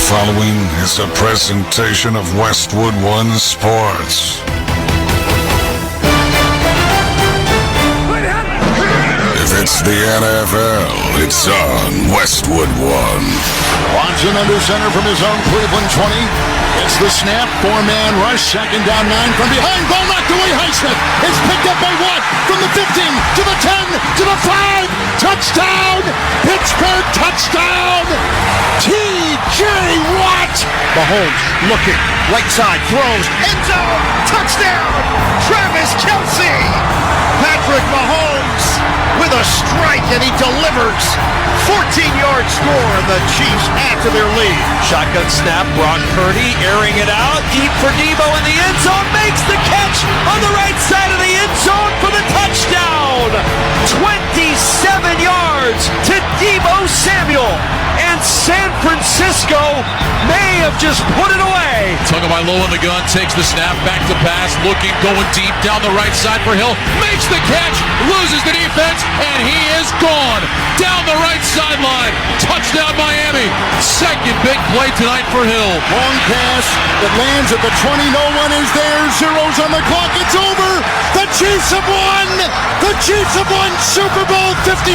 following is a presentation of Westwood One Sports. If it's the NFL, it's on Westwood One. Watson under center from his own Cleveland 20. It's the snap, four-man rush, second down, 9 from behind. Ball knocked away, Highsmith. It's picked up by Watt from the 15 to the 10 to the 5. Touchdown! Pittsburgh touchdown! T.J. Watt! Mahomes looking, right side, throws, end zone, touchdown! Travis Kelce! Patrick Mahomes with a strike, and he delivers. 14-yard score, and the Chiefs add to their lead. Shotgun snap, Brock Purdy airing it out, deep for Debo in the end zone, makes the catch on the right side of the end zone for the touchdown. 27 yards to Debo Samuel, and San Francisco may have just put it away. Tagovailoa in the gun, takes the snap, back to pass, looking, going deep down the right side for Hill, makes the catch, loses the defense, and he is gone down the right sideline. Touchdown Miami. Second big play tonight for Hill. Long pass that lands at the 20. No one is there. Zeros on the clock. It's over. The Chiefs have won. The Chiefs have won Super Bowl 57.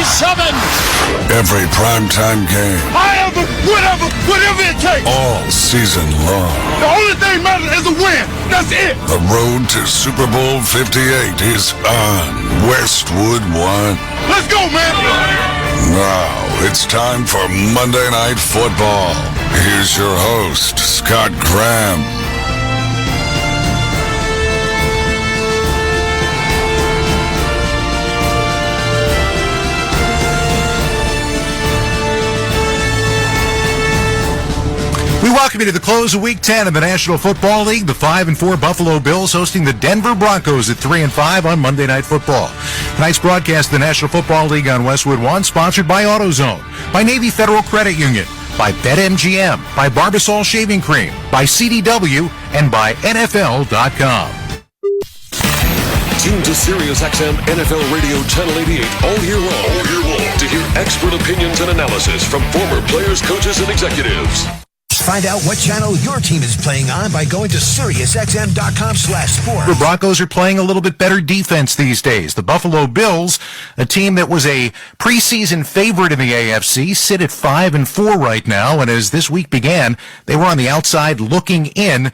Every primetime game. I have whatever it takes. All season long. The only thing matters is a win. That's it. The road to Super Bowl 58 is on Westwood One. Let's go, man. Now it's time for Monday Night Football. Here's your host, Scott Graham. We welcome you to the close of Week 10 of the National Football League. The 5-4 Buffalo Bills hosting the Denver Broncos at 3-5 on Monday Night Football. Tonight's broadcast of the National Football League on Westwood One, sponsored by AutoZone, by Navy Federal Credit Union, by BetMGM, by Barbasol Shaving Cream, by CDW, and by NFL.com. Tune to SiriusXM NFL Radio Channel 88 all year long to hear expert opinions and analysis from former players, coaches, and executives. Find out what channel your team is playing on by going to SiriusXM.com/sports. The Broncos are playing a little bit better defense these days. The Buffalo Bills, a team that was a preseason favorite in the AFC, sit at 5-4 right now. And as this week began, they were on the outside looking in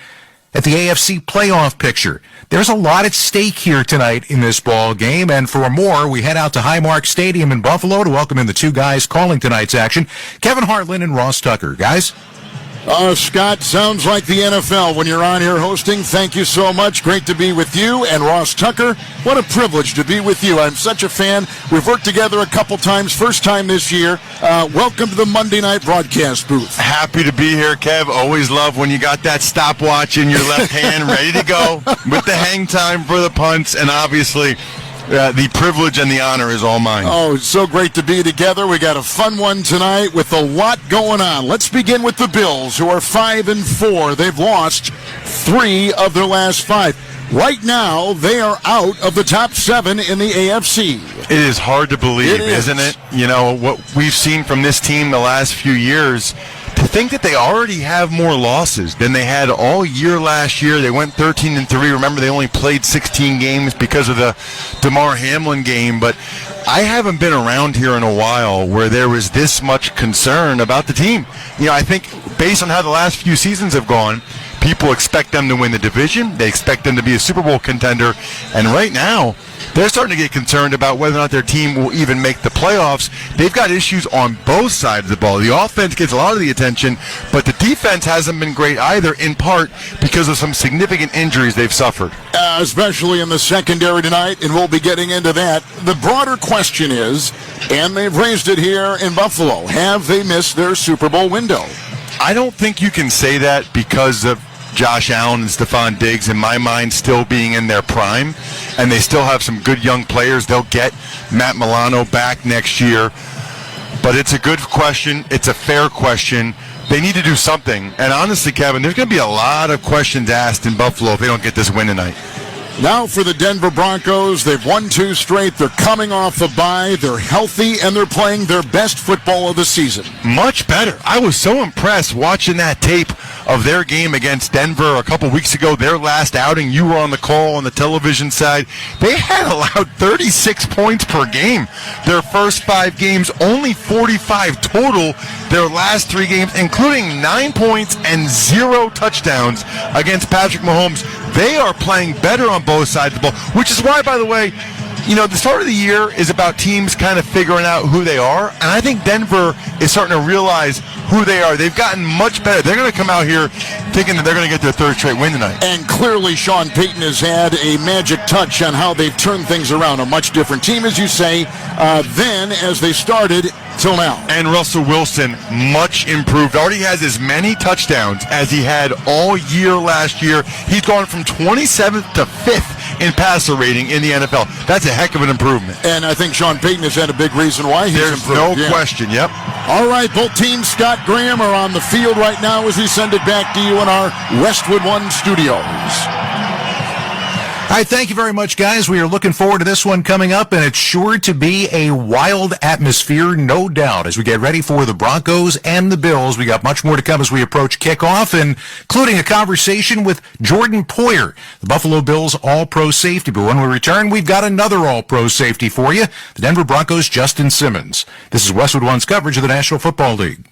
at the AFC playoff picture. There's a lot at stake here tonight in this ball game, and for more, we head out to Highmark Stadium in Buffalo to welcome in the two guys calling tonight's action, Kevin Hartland and Ross Tucker. Guys? Scott, sounds like the NFL when you're on here hosting. Thank you so much. Great to be with you. And Ross Tucker, what a privilege to be with you. I'm such a fan. We've worked together a couple times. First time this year. Welcome to the Monday night broadcast booth. Happy to be here, Kev. Always love when you got that stopwatch in your left hand ready to go with the hang time for the punts, and obviously the privilege and the honor is all mine. Oh, it's so great to be together. We got a fun one tonight with a lot going on. Let's begin with the Bills, who are 5-4. They've lost 3 of their last 5. Right now, they are out of the top 7 in the AFC. It is hard to believe, isn't it? You know, what we've seen from this team the last few years, to think that they already have more losses than they had all year last year. They went 13-3. Remember, they only played 16 games because of the DeMar Hamlin game. But I haven't been around here in a while where there was this much concern about the team. You know, I think based on how the last few seasons have gone, people expect them to win the division. They expect them to be a Super Bowl contender. And right now, they're starting to get concerned about whether or not their team will even make the playoffs. They've got issues on both sides of the ball. The offense gets a lot of the attention, but the defense hasn't been great either, in part because of some significant injuries they've suffered. Especially in the secondary tonight, and we'll be getting into that. The broader question is, and they've raised it here in Buffalo, have they missed their Super Bowl window? I don't think you can say that because of Josh Allen and Stephon Diggs, in my mind, still being in their prime, and they still have some good young players. They'll get Matt Milano back next year, but it's a good question. It's a fair question. They need to do something, and honestly, Kevin, there's going to be a lot of questions asked in Buffalo if they don't get this win tonight. Now for the Denver Broncos, they've won 2 straight. They're coming off the bye. They're healthy, and they're playing their best football of the season. Much better. I was so impressed watching that tape of their game against Denver a couple weeks ago, their last outing. You were on the call on the television side. They had allowed 36 points per game. Their first 5 games, only 45 total. Their last 3 games, including 9 points and 0 touchdowns against Patrick Mahomes. They are playing better on both sides of the ball, which is why, by the way, the start of the year is about teams kind of figuring out who they are, and I think Denver is starting to realize who they are. They've gotten much better. They're going to come out here thinking that they're going to get their 3rd straight win tonight. And clearly Sean Payton has had a magic touch on how they've turned things around. A much different team, as you say, than as they started till now. And Russell Wilson, much improved. Already has as many touchdowns as he had all year last year. He's gone from 27th to 5th in passer rating in the NFL. That's a heck of an improvement. And I think Sean Payton has had a big reason why he's There's improved. no question, yep. All right, both teams, Scott Graham, are on the field right now as we send it back to you in our Westwood One studios. All right, thank you very much, guys. We are looking forward to this one coming up, and it's sure to be a wild atmosphere, no doubt, as we get ready for the Broncos and the Bills. We got much more to come as we approach kickoff, including a conversation with Jordan Poyer, the Buffalo Bills All-Pro safety. But when we return, we've got another All-Pro safety for you, the Denver Broncos' Justin Simmons. This is Westwood One's coverage of the National Football League.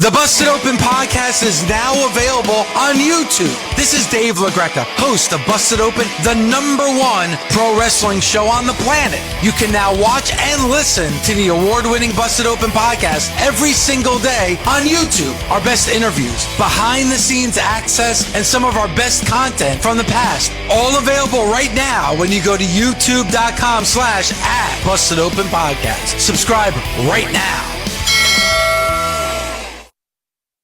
The Busted Open podcast is now available on YouTube. This is Dave LaGreca, host of Busted Open, the #1 pro wrestling show on the planet. You can now watch and listen to the award-winning Busted Open podcast every single day on YouTube. Our best interviews, behind-the-scenes access, and some of our best content from the past. All available right now when you go to youtube.com/@BustedOpenPodcast. Subscribe right now.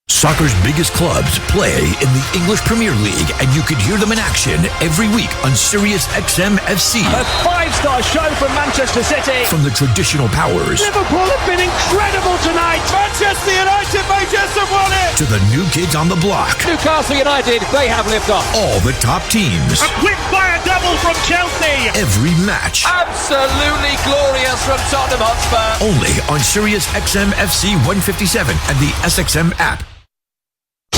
Soccer's biggest clubs play in the English Premier League, and you can hear them in action every week on Sirius XM FC. A 5-star show from Manchester City. From the traditional powers Liverpool have been incredible tonight. Manchester United may just have won it. to the new kids on the block. Newcastle United, they have lived off. All the top teams. A quick fire double from Chelsea. Every match. Absolutely glorious from Tottenham Hotspur. Only on Sirius XM FC 157 and the SXM app.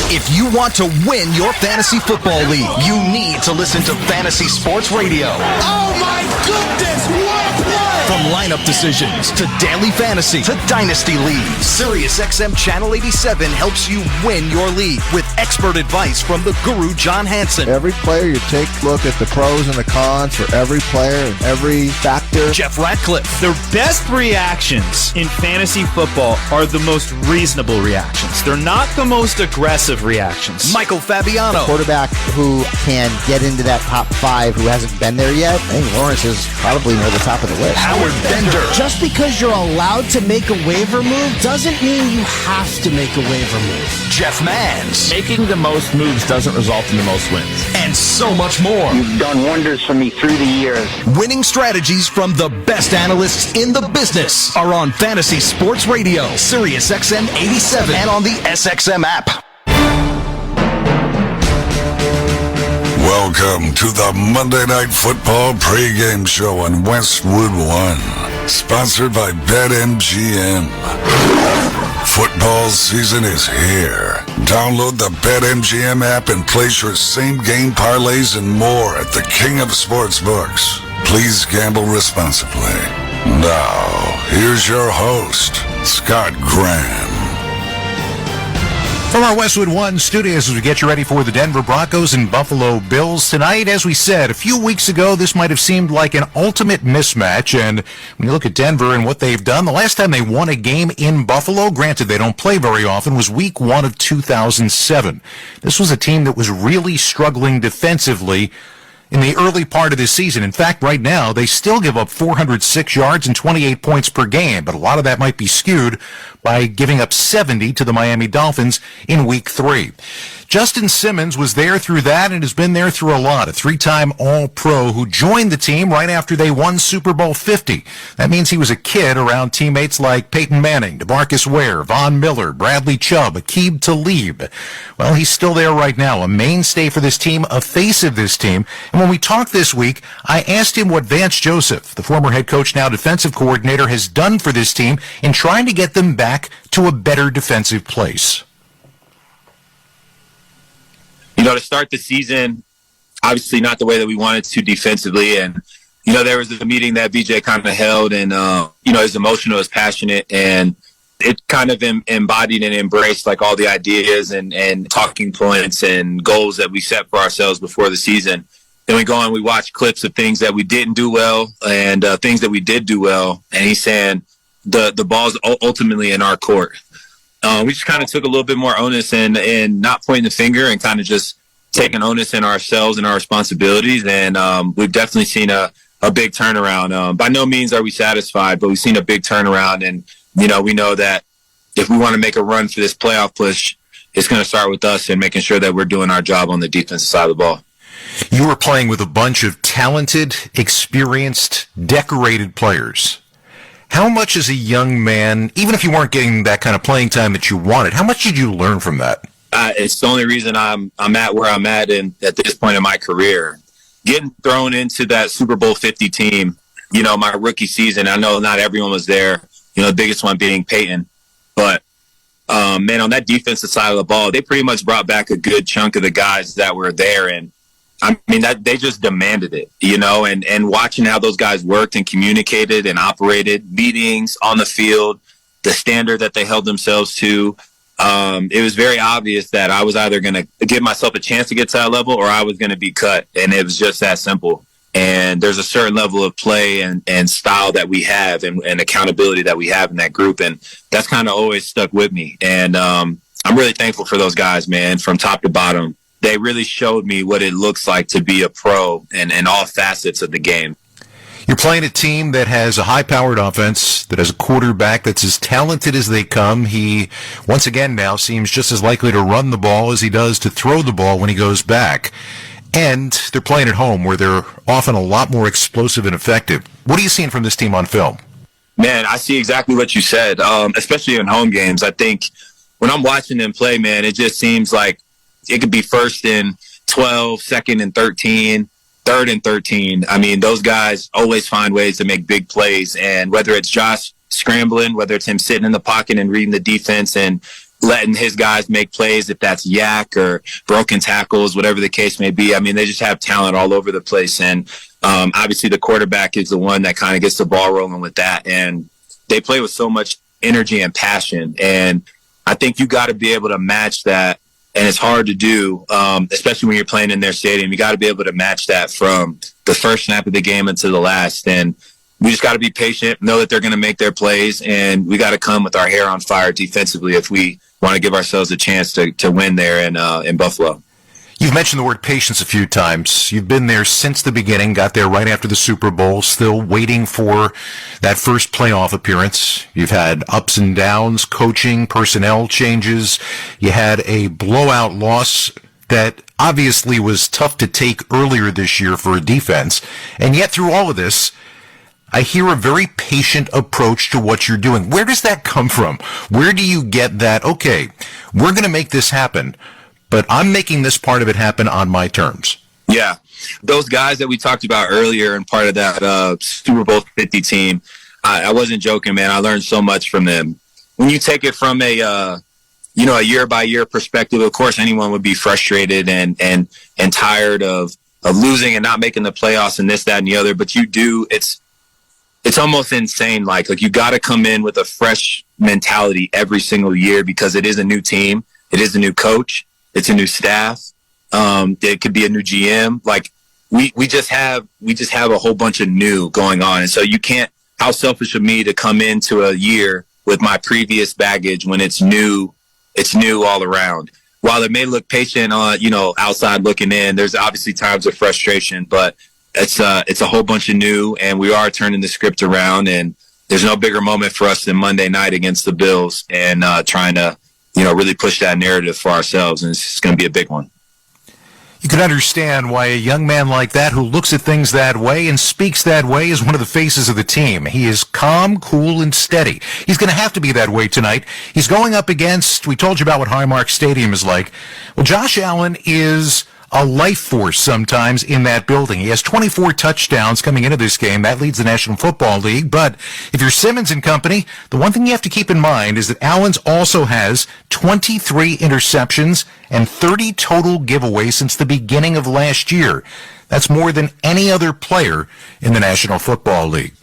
If you want to win your fantasy football league, you need to listen to Fantasy Sports Radio. Oh my goodness, what a play! From lineup decisions to daily fantasy to dynasty leagues, SiriusXM Channel 87 helps you win your league with expert advice from the guru John Hansen. Every player, you take a look at the pros and the cons for every player and every factor. Jeff Ratcliffe. The best reactions in fantasy football are the most reasonable reactions. They're not the most aggressive reactions. Michael Fabiano. Quarterback who can get into that top 5 who hasn't been there yet. I think Lawrence is probably near the top of the list. Howard Bender. Just because you're allowed to make a waiver move doesn't mean you have to make a waiver move. Jeff Mans. Making the most moves doesn't result in the most wins. And so much more. You've done wonders for me through the years. Winning strategies from the best analysts in the business are on Fantasy Sports Radio, SiriusXM 87, and on the SXM app. Welcome to the Monday Night Football pregame show on Westwood One, sponsored by BetMGM. Football season is here. Download the BetMGM app and place your same-game parlays and more at the King of Sportsbooks. Please gamble responsibly. Now, here's your host, Scott Graham. From our Westwood One studios as we get you ready for the Denver Broncos and Buffalo Bills tonight. As we said, a few weeks ago, this might have seemed like an ultimate mismatch. And when you look at Denver and what they've done, the last time they won a game in Buffalo, granted they don't play very often, was week 1 of 2007. This was a team that was really struggling defensively in the early part of this season. In fact, right now, they still give up 406 yards and 28 points per game, but a lot of that might be skewed by giving up 70 to the Miami Dolphins in Week 3. Justin Simmons was there through that and has been there through a lot. A 3-time All-Pro who joined the team right after they won Super Bowl 50. That means he was a kid around teammates like Peyton Manning, DeMarcus Ware, Von Miller, Bradley Chubb, Aqib Talib. Well, he's still there right now, a mainstay for this team, a face of this team. And when we talked this week, I asked him what Vance Joseph, the former head coach, now defensive coordinator, has done for this team in trying to get them back to a better defensive place. To start the season, obviously not the way that we wanted to defensively. And, there was a meeting that BJ kind of held and, he's emotional, he's passionate, and it kind of embodied and embraced like all the ideas and talking points and goals that we set for ourselves before the season. Then we go and we watch clips of things that we didn't do well and things that we did do well. And he's saying the ball's ultimately in our court. We just kind of took a little bit more onus and not pointing the finger and kind of just taking onus in ourselves and our responsibilities. And we've definitely seen a big turnaround. By no means are we satisfied, but we've seen a big turnaround. And, we know that if we want to make a run for this playoff push, it's going to start with us and making sure that we're doing our job on the defensive side of the ball. You were playing with a bunch of talented, experienced, decorated players. How much as a young man, even if you weren't getting that kind of playing time that you wanted, how much did you learn from that? It's the only reason I'm at where I'm at at this point in my career. Getting thrown into that Super Bowl 50 team, my rookie season, I know not everyone was there, the biggest one being Peyton. But, man, on that defensive side of the ball, they pretty much brought back a good chunk of the guys that were there. And, that they just demanded it, and watching how those guys worked and communicated and operated, meetings on the field, the standard that they held themselves to, it was very obvious that I was either going to give myself a chance to get to that level or I was going to be cut. And it was just that simple. And there's a certain level of play and style that we have and accountability that we have in that group. And that's kind of always stuck with me. And I'm really thankful for those guys, man, from top to bottom. They really showed me what it looks like to be a pro in all facets of the game. You're playing a team that has a high-powered offense, that has a quarterback that's as talented as they come. He, once again now, seems just as likely to run the ball as he does to throw the ball when he goes back. And they're playing at home, where they're often a lot more explosive and effective. What are you seeing from this team on film? Man, I see exactly what you said, especially in home games. I think when I'm watching them play, man, it just seems like it could be 1st and 12, 2nd and 13, 3rd and 13. Those guys always find ways to make big plays. And whether it's Josh scrambling, whether it's him sitting in the pocket and reading the defense and letting his guys make plays, if that's yak or broken tackles, whatever the case may be. They just have talent all over the place. And obviously the quarterback is the one that kind of gets the ball rolling with that. And they play with so much energy and passion. And I think you got to be able to match that. And it's hard to do, especially when you're playing in their stadium. You got to be able to match that from the first snap of the game into the last. And we just got to be patient, know that they're going to make their plays, and we got to come with our hair on fire defensively if we want to give ourselves a chance to win there in Buffalo. You've mentioned the word patience a few times. You've been there since the beginning, got there right after the Super Bowl, still waiting for that first playoff appearance. You've had ups and downs, coaching, personnel changes. You had a blowout loss that obviously was tough to take earlier this year for a defense. And yet through all of this, I hear a very patient approach to what you're doing. Where does that come from? Where do you get that, okay, we're going to make this happen, but I'm making this part of it happen on my terms? Yeah. Those guys that we talked about earlier and part of that Super Bowl 50 team, I wasn't joking, man. I learned so much from them. When you take it from a year-by-year perspective, of course, anyone would be frustrated and tired of losing and not making the playoffs and this, that, and the other. But it's almost insane. Like you got to come in with a fresh mentality every single year because it is a new team. It is a new coach. It's a new staff. It could be a new GM. Like we just have a whole bunch of new going on. And so you can't, how selfish of me to come into a year with my previous baggage when it's new all around. While it may look patient on, outside looking in, there's obviously times of frustration, but it's a whole bunch of new, and we are turning the script around, and there's no bigger moment for us than Monday night against the Bills and trying to really push that narrative for ourselves, and it's going to be a big one. You can understand why a young man like that who looks at things that way and speaks that way is one of the faces of the team. He is calm, cool, and steady. He's going to have to be that way tonight. He's going up against, we told you about what Highmark Stadium is like. Well, Josh Allen is a life force sometimes in that building. He has 24 touchdowns coming into this game. That leads the National Football League. But if you're Simmons and company, the one thing you have to keep in mind is that Allen's also has 23 interceptions and 30 total giveaways since the beginning of last year. That's more than any other player in the National Football League.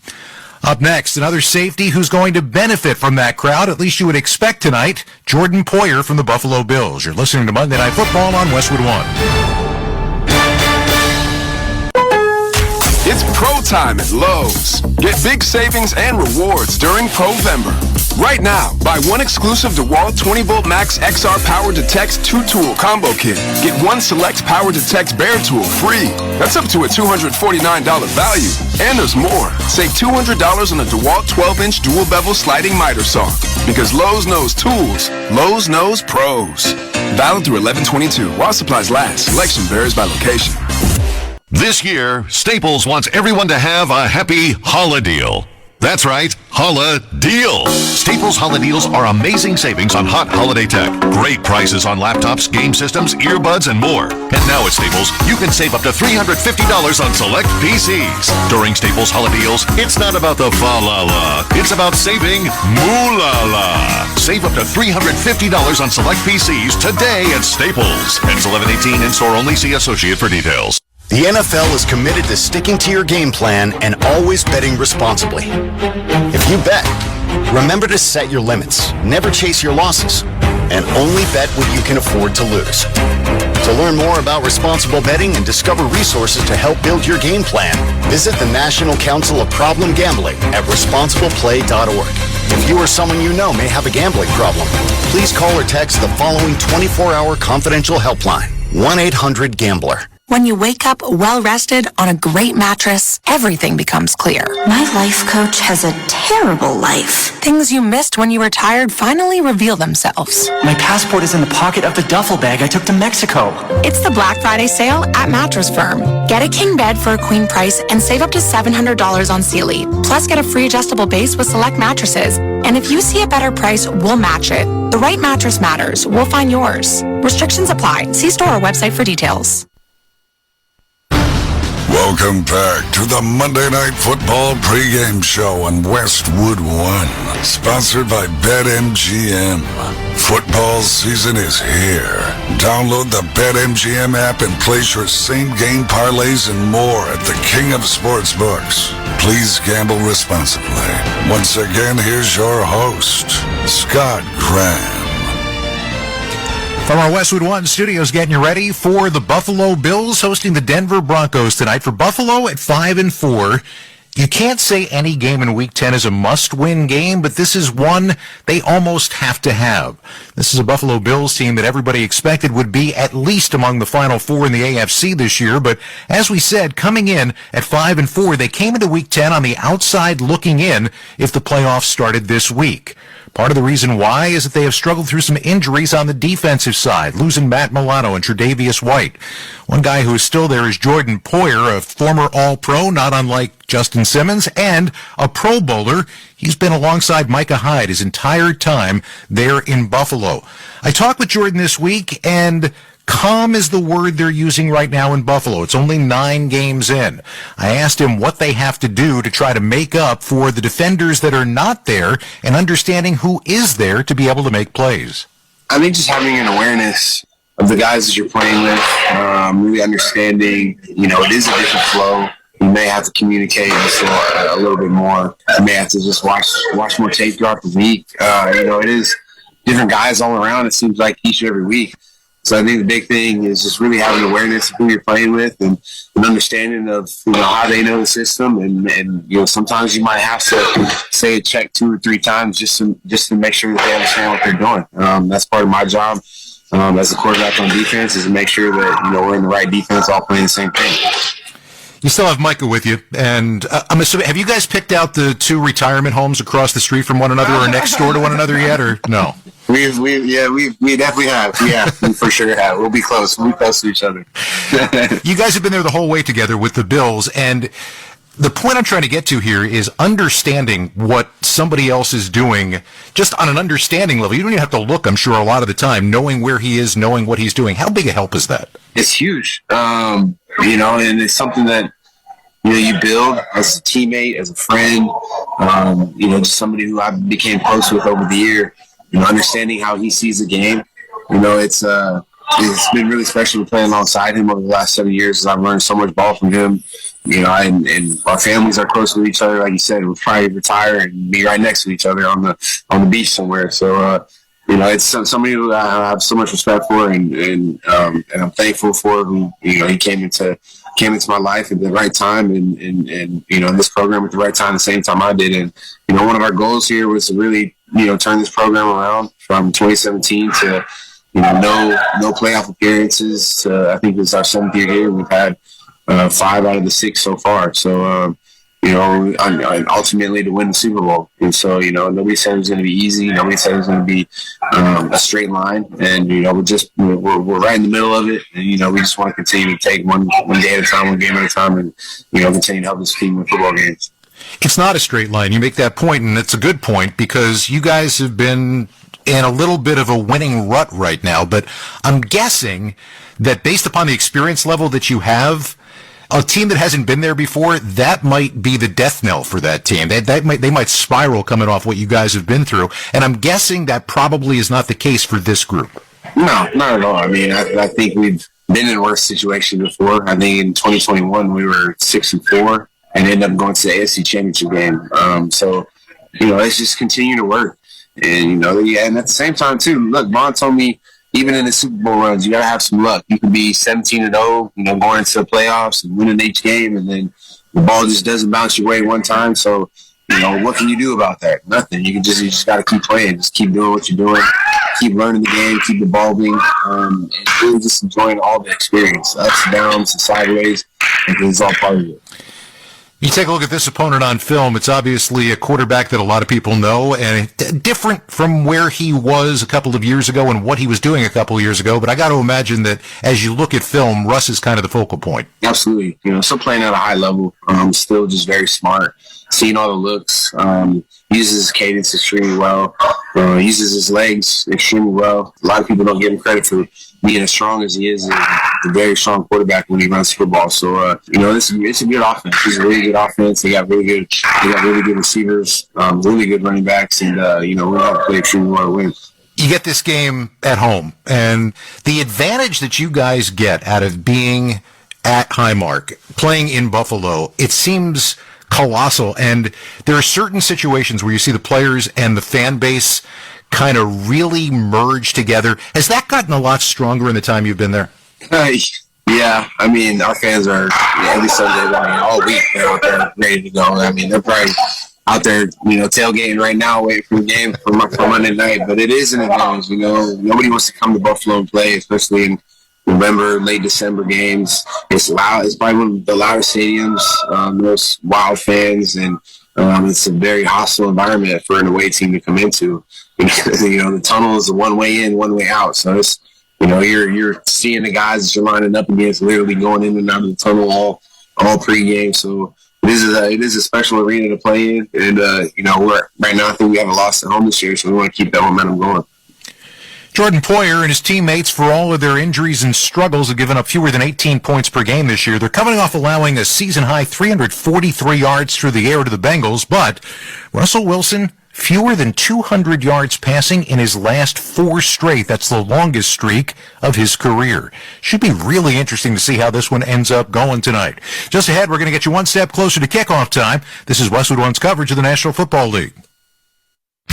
Up next, another safety who's going to benefit from that crowd, at least you would expect tonight, Jordan Poyer from the Buffalo Bills. You're listening to Monday Night Football on Westwood One. It's Pro Time at Lowe's. Get big savings and rewards during Provember. Right now, buy one exclusive DeWalt 20-volt Max XR Power Detect 2-tool combo kit. Get one select Power Detect Bear tool free. That's up to a $249 value. And there's more. Save $200 on a DeWalt 12-inch dual bevel sliding miter saw. Because Lowe's knows tools. Lowe's knows pros. Valid through 11/22 while supplies last. Selection varies by location. This year, Staples wants everyone to have a happy Holla Deal. That's right, Holla Deal. Staples Holla Deals are amazing savings on hot holiday tech. Great prices on laptops, game systems, earbuds, and more. And now at Staples, you can save up to $350 on select PCs. During Staples Holla Deals, it's not about the fa-la-la. It's about saving moo-la-la. Save up to $350 on select PCs today at Staples. Ends 11/18 in-store only. See associate for details. The NFL is committed to sticking to your game plan and always betting responsibly. If you bet, remember to set your limits, never chase your losses, and only bet what you can afford to lose. To learn more about responsible betting and discover resources to help build your game plan, visit the National Council of Problem Gambling at responsibleplay.org. If you or someone you know may have a gambling problem, please call or text the following 24-hour confidential helpline, 1-800-GAMBLER. When you wake up well-rested on a great mattress, everything becomes clear. My life coach has a terrible life. Things you missed when you were tired finally reveal themselves. My passport is in the pocket of the duffel bag I took to Mexico. It's the Black Friday sale at Mattress Firm. Get a king bed for a queen price and save up to $700 on Sealy. Plus, get a free adjustable base with select mattresses. And if you see a better price, we'll match it. The right mattress matters. We'll find yours. Restrictions apply. See store or website for details. Welcome back to the Monday Night Football pregame show on Westwood One, sponsored by BetMGM. Football season is here. Download the BetMGM app and place your same-game parlays and more at the king of sportsbooks. Please gamble responsibly. Once again, here's your host, Scott Graham. From our Westwood One studios, getting you ready for the Buffalo Bills hosting the Denver Broncos tonight. For Buffalo at 5-4, you can't say any game in Week 10 is a must-win game, but this is one they almost have to have. This is a Buffalo Bills team that everybody expected would be at least among the Final Four in the AFC this year, but as we said, coming in at 5-4, they came into Week 10 on the outside looking in if the playoffs started this week. Part of the reason why is that they have struggled through some injuries on the defensive side, losing Matt Milano and Tre'Davious White. One guy who is still there is Jordan Poyer, a former All-Pro, not unlike Justin Simmons, and a Pro Bowler. He's been alongside Micah Hyde his entire time there in Buffalo. I talked with Jordan this week, and calm is the word they're using right now in Buffalo. It's only 9 games in. I asked him what they have to do to try to make up for the defenders that are not there and understanding who is there to be able to make plays. I think just having an awareness of the guys that you're playing with, really understanding, it is a different flow. You may have to communicate just a little bit more. You may have to just watch more tape throughout the week. It is different guys all around, it seems like, each and every week. So I think the big thing is just really having awareness of who you're playing with and an understanding of how they know the system, and sometimes you might have to say a check 2 or 3 times just to make sure that they understand what they're doing. That's part of my job as a quarterback on defense, is to make sure that we're in the right defense, all playing the same thing. You still have Micah with you, and I'm assuming, have you guys picked out the 2 retirement homes across the street from one another or next door to one another yet, or no? We definitely have. Yeah, we for sure have. We'll be close. We'll be close to each other. You guys have been there the whole way together with the Bills, and the point I'm trying to get to here is understanding what somebody else is doing, just on an understanding level. You don't even have to look, I'm sure, a lot of the time, knowing where he is, knowing what he's doing. How big a help is that? It's huge. And it's something that, you build as a teammate, as a friend, just somebody who I became close with over the year, understanding how he sees the game. It's been really special to play alongside him over the last 7 years, as I've learned so much ball from him. And our families are close with each other. Like you said, we'll probably retire and be right next to each other on the beach somewhere. So, it's somebody who I have so much respect for, and I'm thankful for. Who he came into my life at the right time, and in this program at the right time, the same time I did. And one of our goals here was to really turn this program around from 2017 to no playoff appearances. I think it's our 7th year here. We've had 5 out of the 6 so far. So. And ultimately to win the Super Bowl. And so, nobody said it was going to be easy. Nobody said it was going to be a straight line. And, we're right in the middle of it. And, we just want to continue to take one day at a time, one game at a time, and, continue to help this team win football games. It's not a straight line. You make that point, and it's a good point, because you guys have been in a little bit of a winning rut right now. But I'm guessing that based upon the experience level that you have, a team that hasn't been there before, that might be the death knell for that team. They might spiral coming off what you guys have been through. And I'm guessing that probably is not the case for this group. No, not at all. I mean, I think we've been in a worse situation before. I think in 2021 we were 6-4 and ended up going to the AFC Championship game. So, it's just continue to work. And, and at the same time, too, look, Vaughn told me, even in the Super Bowl runs, you got to have some luck. You could be 17-0, going into the playoffs and winning each game, and then the ball just doesn't bounce your way one time. So, what can you do about that? Nothing. You just got to keep playing. Just keep doing what you're doing. Keep learning the game. Keep evolving. And really just enjoying all the experience, ups, downs, and sideways. And it's all part of it. You take a look at this opponent on film, it's obviously a quarterback that a lot of people know, and different from where he was a couple of years ago and what he was doing a couple of years ago. But I got to imagine that as you look at film, Russ is kind of the focal point. Absolutely. Still playing at a high level, still just very smart, seeing all the looks, uses his cadence extremely well, uses his legs extremely well. A lot of people don't give him credit for being as strong as he is. He's a very strong quarterback when he runs football. So, it's a good offense. It's a really good offense. They got really good receivers, really good running backs, and we have to play extremely well to win. You get this game at home, and the advantage that you guys get out of being at Highmark, playing in Buffalo, it seems colossal. And there are certain situations where you see the players and the fan base kind of really merge together. Has that gotten a lot stronger in the time you've been there? Yeah, I mean, our fans are every Sunday morning, all week, they're out there ready to go. I mean, they're probably out there, tailgating right now, waiting for the game for Monday night. But it is an advantage, Nobody wants to come to Buffalo and play, especially in November, late December games. It's loud. It's probably one of the loudest stadiums, most wild fans, and it's a very hostile environment for an away team to come into. The tunnel is a one way in, one way out. So it's, you're seeing the guys that you're lining up against literally going in and out of the tunnel all pregame. So it is a special arena to play in. And, we're right now, I think we haven't lost at home this year, so we want to keep that momentum going. Jordan Poyer and his teammates, for all of their injuries and struggles, have given up fewer than 18 points per game this year. They're coming off allowing a season-high 343 yards through the air to the Bengals, but Russell Wilson, fewer than 200 yards passing in his last 4 straight. That's the longest streak of his career. Should be really interesting to see how this one ends up going tonight. Just ahead, we're going to get you one step closer to kickoff time. This is Westwood One's coverage of the National Football League.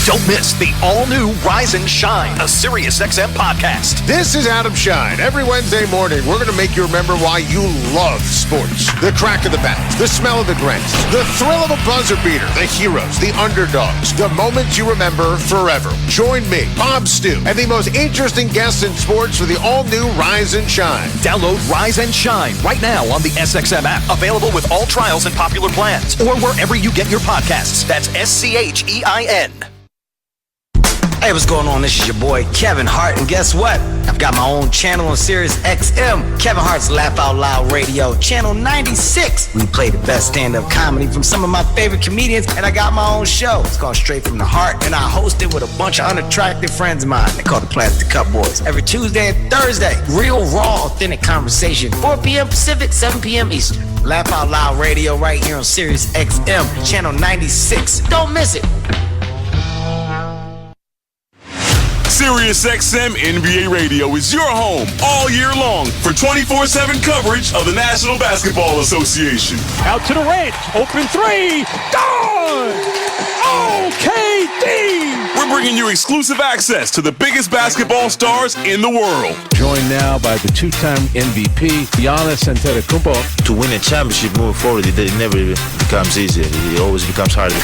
Don't miss the all-new Rise and Shine, a SiriusXM podcast. This is Adam Shine. Every Wednesday morning, we're going to make you remember why you love sports. The crack of the bat, the smell of the grass, the thrill of a buzzer beater, the heroes, the underdogs, the moments you remember forever. Join me, Bob Stu, and the most interesting guests in sports for the all-new Rise and Shine. Download Rise and Shine right now on the SXM app, available with all trials and popular plans, or wherever you get your podcasts. That's SCHEIN. Hey, what's going on? This is your boy Kevin Hart, and guess what? I've got my own channel on Sirius XM, Kevin Hart's Laugh Out Loud Radio, channel 96. We play the best stand-up comedy from some of my favorite comedians, and I got my own show. It's called Straight From the Heart, and I host it with a bunch of unattractive friends of mine. They call the Plastic Cup Boys. Every Tuesday and Thursday, real, raw, authentic conversation. 4 p.m. Pacific, 7 p.m. Eastern. Laugh Out Loud Radio right here on Sirius XM, channel 96. Don't miss it. Sirius XM NBA Radio is your home all year long for 24/7 coverage of the National Basketball Association. Out to the range. Open three. Gone! OKD! We're bringing you exclusive access to the biggest basketball stars in the world. Joined now by the two-time MVP, Giannis Antetokounmpo. To win a championship moving forward, it never becomes easier. It always becomes harder.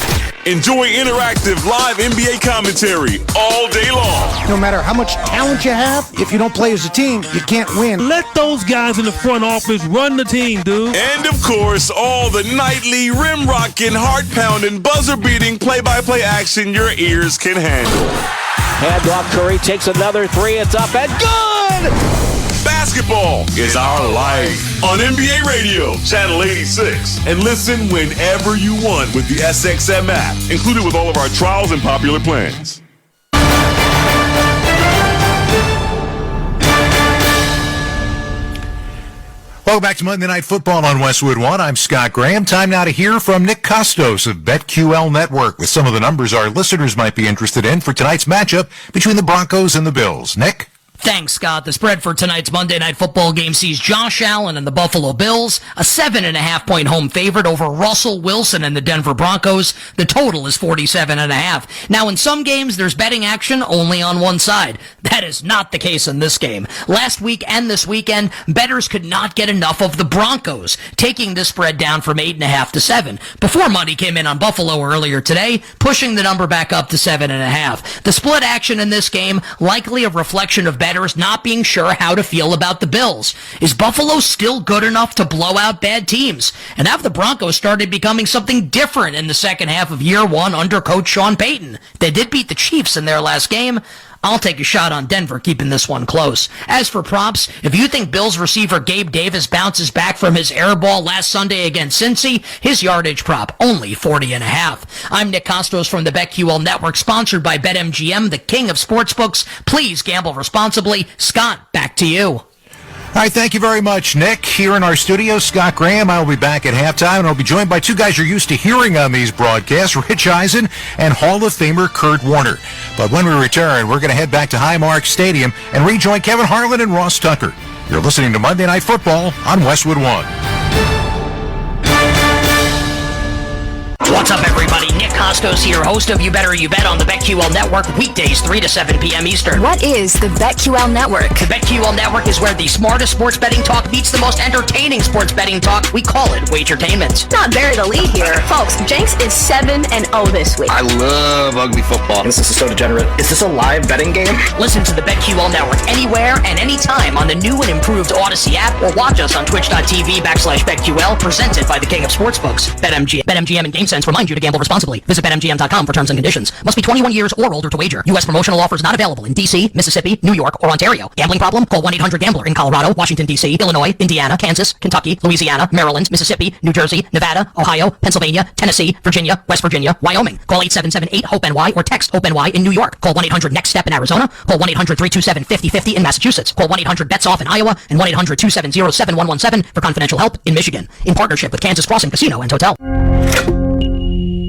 Enjoy interactive live NBA commentary all day long. No matter how much talent you have, if you don't play as a team, you can't win. Let those guys in the front office run the team, dude. And of course, all the nightly rim-rocking, heart-pounding, buzzer-beating play-by-play action your ears can handle. Handoff, Curry takes another three. It's up and good! Basketball is our life on NBA Radio, channel 86. And listen whenever you want with the SXM app, included with all of our trials and popular plans. Welcome back to Monday Night Football on Westwood One. I'm Scott Graham. Time now to hear from Nick Costos of BetQL Network with some of the numbers our listeners might be interested in for tonight's matchup between the Broncos and the Bills. Nick? Thanks, Scott. The spread for tonight's Monday Night Football game sees Josh Allen and the Buffalo Bills, a 7.5-point home favorite over Russell Wilson and the Denver Broncos. The total is 47.5. Now, in some games, there's betting action only on one side. That is not the case in this game. Last week and this weekend, bettors could not get enough of the Broncos, taking the spread down from 8.5 to 7. Before money came in on Buffalo earlier today, pushing the number back up to 7.5. The split action in this game, likely a reflection of bettors not being sure how to feel about the Bills. Is Buffalo still good enough to blow out bad teams? And have the Broncos started becoming something different in the second half of year one under coach Sean Payton? They did beat the Chiefs in their last game. I'll take a shot on Denver, keeping this one close. As for props, if you think Bills receiver Gabe Davis bounces back from his air ball last Sunday against Cincy, his yardage prop, only 40.5. I'm Nick Costos from the BetQL Network, sponsored by BetMGM, the king of sportsbooks. Please gamble responsibly. Scott, back to you. All right, thank you very much, Nick. Here in our studio, Scott Graham. I will be back at halftime, and I'll be joined by two guys you're used to hearing on these broadcasts, Rich Eisen and Hall of Famer Kurt Warner. But when we return, we're going to head back to Highmark Stadium and rejoin Kevin Harlan and Ross Tucker. You're listening to Monday Night Football on Westwood One. What's up, everybody? Nick Costos here, host of You Better You Bet on the BetQL Network, weekdays 3 to 7 p.m. Eastern. What is the BetQL Network? The BetQL Network is where the smartest sports betting talk meets the most entertaining sports betting talk. We call it Wagertainment. Not bury the lead here. Folks, Jenks is 7-0 this week. I love ugly football. This is so degenerate. Is this a live betting game? Listen to the BetQL Network anywhere and anytime on the new and improved Odyssey app, or watch us on twitch.tv/BetQL, presented by the king of sportsbooks, BetMGM. BetMGM and GameSense remind you to gamble responsibly. Visit BetMGM.com for terms and conditions. Must be 21 years or older to wager. U.S. promotional offers not available in D.C., Mississippi, New York, or Ontario. Gambling problem? Call 1-800-GAMBLER in Colorado, Washington, D.C., Illinois, Indiana, Kansas, Kentucky, Louisiana, Maryland, Mississippi, New Jersey, Nevada, Ohio, Pennsylvania, Tennessee, Virginia, West Virginia, Wyoming. Call 877-8-HOPE-NY or text HOPE-NY in New York. Call 1-800-NEXT-STEP in Arizona. Call 1-800-327-5050 in Massachusetts. Call 1-800-BETS-OFF in Iowa and 1-800-270-7117 for confidential help in Michigan. In partnership with Kansas Crossing Casino and Hotel.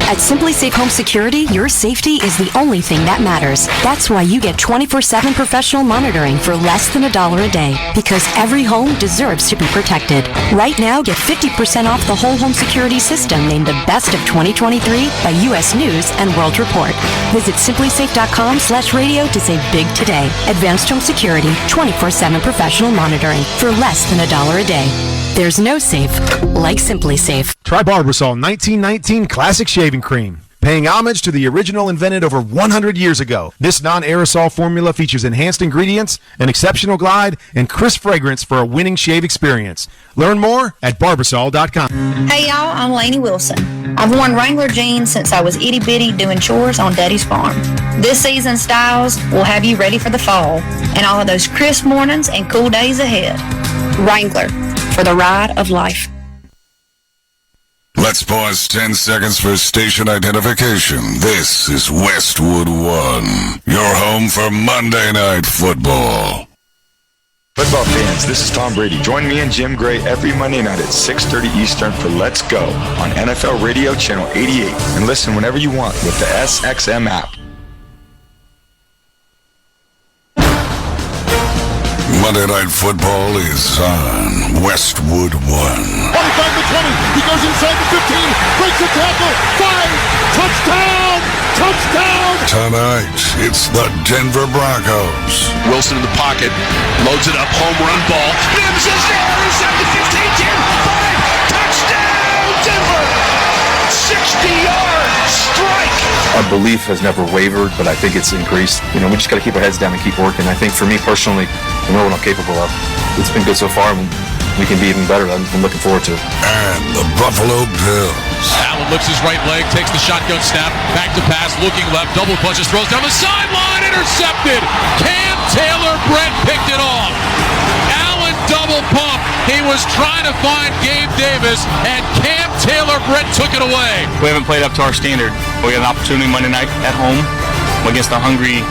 At Simply Safe Home Security, your safety is the only thing that matters. That's why you get 24/7 professional monitoring for less than $1 a day, because every home deserves to be protected. Right now, get 50% off the whole home security system named the best of 2023 by U.S. News and World Report. Visit simplysafe.com/radio to save big today. Advanced Home Security, 24/7 professional monitoring for less than $1 a day. There's no safe like Simply Safe. Try Barbasol 1919 Classic Shaving Cream. paying homage to the original invented over 100 years ago. This non-aerosol formula features enhanced ingredients, an exceptional glide, and crisp fragrance for a winning shave experience. Learn more at Barbasol.com. Hey y'all, I'm Lainey Wilson. I've worn Wrangler jeans since I was itty-bitty doing chores on Daddy's farm. This season's styles will have you ready for the fall and all of those crisp mornings and cool days ahead. Wrangler, for the ride of life. Let's pause 10 seconds for station identification. This is Westwood One, your home for Monday Night Football. Football fans, this is Tom Brady. Join me and Jim Gray every Monday night at 6:30 Eastern for Let's Go on NFL Radio Channel 88. And listen whenever you want with the SXM app. Monday Night Football is on Westwood One. 25 to 20. He goes inside the 15. Breaks the tackle. 5. Touchdown! Touchdown! Tonight, it's the Denver Broncos. Wilson in the pocket. Loads it up. Home run ball. Mims is there. Inside the 15. 10. 5. Touchdown! Denver! 60 yards. Strike! Our belief has never wavered, but I think it's increased. We just got to keep our heads down and keep working. I think for me personally, I know what I'm capable of. It's been good so far, and we can be even better. I'm looking forward to it. And the Buffalo Bills. Allen lifts his right leg, takes the shotgun snap, back to pass, looking left, double punches, throws down the sideline, intercepted. Cam Taylor-Britt picked it off. Allen double pump. He was trying to find Gabe Davis, and Cam Taylor-Britt took it away. We haven't played up to our standard. We got an opportunity Monday night at home against a hungry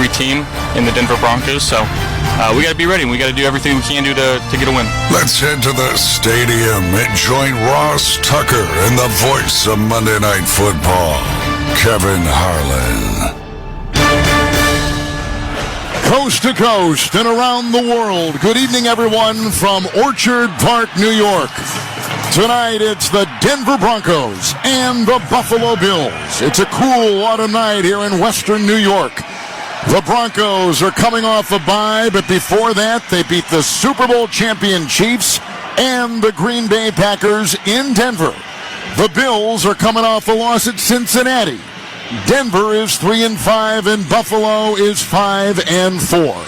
team in the Denver Broncos, so we got to be ready. We got to do everything we can do to get a win. Let's head to the stadium and join Ross Tucker and the voice of Monday Night Football, Kevin Harlan. Coast to coast and around the world. Good evening, everyone, from Orchard Park, New York. Tonight, it's the Denver Broncos and the Buffalo Bills. It's a cool autumn night here in western New York. The Broncos are coming off a bye, but before that, they beat the Super Bowl champion Chiefs and the Green Bay Packers in Denver. The Bills are coming off a loss at Cincinnati. Denver is 3-5 and Buffalo is 5-4.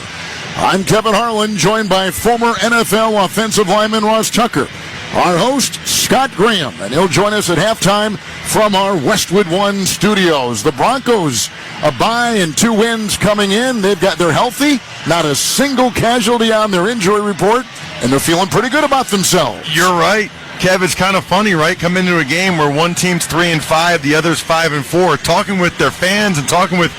I'm Kevin Harlan, joined by former NFL offensive lineman Ross Tucker. Our host, Scott Graham, and he'll join us at halftime from our Westwood One studios. The Broncos, a bye and 2 wins coming in. They're healthy, not a single casualty on their injury report, and they're feeling pretty good about themselves. You're right. Kev, it's kind of funny, right? Come into a game where one team's 3-5, the other's 5-4. Talking with their fans and talking with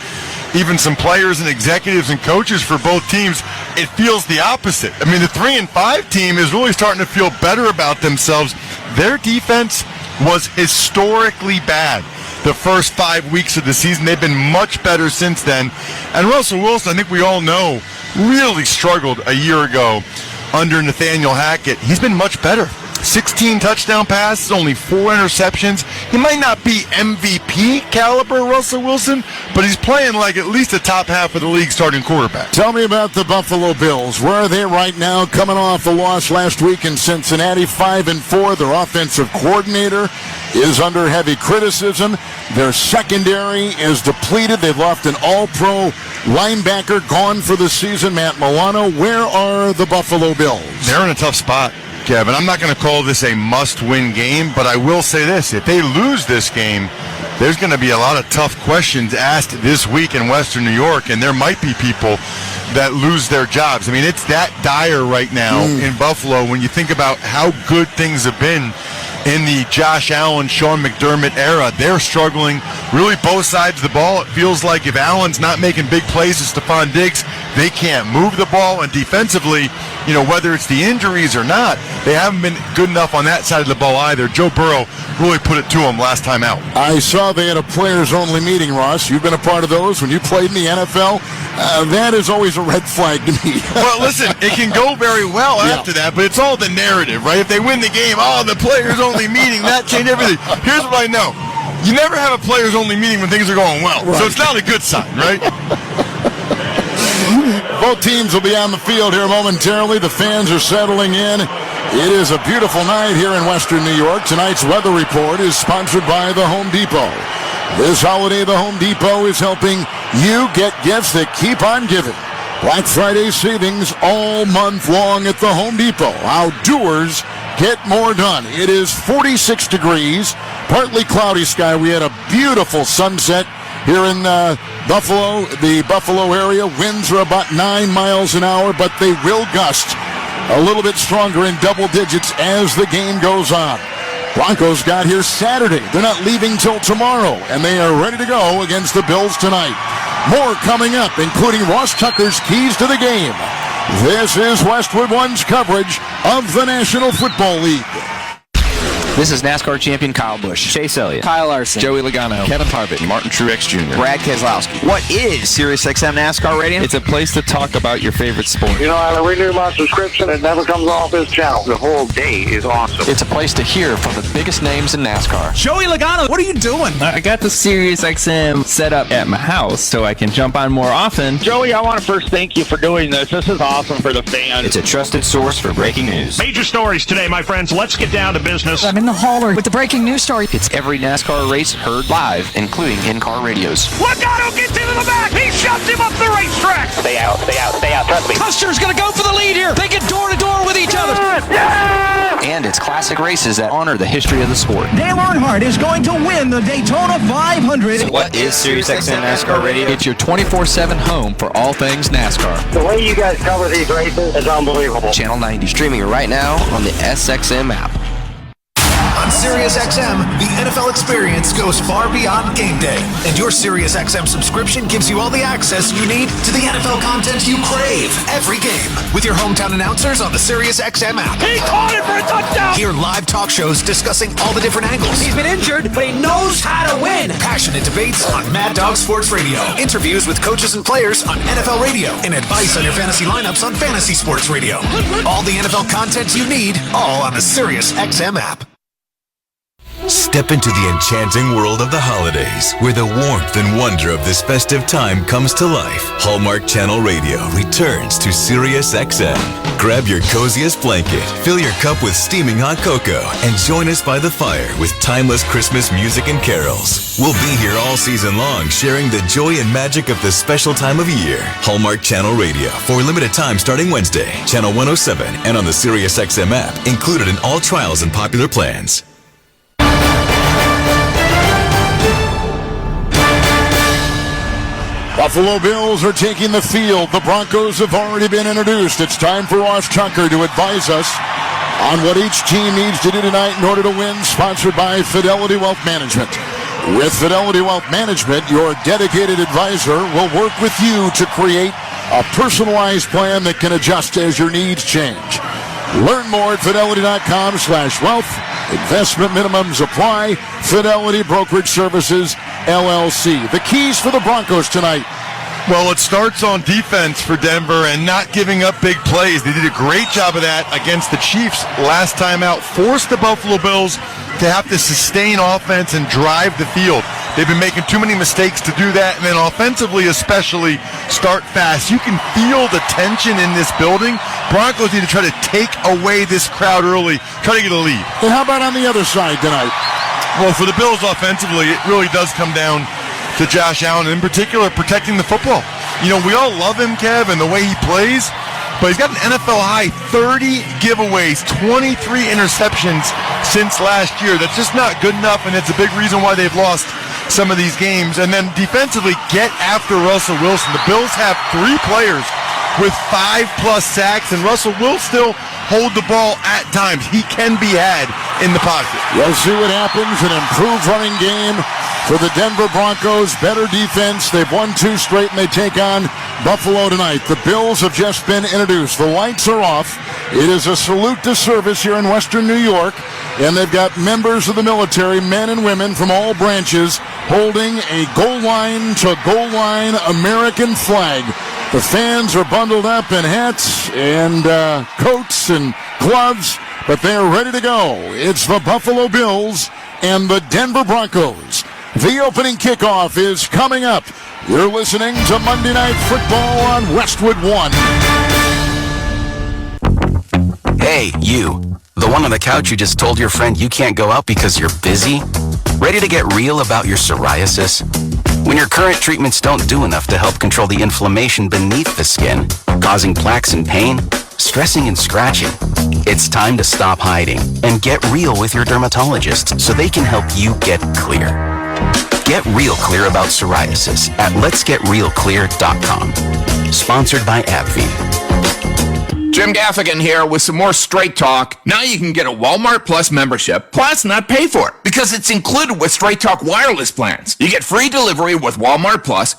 even some players and executives and coaches for both teams, it feels the opposite. I mean, the 3-5 team is really starting to feel better about themselves. Their defense was historically bad the first 5 weeks of the season. They've been much better since then. And Russell Wilson, I think we all know, really struggled a year ago under Nathaniel Hackett. He's been much better. 16 touchdown passes, only 4 interceptions. He might not be MVP caliber Russell Wilson, but he's playing like at least the top half of the league starting quarterback. Tell me about the Buffalo Bills. Where are they right now? Coming off a loss last week in Cincinnati, 5-4. Their offensive coordinator is under heavy criticism. Their secondary is depleted. They've lost an all-pro linebacker gone for the season, Matt Milano. Where are the Buffalo Bills? They're in a tough spot, Kevin. I'm not going to call this a must-win game, but I will say this. If they lose this game, there's going to be a lot of tough questions asked this week in Western New York, and there might be people that lose their jobs. I mean, it's that dire right now in Buffalo when you think about how good things have been in the Josh Allen, Sean McDermott era. They're struggling really both sides of the ball. It feels like if Allen's not making big plays to Stephon Diggs, they can't move the ball. And defensively, you know, whether it's the injuries or not, they haven't been good enough on that side of the ball either. Joe Burrow really put it to him last time out. I saw they had a players-only meeting, Ross. You've been a part of those when you played in the NFL. That is always a red flag to me. Well, listen, it can go very well after that, but it's all the narrative, right? If they win the game, the players-only meeting, that changed everything. Here's what I know. You never have a players-only meeting when things are going well. Right. So it's not a good sign, right? Both teams will be on the field here momentarily. The fans are settling in. It is a beautiful night here in Western New York. Tonight's weather report is sponsored by the Home Depot. This holiday, the Home Depot is helping you get gifts that keep on giving. Black Friday savings all month long at the Home Depot. How doers get more done. It is 46 degrees, partly cloudy sky. We had a beautiful sunset here in Buffalo, the Buffalo area. Winds are about 9 miles an hour, but they will gust a little bit stronger in double digits as the game goes on. Broncos got here Saturday. They're not leaving till tomorrow, and they are ready to go against the Bills tonight. More coming up, including Ross Tucker's keys to the game. This is Westwood One's coverage of the National Football League. This is NASCAR champion Kyle Busch, Chase Elliott, Kyle Larson, Joey Logano, Kevin Harvick, Martin Truex Jr., Brad Keselowski. What is SiriusXM NASCAR Radio? It's a place to talk about your favorite sport. You know, I renew my subscription. It never comes off this channel. The whole day is awesome. It's a place to hear from the biggest names in NASCAR. Joey Logano, what are you doing? I got the SiriusXM set up at my house so I can jump on more often. Joey, I want to first thank you for doing this. This is awesome for the fans. It's a trusted source for breaking news. Major stories today, my friends. Let's get down to business. I'm in the hauler with the breaking news story. It's every NASCAR race heard live, including in-car radios. Logano gets into the back. He shoves him up the racetrack. Stay out. Trust me. Custer's going to go for the lead here. They get door to door with each other. Yeah! And it's classic races that honor the history of the sport. Dale Earnhardt is going to win the Daytona 500. So what is SiriusXM NASCAR Radio? It's your 24/7 home for all things NASCAR. The way you guys cover these races is unbelievable. Channel 90 streaming right now on the SXM app. On SiriusXM, the NFL experience goes far beyond game day. And your SiriusXM subscription gives you all the access you need to the NFL content you crave every game. With your hometown announcers on the SiriusXM app. He caught it for a touchdown! Hear live talk shows discussing all the different angles. He's been injured, but he knows how to win. Passionate debates on Mad Dog Sports Radio. Interviews with coaches and players on NFL Radio. And advice on your fantasy lineups on Fantasy Sports Radio. All the NFL content you need, all on the SiriusXM app. Step into the enchanting world of the holidays, where the warmth and wonder of this festive time comes to life. Hallmark Channel Radio returns to SiriusXM. Grab your coziest blanket, fill your cup with steaming hot cocoa, and join us by the fire with timeless Christmas music and carols. We'll be here all season long, sharing the joy and magic of this special time of year. Hallmark Channel Radio, for a limited time starting Wednesday. Channel 107 and on the SiriusXM app, included in all trials and popular plans. Buffalo Bills are taking the field. The Broncos have already been introduced. It's time for Ross Tucker to advise us on what each team needs to do tonight in order to win, sponsored by Fidelity Wealth Management. With Fidelity Wealth Management, your dedicated advisor will work with you to create a personalized plan that can adjust as your needs change. Learn more at fidelity.com/wealth. Investment minimums apply. Fidelity Brokerage Services, LLC. The keys for the Broncos tonight. Well, it starts on defense for Denver and not giving up big plays. They did a great job of that against the Chiefs last time out. Forced the Buffalo Bills to have to sustain offense and drive the field. They've been making too many mistakes to do that, and then offensively especially, start fast. You can feel the tension in this building. Broncos need to try to take away this crowd early, try to get a lead. And how about on the other side tonight? Well, for the Bills offensively, it really does come down to Josh Allen, in particular protecting the football. You know, we all love him, Kev, and the way he plays, but he's got an NFL high 30 giveaways, 23 interceptions since last year. That's just not good enough, and it's a big reason why they've lost some of these games. And then defensively, get after Russell Wilson. The Bills have 3 players with 5+ sacks, and Russell will still hold the ball at times. He can be had in the pocket. We'll see what happens. An improved running game for the Denver Broncos. Better defense. They've won 2 straight, and they take on Buffalo tonight. The Bills have just been introduced. The lights are off. It is a salute to service here in Western New York, and they've got members of the military, men and women from all branches, holding a goal line to goal line American flag. The fans are bundled up in hats and coats and gloves, but they are ready to go. It's the Buffalo Bills and the Denver Broncos. The opening kickoff is coming up. You're listening to Monday Night Football on Westwood One. Hey, you. The one on the couch who just told your friend you can't go out because you're busy? Ready to get real about your psoriasis? When your current treatments don't do enough to help control the inflammation beneath the skin, causing plaques and pain, stressing and scratching, it's time to stop hiding and get real with your dermatologist so they can help you get clear. Get real clear about psoriasis at letsgetrealclear.com. Sponsored by AbbVie. Jim Gaffigan here with some more Straight Talk. Now you can get a Walmart Plus membership, plus not pay for it, because it's included with Straight Talk wireless plans. You get free delivery with Walmart Plus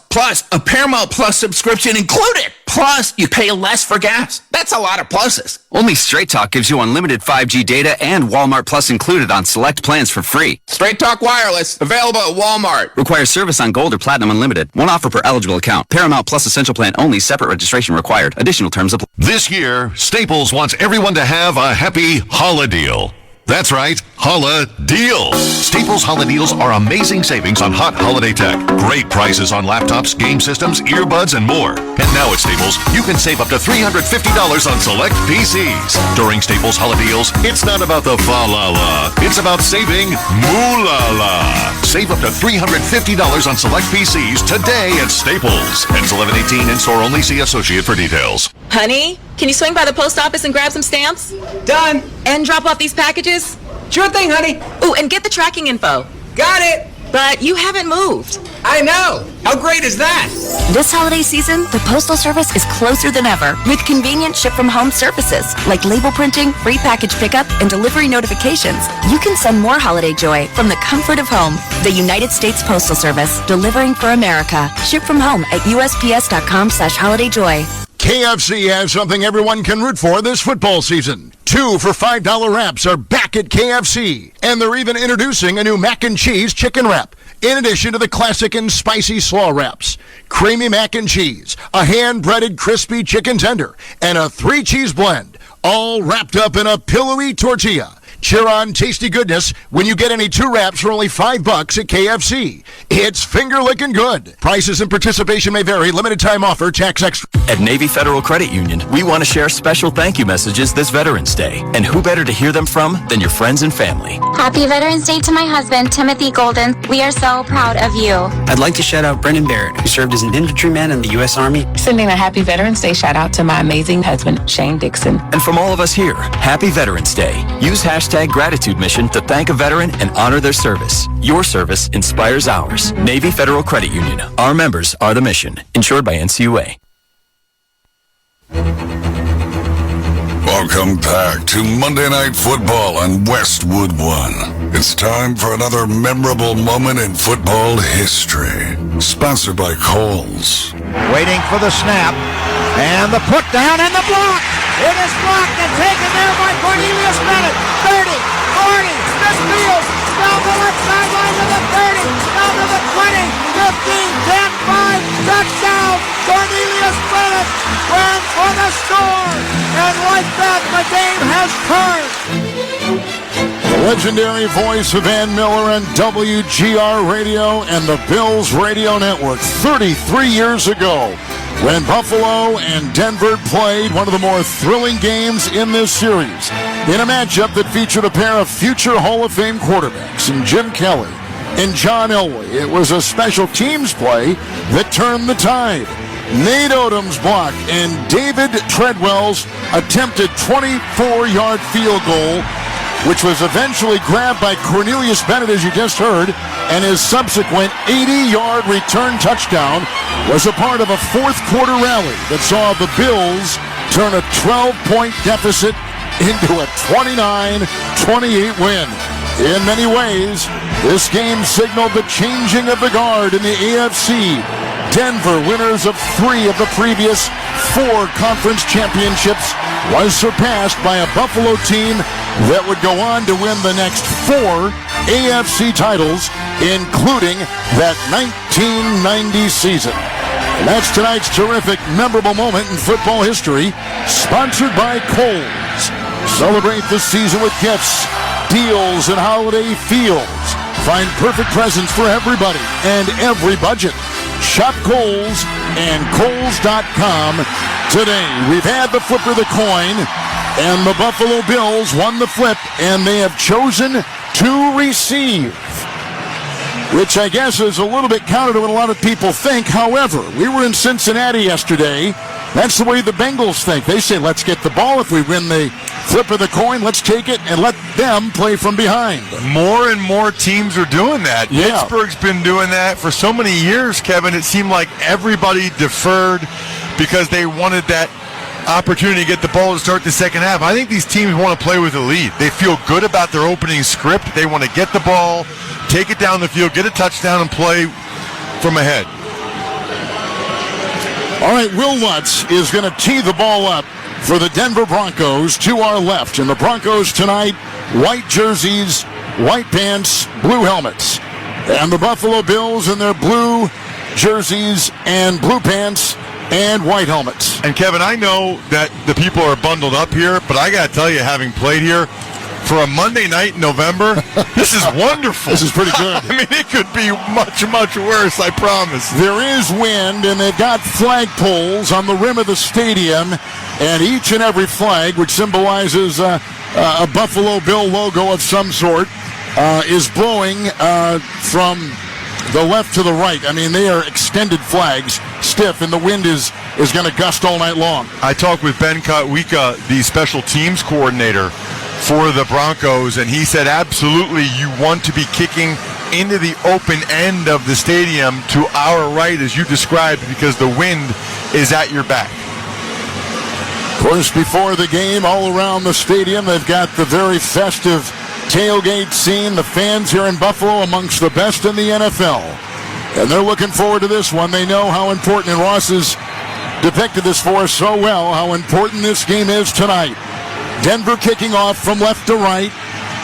a Paramount Plus subscription included. Plus, you pay less for gas. That's a lot of pluses. Only Straight Talk gives you unlimited 5G data and Walmart Plus included on select plans for free. Straight Talk Wireless, available at Walmart. Requires service on Gold or Platinum Unlimited. One offer per eligible account. Paramount Plus Essential Plan only. Separate registration required. Additional terms apply. This year, Staples wants everyone to have a happy Holla Deal. That's right, Holla Deals. Staples Holla Deals are amazing savings on hot holiday tech. Great prices on laptops, game systems, earbuds, and more. And now at Staples, you can save up to $350 on select PCs. During Staples Holla Deals, it's not about the fa-la-la. It's about saving moo-la-la. Save up to $350 on select PCs today at Staples. Ends 11/18 in-store only. See associate for details. Honey, can you swing by the post office and grab some stamps? Done. And drop off these packages? Sure thing, honey. Ooh, and get the tracking info. Got it. But you haven't moved. I know. How great is that? This holiday season, the Postal Service is closer than ever with convenient ship-from-home services like label printing, free package pickup, and delivery notifications. You can send more holiday joy from the comfort of home. The United States Postal Service, delivering for America. Ship from home at USPS.com/holidayjoy. KFC has something everyone can root for this football season. 2 for $5 wraps are back at KFC. And they're even introducing a new mac and cheese chicken wrap, in addition to the classic and spicy slaw wraps. Creamy mac and cheese, a hand-breaded crispy chicken tender, and a 3-cheese blend, all wrapped up in a pillowy tortilla. Cheer on tasty goodness when you get any 2 wraps for only $5 at KFC. It's finger-licking good. Prices and participation may vary. Limited time offer. Tax extra. At Navy Federal Credit Union, we want to share special thank you messages this Veterans Day. And who better to hear them from than your friends and family? Happy Veterans Day to my husband, Timothy Golden. We are so proud of you. I'd like to shout out Brennan Barrett, who served as an infantryman in the U.S. Army. Sending a Happy Veterans Day shout out to my amazing husband, Shane Dixon. And from all of us here, Happy Veterans Day. Use #Gratitude Mission to thank a veteran and honor their service. Your service inspires ours. Navy Federal Credit Union. Our members are the mission. Insured by NCUA. Welcome back to Monday Night Football on Westwood One. It's time for another memorable moment in football history. Sponsored by Kohl's. Waiting for the snap. And the put down and the block. It is blocked and taken there by Cornelius Bennett. 30, 40, Smith Fields, down the left sideline to the 30, down to the 20, 15, 10, 5, touchdown. Cornelius Bennett ran for the score. And like that, the game has turned. The legendary voice of Van Miller and WGR Radio and the Bills Radio Network 33 years ago, when Buffalo and Denver played one of the more thrilling games in this series, in a matchup that featured a pair of future Hall of Fame quarterbacks in Jim Kelly and John Elway. It was a special teams play that turned the tide. Nate Odom's block and David Treadwell's attempted 24-yard field goal, which was eventually grabbed by Cornelius Bennett, as you just heard, and his subsequent 80-yard return touchdown was a part of a fourth-quarter rally that saw the Bills turn a 12-point deficit into a 29-28 win. In many ways, this game signaled the changing of the guard in the AFC. Denver, winners of 3 of the previous 4 conference championships, was surpassed by a Buffalo team that would go on to win the next 4 AFC titles, including that 1990 season. And that's tonight's terrific, memorable moment in football history, sponsored by Kohl's. Celebrate this season with gifts, deals, and holiday feels. Find perfect presents for everybody and every budget. Shop Kohl's and Kohl's.com today. We've had the flip of the coin, and the Buffalo Bills won the flip, and they have chosen to receive which I guess is a little bit counter to what a lot of people think. However, we were in Cincinnati yesterday. That's the way the Bengals think. They say, let's get the ball. If we win the flip of the coin, let's take it and let them play from behind. More and more teams are doing that. Yeah. Pittsburgh's been doing that for so many years, Kevin. It seemed like everybody deferred because they wanted that opportunity to get the ball to start the second half. I think these teams want to play with a lead. They feel good about their opening script. They want to get the ball, take it down the field, get a touchdown, and play from ahead. All right, Will Lutz is going to tee the ball up for the Denver Broncos to our left. And the Broncos tonight, white jerseys, white pants, blue helmets. And the Buffalo Bills in their blue jerseys and blue pants and white helmets. And Kevin, I know that the people are bundled up here, but I got to tell you, having played here, for a Monday night in November, this is wonderful. This is pretty good. I mean, it could be much, much worse, I promise. There is wind, and they've got flagpoles on the rim of the stadium, and each and every flag, which symbolizes a Buffalo Bill logo of some sort, is blowing from the left to the right. I mean, they are extended flags, stiff, and the wind is going to gust all night long. I talked with Ben Kotwika, the special teams coordinator for the Broncos, and he said absolutely you want to be kicking into the open end of the stadium to our right, as you described, because the wind is at your back. Of course, before the game, all around the stadium, they've got the very festive tailgate scene. The fans here in Buffalo amongst the best in the NFL. And they're looking forward to this one. They know how important, and Ross has depicted this for us so well, how important this game is tonight. Denver kicking off from left to right.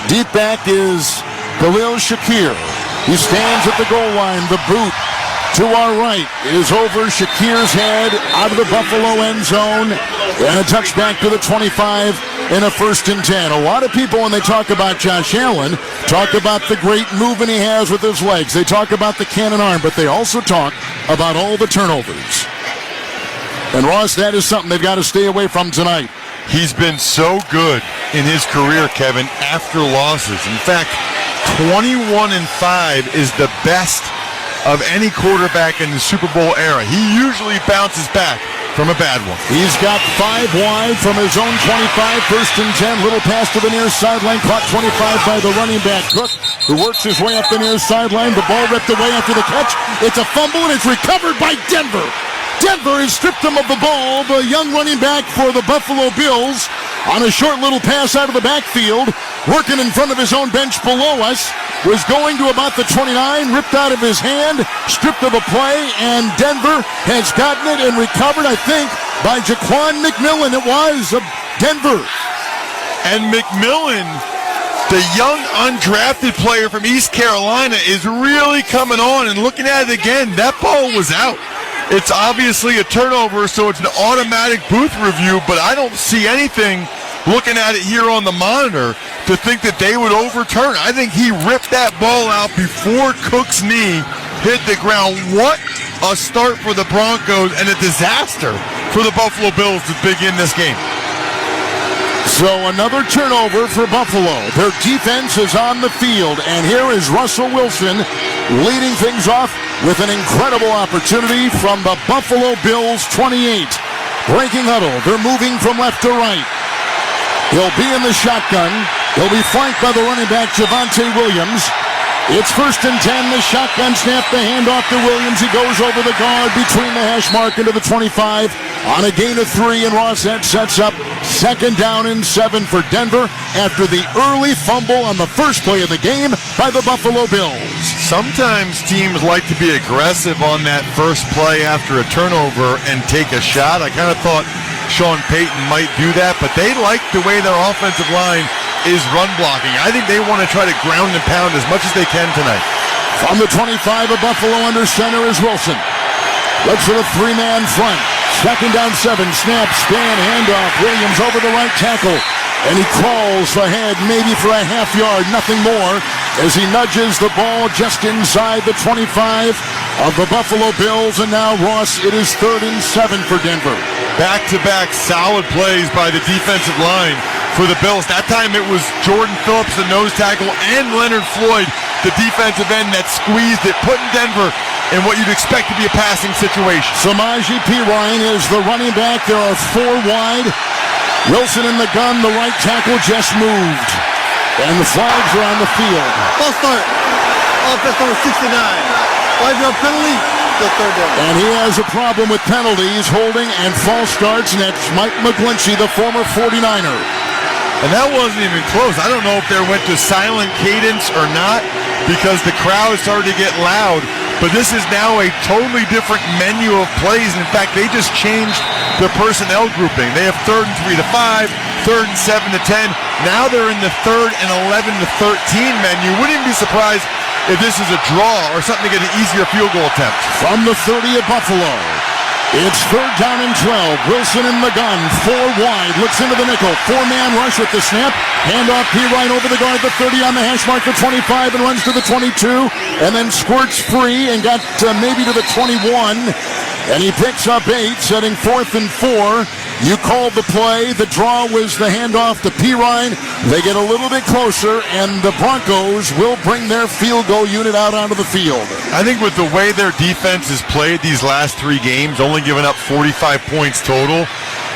Deep back is Khalil Shakir. He stands at the goal line. The boot to our right is over Shakir's head, out of the Buffalo end zone, and a touchback to the 25 in a 1st and 10. A lot of people, when they talk about Josh Allen, talk about the great movement he has with his legs. They talk about the cannon arm, but they also talk about all the turnovers. And Ross, that is something they've got to stay away from tonight. He's been so good in his career, Kevin, after losses. In fact, 21-5 is the best of any quarterback in the Super Bowl era. He usually bounces back from a bad one. He's got 5 wide from his own 25, 1st and 10. Little pass to the near sideline, caught 25 by the running back, Cook, who works his way up the near sideline. The ball ripped away after the catch. It's a fumble, and it's recovered by Denver. Denver has stripped him of the ball. The young running back for the Buffalo Bills on a short little pass out of the backfield, working in front of his own bench below us, was going to about the 29, ripped out of his hand, stripped of a play, and Denver has gotten it and recovered, I think, by Jaquan McMillan. It was of Denver. And McMillan, the young undrafted player from East Carolina, is really coming on, and looking at it again, that ball was out. It's obviously a turnover, so it's an automatic booth review, but I don't see anything looking at it here on the monitor to think that they would overturn. I think he ripped that ball out before Cook's knee hit the ground. What a start for the Broncos and a disaster for the Buffalo Bills to begin this game. So another turnover for Buffalo. Their defense is on the field, and here is Russell Wilson leading things off with an incredible opportunity from the Buffalo Bills 28. Breaking huddle. They're moving from left to right. He'll be in the shotgun. He'll be flanked by the running back, Javonte Williams. It's 1st and 10. The shotgun snap, the handoff to Williams. He goes over the guard between the hash mark into the 25 on a gain of 3, and Ross, that sets up 2nd down and 7 for Denver after the early fumble on the first play of the game by the Buffalo Bills. Sometimes teams like to be aggressive on that first play after a turnover and take a shot. I kind of thought Sean Payton might do that, but they like the way their offensive line is run blocking. I think they want to try to ground and pound as much as they can tonight. From the 25 of Buffalo, under center is Wilson. Looks for the 3-man front. 2nd down 7. Snap, spin, handoff. Williams over the right tackle. And he crawls ahead maybe for a half yard, nothing more, as he nudges the ball just inside the 25 of the Buffalo Bills. And now, Ross, it is 3rd and 7 for Denver. Back-to-back solid plays by the defensive line for the Bills. That time it was Jordan Phillips, the nose tackle, and Leonard Floyd the defensive end that squeezed it, putting Denver in what you'd expect to be a passing situation. Samaje Perine is the running back. There are 4 wide. Wilson in the gun. The right tackle just moved. And the flags are on the field. False start. Offense number 69. 5-yard penalty. Still third down. And he has a problem with penalties, holding, and false starts. And that's Mike McGlinchey, the former 49er. And that wasn't even close. I don't know if they went to silent cadence or not because the crowd started to get loud. But this is now a totally different menu of plays. In fact, they just changed the personnel grouping. They have 3rd and 3 to 5, 3rd and 7 to 10. Now they're in the 3rd and 11 to 13 menu. Wouldn't even be surprised if this is a draw or something to get an easier field goal attempt. From the 30 at Buffalo, it's 3rd down and 12. Wilson in the gun, 4 wide, looks into the nickel. 4-man rush with the snap. Handoff Perine over the guard, the 30 on the hash mark, the 25, and runs to the 22, and then squirts free and got maybe to the 21. And he picks up 8, setting 4th and 4. You called the play. The draw was the handoff to Perine. They get a little bit closer, and the Broncos will bring their field goal unit out onto the field. I think with the way their defense has played these last 3 games, only giving up 45 points total,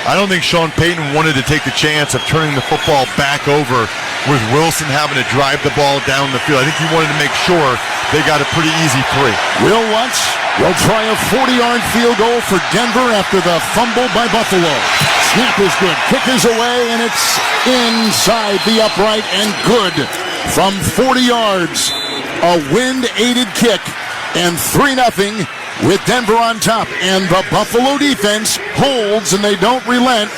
I don't think Sean Payton wanted to take the chance of turning the football back over with Wilson having to drive the ball down the field. I think he wanted to make sure they got a pretty easy 3. Will Lutz will try a 40-yard field goal for Denver after the fumble by Buffalo. Snap is good. Kick is away, and it's inside the upright and good from 40 yards. A wind-aided kick, and 3-0 with Denver on top. And the Buffalo defense holds, and they don't relent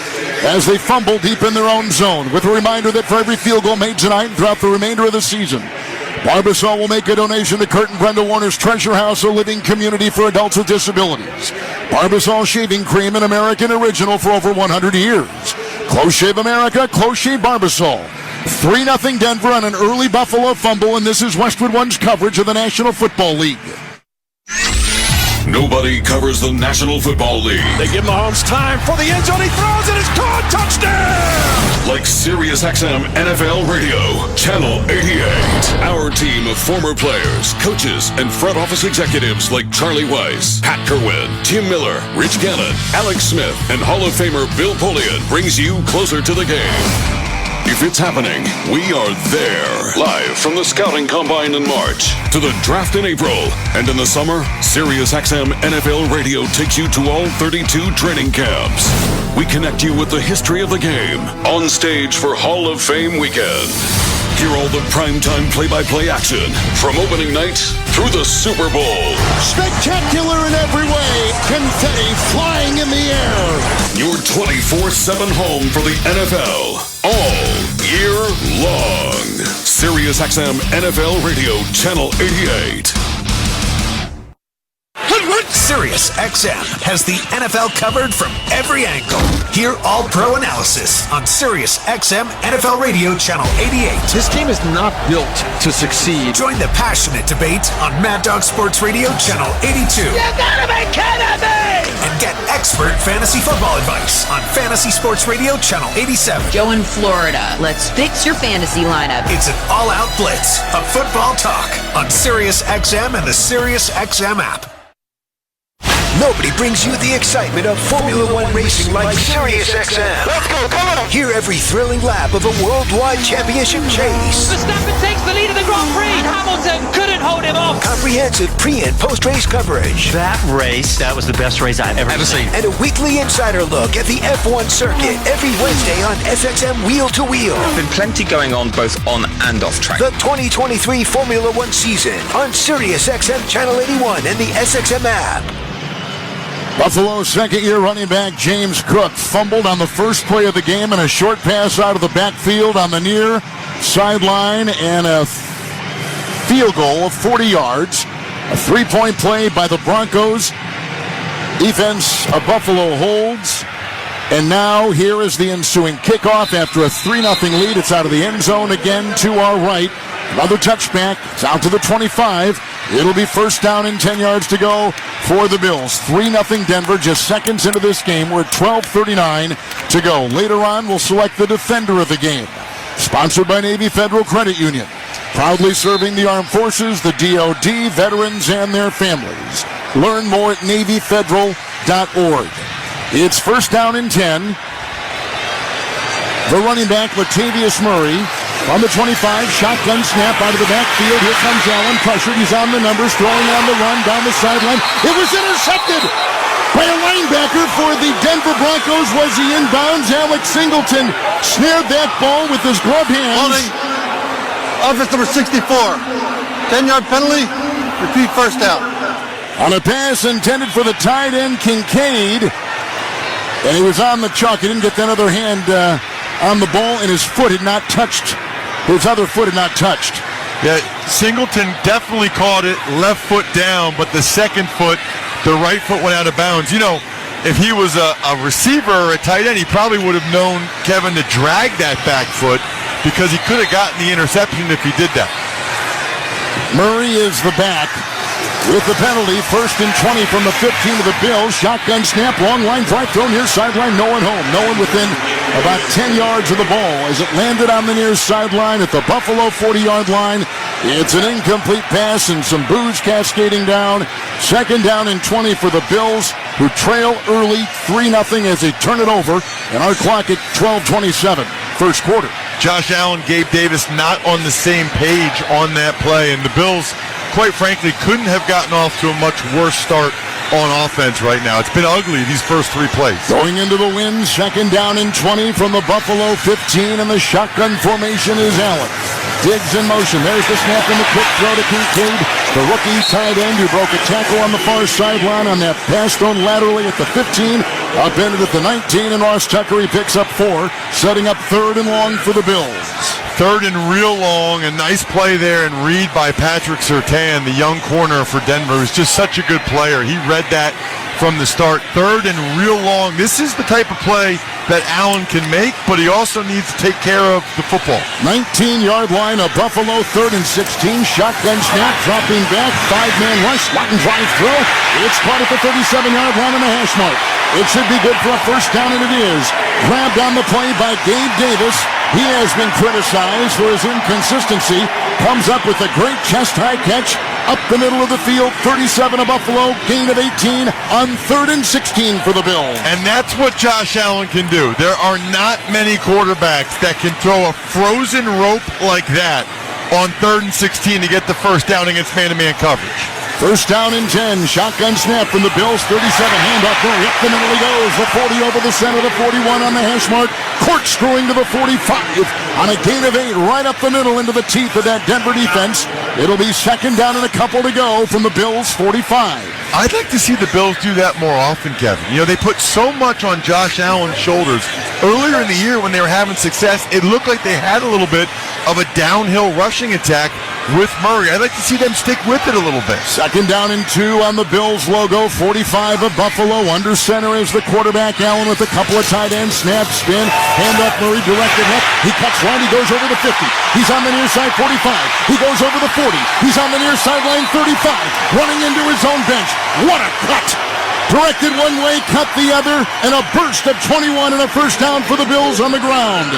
as they fumble deep in their own zone. With a reminder that for every field goal made tonight and throughout the remainder of the season, Barbasol will make a donation to Kurt and Brenda Warner's Treasure House, a living community for adults with disabilities. Barbasol shaving cream, an American original for over 100 years. Close Shave America, Close Shave Barbasol. 3-0 Denver on an early Buffalo fumble, and this is Westwood One's coverage of the National Football League. Nobody covers the National Football League. They give Mahomes time for the end zone. He throws it. It's caught. Touchdown! Like SiriusXM NFL Radio, Channel 88. Our team of former players, coaches, and front office executives like Charlie Weiss, Pat Kerwin, Tim Miller, Rich Gannon, Alex Smith, and Hall of Famer Bill Polian brings you closer to the game. If it's happening, we are there. Live from the Scouting Combine in March to the Draft in April. And in the summer, SiriusXM NFL Radio takes you to all 32 training camps. We connect you with the history of the game on stage for Hall of Fame weekend. Hear all the primetime play-by-play action from opening night through the Super Bowl. Spectacular in every way. Confetti flying in the air. Your 24/7 home for the NFL all year long. SiriusXM NFL Radio, Channel 88. SiriusXM has the NFL covered from every angle. Hear all pro analysis on SiriusXM NFL Radio Channel 88. This team is not built to succeed. Join the passionate debate on Mad Dog Sports Radio Channel 82. You gotta be kidding me! And get expert fantasy football advice on Fantasy Sports Radio Channel 87. Joe in Florida, let's fix your fantasy lineup. It's an all-out blitz of football talk on SiriusXM and the SiriusXM app. Nobody brings you the excitement of Formula One racing like SiriusXM. Let's go, come on! Hear every thrilling lap of a worldwide championship chase. Verstappen takes the lead in the Grand Prix. Hamilton couldn't hold him off. Comprehensive pre- and post-race coverage. That was the best race I've ever seen. And a weekly insider look at the F1 circuit every Wednesday on SXM Wheel to Wheel. There's been plenty going on both on and off track. The 2023 Formula One season on SiriusXM Channel 81 and the SXM app. Buffalo's second-year running back James Cook fumbled on the first play of the game and a short pass out of the backfield on the near sideline and a field goal of 40 yards. A three-point play by the Broncos. Defense of Buffalo holds. And now here is the ensuing kickoff after a 3-0 lead. It's out of the end zone again to our right. Another touchback. It's out to the 25. It'll be first down and 10 yards to go for the Bills. 3-0 Denver, just seconds into this game. We're at 12:39 to go. Later on, we'll select the defender of the game. Sponsored by Navy Federal Credit Union. proudly serving the armed forces, the DOD, veterans, and their families. Learn more at NavyFederal.org. It's first down and 10. The running back, Latavius Murray, on the 25, shotgun snap out of the backfield. Here comes Allen, pressured. He's on the numbers, throwing on the run down the sideline. It was intercepted by a linebacker for the Denver Broncos. Was he inbounds? Alex Singleton snared that ball with his glove hands. Offense number 64. 10-yard penalty. Repeat first down. On a pass intended for the tight end, Kincaid. And he was on the chalk. He didn't get that other hand on the ball, and his foot had not touched. His other foot had not touched. Yeah, Singleton definitely caught it, left foot down, but the second foot, the right foot went out of bounds. You know, if he was a receiver or a tight end, he probably would have known, Kevin, to drag that back foot because he could have gotten the interception if he did that. Murray is the back with the penalty. First and 20 from the 15 of the Bills. Shotgun snap, long line drive thrown near sideline. No one home. No one within about 10 yards of the ball as it landed on the near sideline at the Buffalo 40-yard line. It's an incomplete pass and some booze cascading down. Second down and 20 for the Bills, who trail early 3-0 as they turn it over. And our clock at 12:27, first quarter. Josh Allen, Gabe Davis not on the same page on that play, and the Bills, quite frankly, couldn't have gotten off to a much worse start on offense right now. It's been ugly these first three plays. Going into the wind, second down and 20 from the Buffalo 15, and the shotgun formation is Allen. Diggs in motion. There's the snap and the quick throw to Kincaid, the rookie tight end who broke a tackle on the far sideline on that pass thrown laterally at the 15, upended at the 19, and Ross Tucker, he picks up 4, setting up third and long for the Bills. Third and real long, a nice play there and read by Patrick Surtain, the young corner for Denver, who's just such a good player. He read that from the start. Third and real long. This is the type of play that Allen can make, but he also needs to take care of the football. 19-yard line of Buffalo, third and 16. Shotgun snap, dropping back, 5-man rush, Latin drive throw. It's caught at the 37-yard line on the hash mark. It should be good for a first down, and it is. Grabbed on the play by Gabe Davis. He has been criticized for his inconsistency. Comes up with a great chest-high catch up the middle of the field. 37 of Buffalo, gain of 18 on third and 16 for the Bills. And that's what Josh Allen can do. There are not many quarterbacks that can throw a frozen rope like that on third and 16 to get the first down against man-to-man coverage. First down and 10. Shotgun snap from the Bills. 37. Handoff. Murray up the middle he goes. The 40 over the center. The 41 on the hash mark. Corkscrewing to the 45 on a gain of 8 right up the middle into the teeth of that Denver defense. It'll be second down and a couple to go from the Bills' 45. I'd like to see the Bills do that more often, Kevin. You know, they put so much on Josh Allen's shoulders. Earlier in the year when they were having success, it looked like they had a little bit of a downhill rushing attack with Murray. I'd like to see them stick with it a little bit. Second down and 2 on the Bills logo. 45 of Buffalo. Under center is the quarterback, Allen, with a couple of tight ends. Snap, spin, hand off Murray, directed left. He cuts right. He goes over the 50. He's on the near side, 45. He goes over the 40. He's on the near sideline, 35. Running into his own bench. What a cut! Directed one way, cut the other, and a burst of 21 and a first down for the Bills on the ground.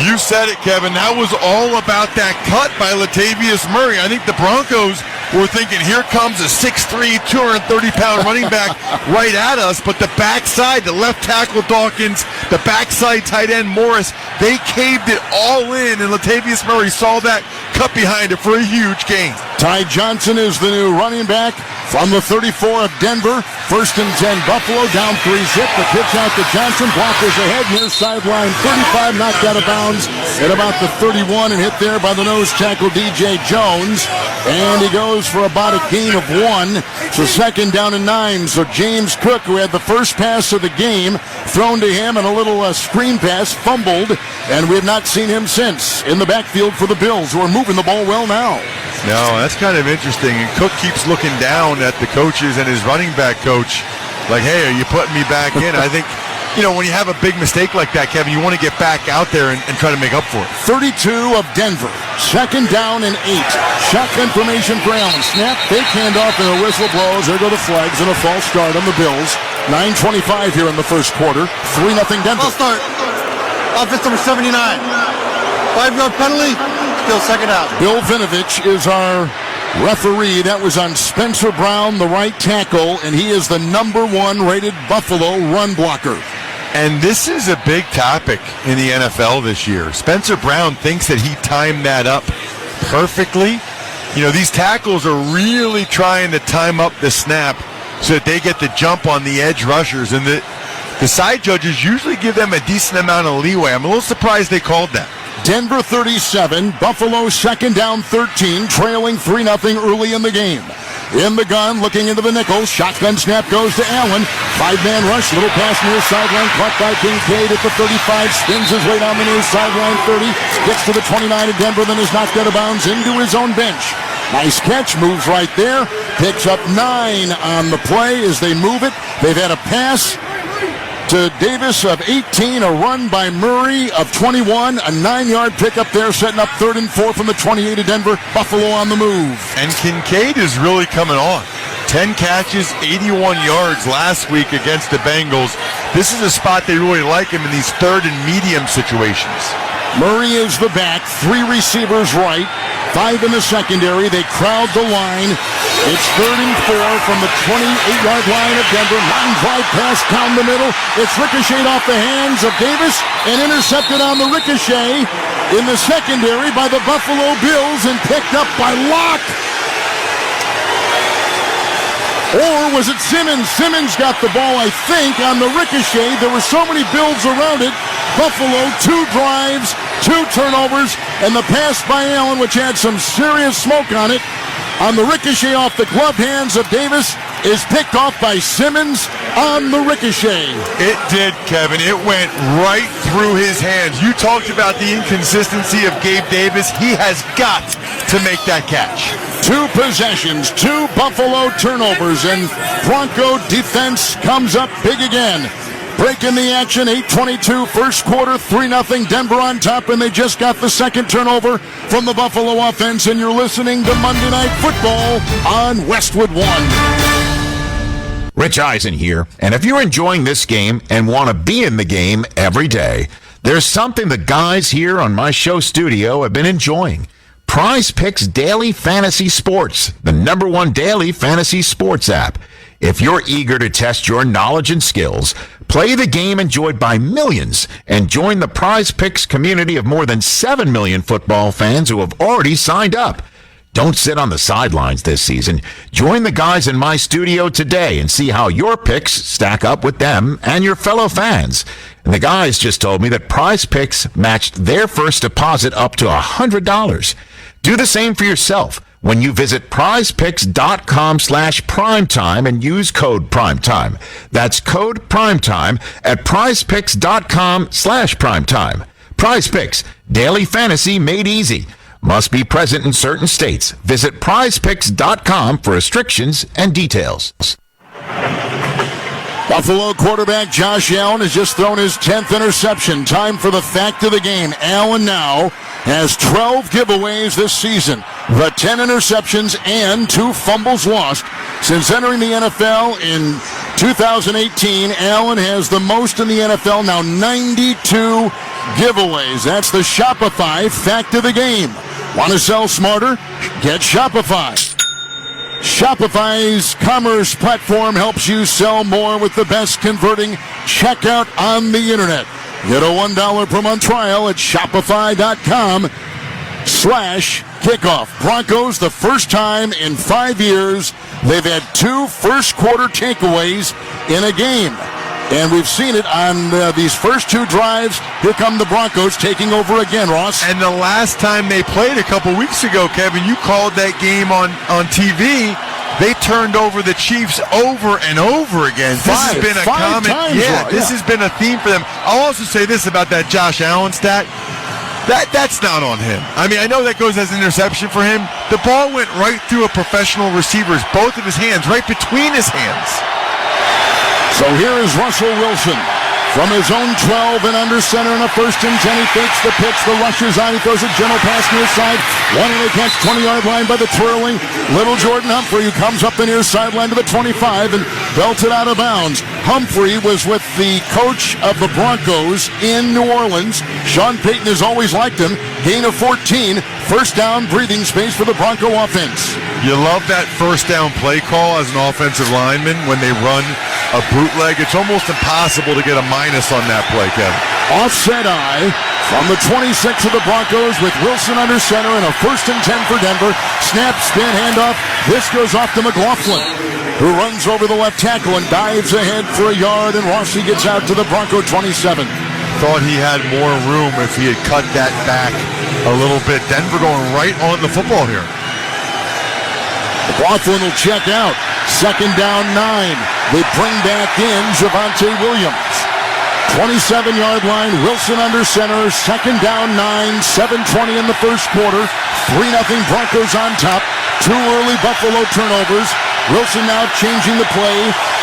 You said it, Kevin. That was all about that cut by Latavius Murray. I think the Broncos were thinking, here comes a 6'3", 230-pound running back right at us. But the backside, the left tackle Dawkins, the backside tight end Morris, they caved it all in, and Latavius Murray saw that cut behind it for a huge gain. Ty Johnson is the new running back from the 34 of Denver. First and 10, Buffalo, down 3-zip. The pitch out to Johnson. Blockers ahead near sideline 35, knocked out of bounds at about the 31 and hit there by the nose tackle DJ Jones. And he goes for about a gain of 1. So second down and 9. So James Cook, who had the first pass of the game thrown to him and a little screen pass, fumbled, and we have not seen him since in the backfield for the Bills, who are moving the ball well now. No, that's kind of interesting. And Cook keeps looking down at the coaches and his running back coach like, hey, are you putting me back in? I think, you know, when you have a big mistake like that, Kevin, you want to get back out there and try to make up for it. 32 of Denver. Second down and 8. Shotgun formation for Allen. Snap, fake handoff, and a whistle blows. There go the flags and a false start on the Bills. 9:25 here in the first quarter. 3-0 Denver. False start. Offense number 79. 5-yard penalty. Still second out. Bill Vinovich is our referee. That was on Spencer Brown, the right tackle, and he is the number 1 rated Buffalo run blocker. And this is a big topic in the NFL this year. Spencer Brown thinks that he timed that up perfectly. You know, these tackles are really trying to time up the snap so that they get the jump on the edge rushers. And the side judges usually give them a decent amount of leeway. I'm a little surprised they called that. Denver 37, Buffalo second down 13, trailing 3-0 early in the game. In the gun, looking into the nickel. Shotgun snap goes to Allen. 5-man rush, little pass near sideline, caught by Kincaid at the 35, spins his way down the near sideline 30, gets to the 29 of Denver, then is knocked out of bounds into his own bench. Nice catch, moves right there, picks up 9 on the play as they move it. They've had a pass to Davis of 18, a run by Murray of 21, a 9-yard pickup there, setting up 3rd and 4 from the 28 of Denver. Buffalo on the move. And Kincaid is really coming on. 10 catches, 81 yards last week against the Bengals. This is a spot they really like him in these 3rd and medium situations. Murray is the back, 3 receivers right, 5 in the secondary. They crowd the line. It's 3rd and 4 from the 28-yard line of Denver. Line drive pass down the middle. It's ricocheted off the hands of Davis and intercepted on the ricochet in the secondary by the Buffalo Bills and picked up by Locke. Or was it Simmons? Simmons got the ball, I think, on the ricochet. There were so many Bills around it. Buffalo, 2 drives, 2 turnovers, and the pass by Allen, which had some serious smoke on it, on the ricochet off the glove hands of Davis, is picked off by Simmons on the ricochet. It did, Kevin. It went right through his hands. You talked about the inconsistency of Gabe Davis. He has got to make that catch. 2 possessions, 2 Buffalo turnovers, and Bronco defense comes up big again. Breaking the action, 8:22, first quarter, 3-0, Denver on top, and they just got the second turnover from the Buffalo offense, and you're listening to Monday Night Football on Westwood One. Rich Eisen here, and if you're enjoying this game and want to be in the game every day, there's something the guys here on my show studio have been enjoying. Prize Picks Daily Fantasy Sports, the #1 daily fantasy sports app. If you're eager to test your knowledge and skills, play the game enjoyed by millions, and join the Prize Picks community of more than 7 million football fans who have already signed up. Don't sit on the sidelines this season. Join the guys in my studio today and see how your picks stack up with them and your fellow fans. And the guys just told me that Prize Picks matched their first deposit up to $100. Do the same for yourself when you visit prizepicks.com/primetime and use code primetime. That's code primetime at prizepicks.com/primetime. Prize Picks, daily fantasy made easy. Must be present in certain states. Visit prizepicks.com for restrictions and details. Buffalo quarterback Josh Allen has just thrown his 10th interception. Time for the fact of the game. Allen now has 12 giveaways this season, but 10 interceptions and 2 fumbles lost. Since entering the NFL in 2018, Allen has the most in the NFL, now 92 giveaways. That's the Shopify fact of the game. Want to sell smarter? Get Shopify. Shopify's commerce platform helps you sell more with the best converting checkout on the internet. Get a $1 per month trial at shopify.com/kickoff. Broncos, the first time in 5 years, they've had 2 first quarter takeaways in a game. And we've seen it on these first 2 drives. Here come the Broncos taking over again, Ross. And the last time they played a couple weeks ago, Kevin, you called that game on TV. They turned over the Chiefs over and over again. This has been a common times, this has been a theme for them. I'll also say this about that Josh Allen stat. That's not on him. I mean, I know that goes as an interception for him. The ball went right through a professional receiver's, both of his hands, right between his hands. So here is Russell Wilson from his own 12 and under center in a 1st and 10. He fakes the pitch. The rusher's on. He throws a general pass near side. One and a catch, 20-yard line by the twirling Little Jordan Humphrey, who comes up the near sideline to the 25 and belted out of bounds. Humphrey was with the coach of the Broncos in New Orleans. Sean Payton has always liked him. Gain of 14. First down, breathing space for the Bronco offense. You love that first down play call as an offensive lineman when they run a bootleg. It's almost impossible to get a minus on that play, Kevin. Offset eye from the 26 of the Broncos with Wilson under center and a 1st and 10 for Denver. Snap, spin, handoff. This goes off to McLaughlin, who runs over the left tackle and dives ahead for a yard, and Rossi gets out to the Bronco 27. Thought he had more room if he had cut that back a little bit. Denver going right on the football here. McLaughlin will check out. 2nd down, 9. They bring back in Javonte Williams. 27-yard line, Wilson under center, 2nd down, 9, 7:20 in the first quarter. 3-0 Broncos on top. 2 early Buffalo turnovers. Wilson now changing the play.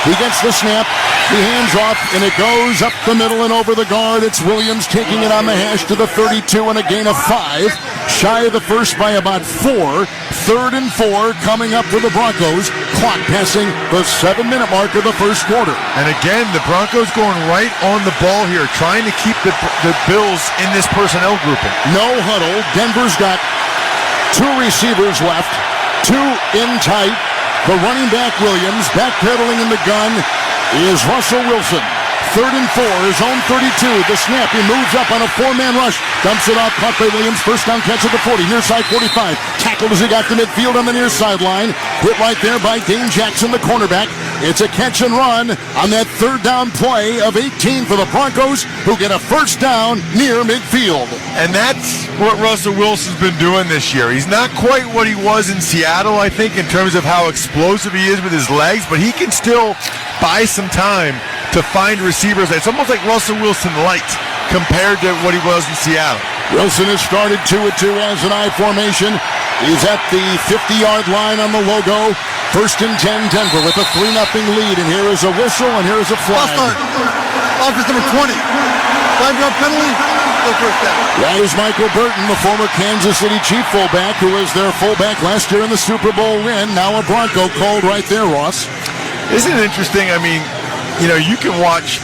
He gets the snap. He hands off, and it goes up the middle and over the guard. It's Williams taking it on the hash to the 32 and a gain of 5. Shy of the first by about 4. 3rd and 4 coming up for the Broncos. Clock passing the 7-minute mark of the first quarter. And again, the Broncos going right on the ball here, trying to keep the Bills in this personnel grouping. No huddle. Denver's got 2 receivers left. 2 in tight. The running back Williams, backpedaling in the gun, is Russell Wilson. 3rd and 4, his own 32. The snap, he moves up on a 4-man rush. Dumps it off, caught by Williams. First down catch at the 40, near side 45. Tackled as he got to midfield on the near sideline. Hit right there by Dane Jackson, the cornerback. It's a catch and run on that 3rd down play of 18 for the Broncos, who get a first down near midfield. And that's what Russell Wilson's been doing this year. He's not quite what he was in Seattle, I think, in terms of how explosive he is with his legs, but he can still buy some time to find receivers. It's almost like Russell Wilson light compared to what he was in Seattle. Wilson has started 2-2 as an I formation. He's at the 50-yard line on the logo. 1st and 10 Denver with a 3-0 lead. And here is a whistle and here is a flag. Offense number 20. 5-yard penalty. No first down. That is Michael Burton, the former Kansas City Chief fullback, who was their fullback last year in the Super Bowl win. Now a Bronco called right there, Ross. Isn't it interesting? I mean, you can watch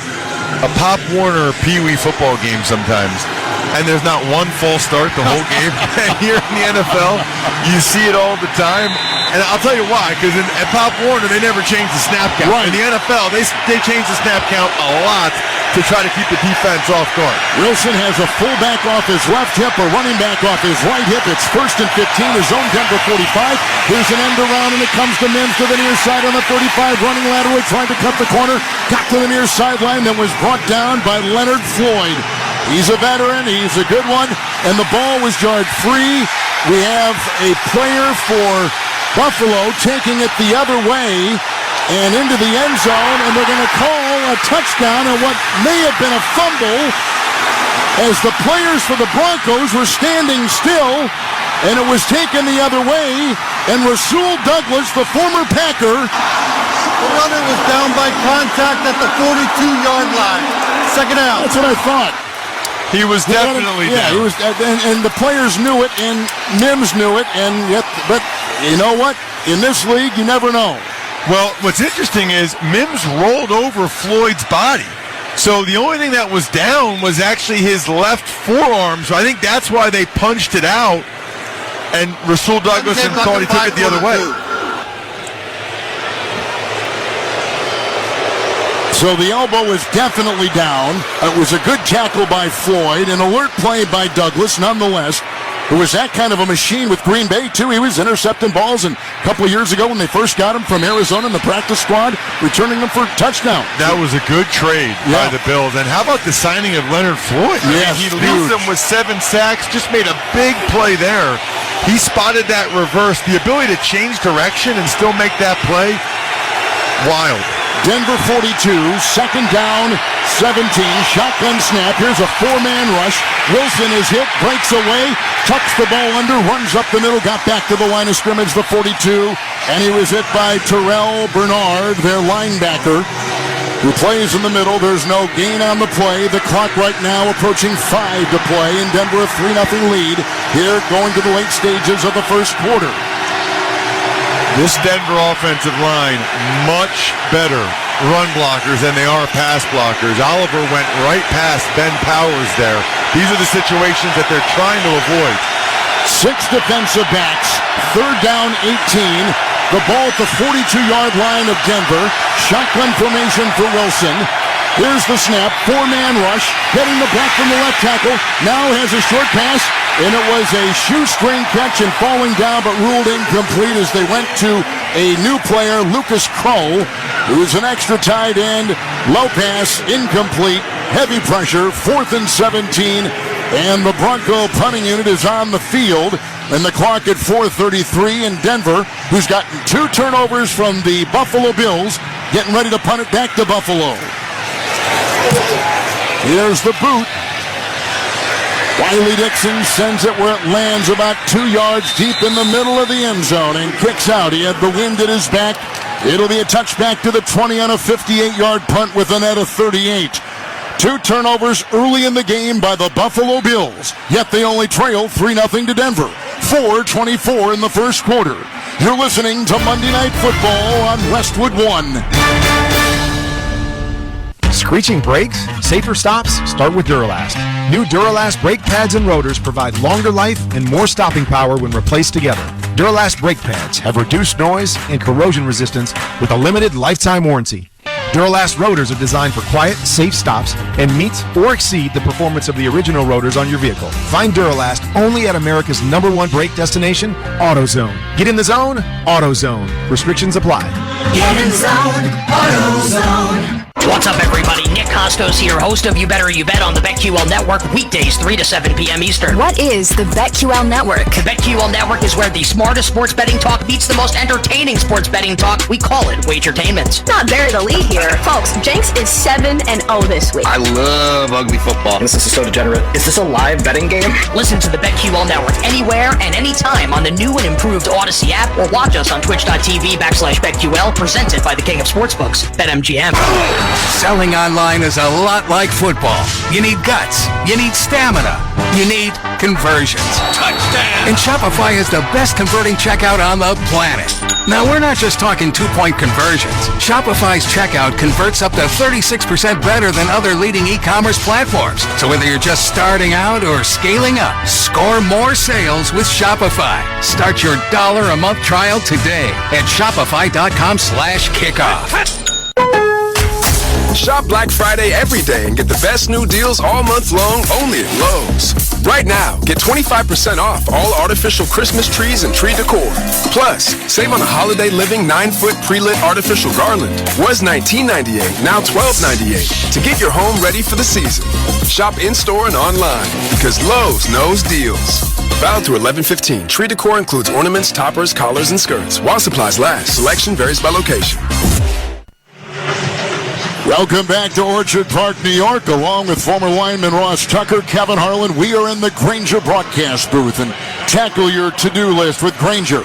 a Pop Warner Pee Wee football game sometimes, and there's not one false start the whole game. Here in the NFL, you see it all the time. And I'll tell you why, because at Pop Warner, they never changed the snap count. Right. In the NFL, they change the snap count a lot to try to keep the defense off guard. Wilson has a fullback off his left hip, a running back off his right hip. It's 1st and 15, his own Denver 45. Here's an end around, and it comes to Mims to the near side on the 35, running laterally, trying to cut the corner. Got to the near sideline, then was brought down by Leonard Floyd. He's a veteran, he's a good one, and the ball was jarred free. We have a player for Buffalo taking it the other way and into the end zone, and they're going to call a touchdown on what may have been a fumble as the players for the Broncos were standing still, and it was taken the other way, and Rasul Douglas, the former Packer, the runner was down by contact at the 42-yard line. 2nd down. That's what I thought. He was definitely down. He was, and the players knew it, and Mims knew it, and yet, but you know what? In this league, you never know. Well, what's interesting is Mims rolled over Floyd's body. So the only thing that was down was actually his left forearm. So I think that's why they punched it out, and Rasul Douglas thought he took it the other way. So the elbow is definitely down. It was a good tackle by Floyd, an alert play by Douglas nonetheless. It was that kind of a machine with Green Bay, too. He was intercepting balls, and a couple of years ago when they first got him from Arizona in the practice squad, returning them for a touchdown. That was a good trade by the Bills. And how about the signing of Leonard Floyd? Yes, he leads them with 7 sacks, just made a big play there. He spotted that reverse. The ability to change direction and still make that play, wild. Denver 42, 2nd down, 17, shotgun snap. Here's a 4-man rush. Wilson is hit, breaks away, tucks the ball under, runs up the middle, got back to the line of scrimmage, the 42, and he was hit by Terrell Bernard, their linebacker, who plays in the middle. There's no gain on the play. The clock right now approaching 5 to play, and Denver a 3-0 lead here going to the late stages of the first quarter. This Denver offensive line, much better run blockers than they are pass blockers. Oliver went right past Ben Powers there. These are the situations that they're trying to avoid. 6 defensive backs, third down 18. The ball at the 42-yard line of Denver. Shotgun formation for Wilson. Here's the snap, 4-man rush, getting the block from the left tackle. Now has a short pass, and it was a shoestring catch and falling down, but ruled incomplete as they went to a new player, Lucas Crow, who's an extra tight end. Low pass, incomplete, heavy pressure, 4th and 17. And the Bronco punting unit is on the field. And the clock at 4:33, and Denver, who's gotten 2 turnovers from the Buffalo Bills, getting ready to punt it back to Buffalo. Here's the boot. Wiley Dixon sends it where it lands about 2 yards deep in the middle of the end zone and kicks out. He had the wind at his back. It'll be a touchback to the 20 on a 58-yard punt with a net of 38. 2 turnovers early in the game by the Buffalo Bills, yet they only trail 3-0 to Denver. 4:24 in the first quarter. You're listening to Monday Night Football on Westwood One. Screeching brakes? Safer stops? Start with Duralast. New Duralast brake pads and rotors provide longer life and more stopping power when replaced together. Duralast brake pads have reduced noise and corrosion resistance with a limited lifetime warranty. Duralast rotors are designed for quiet, safe stops and meet or exceed the performance of the original rotors on your vehicle. Find Duralast only at America's #1 brake destination, AutoZone. Get in the zone, AutoZone. Restrictions apply. Get in the zone, AutoZone. What's up, everybody? Nick Costos here, host of You Better You Bet on the BetQL Network, weekdays 3 to 7 p.m. Eastern. What is the BetQL Network? The BetQL Network is where the smartest sports betting talk meets the most entertaining sports betting talk. We call it Wagertainment. Not bury the lead here. Folks, Jenks is 7-0 this week. I love ugly football. This is so degenerate. Is this a live betting game? Listen to the BetQL Network anywhere and anytime on the new and improved Odyssey app, or watch us on twitch.tv/BetQL, presented by the King of Sportsbooks, BetMGM. Selling online is a lot like football. You need guts. You need stamina. You need conversions. Touchdown! And Shopify is the best converting checkout on the planet. Now, we're not just talking 2-point conversions. Shopify's checkout converts up to 36% better than other leading e-commerce platforms. So whether you're just starting out or scaling up, score more sales with Shopify. Start your $1 a month trial today at shopify.com/kickoff. Shop Black Friday every day and get the best new deals all month long only at Lowe's. Right now, get 25% off all artificial Christmas trees and tree decor. Plus, save on a Holiday Living 9-foot pre-lit artificial garland. Was $19.98, now $12.98 to get your home ready for the season. Shop in-store and online because Lowe's knows deals. Valid through 11/15. Tree decor includes ornaments, toppers, collars, and skirts. While supplies last, selection varies by location. Welcome back to Orchard Park, New York, along with former lineman Ross Tucker, Kevin Harlan. We are in the Grainger broadcast booth, and tackle your to-do list with Grainger.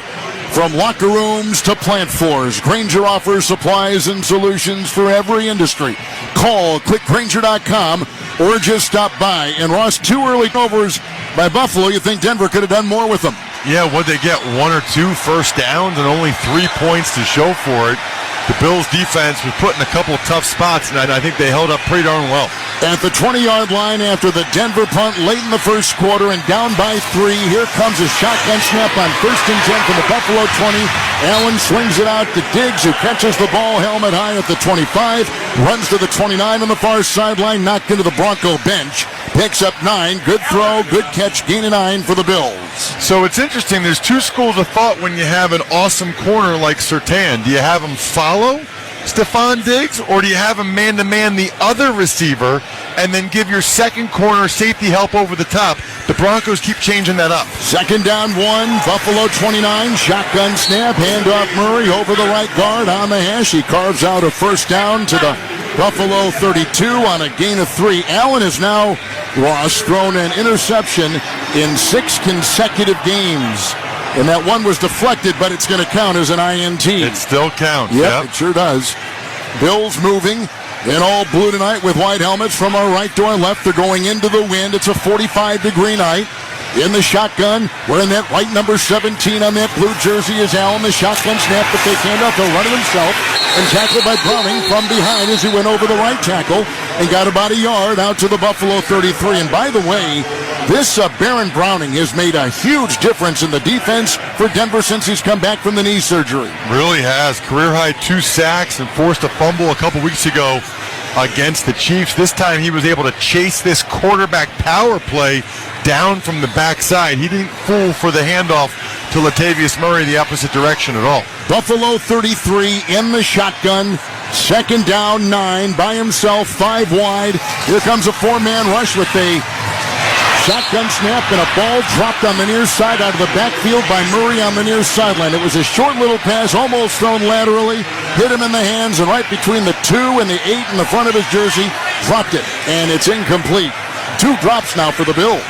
From locker rooms to plant floors, Grainger offers supplies and solutions for every industry. Call, click Grainger.com, or just stop by. And Ross, 2 early overs by Buffalo. You think Denver could have done more with them? Yeah, would they get 1 or 2 first downs and only 3 points to show for it? The Bills' defense was put in a couple of tough spots, and I think they held up pretty darn well. At the 20-yard line after the Denver punt late in the first quarter and down by 3, here comes a shotgun snap on 1st and 10 from the Buffalo 20. Allen swings it out to Diggs, who catches the ball helmet high at the 25, runs to the 29 on the far sideline, knocked into the Bronco bench. Picks up 9. Good throw, good catch, gain of 9 for the Bills. So it's interesting. There's 2 schools of thought when you have an awesome corner like Surtain. Do you have him follow Stephon Diggs, or do you have him man-to-man the other receiver and then give your second corner safety help over the top? The Broncos keep changing that up. 2nd down 1, Buffalo 29, shotgun snap, handoff Murray over the right guard on the hash. He carves out a first down to the Buffalo 32 on a gain of 3. Allen is now, Ross, thrown an interception in 6 consecutive games. And that one was deflected, but it's going to count as an INT. It still counts. Yep, it sure does. Bills moving in all blue tonight with white helmets from our right to our left. They're going into the wind. It's a 45-degree night. in the shotgun. Wearing that white number 17 on that blue jersey is Allen. The shotgun snap, the fake handoff. He'll run it himself and tackled by Browning from behind as he went over the right tackle and got about a yard out to the Buffalo 33. And by the way, this Baron Browning has made a huge difference in the defense for Denver since he's come back from the knee surgery. Really has. Career-high 2 sacks and forced a fumble a couple weeks ago against the Chiefs. This time he was able to chase this quarterback power play down from the backside. He didn't fool for the handoff to Latavius Murray the opposite direction at all. Buffalo 33 in the shotgun. Second down, 9 by himself, 5 wide. Here comes a 4-man rush with a shotgun snap and a ball dropped on the near side out of the backfield by Murray on the near sideline. It was a short little pass, almost thrown laterally, hit him in the hands, and right between the 2 and the 8 in the front of his jersey, dropped it, and it's incomplete. 2 drops now for the Bills.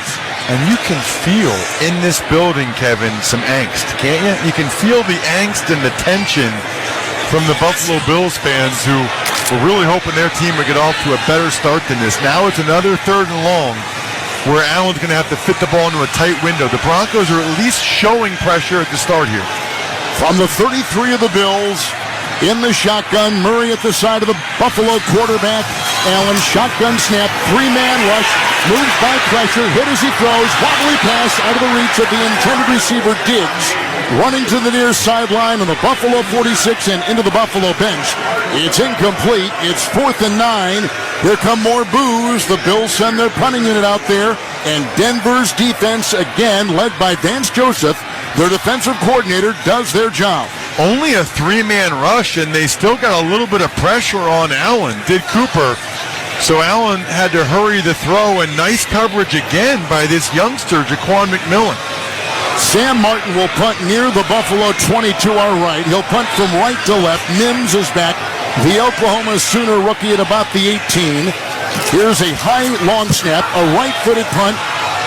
And you can feel in this building, Kevin, some angst, can't you? You can feel the angst and the tension from the Buffalo Bills fans who were really hoping their team would get off to a better start than this. Now it's another 3rd and long where Allen's going to have to fit the ball into a tight window. The Broncos are at least showing pressure at the start here. From the 33 of the Bills, in the shotgun, Murray at the side of the Buffalo quarterback. Allen, shotgun snap, 3-man rush, moves by pressure, hit as he throws, wobbly pass out of the reach of the intended receiver, Diggs, running to the near sideline on the Buffalo 46 and into the Buffalo bench. It's incomplete. It's 4th and 9. Here come more boos. The Bills send their punting unit out there, and Denver's defense, again, led by Vance Joseph, their defensive coordinator, does their job. Only a 3-man rush, and they still got a little bit of pressure on Allen, did Cooper. So Allen had to hurry the throw, and nice coverage again by this youngster, Jaquan McMillan. Sam Martin will punt near the Buffalo 22, our right. He'll punt from right to left. Mims is back. The Oklahoma Sooner rookie at about the 18. Here's a high long snap, a right-footed punt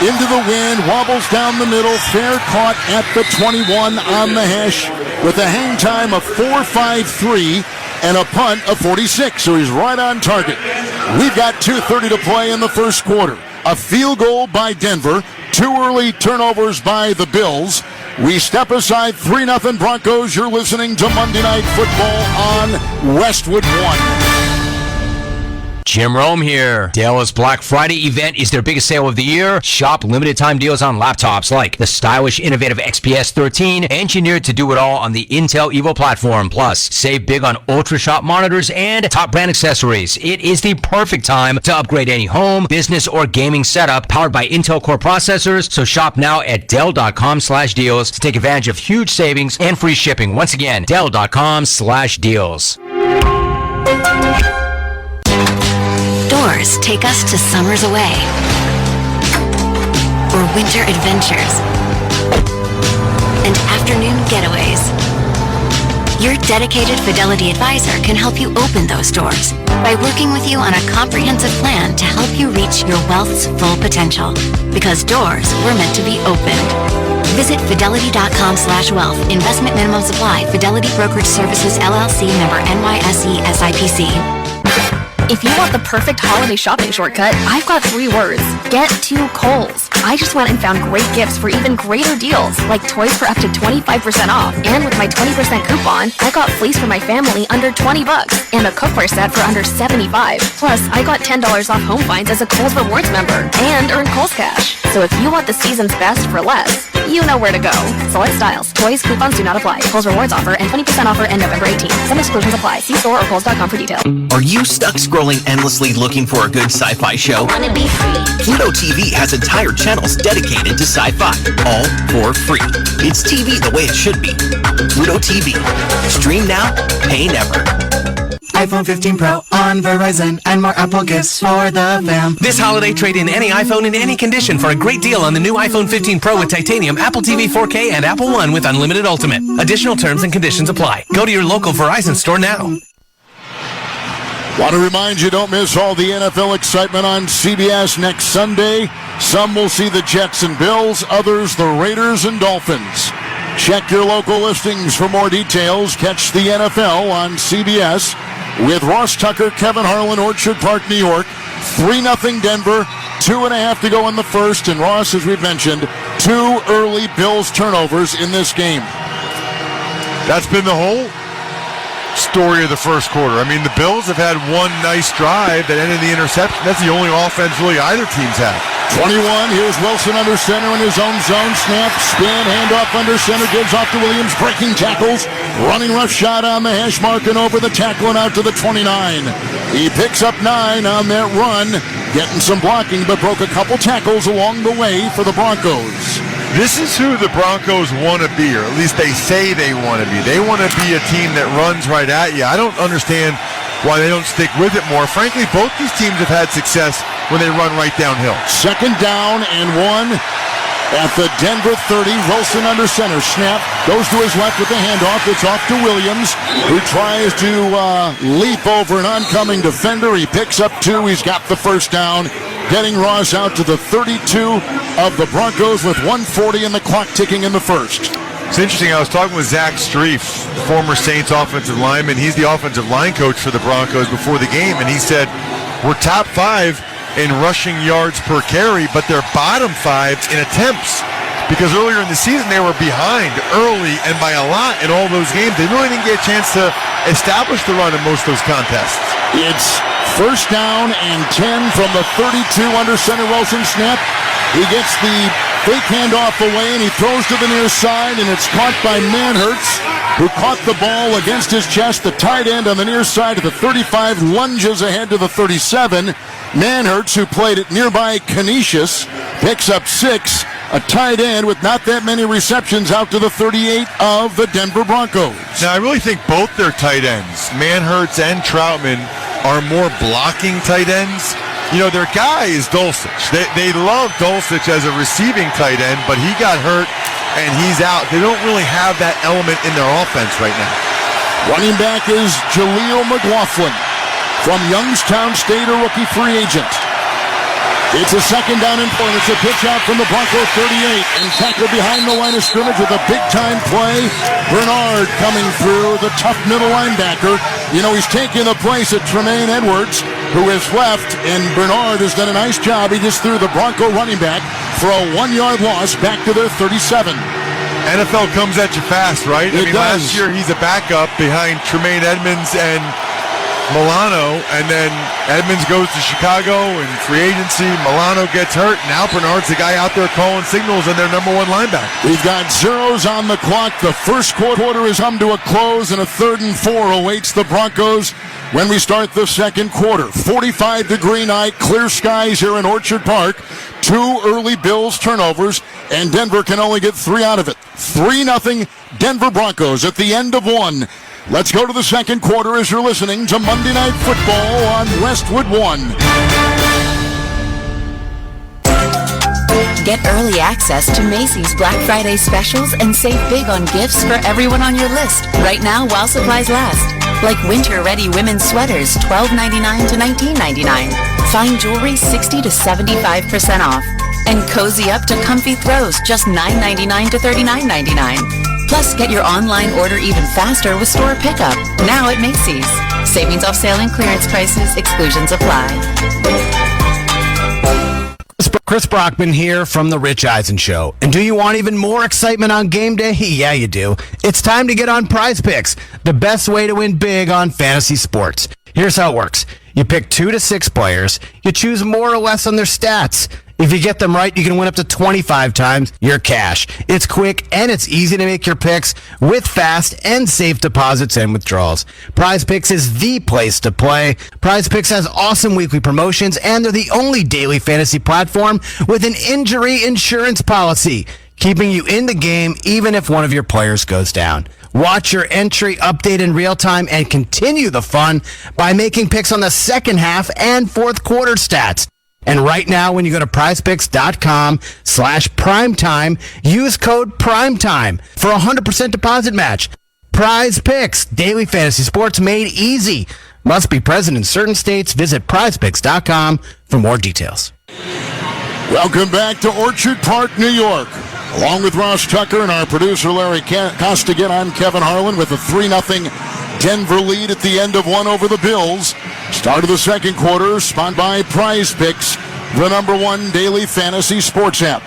into the wind, wobbles down the middle, fair caught at the 21 on the hash with a hang time of 4.53 and a punt of 46. So he's right on target. We've got 2:30 to play in the first quarter. A field goal by Denver, 2 early turnovers by the Bills. We step aside, 3-0 Broncos. You're listening to Monday Night Football on Westwood One. Jim Rome here. Dallas Black Friday event is their biggest sale of the year. Shop limited time deals on laptops like the stylish, innovative XPS 13, engineered to do it all on the Intel Evo platform. Plus, save big on ultra-shot monitors and top brand accessories. It is the perfect time to upgrade any home, business, or gaming setup powered by Intel Core processors. So shop now at Dell.com/deals to take advantage of huge savings and free shipping. Once again, Dell.com/deals. Doors take us to summers away or winter adventures and afternoon getaways. Your dedicated Fidelity advisor can help you open those doors by working with you on a comprehensive plan to help you reach your wealth's full potential. Because doors were meant to be opened. Visit Fidelity.com/wealth. Investment minimum supply. Fidelity Brokerage Services, LLC, member NYSE SIPC. If you want the perfect holiday shopping shortcut, I've got 3 words. Get to Kohl's. I just went and found great gifts for even greater deals, like toys for up to 25% off. And with my 20% coupon, I got fleece for my family under $20 and a cookware set for under $75. Plus, I got $10 off home finds as a Kohl's Rewards member and earned Kohl's Cash. So if you want the season's best for less, you know where to go. Select styles. Toys, coupons do not apply. Kohl's Rewards offer and 20% offer end November 18th. Some exclusions apply. See store or Kohl's.com for details. Are you stuck scrolling endlessly looking for a good sci-fi show? Wanna be free? Pluto TV has entire channels dedicated to sci-fi, all for free. It's TV the way it should be. Pluto TV. Stream now, pay never. iPhone 15 Pro on Verizon and more Apple gifts for the fam. This holiday, trade in any iPhone in any condition for a great deal on the new iPhone 15 Pro with titanium, Apple TV 4K, and Apple One with unlimited Ultimate. Additional terms and conditions apply. Go to your local Verizon store now. Want to remind you, don't miss all the NFL excitement on CBS next Sunday. Some will see the Jets and Bills, others the Raiders and Dolphins. Check your local listings for more details. Catch the NFL on CBS with Ross Tucker, Kevin Harlan, Orchard Park, New York. 3-0 Denver, 2.5 to go in the first. And Ross, as we've mentioned, 2 early Bills turnovers in this game. That's been the whole story of the first quarter. I mean, the Bills have had one nice drive that ended in the interception. That's the only offense really either team's had. 21, here's Wilson under center in his own zone. Snap, spin, handoff under center, gives off to Williams, breaking tackles, running rough shot on the hash mark and over the tackle and out to the 29. He picks up 9 on that run, getting some blocking, but broke a couple tackles along the way for the Broncos. This is who the Broncos want to be, or at least they say they want to be. They want to be a team that runs right at you. I don't understand why they don't stick with it more. Frankly, both these teams have had success when they run right downhill. 2nd down and 1 at the Denver 30. Wilson under center. Snap. Goes to his left with the handoff. It's off to Williams, who tries to leap over an oncoming defender. He picks up 2. He's got the first down. Getting Ross out to the 32 of the Broncos with 1:40 and the clock ticking in the first. It's interesting. I was talking with Zach Streif, former Saints offensive lineman. He's the offensive line coach for the Broncos before the game, and he said, we're top 5 in rushing yards per carry, but they're bottom 5 in attempts. Because earlier in the season, they were behind early and by a lot in all those games. They really didn't get a chance to establish the run in most of those contests. It's 1st down and 10 from the 32 under center. Wilson snap. He gets the fake handoff away, and he throws to the near side, and it's caught by Manhertz, who caught the ball against his chest. The tight end on the near side of the 35 lunges ahead to the 37. Manhertz, who played at nearby Canisius, picks up 6. A tight end with not that many receptions out to the 38 of the Denver Broncos. Now, I really think both their tight ends, Manhertz and Troutman, are more blocking tight ends. You know, their guy is Dulcich. They love Dulcich as a receiving tight end, but he got hurt and he's out. They don't really have that element in their offense right now. Running back is Jaleel McLaughlin from Youngstown State, a rookie free agent. It's a 2nd down and 4. It's a pitch out from the Bronco 38 and tackled behind the line of scrimmage with a big-time play. Bernard coming through, the tough middle linebacker. You know, he's taking the place of Tremaine Edwards, who has left, and Bernard has done a nice job. He just threw the Bronco running back for a 1-yard loss back to their 37. NFL comes at you fast, right? It does. Last year he's a backup behind Tremaine Edmonds and Milano, and then Edmonds goes to Chicago in free agency. Milano gets hurt. Now Bernard's the guy out there calling signals and their number 1 linebacker. We've got zeros on the clock. The first quarter is come to a close, and a 3rd and 4 awaits the Broncos when we start the second quarter. 45-degree night, clear skies here in Orchard Park. 2 early Bills turnovers, and Denver can only get 3 out of it. 3-0 Denver Broncos at the end of 1. Let's go to the second quarter as you're listening to Monday Night Football on Westwood One. Get early access to Macy's Black Friday specials and save big on gifts for everyone on your list right now while supplies last. Like winter-ready women's sweaters, $12.99 to $19.99. Fine jewelry, 60 to 75% off. And cozy up to comfy throws, just $9.99 to $39.99. Plus, get your online order even faster with store pickup, now at Macy's. Savings off sale and clearance prices, exclusions apply. Chris Brockman here from The Rich Eisen Show. And do you want even more excitement on game day? Yeah, you do. It's time to get on Prize Picks, the best way to win big on fantasy sports. Here's how it works. You pick 2 to 6 players. You choose more or less on their stats. If you get them right, you can win up to 25 times your cash. It's quick and it's easy to make your picks with fast and safe deposits and withdrawals. Prize Picks is the place to play. Prize Picks has awesome weekly promotions, and they're the only daily fantasy platform with an injury insurance policy, keeping you in the game even if one of your players goes down. Watch your entry update in real time and continue the fun by making picks on the second half and fourth quarter stats. And right now, when you go to prizepicks.com/primetime, use code PRIMETIME for a 100% deposit match. Prize Picks, daily fantasy sports made easy. Must be present in certain states. Visit prizepicks.com for more details. Welcome back to Orchard Park, New York. Along with Ross Tucker and our producer Larry Costigan, I'm Kevin Harlan with a 3-0 Denver lead at the end of 1 over the Bills. Start of the second quarter, spawned by Prize Picks, the number 1 daily fantasy sports app.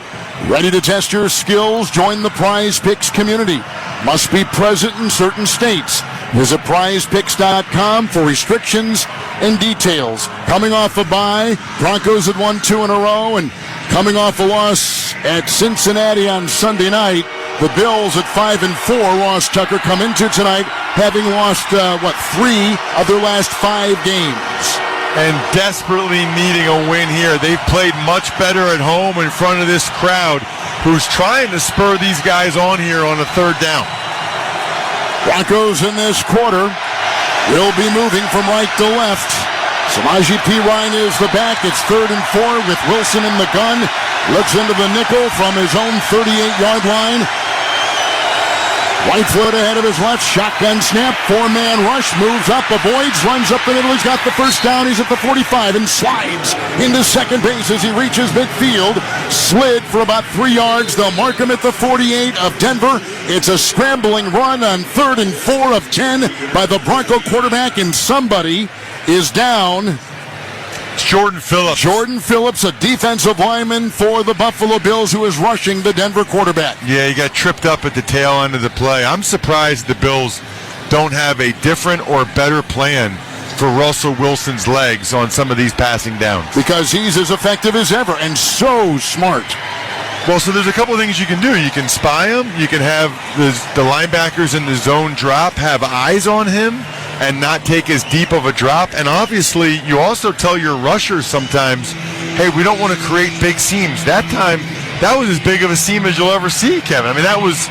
Ready to test your skills? Join the Prize Picks community. Must be present in certain states. Visit prizepicks.com for restrictions and details. Coming off a bye, Broncos had won 2 in a row, and coming off a loss at Cincinnati on Sunday night, the Bills at 5-4, Ross Tucker, come into tonight having lost, 3 of their last 5 games. And desperately needing a win here. They've played much better at home in front of this crowd who's trying to spur these guys on here on a 3rd down. Broncos in this quarter will be moving from right to left. Samaje Perine is the back. It's 3rd and 4 with Wilson in the gun. Looks into the nickel from his own 38-yard line. Right foot ahead of his left, shotgun snap, 4-man rush, moves up, avoids, runs up the middle, he's got the first down, he's at the 45 and slides into second base as he reaches midfield, slid for about 3 yards, they'll mark him at the 48 of Denver. It's a scrambling run on 3rd and 4 of 10 by the Bronco quarterback, and somebody is down. Jordan Phillips. Jordan Phillips, a defensive lineman for the Buffalo Bills who is rushing the Denver quarterback. Yeah, he got tripped up at the tail end of the play. I'm surprised the Bills don't have a different or better plan for Russell Wilson's legs on some of these passing downs. Because he's as effective as ever and so smart. Well, so there's a couple of things you can do. You can spy him. You can have the linebackers in the zone drop, have eyes on him, and not take as deep of a drop. And obviously, you also tell your rushers sometimes, hey, we don't want to create big seams. That time, that was as big of a seam as you'll ever see, Kevin. I mean, that was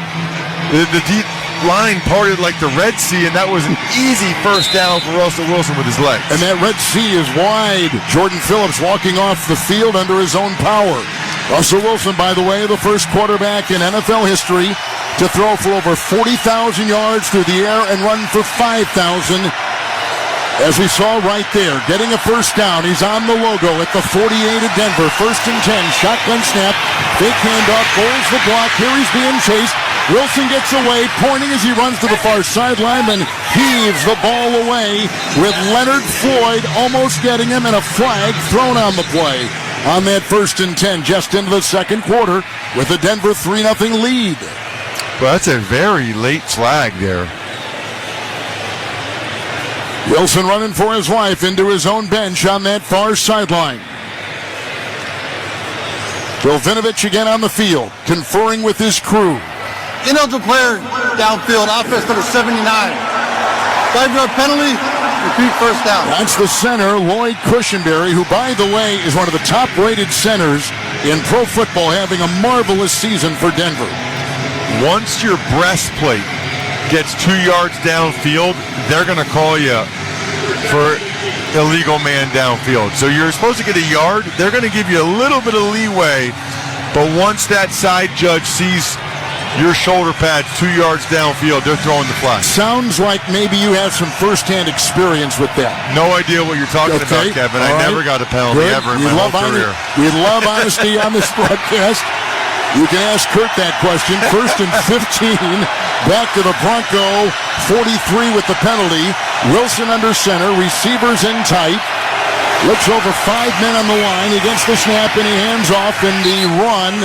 the deep line parted like the Red Sea, and that was an easy first down for Russell Wilson with his legs. And that Red Sea is wide. Jordan Phillips walking off the field under his own power. Russell Wilson, by the way, the first quarterback in NFL history to throw for over 40,000 yards through the air and run for 5,000. As we saw right there, getting a first down. He's on the logo at the 48 of Denver. 1st and 10, shotgun snap, fake handoff, holds the block. Here he's being chased. Wilson gets away, pointing as he runs to the far sideline, and heaves the ball away with Leonard Floyd almost getting him, and a flag thrown on the play on that 1st and 10, just into the second quarter with a Denver 3-0 lead. Well, that's a very late flag there. Wilson running for his life into his own bench on that far sideline. Bill Vinovich again on the field, conferring with his crew. Ineligible player downfield, offense number 79. 5-yard penalty, repeat first down. That's the center, Lloyd Cushenberry, who, by the way, is one of the top-rated centers in pro football, having a marvelous season for Denver. Once your breastplate gets 2 yards downfield, they're going to call you for illegal man downfield. So you're supposed to get a yard. They're going to give you a little bit of leeway, but once that side judge sees your shoulder pads 2 yards downfield, they're throwing the flag. Sounds like maybe you have some first-hand experience with that. No idea what you're talking about, Kevin. I never got a penalty ever in my whole career. We love honesty on this broadcast. You can ask Kurt that question. 1st and 15, back to the Bronco, 43 with the penalty. Wilson under center, receivers in tight. Looks over 5 men on the line against the snap, and he hands off, and the run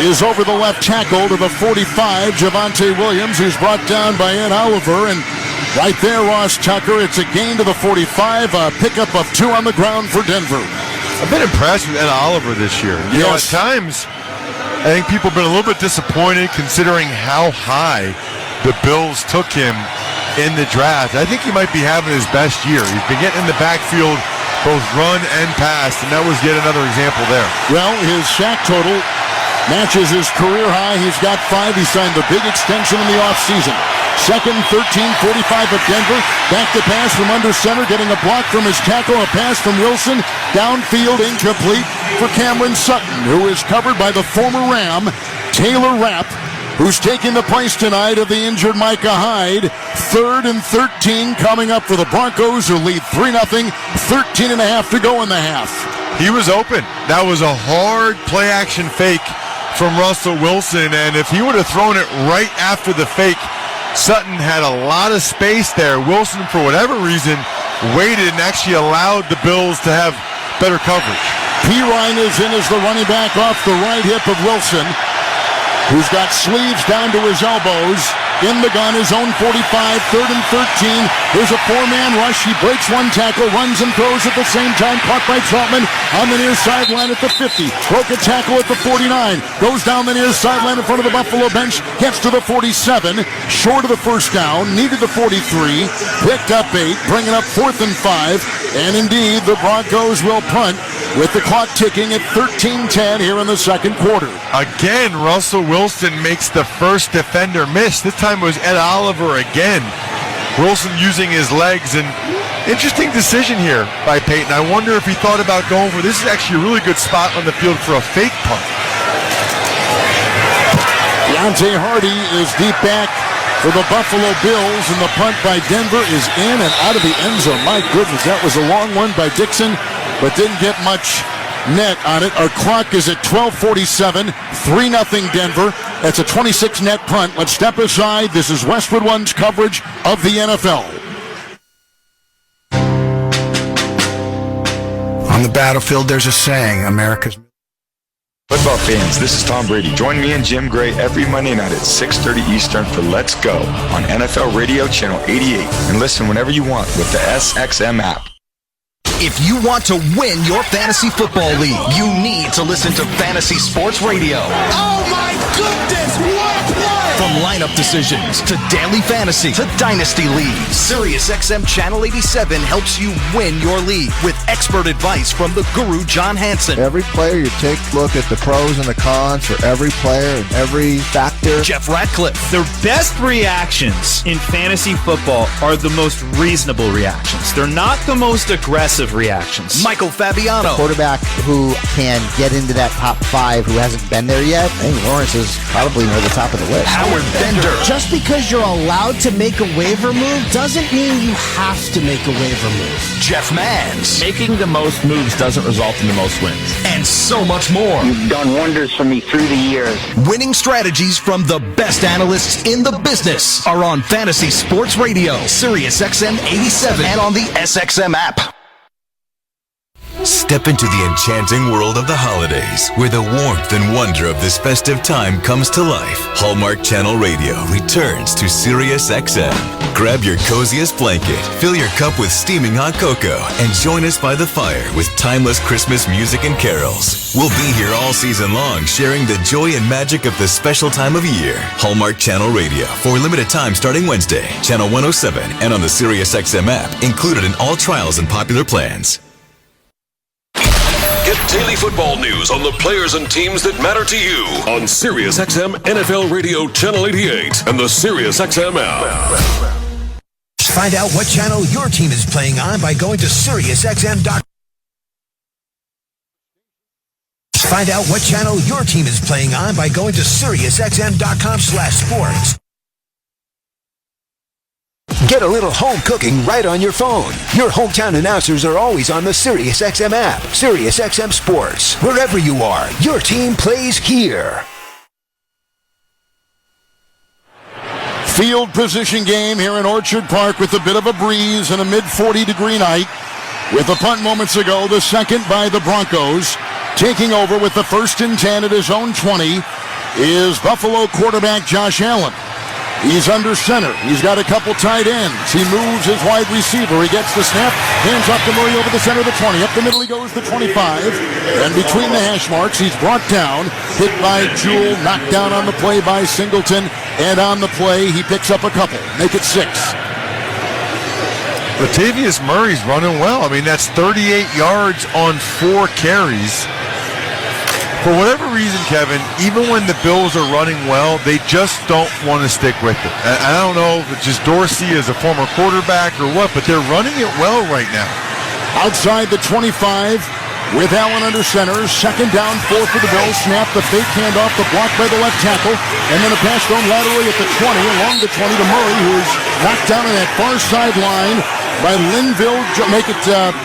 is over the left tackle to the 45, Javonte Williams, who's brought down by Ed Oliver. And right there, Ross Tucker, it's a gain to the 45, a pickup of 2 on the ground for Denver. I've been impressed with Ed Oliver this year. You know, at times, I think people have been a little bit disappointed considering how high the Bills took him in the draft. I think he might be having his best year. He's been getting in the backfield, both run and pass, and that was yet another example there. Well, his sack total matches his career high. He's got 5. He signed the big extension in the offseason. 2nd, 13, 45 of Denver. Back to pass from under center, getting a block from his tackle. A pass from Wilson. Downfield incomplete for Cameron Sutton, who is covered by the former Ram, Taylor Rapp, who's taking the place tonight of the injured Micah Hyde. 3rd and 13 coming up for the Broncos, who lead 3-0. 13.5 to go in the half. He was open. That was a hard play-action fake from Russell Wilson, and if he would have thrown it right after the fake, Sutton had a lot of space there. Wilson, for whatever reason, waited and actually allowed the Bills to have better coverage. Pirine is in as the running back off the right hip of Wilson, who's got sleeves down to his elbows. In the gun, his own 45, 3rd and 13. Here's a four-man rush. He breaks one tackle, runs and throws at the same time. Caught by Troutman on the near sideline at the 50. Broke a tackle at the 49. Goes down the near sideline in front of the Buffalo bench. Gets to the 47. Short of the first down. Needed the 43. Picked up 8. Bringing up 4th and 5. And indeed, the Broncos will punt with the clock ticking at 13:10 here in the second quarter. Again, Russell Wilson makes the first defender miss. This time it was Ed Oliver again. Wilson using his legs, and interesting decision here by Peyton. I wonder if he thought about going for this. Is actually a really good spot on the field for a fake punt. Deontay Hardy is deep back for the Buffalo Bills, and the punt by Denver is in and out of the end zone. My goodness, that was a long one by Dixon, but didn't get much net on it. Our clock is at 12:47, 3-0 Denver. That's a 26 net punt. Let's step aside. This is Westwood One's coverage of the NFL. On the battlefield, there's a saying, America's... Football fans, this is Tom Brady. Join me and Jim Gray every Monday night at 6:30 Eastern for Let's Go on NFL Radio Channel 88. And listen whenever you want with the SXM app. If you want to win your fantasy football league, you need to listen to Fantasy Sports Radio. Oh my goodness, what a play! From lineup decisions to daily fantasy to dynasty leagues, SiriusXM Channel 87 helps you win your league with expert advice from the guru John Hansen. Every player, you take a look at the pros and the cons for every player and every factor. Jeff Ratcliffe. The best reactions in fantasy football are the most reasonable reactions. They're not the most aggressive reactions. Michael Fabiano. A quarterback who can get into that top 5 who hasn't been there yet. I think Lawrence is probably near the top of the list. Howard Bender. Just because you're allowed to make a waiver move doesn't mean you have to make a waiver move. Jeff Mans. Making the most moves doesn't result in the most wins. And so much more. You've done wonders for me through the years. Winning strategies from the best analysts in the business are on Fantasy Sports Radio, SiriusXM 87, and on the SXM app. Step into the enchanting world of the holidays, where the warmth and wonder of this festive time comes to life. Hallmark Channel Radio returns to SiriusXM. Grab your coziest blanket, fill your cup with steaming hot cocoa, and join us by the fire with timeless Christmas music and carols. We'll be here all season long, sharing the joy and magic of this special time of year. Hallmark Channel Radio, for a limited time starting Wednesday, Channel 107, and on the SiriusXM app, included in all trials and popular plans. Get daily football news on the players and teams that matter to you on SiriusXM NFL Radio Channel 88 and the SiriusXM app. Find out what channel your team is playing on by going to SiriusXM.com. Find out what channel your team is playing on by going to SiriusXM.com/sports. Get a little home cooking right on your phone. Your hometown announcers are always on the SiriusXM app. SiriusXM Sports. Wherever you are, your team plays here. Field position game here in Orchard Park with a bit of a breeze and a mid-40-degree night. With a punt moments ago, the second by the Broncos. Taking over with the 1st and 10 at his own 20 is Buffalo quarterback Josh Allen. He's under center. He's got a couple tight ends. He moves his wide receiver. He gets the snap. Hands off to Murray over the center of the 20. Up the middle he goes to 25. And between the hash marks, he's brought down. Hit by Jewell. Knocked down on the play by Singleton. And on the play, he picks up a couple. Make it 6. Latavius Murray's running well. I mean, that's 38 yards on 4 carries. For whatever reason, Kevin, even when the Bills are running well, they just don't want to stick with it. I don't know if it's just Dorsey as a former quarterback or what, but they're running it well right now. Outside the 25 with Allen under center. 2nd down, 4 for the Bills. Snap, the fake handoff, the block by the left tackle, and then a pass thrown laterally at the 20, along the 20 to Murray, who is knocked down on that far sideline by Linville. Make it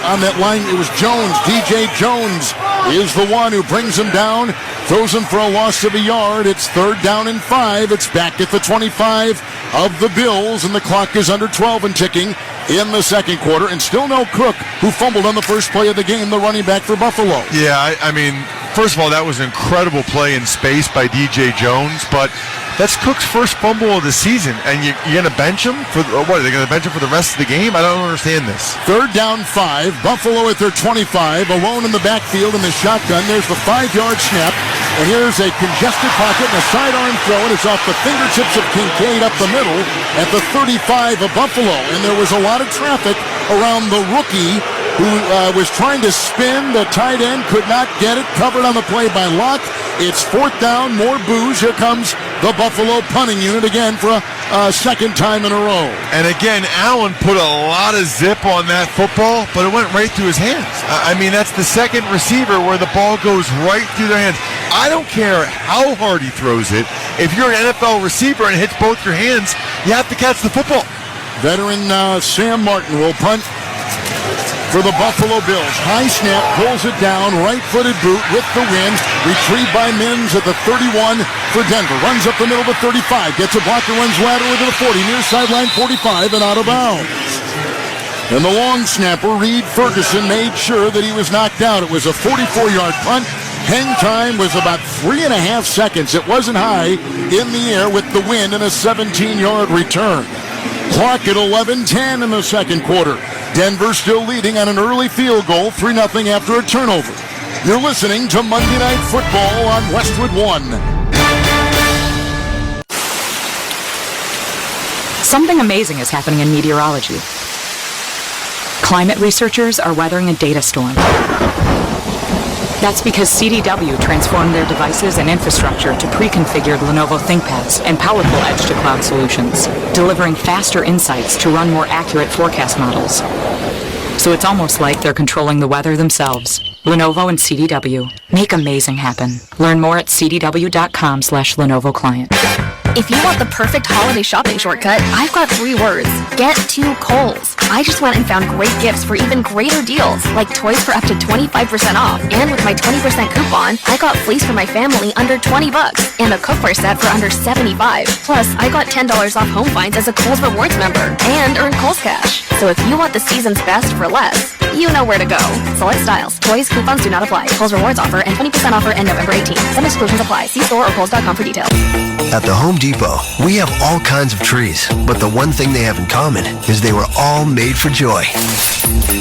on that line. It was Jones. DJ Jones is the one who brings him down, throws him for a loss of a yard. It's 3rd down and 5. It's back at the 25 of the Bills, and the clock is under 12 and ticking. in the second quarter, and still no Cook, who fumbled on the first play of the game, the running back for Buffalo. Yeah, I mean, first of all, that was an incredible play in space by DJ Jones, but that's Cook's first fumble of the season, and you're going to bench him for what? Are they going to bench him for the rest of the game? I don't understand this. 3rd down 5, Buffalo at their 25, alone in the backfield in the shotgun. There's the 5-yard snap, and here's a congested pocket and a sidearm throw, and it's off the fingertips of Kincaid up the middle at the 35 of Buffalo. And there was a lot of traffic around the rookie who was trying to spin. The tight end could not get it. Covered on the play by Locke. It's 4th down, more boos. Here comes the Buffalo punting unit again for a second time in a row. And again, Allen put a lot of zip on that football, but it went right through his hands. I mean, that's the second receiver where the ball goes right through their hands. I don't care how hard he throws it. If you're an NFL receiver and it hits both your hands, you have to catch the football. Veteran Sam Martin will punt for the Buffalo Bills. High snap, pulls it down, right-footed boot with the wind. Retrieved by Mims at the 31 for Denver. Runs up the middle of the 35. Gets a blocker, runs laterally to the 40. Near sideline 45 and out of bounds. And the long snapper, Reed Ferguson, made sure that he was knocked out. It was a 44-yard punt. Hang time was about 3.5 seconds. It wasn't high in the air with the wind and a 17-yard return. Clock at 11:10 in the second quarter. Denver still leading on an early field goal, 3-0 after a turnover. You're listening to Monday Night Football on Westwood One. Something amazing is happening in meteorology. Climate researchers are weathering a data storm. That's because CDW transformed their devices and infrastructure to pre-configured Lenovo ThinkPads and powerful edge-to-cloud solutions, delivering faster insights to run more accurate forecast models. So it's almost like they're controlling the weather themselves. Lenovo and CDW. Make amazing happen. Learn more at cdw.com/Lenovo Client. If you want the perfect holiday shopping shortcut, I've got 3 words. Get to Kohl's. I just went and found great gifts for even greater deals, like toys for up to 25% off. And with my 20% coupon, I got fleece for my family under $20 and a cookware set for under $75. Plus, I got $10 off home finds as a Kohl's Rewards member and earned Kohl's Cash. So if you want the season's best for less, you know where to go. Select styles. Toys, coupons do not apply. Kohl's Rewards offer and 20% offer end November 18th. Some exclusions apply. See store or Kohl's.com for details. At the Home Depot, we have all kinds of trees, but the one thing they have in common is they were all made for joy.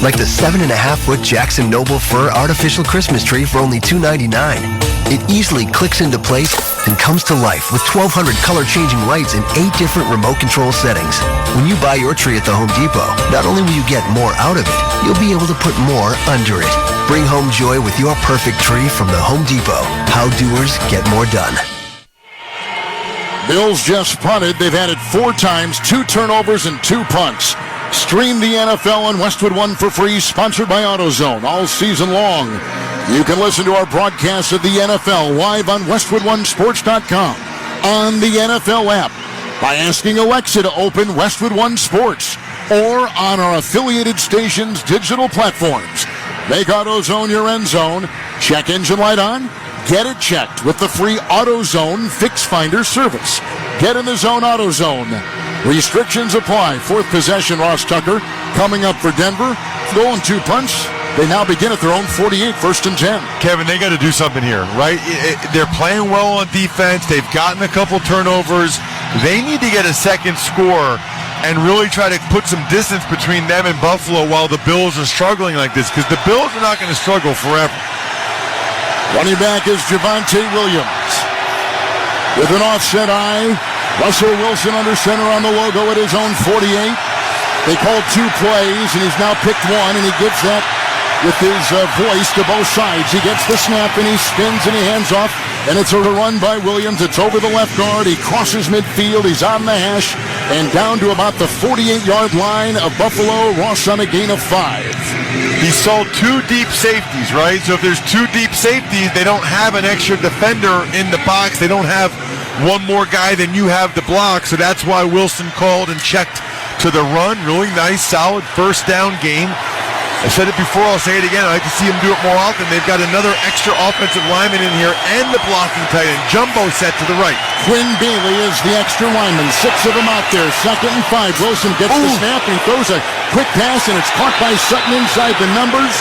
Like the 7.5-foot Jackson Noble Fir Artificial Christmas Tree for only $2.99. It easily clicks into place and comes to life with 1,200 color-changing lights in 8 different remote control settings. When you buy your tree at the Home Depot, not only will you get more out of it, you'll be able to put more under it. Bring home joy with your perfect tree from the Home Depot. How doers get more done. Bills just punted. They've had it 4 times, 2 turnovers and 2 punts. Stream the NFL on Westwood One for free, sponsored by AutoZone all season long. You can listen to our broadcast of the NFL live on westwoodonesports.com, on the NFL app, by asking Alexa to open Westwood One Sports, or on our affiliated stations' digital platforms. Make AutoZone your end zone. Check engine light on? Get it checked with the free AutoZone Fix Finder service. Get in the zone, AutoZone. Restrictions apply. 4th possession, Ross Tucker coming up for Denver. Going 2 punts. They now begin at their own 48, 1st and 10. Kevin, they got to do something here, right? They're playing well on defense. They've gotten a couple turnovers. They need to get a second score and really try to put some distance between them and Buffalo while the Bills are struggling like this, because the Bills are not going to struggle forever. Running back is Javonte Williams. With an offset eye, Russell Wilson under center on the logo at his own 48. They called 2 plays, and he's now picked 1, and he gives that with his voice to both sides. He gets the snap, and he spins, and he hands off, and it's a run by Williams. It's over the left guard. He crosses midfield. He's on the hash, and down to about the 48-yard line of Buffalo. Ross on a gain of 5. He saw 2 deep safeties, right? So if there's 2 deep safeties, they don't have an extra defender in the box. They don't have one more guy than you have to block. So that's why Wilson called and checked to the run. Really nice, solid first down game. I said it before, I'll say it again. I like to see him do it more often. They've got another extra offensive lineman in here and the blocking tight end. Jumbo set to the right. Quinn Bailey is the extra lineman. 6 of them out there. 2nd and 5. Wilson gets the snap, and he throws a quick pass, and it's caught by Sutton inside the numbers.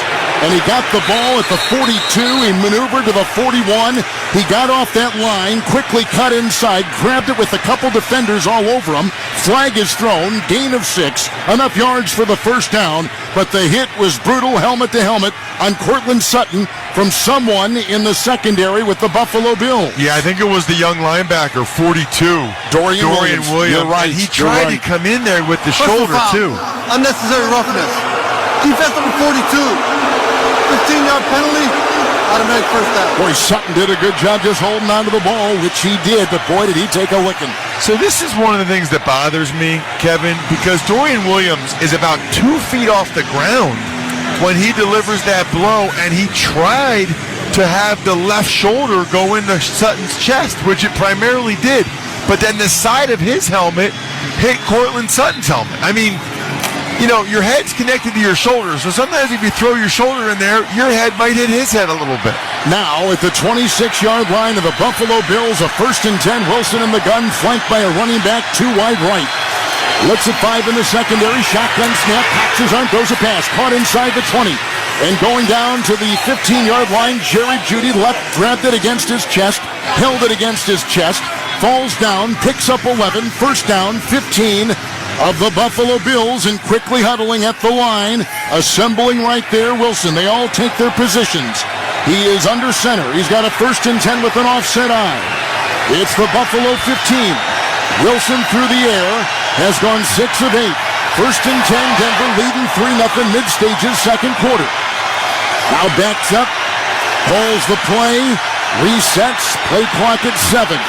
And he got the ball at the 42. He maneuvered to the 41. He got off that line, quickly cut inside, grabbed it with a couple defenders all over him. Flag is thrown, gain of 6. Enough yards for the first down, but the hit was brutal, helmet to helmet, on Cortland Sutton from someone in the secondary with the Buffalo Bills. Yeah, I think it was the young linebacker, 42. Dorian Williams. You're right. And he tried to come in there with the shoulder, too. Unnecessary roughness. Defense number 42. 15-yard penalty, automatic first down. Boy, Sutton did a good job just holding on to the ball, which he did, but boy, did he take a licking. So this is one of the things that bothers me, Kevin, because Dorian Williams is about 2 feet off the ground when he delivers that blow, and he tried to have the left shoulder go into Sutton's chest, which it primarily did. But then the side of his helmet hit Cortland Sutton's helmet. I mean, you know, your head's connected to your shoulder, so sometimes if you throw your shoulder in there, your head might hit his head a little bit. Now, at the 26-yard line of the Buffalo Bills, a 1st and 10, Wilson in the gun, flanked by a running back, 2 wide right. Looks at 5 in the secondary, shotgun snap, cocks his arm, throws a pass, caught inside the 20. And going down to the 15-yard line, Jerry Jeudy left, grabbed it against his chest, held it against his chest, falls down, picks up 11, first down, 15 of the Buffalo Bills, and quickly huddling at the line, assembling right there, Wilson. They all take their positions. He is under center. He's got a 1st and 10 with an offset eye. It's the Buffalo 15. Wilson through the air has gone 6 of 8. 1st and 10, Denver leading 3-0 mid-stages, second quarter. Now backs up, pulls the play, resets, play clock at 7.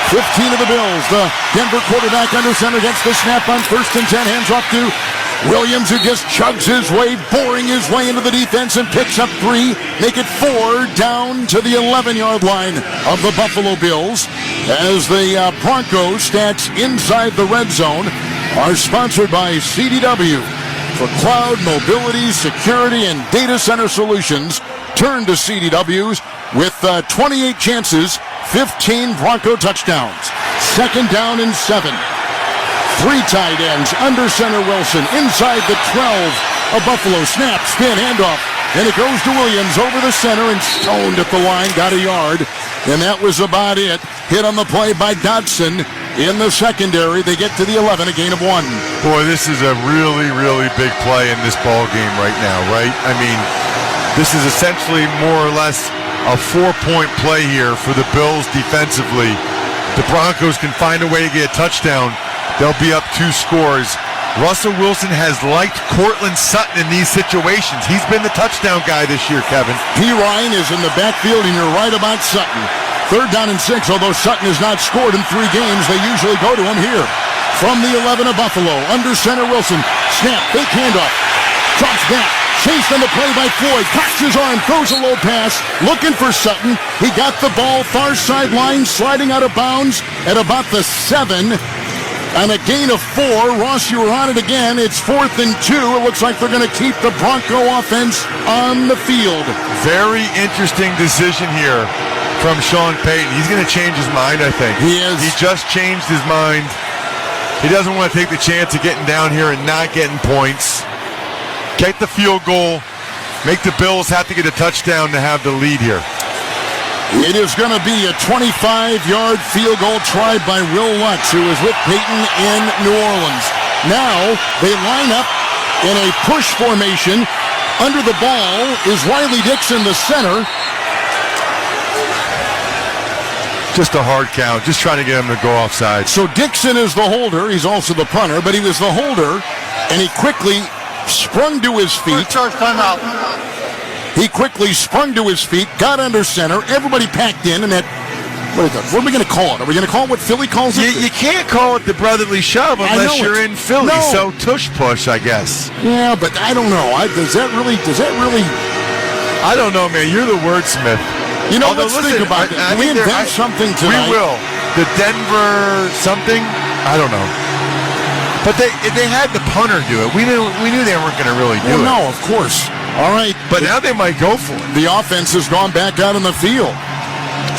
15 of the Bills. The Denver quarterback under center gets the snap on 1st and 10. Hands off to Williams, who just chugs his way, boring his way into the defense and picks up 3. Make it 4 down to the 11-yard line of the Buffalo Bills. As the Broncos stats inside the red zone are sponsored by CDW. For cloud, mobility, security, and data center solutions, turn to CDW's with 28 chances, 15 Bronco touchdowns. 2nd down and 7. 3 tight ends, under center Wilson, inside the 12 of Buffalo. Snap, spin, handoff, and it goes to Williams over the center and stoned at the line, got a yard, and that was about it. Hit on the play by Dodson in the secondary. They get to the 11, a gain of 1. Boy, this is a really, really big play in this ball game right now, right? I mean, this is essentially more or less a 4-point play here for the Bills defensively. The Broncos can find a way to get a touchdown. They'll be up 2 scores. Russell Wilson has liked Cortland Sutton in these situations. He's been the touchdown guy this year, Kevin. P. Ryan is in the backfield, and you're right about Sutton. 3rd down and 6, although Sutton has not scored in 3 games, they usually go to him here. From the 11 of Buffalo, under center Wilson. Snap, fake handoff. Drops back. Chased on the play by Floyd. Cocks his arm, throws a low pass. Looking for Sutton. He got the ball far sideline, sliding out of bounds at about the 7. On a gain of 4. Ross, you were on it again. It's 4th and 2. It looks like they're going to keep the Bronco offense on the field. Very interesting decision here from Sean Payton. He's going to change his mind, I think. He is. He just changed his mind. He doesn't want to take the chance of getting down here and not getting points. Get the field goal. Make the Bills have to get a touchdown to have the lead here. It is going to be a 25-yard field goal tried by Will Lutz, who was with Peyton in New Orleans. Now they line up in a push formation. Under the ball is Riley Dixon, the center. Just a hard count, just trying to get him to go offside. So Dixon is the holder. He's also the punter, but he was the holder, and he quickly sprung to his feet. First charge timeout. He quickly sprung to his feet, got under center, everybody packed in, and that, what are we going to call it? Are we going to call it what Philly calls it? You can't call it the brotherly shove unless you're in Philly, so tush push, I guess. Yeah, but I don't know. Does that really? I don't know, man. You're the wordsmith. You know, let's think about it. Can we invent something tonight? We will. The Denver something? I don't know. But they had the punter do it. We knew they weren't going to really do it. No, of course. All right. But now they might go for it. The offense has gone back out on the field.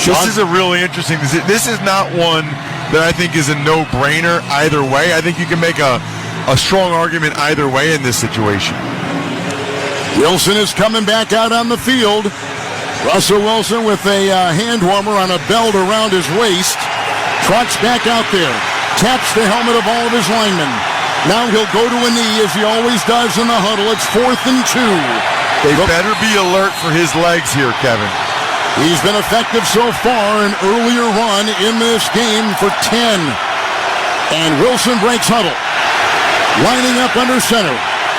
This is a really interesting decision. This is not one that I think is a no-brainer either way. I think you can make a a strong argument either way in this situation. Wilson is coming back out on the field. Russell Wilson with a hand warmer on a belt around his waist. Trots back out there. Taps the helmet of all of his linemen. Now he'll go to a knee as he always does in the huddle. It's 4th and 2. They better be alert for his legs here, Kevin. He's been effective so far, an earlier run in this game for 10. And Wilson breaks huddle. Lining up under center.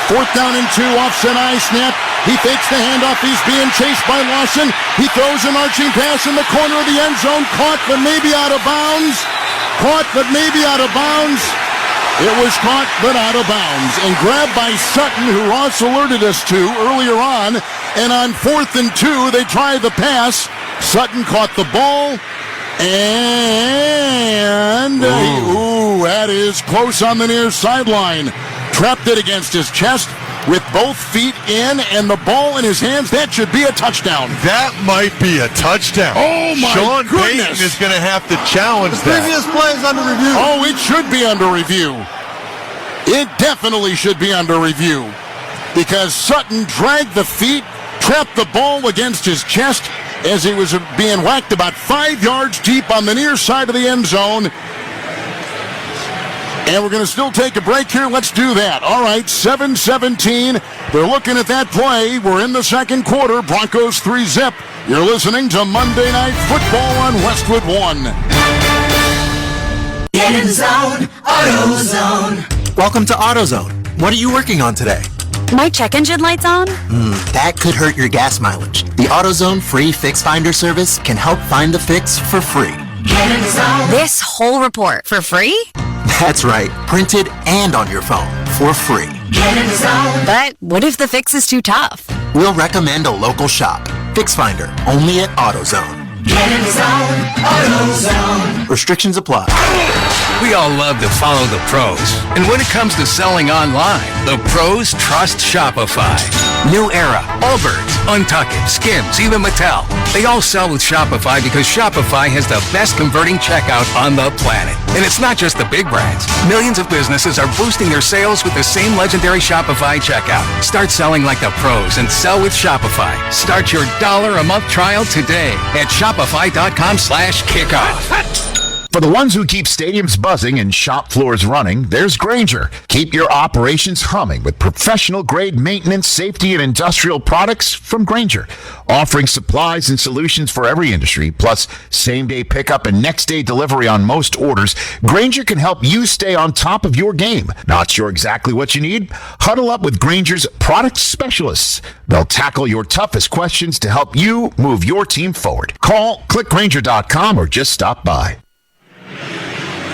4th down and 2, offset eye snap. He fakes the handoff. He's being chased by Lawson. He throws an arching pass in the corner of the end zone. Caught, but maybe out of bounds. Caught, but maybe out of bounds. It was caught, but out of bounds. And grabbed by Sutton, who Ross alerted us to earlier on. And on 4th and 2, they try the pass. Sutton caught the ball. And, that is close on the near sideline. Trapped it against his chest with both feet in and the ball in his hands. That should be a touchdown. That might be a touchdown. Oh, my Sean goodness. Payton is going to have to challenge that. Previous play is under review. Oh, it should be under review. It definitely should be under review because Sutton dragged the feet, trapped the ball against his chest as he was being whacked about 5 yards deep on the near side of the end zone. And we're going to still take a break here. Let's do that. All right, 7-17. They're looking at that play. We're in the second quarter. Broncos 3-zip. You're listening to Monday Night Football on Westwood 1. Get in the zone, AutoZone. Welcome to AutoZone. What are you working on today? My check engine light's on? That could hurt your gas mileage. The AutoZone free Fix Finder service can help find the fix for free. Get in the zone. This whole report for free? That's right, printed and on your phone for free. Get in the zone. But what if the fix is too tough? We'll recommend a local shop. Fix Finder, only at AutoZone. Get in the zone, AutoZone. Restrictions apply. We all love to follow the pros. And when it comes to selling online, the pros trust Shopify. New Era, Allbirds, Untuckit, Skims, even Mattel. They all sell with Shopify because Shopify has the best converting checkout on the planet. And it's not just the big brands. Millions of businesses are boosting their sales with the same legendary Shopify checkout. Start selling like the pros and sell with Shopify. Start your $1 a month trial today at shopify.com/kickoff. For the ones who keep stadiums buzzing and shop floors running, there's Grainger. Keep your operations humming with professional-grade maintenance, safety, and industrial products from Grainger. Offering supplies and solutions for every industry, plus same-day pickup and next-day delivery on most orders, Grainger can help you stay on top of your game. Not sure exactly what you need? Huddle up with Grainger's product specialists. They'll tackle your toughest questions to help you move your team forward. Call, click Grainger.com, or just stop by.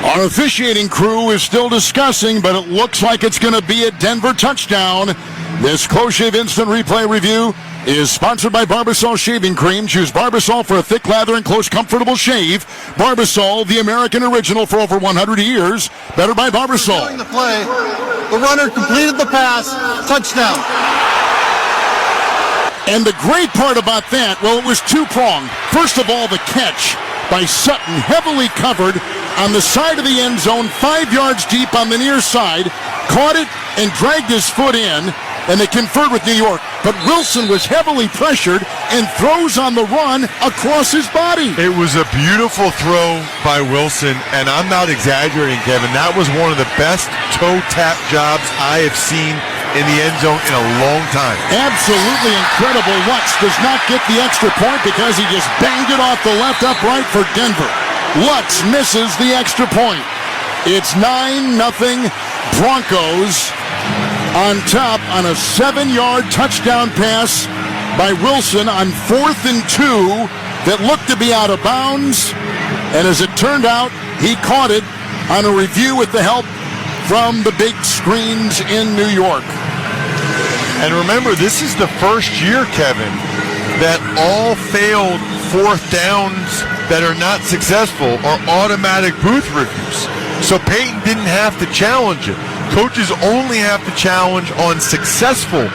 Our officiating crew is still discussing, but it looks like it's going to be a Denver touchdown. This Close Shave Instant Replay Review is sponsored by Barbasol Shaving Cream. Choose Barbasol for a thick lather and close, comfortable shave. Barbasol, the American original for over 100 years. Better by Barbasol. The play, the runner completed the pass, touchdown. And the great part about that, well, it was two-pronged. First of all, the catch by Sutton, heavily covered on the side of the end zone, 5 yards deep on the near side, caught it and dragged his foot in, and they conferred with New York. But Wilson was heavily pressured and throws on the run across his body. It was a beautiful throw by Wilson, and I'm not exaggerating, Kevin. That was one of the best toe tap jobs I have seen in the end zone in a long time. Absolutely incredible. Lutz does not get the extra point because he just banged it off the left upright for Denver. Lutz misses the extra point. It's 9-0 Broncos on top on a 7-yard touchdown pass by Wilson on 4th and 2 that looked to be out of bounds. And as it turned out, he caught it on a review with the help from the big screens in New York. And remember, this is the first year, Kevin, that all failed fourth downs that are not successful are automatic booth reviews. So Peyton didn't have to challenge it. Coaches only have to challenge on successful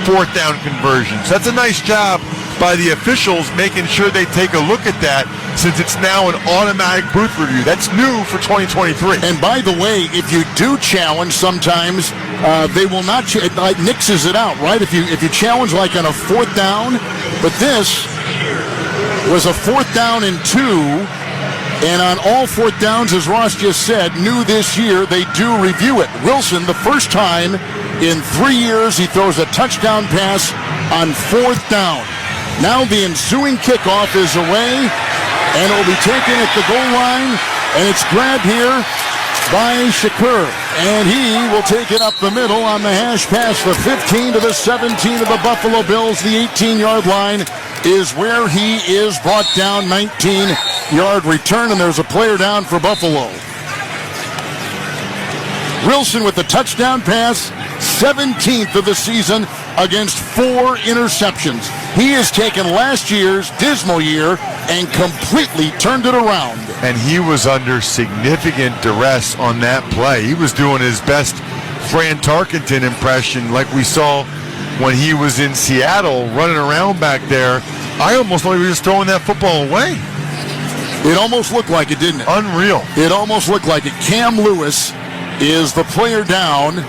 fourth down conversions. That's a nice job by the officials, making sure they take a look at that, since it's now an automatic booth review. That's new for 2023. And by the way, if you do challenge, sometimes they will not like nixes it out, right? If you challenge like on a 4th down, but this was a 4th down and 2, and on all 4th downs, as Ross just said, new this year, they do review it. Wilson, the first time in 3 years, he throws a touchdown pass on 4th down. Now the ensuing kickoff is away, and it will be taken at the goal line, and it's grabbed here by Shakur. And he will take it up the middle on the hash pass, the 15 to the 17 of the Buffalo Bills. The 18-yard line is where he is brought down, 19-yard return, and there's a player down for Buffalo. Wilson with the touchdown pass, 17th of the season against 4 interceptions. He has taken last year's dismal year and completely turned it around. And he was under significant duress on that play. He was doing his best Fran Tarkenton impression like we saw when he was in Seattle running around back there. I almost thought he was just throwing that football away. It almost looked like it, didn't it? Unreal. It almost looked like it. Cam Lewis is the player down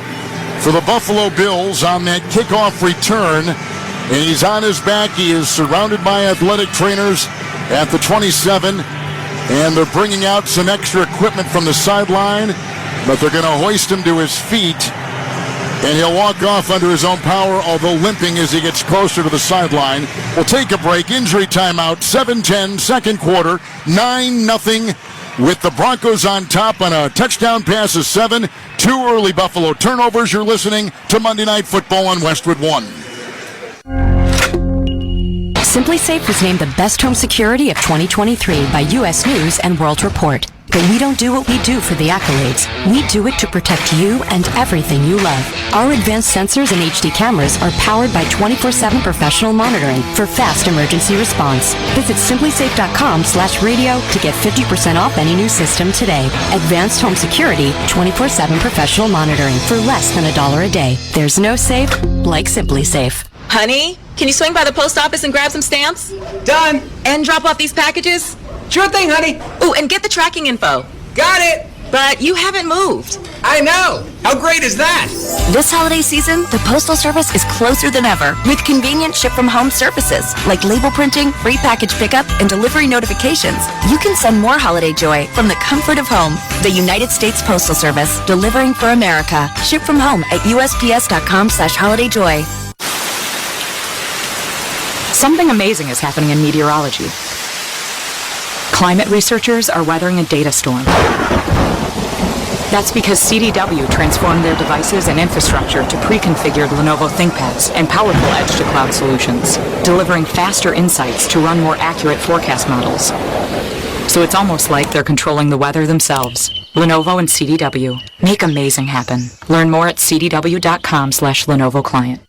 for the Buffalo Bills on that kickoff return. And he's on his back. He is surrounded by athletic trainers at the 27. And they're bringing out some extra equipment from the sideline. But they're going to hoist him to his feet. And he'll walk off under his own power, although limping as he gets closer to the sideline. We'll take a break. Injury timeout. 7:10, second quarter. 9-0 with the Broncos on top on a touchdown pass of 7. 2 early Buffalo turnovers. You're listening to Monday Night Football on Westwood One. Simply Safe was named the best home security of 2023 by U.S. News and World Report. But we don't do what we do for the accolades. We do it to protect you and everything you love. Our advanced sensors and HD cameras are powered by 24/7 professional monitoring for fast emergency response. Visit simplysafe.com/radio to get 50% off any new system today. Advanced home security, 24/7 professional monitoring for less than $1 a day. There's no safe like Simply Safe. Honey, can you swing by the post office and grab some stamps? Done. And drop off these packages? Sure thing, honey. Ooh, and get the tracking info. Got it. But you haven't moved. I know. How great is that? This holiday season, the Postal Service is closer than ever with convenient ship-from-home services like label printing, free package pickup, and delivery notifications. You can send more holiday joy from the comfort of home. The United States Postal Service, delivering for America. Ship from home at USPS.com/holidayjoy. Something amazing is happening in meteorology. Climate researchers are weathering a data storm. That's because CDW transformed their devices and infrastructure to pre-configured Lenovo ThinkPads and powerful edge-to-cloud solutions, delivering faster insights to run more accurate forecast models. So it's almost like they're controlling the weather themselves. Lenovo and CDW. Make amazing happen. Learn more at cdw.com/Lenovo Client.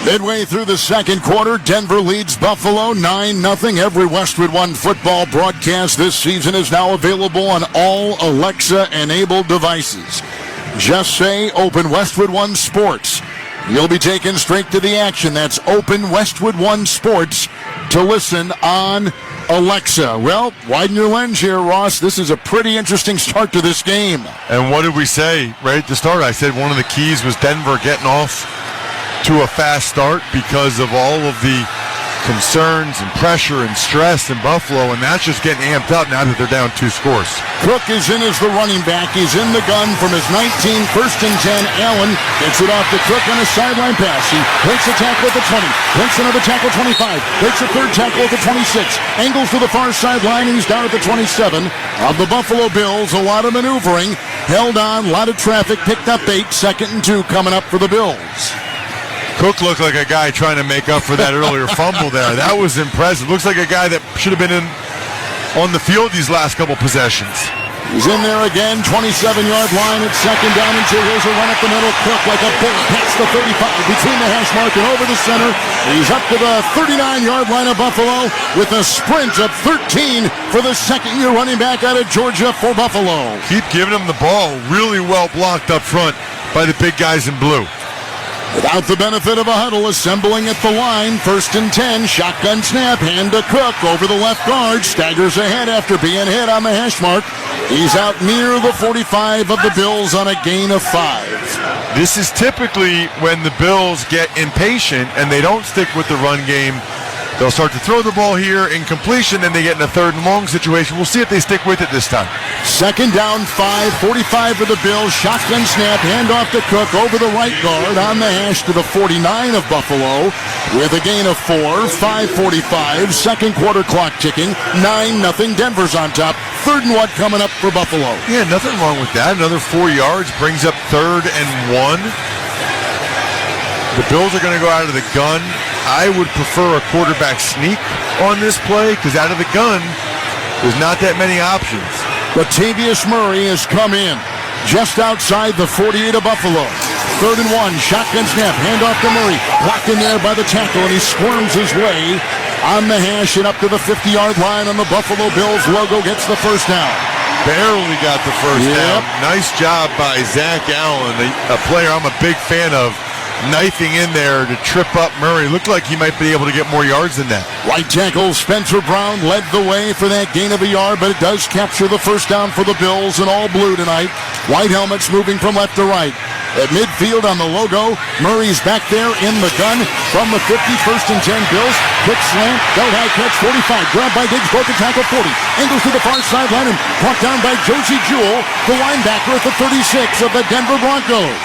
Midway through the second quarter, Denver leads Buffalo 9-0. Every Westwood One football broadcast this season is now available on all Alexa-enabled devices. Just say Open Westwood One Sports. You'll be taken straight to the action. That's Open Westwood One Sports to listen on Alexa. Well, widen your lens here, Ross. This is a pretty interesting start to this game. And what did we say right at the start? I said one of the keys was Denver getting off to a fast start because of all of the concerns and pressure and stress in Buffalo, and that's just getting amped up now that they're down 2 scores. Cook is in as the running back. He's in the gun from his 19, 1st and 10. Allen gets it off to Cook on a sideline pass. He breaks a tackle at the 20, breaks another tackle at 25, breaks a third tackle at the 26, angles to the far sideline, and he's down at the 27 of the Buffalo Bills. A lot of maneuvering, held on, a lot of traffic, picked up 8, 2nd and 2 coming up for the Bills. Cook looked like a guy trying to make up for that earlier fumble there. That was impressive. Looks like a guy that should have been on the field these last couple possessions. He's in there again, 27-yard line at 2nd down and 2. Here's a run up the middle. Cook like a bull past the 35, between the hash mark and over the center. He's up to the 39-yard line of Buffalo with a sprint of 13 for the second-year running back out of Georgia for Buffalo. Keep giving him the ball. Really well blocked up front by the big guys in blue. Without the benefit of a huddle, assembling at the line, 1st and 10, shotgun snap, hand to Cook over the left guard, staggers ahead after being hit on the hash mark. He's out near the 45 of the Bills on a gain of 5. This is typically when the Bills get impatient and they don't stick with the run game. They'll start to throw the ball here, incompletion, then they get in a 3rd and long situation. We'll see if they stick with it this time. 2nd down 5, 45 for the Bills, shotgun snap, handoff to Cook over the right guard on the hash to the 49 of Buffalo with a gain of 4, 5:45, second quarter clock ticking, 9-0, Denver's on top. 3rd and 1 coming up for Buffalo. Yeah, nothing wrong with that. Another 4 yards brings up 3rd and 1. The Bills are going to go out of the gun. I would prefer a quarterback sneak on this play because out of the gun, there's not that many options. Latavius Murray has come in just outside the 48 of Buffalo. 3rd and 1, shotgun snap, handoff to Murray. Blocked in there by the tackle, and he squirms his way on the hash and up to the 50-yard line on the Buffalo Bills logo. Gets the first down. Barely got the first down. Nice job by Zach Allen, a player I'm a big fan of. Knifing in there to trip up Murray. Looked like he might be able to get more yards than that. Right tackle Spencer Brown led the way for that gain of a yard, but it does capture the first down for the Bills in all blue tonight. White helmets moving from left to right. At midfield on the logo, Murray's back there in the gun from the 50, 1st and 10 Bills. Quick slant, belt high catch, 45. Grabbed by Diggs, broken tackle, 40. Angles to the far sideline and brought down by Josie Jewell, the linebacker at the 36 of the Denver Broncos.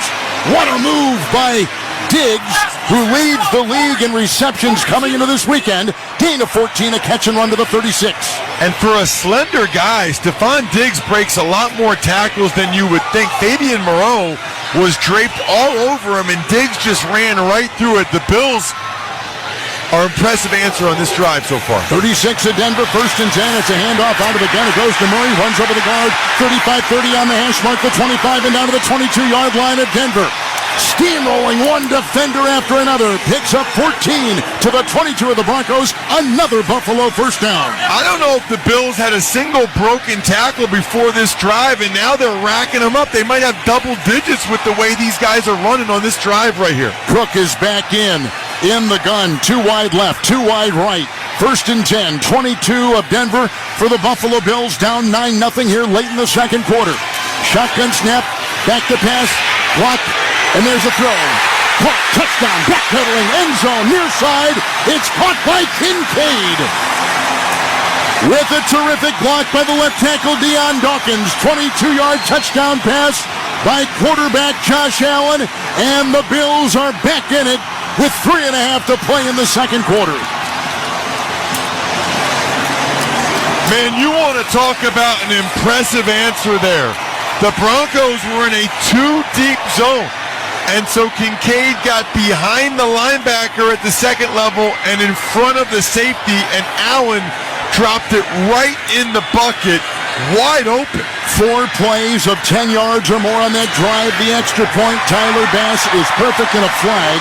What a move by Diggs, who leads the league in receptions coming into this weekend. Gain of 14, a catch and run to the 36. And for a slender guy, Stephon Diggs breaks a lot more tackles than you would think. Fabian Moreau was draped all over him, and Diggs just ran right through it. The Bills are impressive answer on this drive so far. 36 at Denver, 1st and 10. It's a handoff out of the gun. It goes to Murray, runs over the guard. 35-30 on the hash mark, the 25, and down to the 22-yard line at Denver. Steamrolling one defender after another. Picks up 14 to the 22 of the Broncos. Another Buffalo first down. I don't know if the Bills had a single broken tackle before this drive, and now they're racking them up. They might have double digits with the way these guys are running on this drive right here. Cook is back in the gun. 2 wide left, 2 wide right. 1st and 10, 22 of Denver for the Buffalo Bills. Down 9-0 here late in the second quarter. Shotgun snap, back to pass, block. And there's a throw. Caught, touchdown, backpedaling, end zone, near side. It's caught by Kincaid. With a terrific block by the left tackle, Deion Dawkins. 22-yard touchdown pass by quarterback Josh Allen. And the Bills are back in it with 3.5 to play in the second quarter. Man, you want to talk about an impressive answer there. The Broncos were in a 2-deep zone. And so Kincaid got behind the linebacker at the second level and in front of the safety, and Allen dropped it right in the bucket, wide open. 4 plays of 10 yards or more on that drive. The extra point, Tyler Bass is perfect, and a flag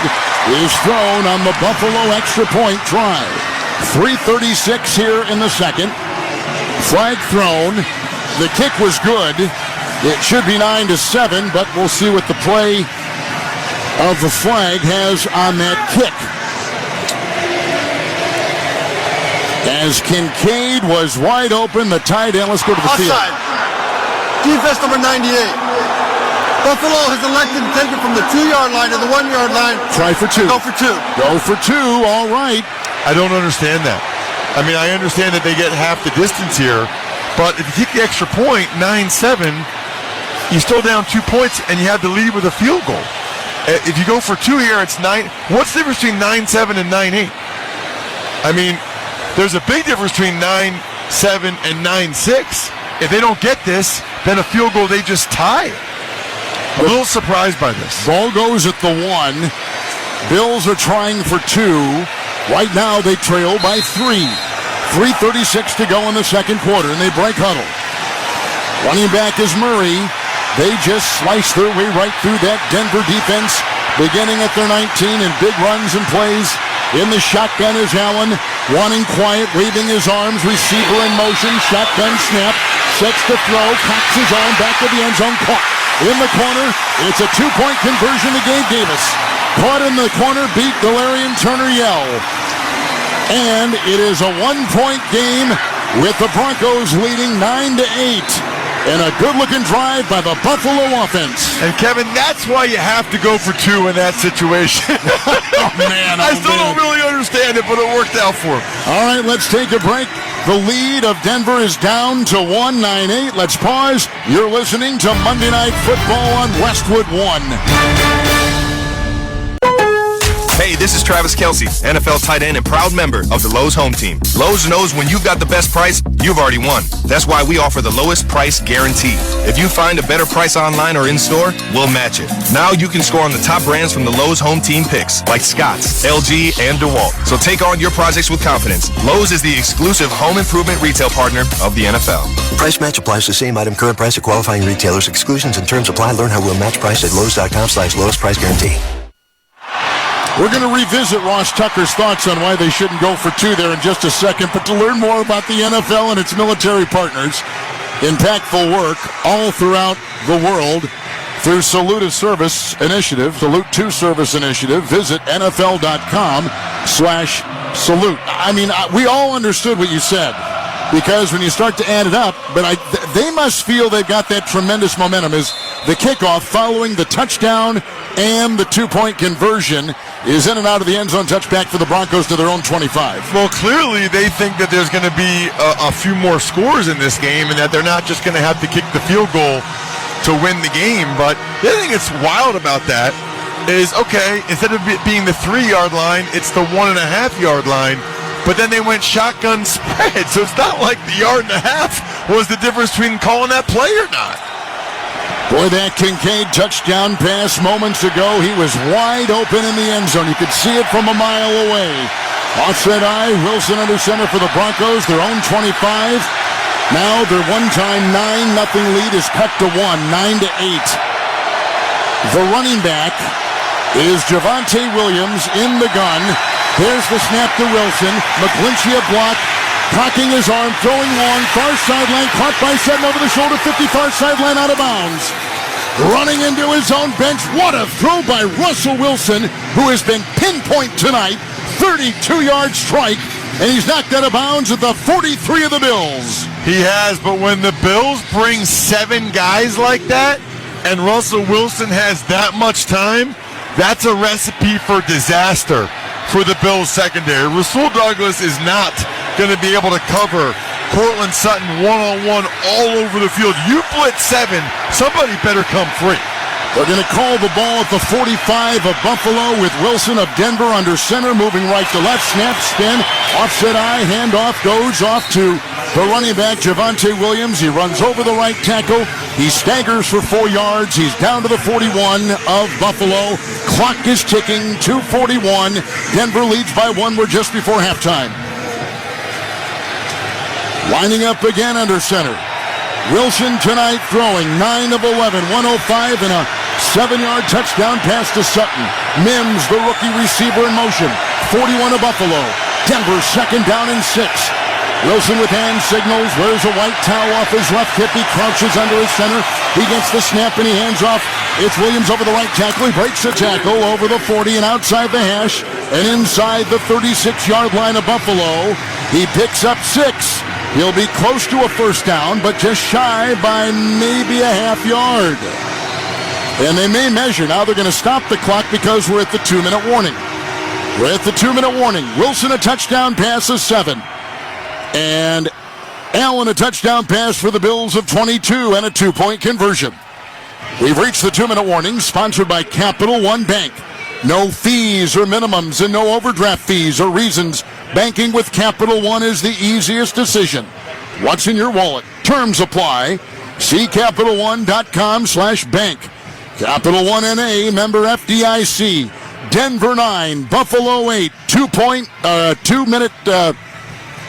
is thrown on the Buffalo extra point try. 3:36 here in the second. Flag thrown. The kick was good. It should be 9-7, but we'll see what the play of the flag has on that kick. As Kincaid was wide open, the tight end. Let's go to the field. Offside. Defense number 98. Buffalo has elected to take it from the 2-yard line to the 1-yard line. Try for 2. Go for 2. Go for 2. All right. I don't understand that. I mean, I understand that they get half the distance here, but if you kick the extra point, 9-7, you're still down 2 points, and you have the lead with a field goal. If you go for 2 here, it's 9. What's the difference between 9-7 and 9-8? I mean, there's a big difference between 9-7 and 9-6. If they don't get this, then a field goal, they just tie. A little surprised by this. Ball goes at the 1. Bills are trying for 2. Right now, they trail by 3. 3:36 to go in the second quarter, and they break huddle. Running back is Murray. They just slice their way right through that Denver defense, beginning at their 19, and big runs and plays. In the shotgun is Allen, wanting quiet, waving his arms, receiver in motion, shotgun snap, sets the throw, cocks his arm back to the end zone, caught. In the corner, it's a 2-point conversion to Gabe Davis. Caught in the corner, beat Delarian Turner-Yell. And it is a one-point game with the Broncos leading 9-8. And a good-looking drive by the Buffalo offense. And, Kevin, that's why you have to go for two in that situation. Oh, man. I still don't really understand it, but it worked out for him. All right, let's take a break. The lead of Denver is down to 1-9-8. Let's pause. You're listening to Monday Night Football on Westwood 1. Hey, this is Travis Kelce, NFL tight end and proud member of the Lowe's Home Team. Lowe's knows when you've got the best price, you've already won. That's why we offer the lowest price guarantee. If you find a better price online or in store, we'll match it. Now you can score on the top brands from the Lowe's Home Team picks, like Scotts, LG, and DeWalt. So take on your projects with confidence. Lowe's is the exclusive home improvement retail partner of the NFL. Price match applies to same item, current price of qualifying retailers. Exclusions and terms apply. Learn how we'll match price at Lowe's.com/lowest price guarantee. We're going to revisit Ross Tucker's thoughts on why they shouldn't go for two there in just a second. But to learn more about the NFL and its military partners, impactful work all throughout the world through Salute 2 Service Initiative, visit NFL.com/salute. I mean, we all understood what you said. Because when you start to add it up, but they must feel they've got that tremendous momentum as the kickoff following the touchdown and the two-point conversion is in and out of the end zone, touchback for the Broncos to their own 25. Well, clearly they think that there's going to be a few more scores in this game and that they're not just going to have to kick the field goal to win the game. But the other thing that's wild about that is, okay, instead of it being the 3-yard line, it's the 1.5-yard line. But then they went shotgun spread, so it's not like the 1.5 yards was the difference between calling that play or not. Boy, that Kincaid touchdown pass moments ago, he was wide open in the end zone. You could see it from a mile away. Offset eye, Wilson under center for the Broncos, their own 25. Now their one-time 9-0 lead is cut to 1, 9-8. The running back is Javonte Williams in the gun. Here's the snap to Wilson. McGlinchey a block. Cocking his arm, throwing long, far sideline, caught by Sutton over the shoulder, 50 far sideline, out of bounds. Running into his own bench. What a throw by Russell Wilson, who has been pinpoint tonight. 32-yard strike, and he's knocked out of bounds at the 43 of the Bills. He has, but when the Bills bring 7 guys like that, and Russell Wilson has that much time, that's a recipe for disaster for the Bills secondary. Rasul Douglas is not going to be able to cover Cortland Sutton one-on-one all over the field. You blitz 7, somebody better come free. They're going to call the ball at the 45 of Buffalo with Wilson of Denver under center, moving right to left, snap, spin, offset eye, handoff, goes off to the running back, Javonte Williams. He runs over the right tackle. He staggers for 4 yards. He's down to the 41 of Buffalo. Clock is ticking, 2:41. Denver leads by 1. We're just before halftime. Lining up again under center. Wilson tonight throwing 9 of 11, 105 and a 7-yard touchdown pass to Sutton. Mims, the rookie receiver in motion. 41 of Buffalo. Denver second down and 6. Wilson with hand signals, wears a white towel off his left hip. He crouches under his center. He gets the snap and he hands off. It's Williams over the right tackle. He breaks the tackle over the 40 and outside the hash and inside the 36-yard line of Buffalo. He picks up 6. He'll be close to a first down, but just shy by maybe a half yard. And they may measure. Now they're going to stop the clock because we're at the 2-minute warning. We're at the 2-minute warning. Wilson a touchdown pass of 7. And Allen a touchdown pass for the Bills of 22 and a 2-point conversion. We've reached the 2-minute warning, sponsored by Capital One Bank. No fees or minimums and no overdraft fees or reasons. Banking with Capital One is the easiest decision. What's in your wallet? Terms apply. See CapitalOne.com/bank. Capital One NA, member FDIC. Denver 9, Buffalo 8. 2-minute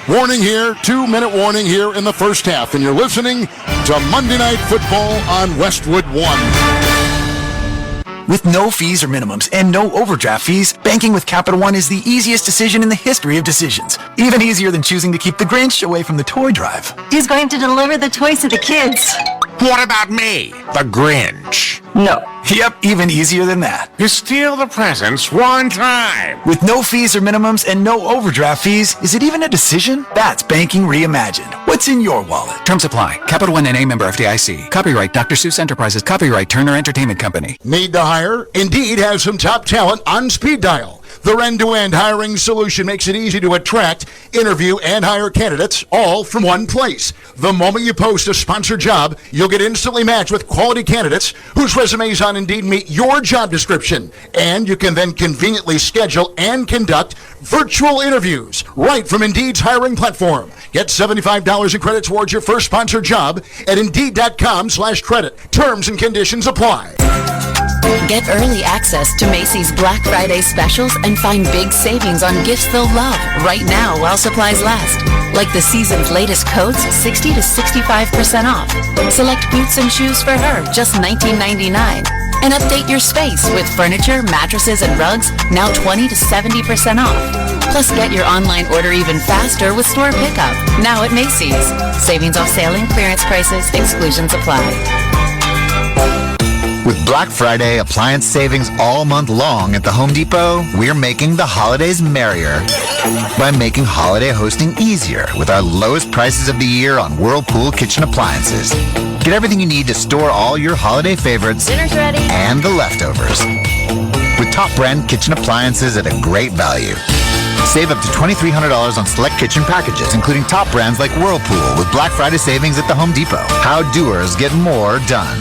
warning here. 2-minute warning here in the first half. And you're listening to Monday Night Football on Westwood 1. With no fees or minimums and no overdraft fees, banking with Capital One is the easiest decision in the history of decisions. Even easier than choosing to keep the Grinch away from the toy drive. Who's going to deliver the toys to the kids? What about me, the Grinch? No. Yep, even easier than that. You steal the presents one time. With no fees or minimums and no overdraft fees, is it even a decision? That's banking reimagined. What's in your wallet? Terms apply. Capital One NA member FDIC. Copyright Dr. Seuss Enterprises. Copyright Turner Entertainment Company. Need to hire? Indeed has some top talent on speed dial. Their end-to-end hiring solution makes it easy to attract, interview, and hire candidates all from one place. The moment you post a sponsored job, you'll get instantly matched with quality candidates whose resumes on Indeed meet your job description. And you can then conveniently schedule and conduct virtual interviews right from Indeed's hiring platform. Get $75 in credit towards your first sponsored job at Indeed.com/credit. Terms and conditions apply. Get early access to Macy's Black Friday specials and find big savings on gifts they'll love right now while supplies last. Like the season's latest coats, 60 to 65% off. Select boots and shoes for her, just $19.99. And update your space with furniture, mattresses, and rugs, now 20 to 70% off. Plus, get your online order even faster with store pickup, now at Macy's. Savings off sale and clearance prices, exclusions apply. With Black Friday appliance savings all month long at the Home Depot, we're making the holidays merrier by making holiday hosting easier with our lowest prices of the year on Whirlpool kitchen appliances. Get everything you need to store all your holiday favorites Dinner's ready. And the leftovers with top brand kitchen appliances at a great value. Save up to $2,300 on select kitchen packages, including top brands like Whirlpool with Black Friday savings at the Home Depot. How doers get more done.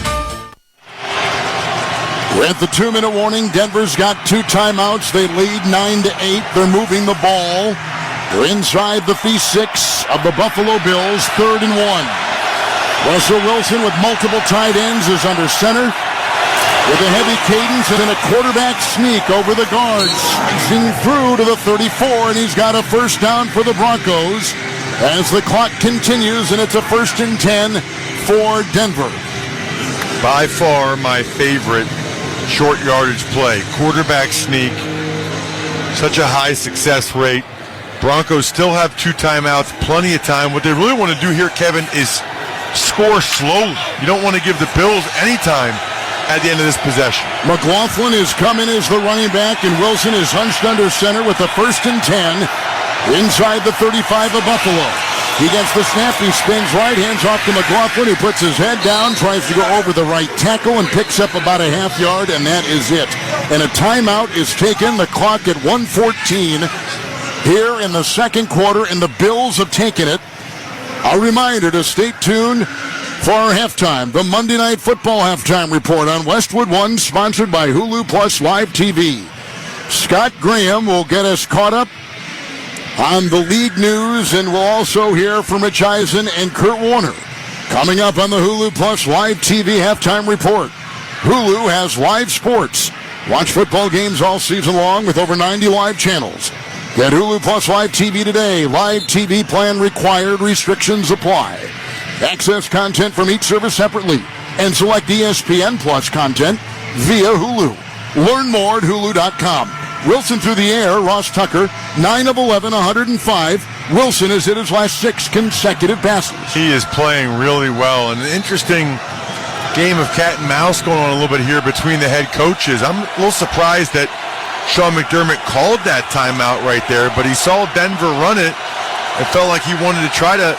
With the 2-minute warning, Denver's got 2 timeouts. They lead 9-8. They're moving the ball. They're inside the 6 of the Buffalo Bills, 3rd and 1. Russell Wilson with multiple tight ends is under center with a heavy cadence and then a quarterback sneak over the guards. Sneaking through to the 34, and he's got a first down for the Broncos as the clock continues, and it's a 1st and 10 for Denver. By far my favorite short yardage play. Quarterback sneak. Such a high success rate. Broncos still have 2 timeouts, plenty of time. What they really want to do here, Kevin, is score slowly. You don't want to give the Bills any time at the end of this possession. McLaughlin is coming as the running back, and Wilson is hunched under center with a 1st and 10 inside the 35 of Buffalo. He gets the snap, he spins right, hands off to McLaughlin, who puts his head down, tries to go over the right tackle, and picks up about a half yard, and that is it. And a timeout is taken, the clock at 1:14 here in the second quarter, and the Bills have taken it. A reminder to stay tuned for our halftime, the Monday Night Football halftime report on Westwood One, sponsored by Hulu Plus Live TV. Scott Graham will get us caught up on the league news, and we'll also hear from Rich Eisen and Kurt Warner coming up on the Hulu Plus Live TV halftime report. Hulu has live sports. Watch football games all season long with over 90 live channels. Get Hulu Plus Live TV today. Live TV plan required. Restrictions apply. Access content from each service separately and select ESPN Plus content via Hulu. Learn more at Hulu.com. Wilson through the air, Ross Tucker, 9 of 11, 105. Wilson has hit his last 6 consecutive passes. He is playing really well. And an interesting game of cat and mouse going on a little bit here between the head coaches. I'm a little surprised that Sean McDermott called that timeout right there, but he saw Denver run it and felt like he wanted to try to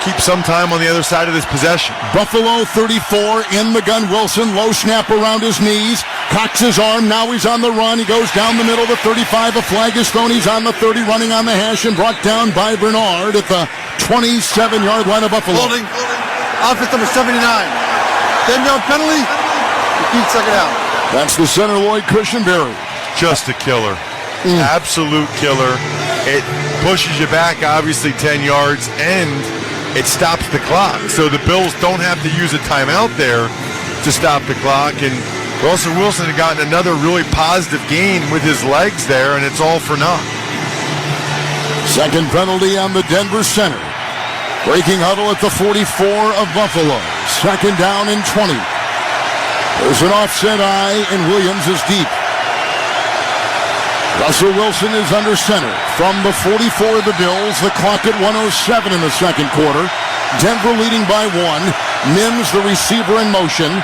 keep some time on the other side of this possession. Buffalo 34 in the gun. Wilson, low snap around his knees. Cocks his arm. Now he's on the run. He goes down the middle of the 35. A flag is thrown. He's on the 30, running on the hash, and brought down by Bernard at the 27-yard line of Buffalo. Holding. Offense number 79. 10-yard penalty. Repeat second out. That's the center, Lloyd Cushenberry. Just a killer. Absolute killer. It pushes you back, obviously, 10 yards, and it stops the clock. So the Bills don't have to use a timeout there to stop the clock. And Russell Wilson had gotten another really positive gain with his legs there, and it's all for naught. Second penalty on the Denver center. Breaking huddle at the 44 of Buffalo. Second down and 20. There's an offset eye, and Williams is deep. Russell Wilson is under center. From the 44 of the Bills, the clock at 1:07 in the second quarter. Denver leading by 1. Mims, the receiver, in motion.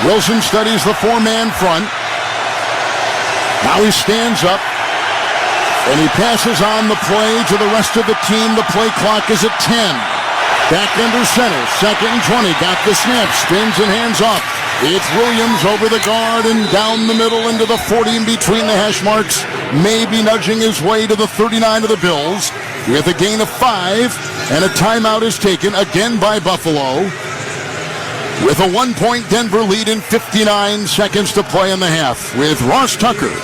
Wilson studies the four-man front. Now he stands up, and he passes on the play to the rest of the team. The play clock is at 10. Back under center, 2nd and 20. Got the snap, spins and hands off. It's Williams over the guard and down the middle into the 40 in between the hash marks. Maybe nudging his way to the 39 of the Bills with a gain of 5, and a timeout is taken again by Buffalo with a 1-point Denver lead in 59 seconds to play in the half. With Ross Tucker,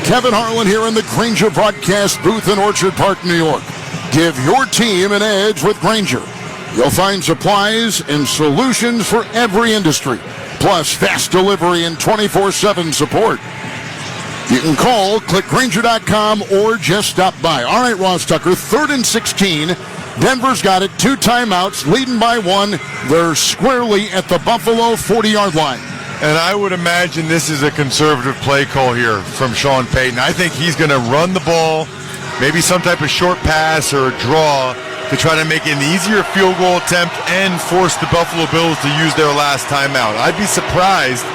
Kevin Harlan here in the Grainger broadcast booth in Orchard Park, New York. Give your team an edge with Grainger. You'll find supplies and solutions for every industry, plus fast delivery and 24/7 support. You can call, click Grainger.com, or just stop by. All right, Ross Tucker, 3rd and 16. Denver's got it. 2 timeouts, leading by 1. They're squarely at the Buffalo 40-yard line. And I would imagine this is a conservative play call here from Sean Payton. I think he's going to run the ball, maybe some type of short pass or a draw to try to make an easier field goal attempt and force the Buffalo Bills to use their last timeout. I'd be surprised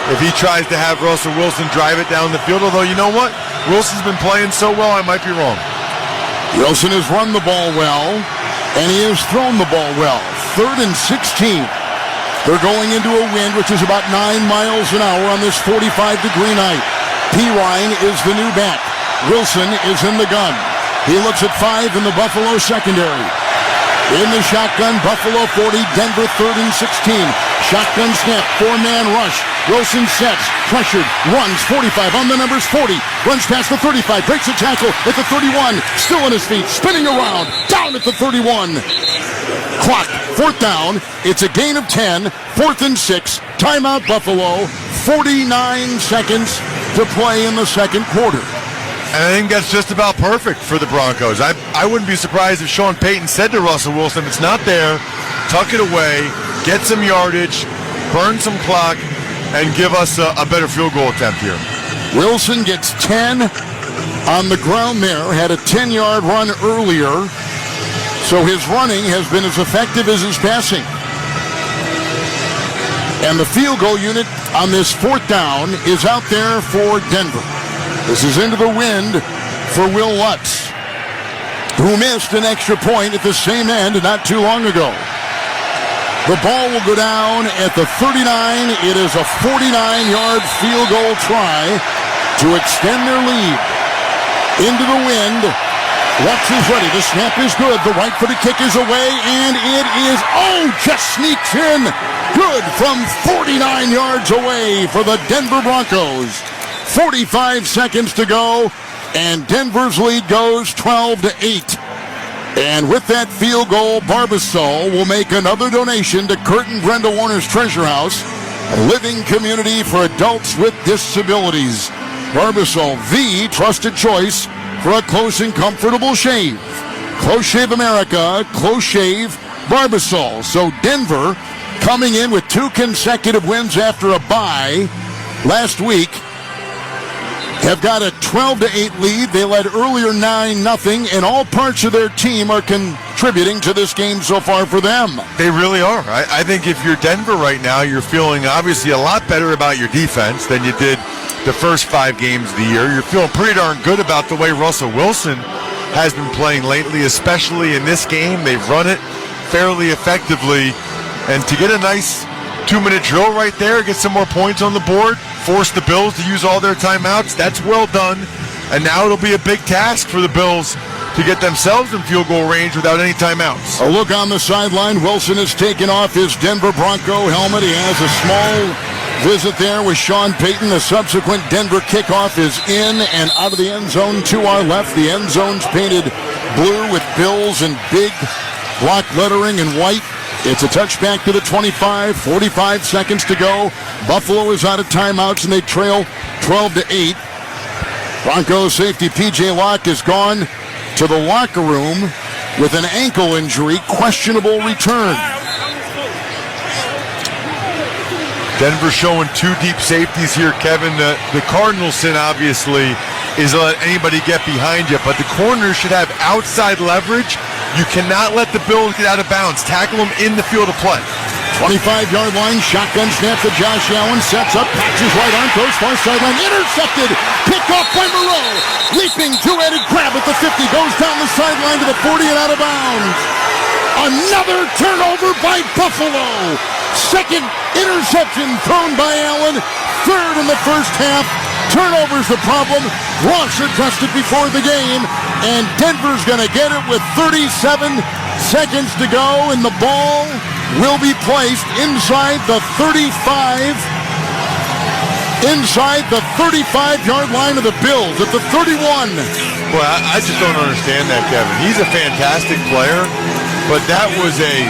if he tries to have Russell Wilson drive it down the field, although you know what? Wilson's been playing so well, I might be wrong. Wilson has run the ball well, and he has thrown the ball well. 3rd and 16. They're going into a wind which is about 9 miles an hour on this 45-degree night. Pirine is the new back. Wilson is in the gun. He looks at 5 in the Buffalo secondary. In the shotgun, Buffalo 40, Denver 3rd and 16. Shotgun snap, 4-man rush. Wilson sets, pressured, runs, 45 on the numbers, 40. Runs past the 35, breaks a tackle at the 31. Still on his feet, spinning around, down at the 31. Clock, 4th down. It's a gain of 10, 4th and 6. Timeout Buffalo, 49 seconds to play in the second quarter. And I think that's just about perfect for the Broncos. I wouldn't be surprised if Sean Payton said to Russell Wilson, if it's not there, tuck it away, get some yardage, burn some clock, and give us a better field goal attempt here. Wilson gets 10 on the ground there, had a 10-yard run earlier, so his running has been as effective as his passing. And the field goal unit on this 4th down is out there for Denver. This is into the wind for Will Lutz, who missed an extra point at the same end not too long ago. The ball will go down at the 39. It is a 49-yard field goal try to extend their lead. Into the wind. Lutz is ready. The snap is good. The right-footed kick is away, and it is, just sneaks in. Good from 49 yards away for the Denver Broncos. 45 seconds to go, and Denver's lead goes 12-8. And with that field goal, Barbasol will make another donation to Kurt and Brenda Warner's Treasure House, a living community for adults with disabilities. Barbasol, the trusted choice for a close and comfortable shave. Close Shave America, Close Shave Barbasol. So Denver coming in with 2 consecutive wins after a bye last week, have got a 12-8 lead. They led earlier 9-0, and all parts of their team are contributing to this game so far for them. They really are. I think if you're Denver right now, you're feeling obviously a lot better about your defense than you did the first 5 games of the year. You're feeling pretty darn good about the way Russell Wilson has been playing lately, especially in this game. They've run it fairly effectively, and to get a nice 2-minute drill right there, get some more points on the board, force the Bills to use all their timeouts. That's well done. And now it'll be a big task for the Bills to get themselves in field goal range without any timeouts. A look on the sideline. Wilson has taken off his Denver Bronco helmet. He has a small visit there with Sean Payton. The subsequent Denver kickoff is in and out of the end zone to our left. The end zone's painted blue with Bills and big block lettering in white. It's a touchback to the 25, 45 seconds to go. Buffalo is out of timeouts, and they trail 12-8. Broncos safety P.J. Locke has gone to the locker room with an ankle injury, questionable return. Denver showing 2 deep safeties here, Kevin. The Cardinals sin, obviously, is to let anybody get behind you. But the corners should have outside leverage. You cannot let the Bills get out of bounds. Tackle them in the field of play. 25-yard line, shotgun snap to Josh Allen, sets up, catches right arm, goes far sideline, intercepted, picked off by Moreau, leaping two-headed grab at the 50, goes down the sideline to the 40 and out of bounds. Another turnover by Buffalo. Second interception thrown by Allen, third in the first half. Turnover's the problem. Ross addressed it before the game, and Denver's going to get it with 37 seconds to go, and the ball will be placed inside the 35-yard line of the Bills at the 31. Well, I just don't understand that, Kevin. He's a fantastic player, but that was a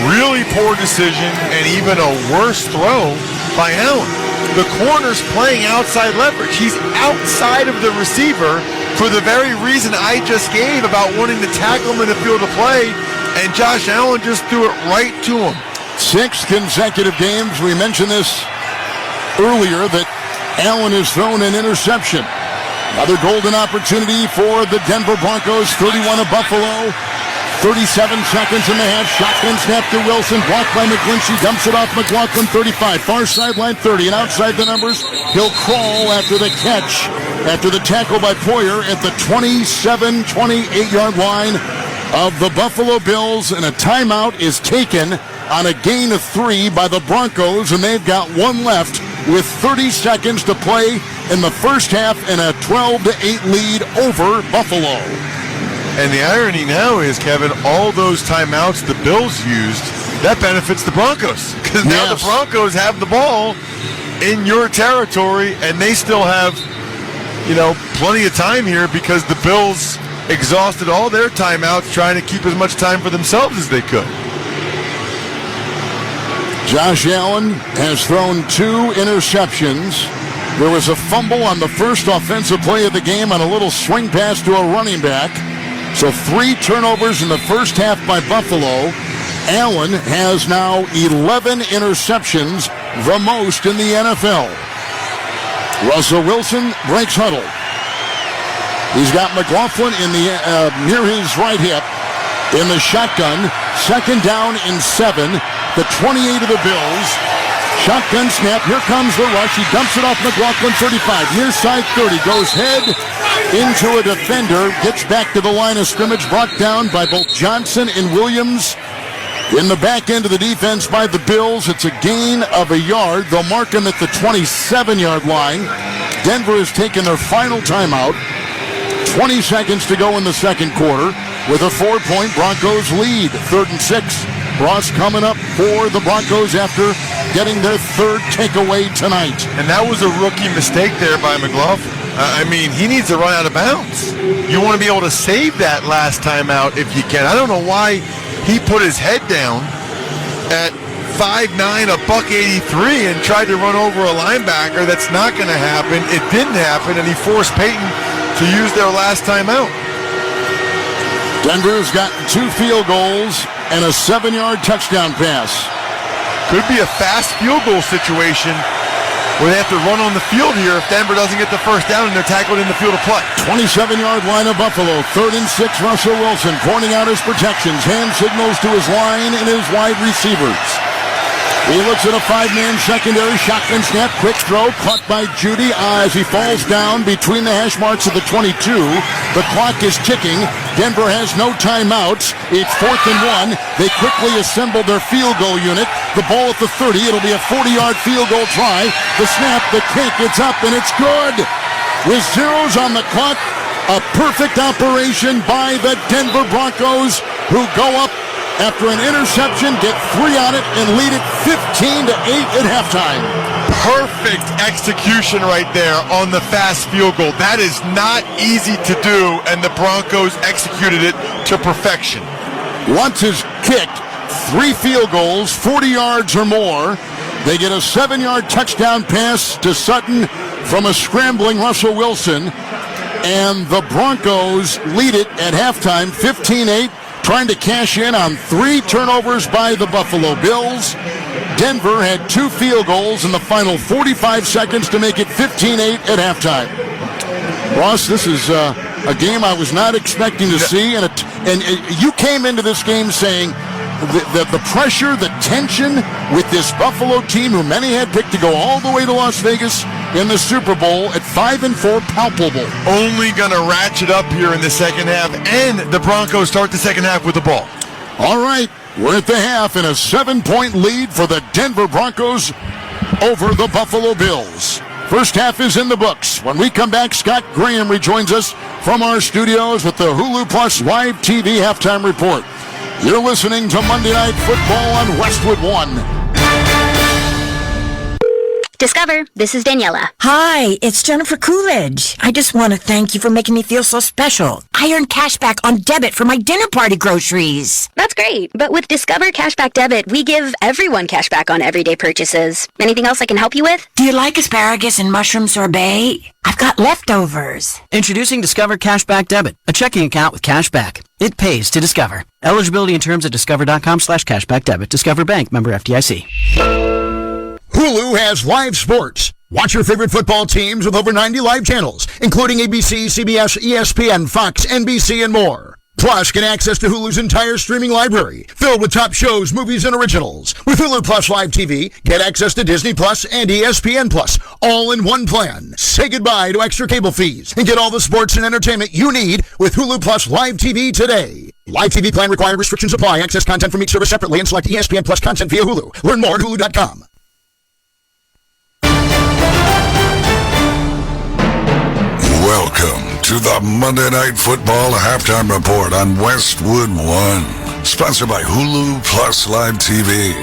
really poor decision and even a worse throw by Allen. The corner's playing outside leverage. He's outside of the receiver for the very reason I just gave about wanting to tackle him in the field of play, and Josh Allen just threw it right to him. 6 consecutive games. We mentioned this earlier that Allen has thrown an interception. Another golden opportunity for the Denver Broncos. 31 of Buffalo. 37 seconds in the half. Shotgun snap to Wilson. Blocked by McGlinchey. Dumps it off McLaughlin. 35. Far sideline 30. And outside the numbers, he'll crawl after the catch. After the tackle by Poyer at the 27, 28-yard line of the Buffalo Bills. And a timeout is taken on a gain of 3 by the Broncos. And they've got one left with 30 seconds to play in the first half and a 12-8 lead over Buffalo. And the irony now is, Kevin, all those timeouts the Bills used, that benefits the Broncos. Because now the Broncos have the ball in your territory, and they still have, plenty of time here because the Bills exhausted all their timeouts trying to keep as much time for themselves as they could. Josh Allen has thrown 2 interceptions. There was a fumble on the first offensive play of the game on a little swing pass to a running back. So 3 turnovers in the first half by Buffalo. Allen has now 11 interceptions, the most in the NFL. Russell Wilson breaks huddle. He's got McLaughlin in the near his right hip in the shotgun. Second down and 7. The 28 of the Bills. Shotgun snap. Here comes the rush. He dumps it off McLaughlin. 35. Near side 30. Goes head into a defender. Gets back to the line of scrimmage. Brought down by both Johnson and Williams. In the back end of the defense by the Bills, it's a gain of a yard. They'll mark him at the 27-yard line. Denver has taken their final timeout. 20 seconds to go in the second quarter with a 4-point Broncos lead. 3rd and 6. Ross coming up for the Broncos after getting their 3rd takeaway tonight. And that was a rookie mistake there by McLaughlin. He needs to run out of bounds. You want to be able to save that last timeout if you can. I don't know why he put his head down at 5'9", $183 and tried to run over a linebacker. That's not going to happen. It didn't happen, and he forced Peyton to use their last timeout. Denver's gotten 2 field goals and a 7-yard touchdown pass. Could be a fast field goal situation where they have to run on the field here if Denver doesn't get the first down and they're tackled in the field of play. 27-yard line of Buffalo. 3rd and 6, Russell Wilson pointing out his protections. Hand signals to his line and his wide receivers. He looks at a 5-man secondary. Shotgun snap. Quick throw. Caught by Judy as he falls down between the hash marks of the 22. The clock is ticking. Denver has no timeouts. It's 4th and 1. They quickly assemble their field goal unit. The ball at the 30. It'll be a 40-yard field goal try. The snap, the kick, it's up, and it's good. With zeros on the clock, a perfect operation by the Denver Broncos, who go up after an interception, get 3 on it, and lead it 15-8 at halftime. Perfect execution right there on the fast field goal. That is not easy to do, and the Broncos executed it to perfection. Once has kicked 3 field goals, 40 yards or more. They get a 7-yard touchdown pass to Sutton from a scrambling Russell Wilson, and the Broncos lead it at halftime 15-8. Trying to cash in on 3 turnovers by the Buffalo Bills. Denver had 2 field goals in the final 45 seconds to make it 15-8 at halftime. Ross, this is a game I was not expecting to see, and you came into this game saying the pressure, the tension with this Buffalo team, who many had picked to go all the way to Las Vegas in the Super Bowl at 5-4, palpable. Only going to ratchet up here in the second half, and the Broncos start the second half with the ball. All right, we're at the half in a 7-point lead for the Denver Broncos over the Buffalo Bills. First half is in the books. When we come back, Scott Graham rejoins us from our studios with the Hulu Plus Live TV Halftime Report. You're listening to Monday Night Football on Westwood One. Discover, this is Daniela. Hi, it's Jennifer Coolidge. I just want to thank you for making me feel so special. I earned cash back on debit for my dinner party groceries. That's great, but with Discover Cashback Debit, we give everyone cash back on everyday purchases. Anything else I can help you with? Do you like asparagus and mushroom sorbet? I've got leftovers. Introducing Discover Cashback Debit, a checking account with cash back. It pays to Discover. Eligibility and terms at discover.com/cashbackdebit. Discover Bank, member FDIC. Hulu has live sports. Watch your favorite football teams with over 90 live channels, including ABC, CBS, ESPN, Fox, NBC, and more. Plus, get access to Hulu's entire streaming library, filled with top shows, movies, and originals. With Hulu Plus Live TV, get access to Disney Plus and ESPN Plus, all in one plan. Say goodbye to extra cable fees and get all the sports and entertainment you need with Hulu Plus Live TV today. Live TV plan required. Restrictions apply. Access content from each service separately and select ESPN Plus content via Hulu. Learn more at hulu.com. Welcome to the Monday Night Football Halftime Report on Westwood One. Sponsored by Hulu Plus Live TV.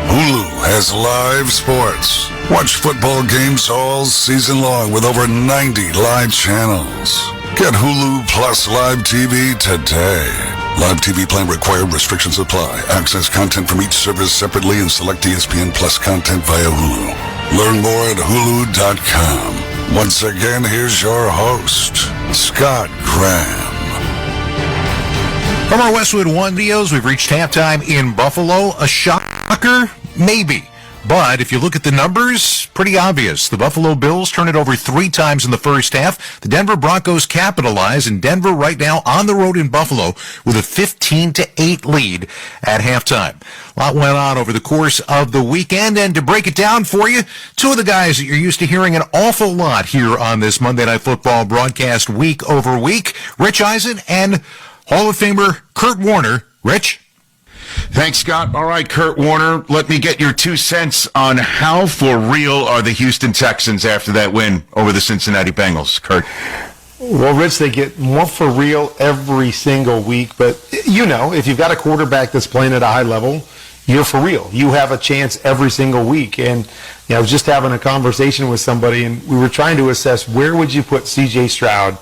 Hulu has live sports. Watch football games all season long with over 90 live channels. Get Hulu Plus Live TV today. Live TV plan required. Restrictions apply. Access content from each service separately and select ESPN Plus content via Hulu. Learn more at hulu.com. Once again, here's your host, Scott Graham. From our Westwood One videos, we've reached halftime in Buffalo. A shocker? Maybe. But if you look at the numbers, pretty obvious. The Buffalo Bills turn it over 3 times in the first half. The Denver Broncos capitalize, and Denver right now on the road in Buffalo with a 15-8 lead at halftime. A lot went on over the course of the weekend, and to break it down for you, 2 of the guys that you're used to hearing an awful lot here on this Monday Night Football broadcast week over week, Rich Eisen and Hall of Famer Kurt Warner. Rich? Thanks, Scott. All right, Kurt Warner, let me get your 2 cents on how for real are the Houston Texans after that win over the Cincinnati Bengals. Kurt? Well, Rich, they get more for real every single week. But, if you've got a quarterback that's playing at a high level, you're for real. You have a chance every single week. And I was just having a conversation with somebody, and we were trying to assess where would you put C.J. Stroud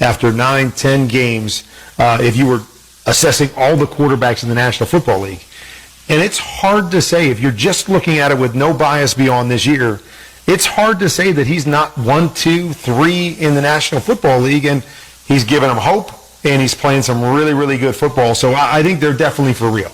after 9-10 games if you were assessing all the quarterbacks in the National Football League. And it's hard to say, if you're just looking at it with no bias beyond this year, it's hard to say that he's not 1, 2, 3 in the National Football League, and he's given them hope, and he's playing some really, really good football. So I think they're definitely for real.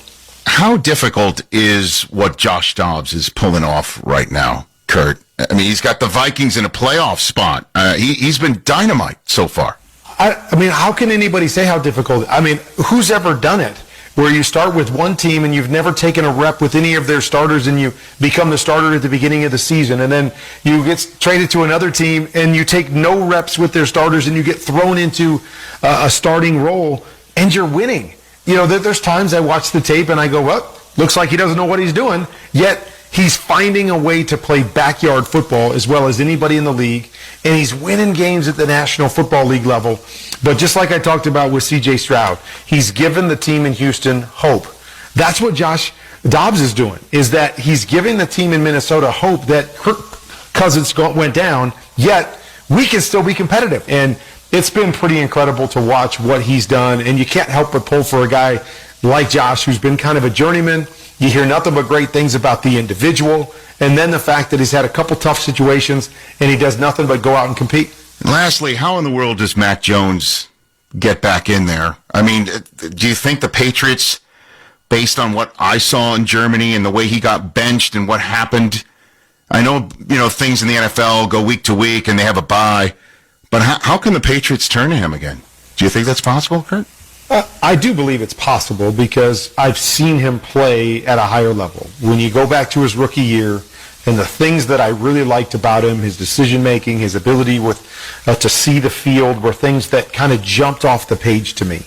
How difficult is what Josh Dobbs is pulling off right now, Kurt? I mean, he's got the Vikings in a playoff spot. He's been dynamite so far. I mean, how can anybody say how difficult? I mean, who's ever done it? Where you start with one team and you've never taken a rep with any of their starters and you become the starter at the beginning of the season, and then you get traded to another team and you take no reps with their starters and you get thrown into a starting role and you're winning. There's times I watch the tape and I go, well, looks like he doesn't know what he's doing, yet he's finding a way to play backyard football as well as anybody in the league, and he's winning games at the National Football League level. But just like I talked about with C.J. Stroud, he's given the team in Houston hope. That's what Josh Dobbs is doing, is that he's giving the team in Minnesota hope that Kirk Cousins went down, yet we can still be competitive. And it's been pretty incredible to watch what he's done, and you can't help but pull for a guy like Josh, who's been kind of a journeyman. You hear nothing but great things about the individual, and then the fact that he's had a couple tough situations, and he does nothing but go out and compete. And lastly, how in the world does Mac Jones get back in there? I mean, do you think the Patriots, based on what I saw in Germany and the way he got benched and what happened, I know, things in the NFL go week to week and they have a bye, But how can the Patriots turn to him again? Do you think that's possible, Kurt? I do believe it's possible because I've seen him play at a higher level. When you go back to his rookie year, and the things that I really liked about him, his decision-making, his ability to see the field, were things that kind of jumped off the page to me.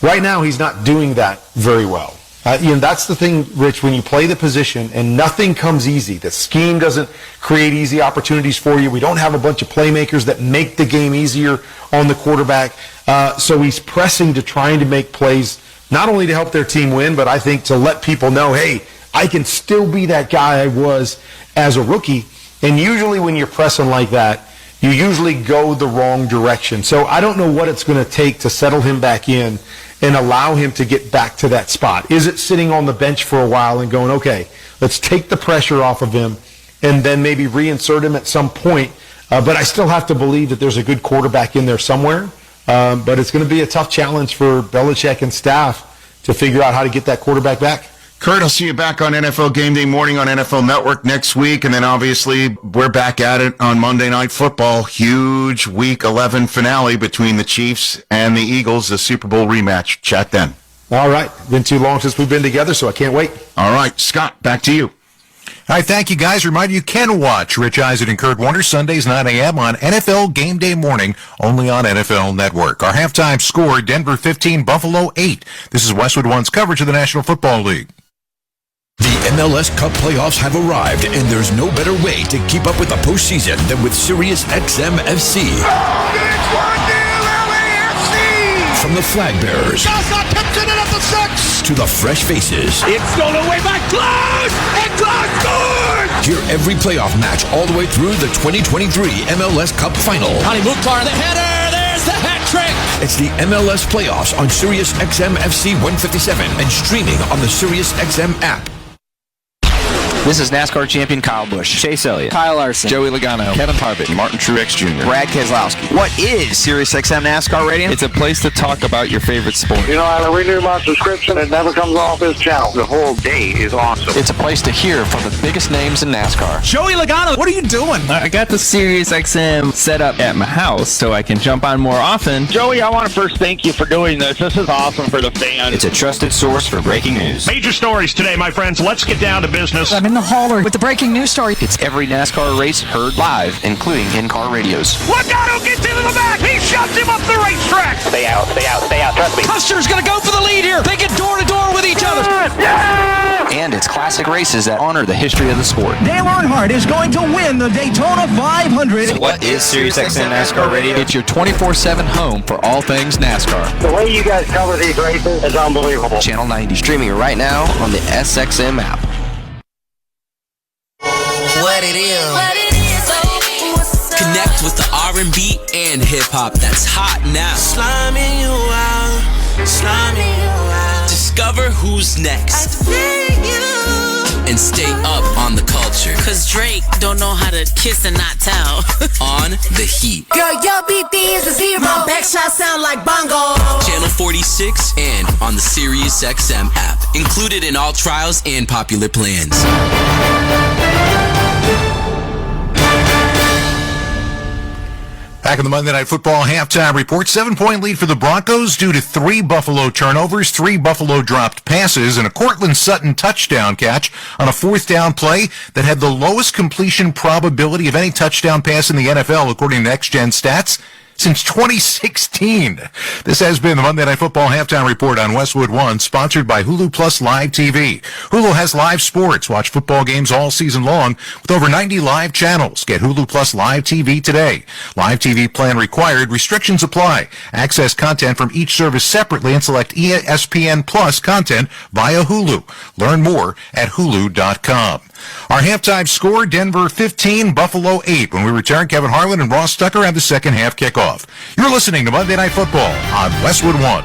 Right now, he's not doing that very well. That's the thing, Rich, when you play the position and nothing comes easy. The scheme doesn't create easy opportunities for you. We don't have a bunch of playmakers that make the game easier on the quarterback. So he's pressing to trying to make plays, not only to help their team win, but I think to let people know, hey, I can still be that guy I was as a rookie. And usually when you're pressing like that, you usually go the wrong direction. So I don't know what it's going to take to settle him back in and allow him to get back to that spot. Is it sitting on the bench for a while and going, okay, let's take the pressure off of him and then maybe reinsert him at some point? But I still have to believe that there's a good quarterback in there somewhere. But it's going to be a tough challenge for Belichick and staff to figure out how to get that quarterback back. Kurt, I'll see you back on NFL Game Day morning on NFL Network next week. And then obviously we're back at it on Monday Night Football. Huge Week 11 finale between the Chiefs and the Eagles, the Super Bowl rematch. Chat then. All right. Been too long since we've been together, so I can't wait. All right. Scott, back to you. All right, thank you, guys. Reminder, you can watch Rich Eisen and Kurt Warner Sundays 9 a.m. on NFL Game Day morning, only on NFL Network. Our halftime score, Denver 15, Buffalo 8. This is Westwood One's coverage of the National Football League. The MLS Cup playoffs have arrived, and there's no better way to keep up with the postseason than with Sirius XM FC. From the flag bearers to the fresh faces. It's stolen away by Klaus, and Klaus scores! Hear every playoff match all the way through the 2023 MLS Cup Final. Ali Mukhtar, the header, there's the hat trick! It's the MLS playoffs on Sirius XM FC 157 and streaming on the Sirius XM app. This is NASCAR champion Kyle Busch, Chase Elliott, Kyle Larson, Joey Logano, Kevin Harvick, Martin Truex Jr., Brad Keselowski. What is SiriusXM NASCAR Radio? It's a place to talk about your favorite sport. You know, I renew my subscription. It never comes off this channel. The whole day is awesome. It's a place to hear from the biggest names in NASCAR. Joey Logano, what are you doing? I got the SiriusXM set up at my house so I can jump on more often. Joey, I want to first thank you for doing this. This is awesome for the fans. It's a trusted source for breaking news. Major stories today, my friends. Let's get down to business. I'm in the hauler with the breaking news story. It's every NASCAR race heard live, including in-car radios. Logano gets into the back. He shoves him up the racetrack. Stay out, stay out, stay out. Trust me. Custer's going to go for the lead here. They get door to door with each other. Yeah! And it's classic races that honor the history of the sport. Dale Earnhardt is going to win the Daytona 500. So what is SiriusXM NASCAR Radio? It's your 24/7 home for all things NASCAR. The way you guys cover these races is unbelievable. Channel 90, streaming right now on the SXM app. What it is. Connect with the R&B and hip-hop that's hot now. Slamming you out, slamming you out. Discover who's next. And stay up on the culture. Cause Drake don't know how to kiss and not tell. On the heat. Girl, your BP is a zero. My back shot sound like bongo. Channel 46 and on the SiriusXM app. Included in all trials and popular plans. Back in the Monday Night Football halftime report, 7-point lead for the Broncos due to 3 Buffalo turnovers, 3 Buffalo dropped passes, and a Cortland Sutton touchdown catch on a 4th down play that had the lowest completion probability of any touchdown pass in the NFL, according to Next Gen Stats, since 2016. This has been the Monday Night Football halftime report on Westwood One, sponsored by Hulu Plus Live TV. Hulu has live sports. Watch football games all season long with over 90 live channels. Get Hulu Plus Live TV today. Live TV plan required. Restrictions apply. Access content from each service separately and select ESPN Plus content via Hulu. Learn more at hulu.com. Our halftime score, Denver 15, Buffalo 8. When we return, Kevin Harlan and Ross Tucker have the second half kickoff. You're listening to Monday Night Football on Westwood One.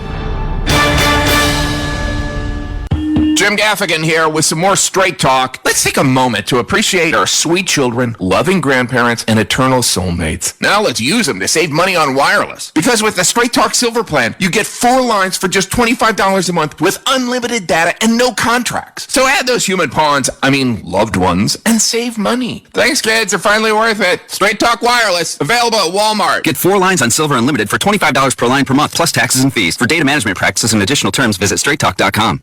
Jim Gaffigan here with some more Straight Talk. Let's take a moment to appreciate our sweet children, loving grandparents, and eternal soulmates. Now let's use them to save money on wireless. Because with the Straight Talk Silver Plan, you get 4 lines for just $25 a month with unlimited data and no contracts. So add those human pawns, loved ones, and save money. Thanks, kids. They're finally worth it. Straight Talk Wireless, available at Walmart. Get 4 lines on Silver Unlimited for $25 per line per month, plus taxes and fees. For data management practices and additional terms, visit straighttalk.com.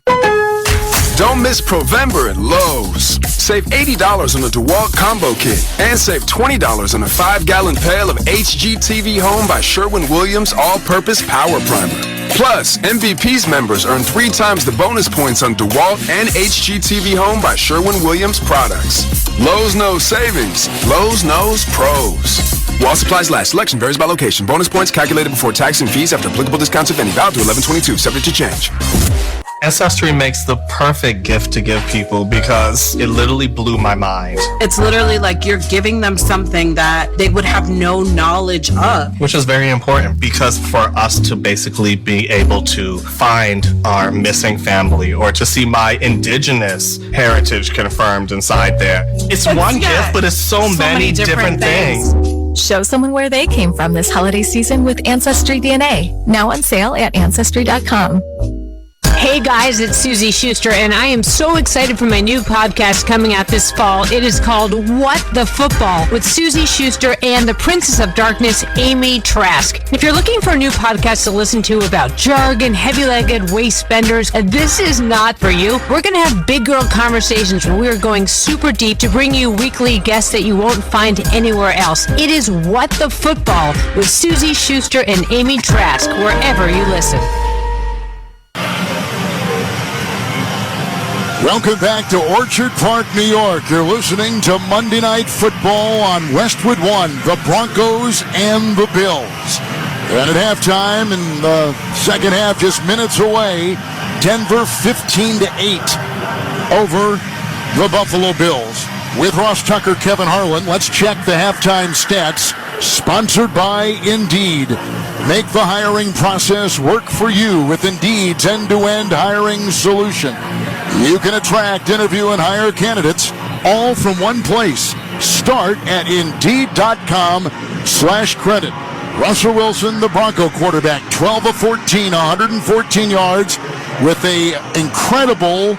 Don't miss Provember at Lowe's. Save $80 on the DeWalt Combo Kit and save $20 on a 5-gallon pail of HGTV Home by Sherwin-Williams All-Purpose Power Primer. Plus, MVP's members earn 3 times the bonus points on DeWalt and HGTV Home by Sherwin-Williams products. Lowe's knows savings. Lowe's knows pros. While supplies last, selection varies by location. Bonus points calculated before tax and fees after applicable discounts, if any. Valid through 11/22, subject to change. Ancestry makes the perfect gift to give people because it literally blew my mind. It's literally like you're giving them something that they would have no knowledge of. Which is very important because for us to basically be able to find our missing family or to see my indigenous heritage confirmed inside there. It's one gift, but it's so many different things. Show someone where they came from this holiday season with Ancestry DNA. Now on sale at Ancestry.com. Hey guys, it's Susie Schuster, and I am so excited for my new podcast coming out this fall. It is called What the Football with Susie Schuster and the Princess of Darkness, Amy Trask. If you're looking for a new podcast to listen to about jargon, heavy-legged waist benders, this is not for you. We're going to have big girl conversations where we're going super deep to bring you weekly guests that you won't find anywhere else. It is What the Football with Susie Schuster and Amy Trask, wherever you listen. Welcome back to Orchard Park, New York. You're listening to Monday Night Football on Westwood One, the Broncos and the Bills. And at halftime in the second half, just minutes away, Denver 15-8 over the Buffalo Bills. With Ross Tucker, Kevin Harlan, let's check the halftime stats. Sponsored by Indeed. Make the hiring process work for you with Indeed's end-to-end hiring solution. You can attract, interview, and hire candidates all from one place. Start at Indeed.com/credit. Russell Wilson, the Bronco quarterback, 12 of 14, 114 yards with a incredible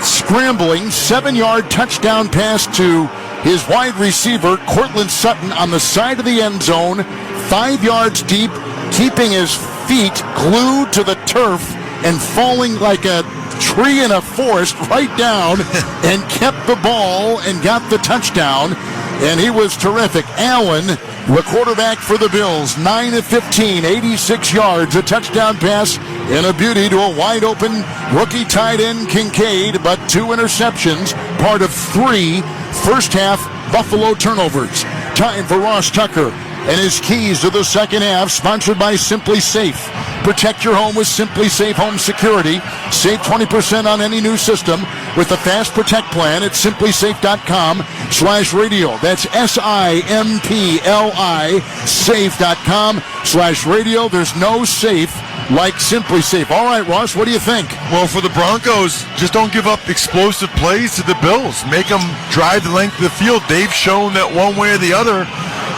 scrambling 7-yard touchdown pass to his wide receiver, Cortland Sutton, on the side of the end zone, 5 yards deep, keeping his feet glued to the turf and falling like a tree in a forest right down and kept the ball and got the touchdown. And he was terrific. Allen, the quarterback for the Bills, 9 of 15, 86 yards, a touchdown pass, and a beauty to a wide-open rookie tight end Kincaid, but 2 interceptions, part of 3 first-half Buffalo turnovers. Time for Ross Tucker and his keys to the second half, sponsored by Simply Safe. Protect your home with Simply Safe Home Security. Save 20% on any new system with the Fast Protect plan at simplysafe.com/radio. That's SIMPLI safe.com/radio. There's no safe like Simply Safe. All right, Ross, what do you think? Well, for the Broncos, just don't give up explosive plays to the Bills. Make them drive the length of the field. They've shown that one way or the other,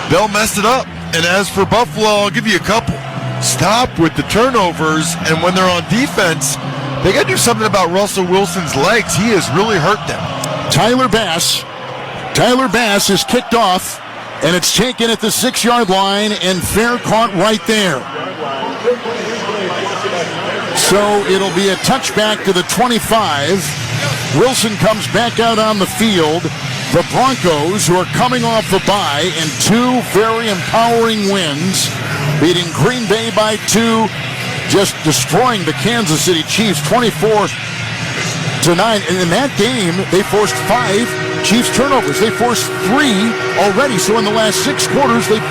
they'll mess it up. And as for Buffalo, I'll give you a couple. Stop with the turnovers, and when they're on defense, they got to do something about Russell Wilson's legs. He has really hurt them. Tyler Bass is kicked off, and it's taken at the 6-yard line, and fair caught right there. So it'll be a touchback to the 25. Wilson comes back out on the field. The Broncos, who are coming off a bye and 2 very empowering wins, beating Green Bay by 2, just destroying the Kansas City Chiefs 24-9. And in that game, they forced 5 Chiefs turnovers. They forced 3 already. So in the last 6 quarters, they've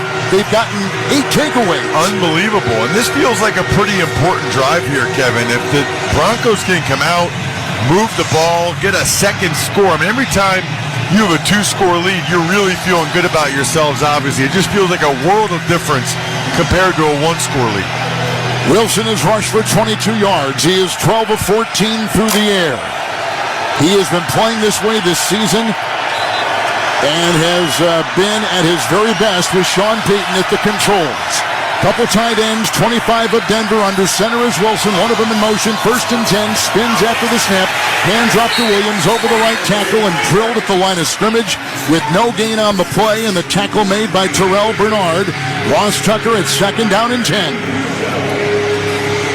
gotten 8 takeaways. Unbelievable. And this feels like a pretty important drive here, Kevin. If the Broncos can come out, move the ball, get a second score. I mean, every time you have a 2-score lead, you're really feeling good about yourselves, obviously. It just feels like a world of difference compared to a 1-score lead. Wilson has rushed for 22 yards. He is 12 of 14 through the air. He has been playing this way this season and has been at his very best with Sean Payton at the controls. Couple tight ends, 25 of Denver under center is Wilson, one of them in motion, 1st and 10, spins after the snap, hands off to Williams over the right tackle and drilled at the line of scrimmage with no gain on the play, and the tackle made by Terrell Bernard. Ross Tucker at 2nd down and 10.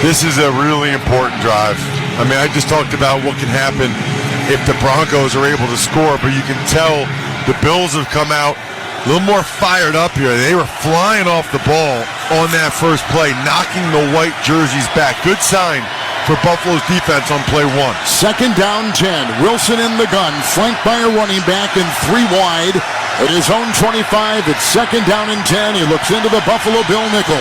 This is a really important drive. I mean, I just talked about what can happen if the Broncos are able to score, but you can tell the Bills have come out a little more fired up here. They were flying off the ball on that first play, knocking the white jerseys back. Good sign for Buffalo's defense on play 1. 2nd down 10. Wilson in the gun, flanked by a running back and 3 wide. At his own 25, it's 2nd down and 10. He looks into the Buffalo Bill nickel.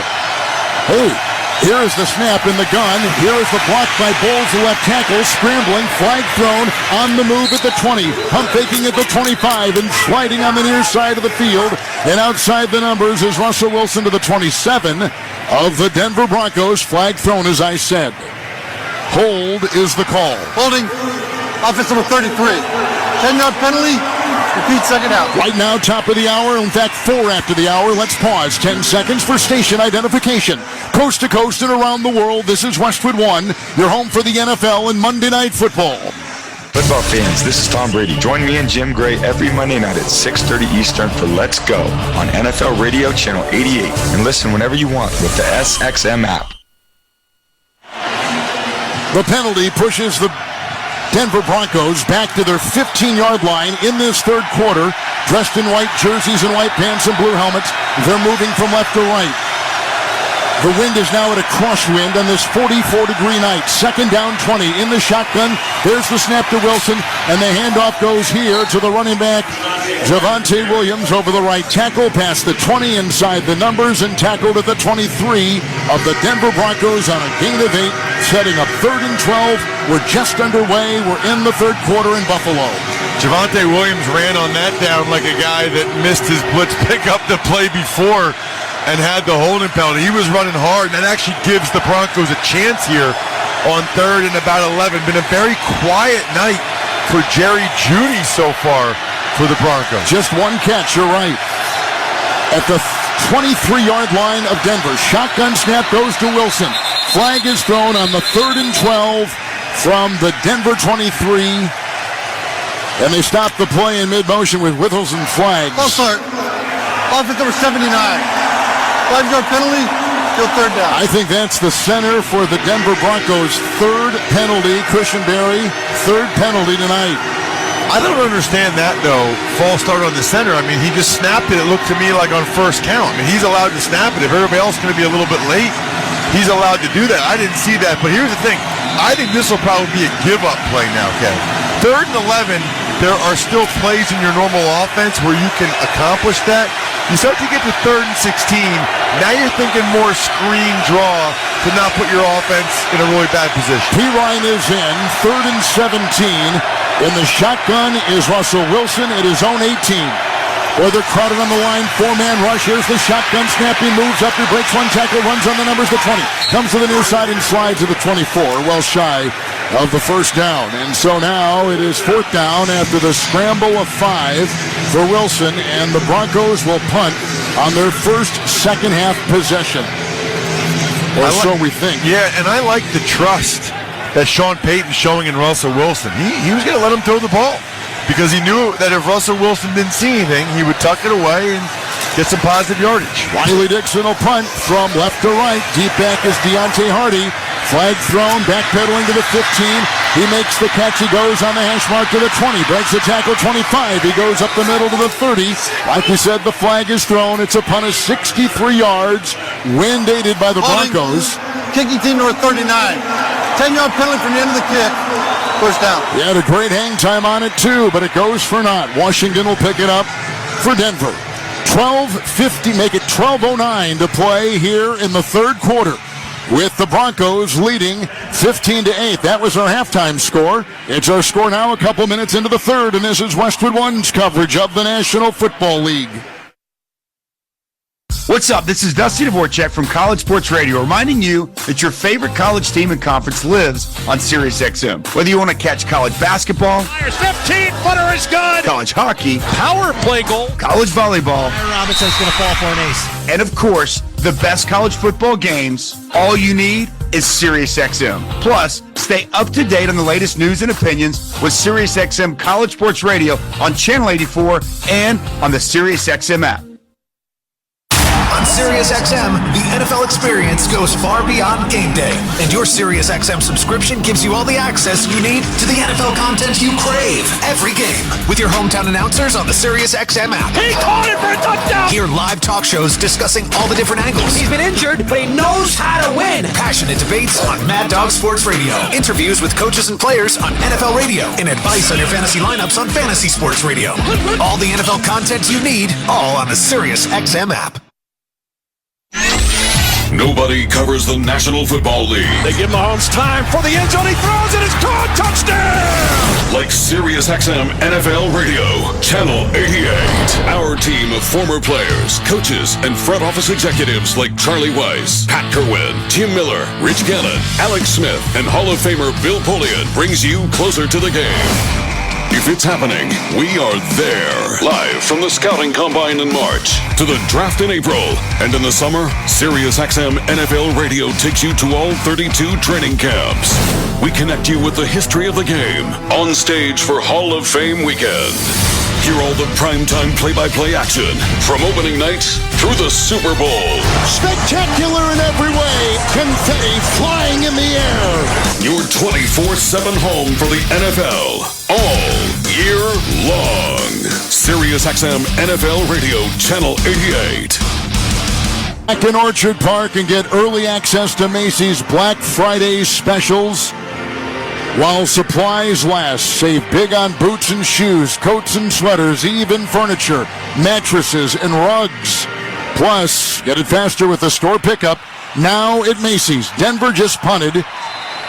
Hey, here is the snap in the gun. Here is the block by Bowles, the left tackle, scrambling, flag thrown, on the move at the 20, pump faking at the 25, and sliding on the near side of the field. And outside the numbers is Russell Wilson to the 27 of the Denver Broncos. Flag thrown, as I said. Hold is the call. Holding, offense number 33. 10-yard penalty. Repeat, 2nd out. Right now, top of the hour, in fact, 4 after the hour. Let's pause 10 seconds for station identification. Coast to coast and around the world, this is Westwood One, your home for the NFL and Monday Night Football. Football fans, this is Tom Brady. Join me and Jim Gray every Monday night at 6:30 Eastern for Let's Go on NFL Radio Channel 88. And listen whenever you want with the SXM app. The penalty pushes the Denver Broncos back to their 15-yard line in this third quarter. Dressed in white jerseys and white pants and blue helmets, they're moving from left to right. The wind is now at a crosswind on this 44-degree night. 2nd down 20 in the shotgun. There's the snap to Wilson, and the handoff goes here to the running back, Javonte Williams, over the right tackle, past the 20 inside the numbers, and tackled at the 23 of the Denver Broncos on a gain of 8, setting up 3rd and 12. We're just underway. We're in the third quarter in Buffalo. Javonte Williams ran on that down like a guy that missed his blitz pickup the play before and had the holding penalty. He was running hard, and that actually gives the Broncos a chance here on 3rd and about 11. Been a very quiet night for Jerry Jeudy so far for the Broncos. Just one catch, you're right. At the 23-yard line of Denver, shotgun snap goes to Wilson. Flag is thrown on the 3rd and 12 from the Denver 23. And they stop the play in mid-motion with whistles and flags. False start. Offense number 79. 5-yard penalty, still 3rd down. I think that's the center for the Denver Broncos' 3rd penalty. Cushenberry, 3rd penalty tonight. I don't understand that, though. False start on the center. I mean, he just snapped it. It looked to me like on first count. I mean, he's allowed to snap it. If everybody else is going to be a little bit late, he's allowed to do that. I didn't see that. But here's the thing. I think this will probably be a give-up play now, Kevin. 3rd and 11, there are still plays in your normal offense where you can accomplish that. You start to get to 3rd and 16, now you're thinking more screen draw to not put your offense in a really bad position. P-Ryan is in, 3rd and 17. In the shotgun is Russell Wilson at his own 18. Boy, they're crowded on the line, 4-man rush. Here's the shotgun snap. He moves up, he breaks one tackle, runs on the numbers, the 20. Comes to the near side and slides to the 24, well shy of the first down. And so now it is 4th down after the scramble of 5 for Wilson, and the Broncos will punt on their first second-half possession. Or so we think. Yeah, and I like the trust that Sean Payton's showing in Russell Wilson. He was going to let him throw the ball because he knew that if Russell Wilson didn't see anything, he would tuck it away and get some positive yardage. Wiley Dixon will punt from left to right. Deep back is Deontay Hardy. Flag thrown, backpedaling to the 15. He makes the catch. He goes on the hash mark to the 20. Breaks the tackle, 25. He goes up the middle to the 30. Like we said, the flag is thrown. It's a punt of 63 yards. Wind aided by the Broncos. Kicking team number 39. 10-yard penalty from the end of the kick. First down. He had a great hang time on it, too, but it goes for naught. Washington will pick it up for Denver. 12:50, make it 12:09 to play here in the third quarter, with the Broncos leading 15-8. That was our halftime score. It's our score now a couple minutes into the third, and this is Westwood One's coverage of the National Football League. What's up? This is Dusty Dvorak from College Sports Radio, reminding you that your favorite college team and conference lives on SiriusXM. Whether you want to catch college basketball, 15-footer is good. College hockey, Power play goal, college volleyball, Robinson's going to fall for an ace. and of course, the best college football games, all you need is SiriusXM. Plus, stay up to date on the latest news and opinions with SiriusXM College Sports Radio on Channel 84 and on the SiriusXM app. On SiriusXM, the NFL experience goes far beyond game day, and your SiriusXM subscription gives you all the access you need to the NFL content you crave every game. With your hometown announcers on the SiriusXM app. He caught it for a touchdown! Hear live talk shows discussing all the different angles. He's been injured, but he knows how to win. Passionate debates on Mad Dog Sports Radio. Interviews with coaches and players on NFL Radio. And advice on your fantasy lineups on Fantasy Sports Radio. All the NFL content you need, all on the SiriusXM app. Nobody covers the National Football League. They give Mahomes time for the end zone. He throws it. It's caught. Touchdown! Like SiriusXM NFL Radio, Channel 88. Our team of former players, coaches, and front office executives like Charlie Weiss, Pat Kerwin, Tim Miller, Rich Gannon, Alex Smith, and Hall of Famer Bill Polian brings you closer to the game. If it's happening, we are there. Live from the Scouting Combine in March to the draft in April. And in the summer, SiriusXM NFL Radio takes you to all 32 training camps. We connect you with the history of the game on stage for Hall of Fame weekend. Hear all the primetime play-by-play action from opening night through the Super Bowl. Spectacular in every way. Confetti flying in the air. Your 24/7 home for the NFL all year long. SiriusXM NFL Radio, Channel 88. Back in Orchard Park and get early access to Macy's Black Friday specials. While supplies last, save big on boots and shoes, coats and sweaters, even furniture, mattresses, and rugs. Plus, get it faster with the store pickup now at Macy's. Denver just punted.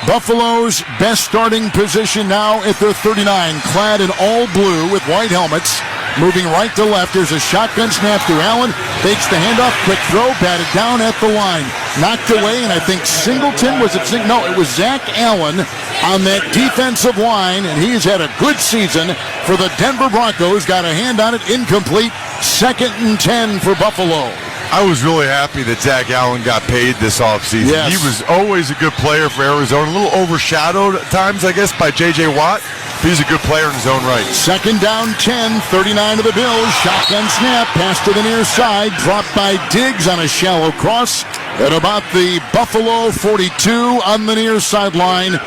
Buffalo's best starting position now at their 39, clad in all blue with white helmets. Moving right to left, there's a shotgun snap to Allen. Fakes the handoff, quick throw, batted down at the line. Knocked away, and I think Singleton was it? No, it was Zach Allen on that defensive line, and he's had a good season for the Denver Broncos. Got a hand on it, incomplete. 2nd and 10 for Buffalo. I was really happy that Zach Allen got paid this offseason. Yes. He was always a good player for Arizona. A little overshadowed at times, I guess, by J.J. Watt. He's a good player in his own right. 2nd down 10, 39 to the Bills. Shotgun snap, pass to the near side. Dropped by Diggs on a shallow cross at about the Buffalo 42 on the near sideline.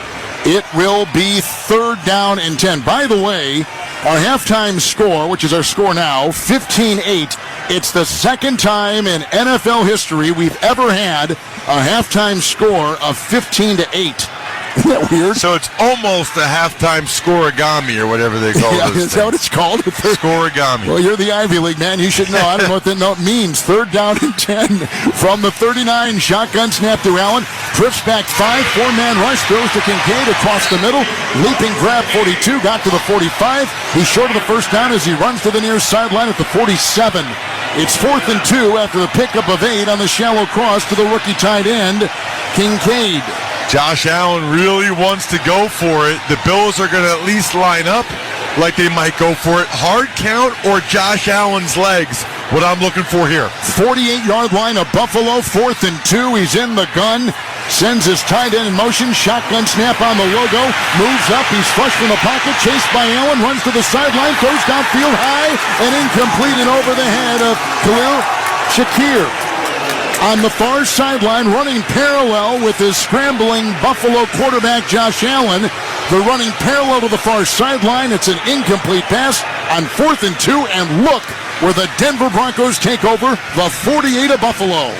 It will be 3rd down and 10. By the way, our halftime score, which is our score now, 15-8. It's the second time in NFL history we've ever had a halftime score of 15-8. Isn't that weird? So it's almost a halftime scoregami or whatever they call it. Is that what it's called? Scoregami. Well, you're the Ivy League man. You should know. I don't know what that means. 3rd down and 10 from the 39. Shotgun snap to Allen. Drifts back 5. 4-man rush. Throws to Kincaid across the middle. Leaping grab 42. Got to the 45. He's short of the first down as he runs to the near sideline at the 47. It's 4th and 2 after the pickup of 8 on the shallow cross to the rookie tight end, Kincaid. Josh Allen really wants to go for it. The Bills are going to at least line up like they might go for it. Hard count or Josh Allen's legs, what I'm looking for here. 48-yard line of Buffalo, 4th and 2. He's in the gun. Sends his tight end in motion. Shotgun snap on the logo. Moves up. He's flushed from the pocket. Chased by Allen. Runs to the sideline. Throws downfield high and incomplete and over the head of Khalil Shakir. On the far sideline, running parallel with his scrambling Buffalo quarterback Josh Allen. They're running parallel to the far sideline. It's an incomplete pass on 4th and 2. And look where the Denver Broncos take over the 48 of Buffalo.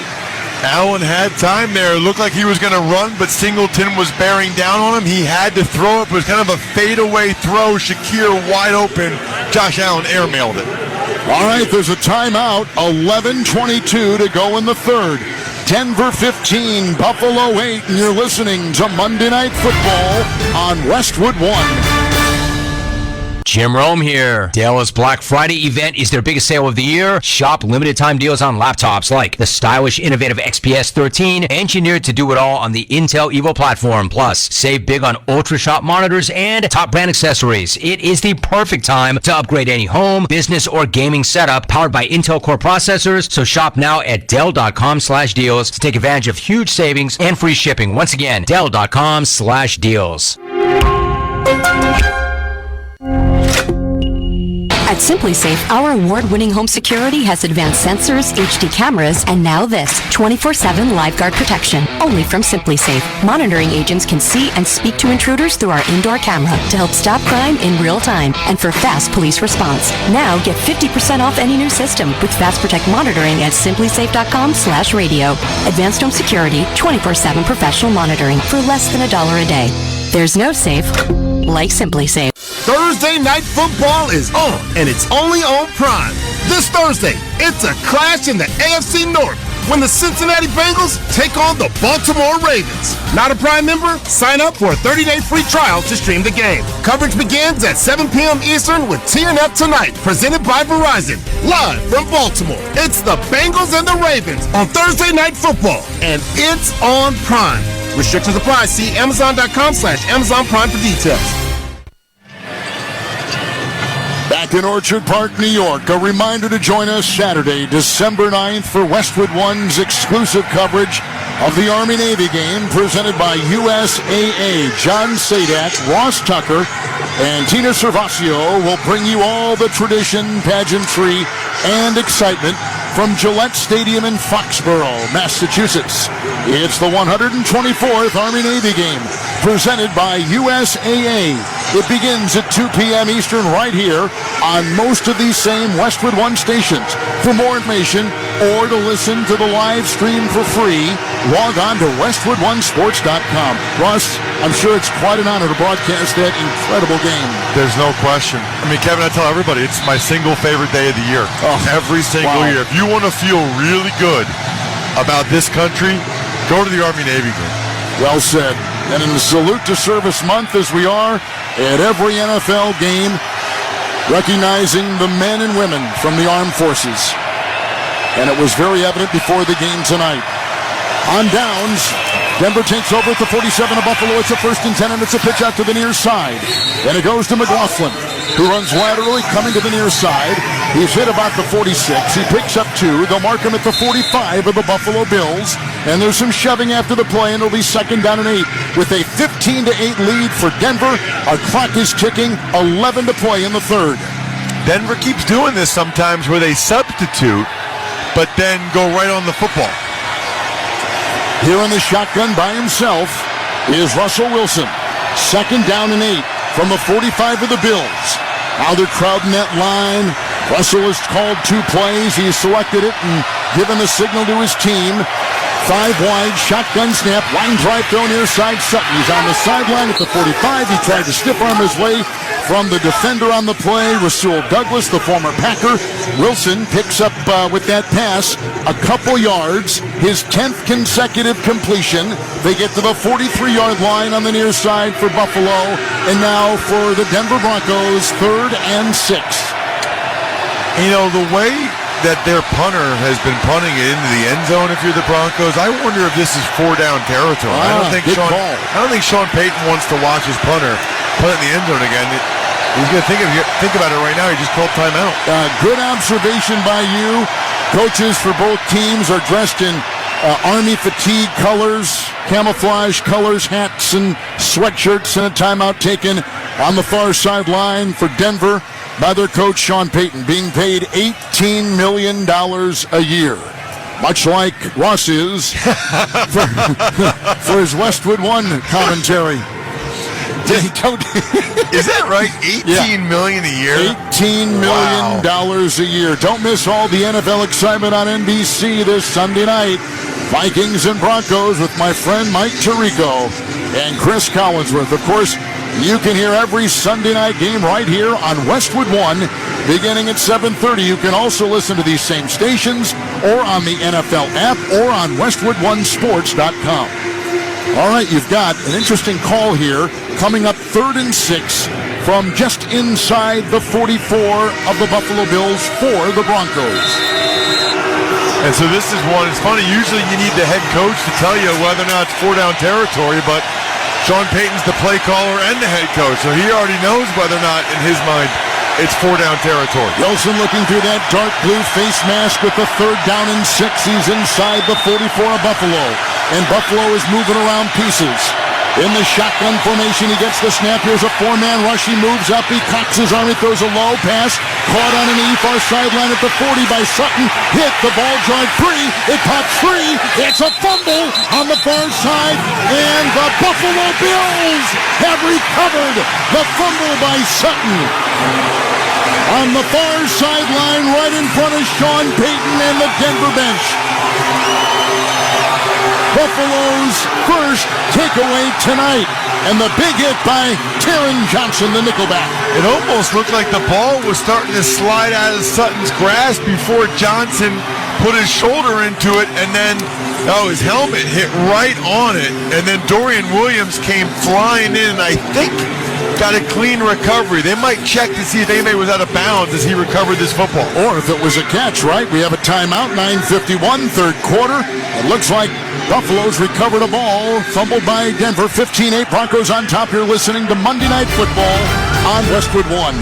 Allen had time there. It looked like he was going to run, but Singleton was bearing down on him. He had to throw it. It was kind of a fadeaway throw. Shakir wide open. Josh Allen airmailed it. All right, there's a timeout. 11:22 to go in the 3rd. Denver 15, Buffalo 8, and you're listening to Monday Night Football on Westwood 1. Jim Rome here. Dell's Black Friday event is their biggest sale of the year. Shop limited time deals on laptops like the stylish, innovative XPS 13, engineered to do it all on the Intel Evo platform. Plus, save big on ultra-shot monitors and top brand accessories. It is the perfect time to upgrade any home, business, or gaming setup powered by Intel Core processors. So shop now at Dell.com/deals to take advantage of huge savings and free shipping. Once again, Dell.com/deals. At SimpliSafe, our award-winning home security has advanced sensors, HD cameras, and now this, 24/7 LiveGuard protection. Only from SimpliSafe. Monitoring agents can see and speak to intruders through our indoor camera to help stop crime in real time and for fast police response. Now get 50% off any new system with Fast Protect monitoring at simplisafe.com/radio. Advanced home security, 24/7 professional monitoring for less than $1 a day. There's no safe like SimpliSafe. Thursday Night Football is on, and it's only on Prime. This Thursday, it's a clash in the AFC North when the Cincinnati Bengals take on the Baltimore Ravens. Not a Prime member? Sign up for a 30-day free trial to stream the game. Coverage begins at 7 p.m. Eastern with TNF Tonight, presented by Verizon. Live from Baltimore, it's the Bengals and the Ravens on Thursday Night Football, and it's on Prime. Restrictions apply. See Amazon.com/Amazon Prime for details. Back in Orchard Park, New York, a reminder to join us Saturday, December 9th for Westwood One's exclusive coverage of the Army-Navy game presented by USAA. John Sadak, Ross Tucker, and Tina Servasio will bring you all the tradition, pageantry, and excitement from Gillette Stadium in Foxborough, Massachusetts. It's the 124th Army-Navy game presented by USAA. It begins at 2 p.m. Eastern right here on most of these same Westwood One stations. For more information or to listen to the live stream for free, log on to westwoodonesports.com. Russ, I'm sure it's quite an honor to broadcast that incredible game. There's no question. I mean, Kevin, I tell everybody, it's my single favorite day of the year. Every single year. If you want to feel really good about this country, go to the Army-Navy game. Well said. And in the Salute to Service month, as we are at every NFL game, recognizing the men and women from the armed forces. And it was very evident before the game tonight. On downs, Denver takes over at the 47 of Buffalo. It's a 1st and 10, and it's a pitch out to the near side. And it goes to McLaughlin, who runs laterally, coming to the near side. He's hit about the 46. He picks up 2. They'll mark him at the 45 of the Buffalo Bills. And there's some shoving after the play, and it'll be 2nd down and 8 with a 15-8 lead for Denver. Our clock is ticking, 11 to play in the 3rd. Denver keeps doing this sometimes where they substitute, but then go right on the football. Here in the shotgun by himself is Russell Wilson. 2nd down and 8 from the 45 of the Bills. Now they're crowding that line. Russell has called 2 plays. He's selected it and given the signal to his team. 5 wide, shotgun snap, line drive throw near side Sutton. He's on the sideline at the 45. He tried to stiff arm his way from the defender on the play, Rasul Douglas, the former Packer. Wilson picks up with that pass a couple yards, his 10th consecutive completion. They get to the 43-yard line on the near side for Buffalo. And now for the Denver Broncos, 3rd and 6. You know, the way that their punter has been punting it into the end zone if you're the Broncos, I wonder if this is 4-down territory. I don't think Sean Payton wants to watch his punter punt it in the end zone again. He's going to think about it right now. He just called timeout. Good observation by you. Coaches for both teams are dressed in Army fatigue colors, camouflage colors, hats and sweatshirts, and a timeout taken on the far sideline for Denver by their coach, Sean Payton, being paid $18 million a year. Much like Ross is for his Westwood One commentary. Is that right? $18 million a year? $18 million a year. Don't miss all the NFL excitement on NBC this Sunday night. Vikings and Broncos with my friend Mike Tirico and Chris Collinsworth. Of course, you can hear every Sunday night game right here on Westwood One, beginning at 7:30. You can also listen to these same stations or on the NFL app or on westwoodonesports.com. All right, you've got an interesting call here. Coming up 3rd and 6 from just inside the 44 of the Buffalo Bills for the Broncos. And so this is one, it's funny, usually you need the head coach to tell you whether or not it's 4 down territory, but Sean Payton's the play caller and the head coach, so he already knows whether or not, in his mind, it's 4 down territory. Wilson looking through that dark blue face mask with the 3rd down and 6. He's inside the 44 of Buffalo, and Buffalo is moving around pieces. In the shotgun formation, he gets the snap. Here's a 4-man rush. He moves up. He cocks his arm. He throws a low pass. Caught on an knee, far sideline at the 40 by Sutton. Hit the ball, drive free. It pops free. It's a fumble on the far side. And the Buffalo Bills have recovered the fumble by Sutton. On the far sideline, right in front of Sean Payton and the Denver bench. Buffalo's first takeaway tonight, and the big hit by Taron Johnson, the nickelback. It almost looked like the ball was starting to slide out of Sutton's grasp before Johnson put his shoulder into it, and then his helmet hit right on it, and then Dorian Williams came flying in, and I think got a clean recovery. They might check to see if anybody was out of bounds as he recovered this football. Or if it was a catch, right? We have a timeout, 9:51, third quarter. It looks like Buffalo's recovered a ball, fumbled by Denver, 15-8, Broncos on top. You're listening to Monday Night Football on Westwood One.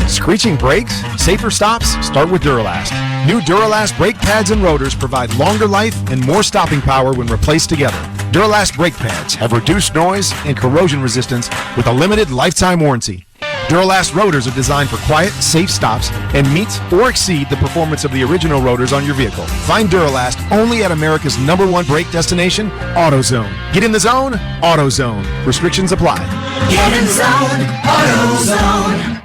Screeching brakes? Safer stops? Start with Duralast. New Duralast brake pads and rotors provide longer life and more stopping power when replaced together. Duralast brake pads have reduced noise and corrosion resistance with a limited lifetime warranty. Duralast rotors are designed for quiet, safe stops and meet or exceed the performance of the original rotors on your vehicle. Find Duralast only at America's #1 brake destination, AutoZone. Get in the zone, AutoZone. Restrictions apply. Get in zone, AutoZone.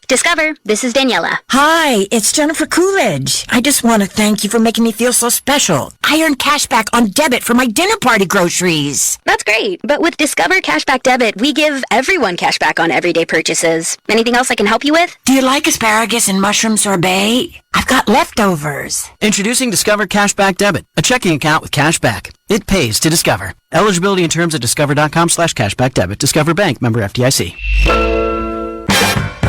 Discover, this is Daniela. Hi, it's Jennifer Coolidge. I just want to thank you for making me feel so special. I earned cash back on debit for my dinner party groceries. That's great, but with Discover Cashback Debit, we give everyone cash back on everyday purchases. Anything else I can help you with? Do you like asparagus and mushroom sorbet? I've got leftovers. Introducing Discover Cashback Debit, a checking account with cash back. It pays to Discover. Eligibility and terms at discover.com/cashback debit. Discover Bank, member FDIC.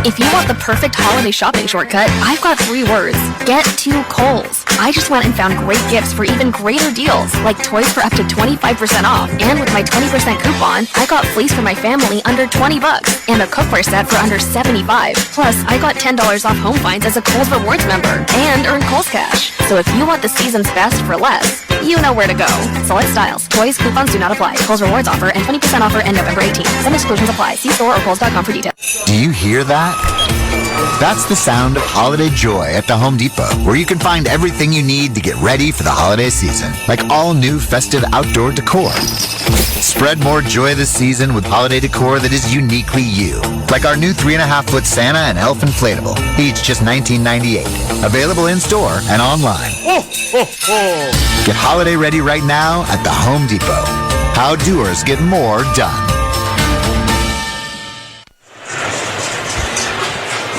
If you want the perfect holiday shopping shortcut, I've got 3 words. Get to Kohl's. I just went and found great gifts for even greater deals, like toys for up to 25% off. And with my 20% coupon, I got fleece for my family under $20 and a cookware set for under $75. Plus, I got $10 off home finds as a Kohl's Rewards member and earned Kohl's Cash. So if you want the season's best for less, you know where to go. Select styles. Toys, coupons do not apply. Kohl's Rewards offer and 20% offer end November 18th. Some exclusions apply. See store or kohls.com for details. Do you hear that? That's the sound of holiday joy at the Home Depot, where you can find everything you need to get ready for the holiday season, like all new festive outdoor decor. Spread more joy this season with holiday decor that is uniquely you, like our new 3.5-foot Santa and Elf inflatable, each just $19.98. Available in store and online. Get holiday ready right now at the Home Depot. How doers get more done.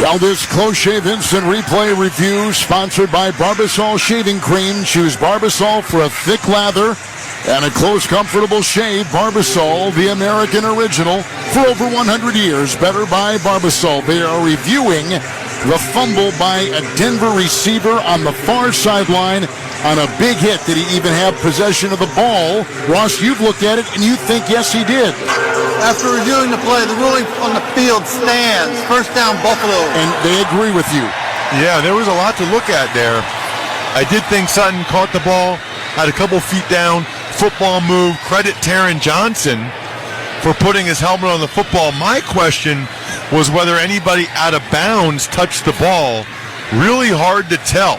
Well, this Close Shave Instant Replay Review sponsored by Barbasol Shaving Cream. Choose Barbasol for a thick lather and a close, comfortable shave. Barbasol, the American original, for over 100 years. Better by Barbasol. They are reviewing the fumble by a Denver receiver on the far sideline on a big hit. Did he even have possession of the ball? Ross, you've looked at it, and you think, yes, he did. After reviewing the play, the ruling on the field stands. First down, Buffalo. And they agree with you. Yeah, there was a lot to look at there. I did think Sutton caught the ball, had a couple feet down, football move. Credit Taron Johnson for putting his helmet on the football. My question was whether anybody out of bounds touched the ball. Really hard to tell.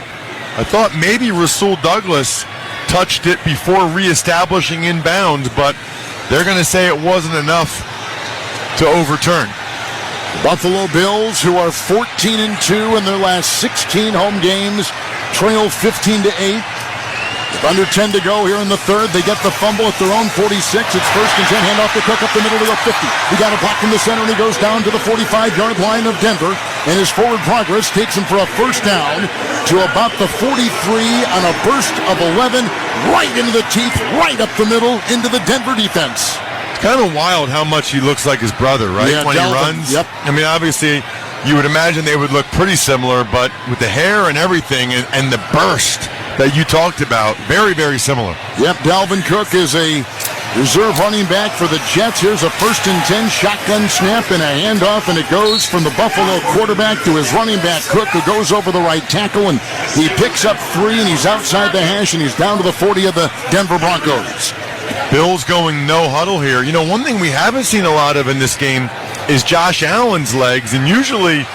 I thought maybe Rasul Douglas touched it before reestablishing in bounds, but they're going to say it wasn't enough to overturn. Buffalo Bills, who are 14-2 in their last 16 home games, trail 15-8. With under 10 to go here in the third, they get the fumble at their own 46. It's 1st and 10, handoff to Cook up the middle to the 50. He got a block from the center, and he goes down to the 45-yard line of Denver. And his forward progress takes him for a first down to about the 43 on a burst of 11, right into the teeth, right up the middle, into the Denver defense. kind of wild how much he looks like his brother, right? Yeah, when Delvin, he runs. yep. I mean, obviously, you would imagine they would look pretty similar, but with the hair and everything and the burst that you talked about, very, very similar. Yep, Dalvin Cook is a reserve running back for the Jets. Here's a 1st and 10 shotgun snap and a handoff, and it goes from the Buffalo quarterback to his running back, Cook, who goes over the right tackle, and he picks up 3, and he's outside the hash, and he's down to the 40 of the Denver Broncos. Bills going no huddle here. You know, one thing we haven't seen a lot of in this game is Josh Allen's legs, and usually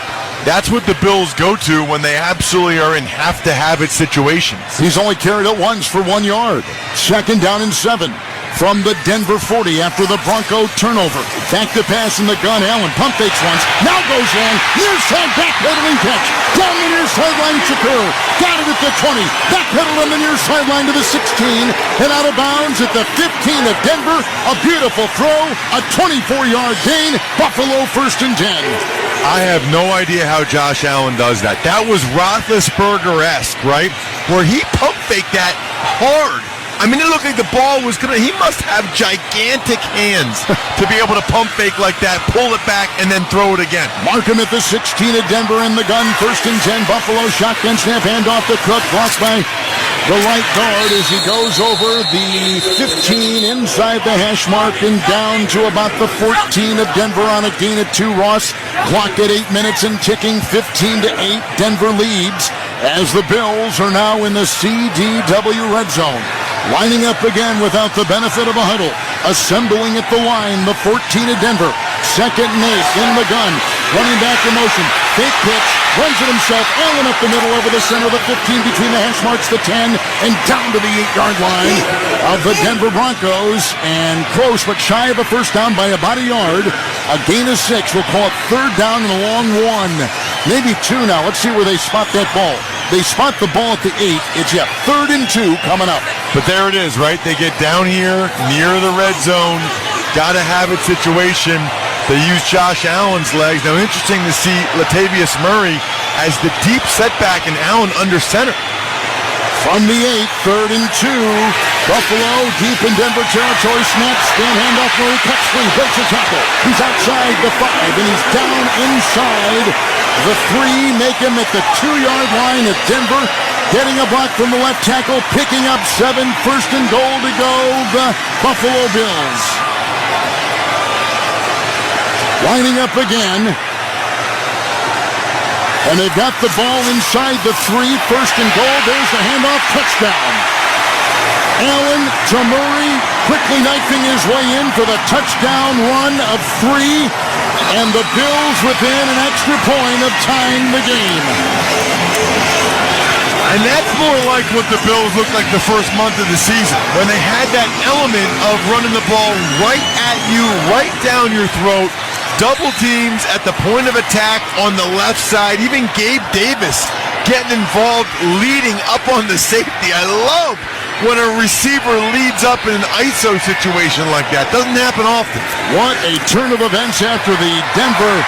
that's what the Bills go to when they absolutely are in have-to-have-it situations. He's only carried it once for 1 yard. 2nd down and 7 from the Denver 40 after the Bronco turnover. Back to pass in the gun. Allen pump fakes once. Now goes long. Near side backpedaling catch. Down the near sideline, Shakur. Got it at the 20. Backpedal on the near sideline to the 16. And out of bounds at the 15 of Denver. A beautiful throw. A 24-yard gain. Buffalo 1st and 10. I have no idea how Josh Allen does that. That was Roethlisberger-esque, right? Where he pump faked that hard. I mean, it looked like the ball was going to... He must have gigantic hands to be able to pump fake like that, pull it back, and then throw it again. Markham at the 16 of Denver in the gun. 1st and 10. Buffalo shotgun snap. Handoff to Cook. Blocked by the right guard as he goes over the 15 inside the hash mark and down to about the 14 of Denver on a gain of 2. Ross clocked at 8 minutes and ticking. 15-8. Denver leads as the Bills are now in the CDW red zone. Lining up again without the benefit of a huddle. Assembling at the line, the 14 of Denver. 2nd and 8 in the gun. Running back in motion. Fake pitch. Runs it himself. Allen up the middle over the center of the 15 between the hash marks, the 10, and down to the 8-yard line of the Denver Broncos. And close, but shy of a 1st down by about a yard. A gain of 6. We'll call it 3rd down and a long 1. Maybe 2 now. Let's see where they spot that ball. They spot the ball at the 8. It's 3rd and 2 coming up. But there it is, right? They get down here near the red zone. Gotta have it situation. They use Josh Allen's legs. Now, interesting to see Latavius Murray as the deep setback and Allen under center. From the 8, 3rd and 2. Buffalo deep in Denver territory. Snap, spin, handoff. Murray cuts free, breaks a tackle. He's outside the 5, and he's down inside the 3. Make him at the 2-yard line at Denver. Getting a block from the left tackle. Picking up 7. 1st and goal to go. The Buffalo Bills. Lining up again. And they've got the ball inside the 3. 1st and goal. There's the handoff. Touchdown. Allen to Murray. Quickly knifing his way in for the touchdown run of 3. And the Bills within an extra point of tying the game. And that's more like what the Bills looked like the first month of the season, when they had that element of running the ball right at you, right down your throat, double teams at the point of attack on the left side, even Gabe Davis getting involved, leading up on the safety. I love when a receiver leads up in an ISO situation like that. Doesn't happen often. What a turn of events after the Denver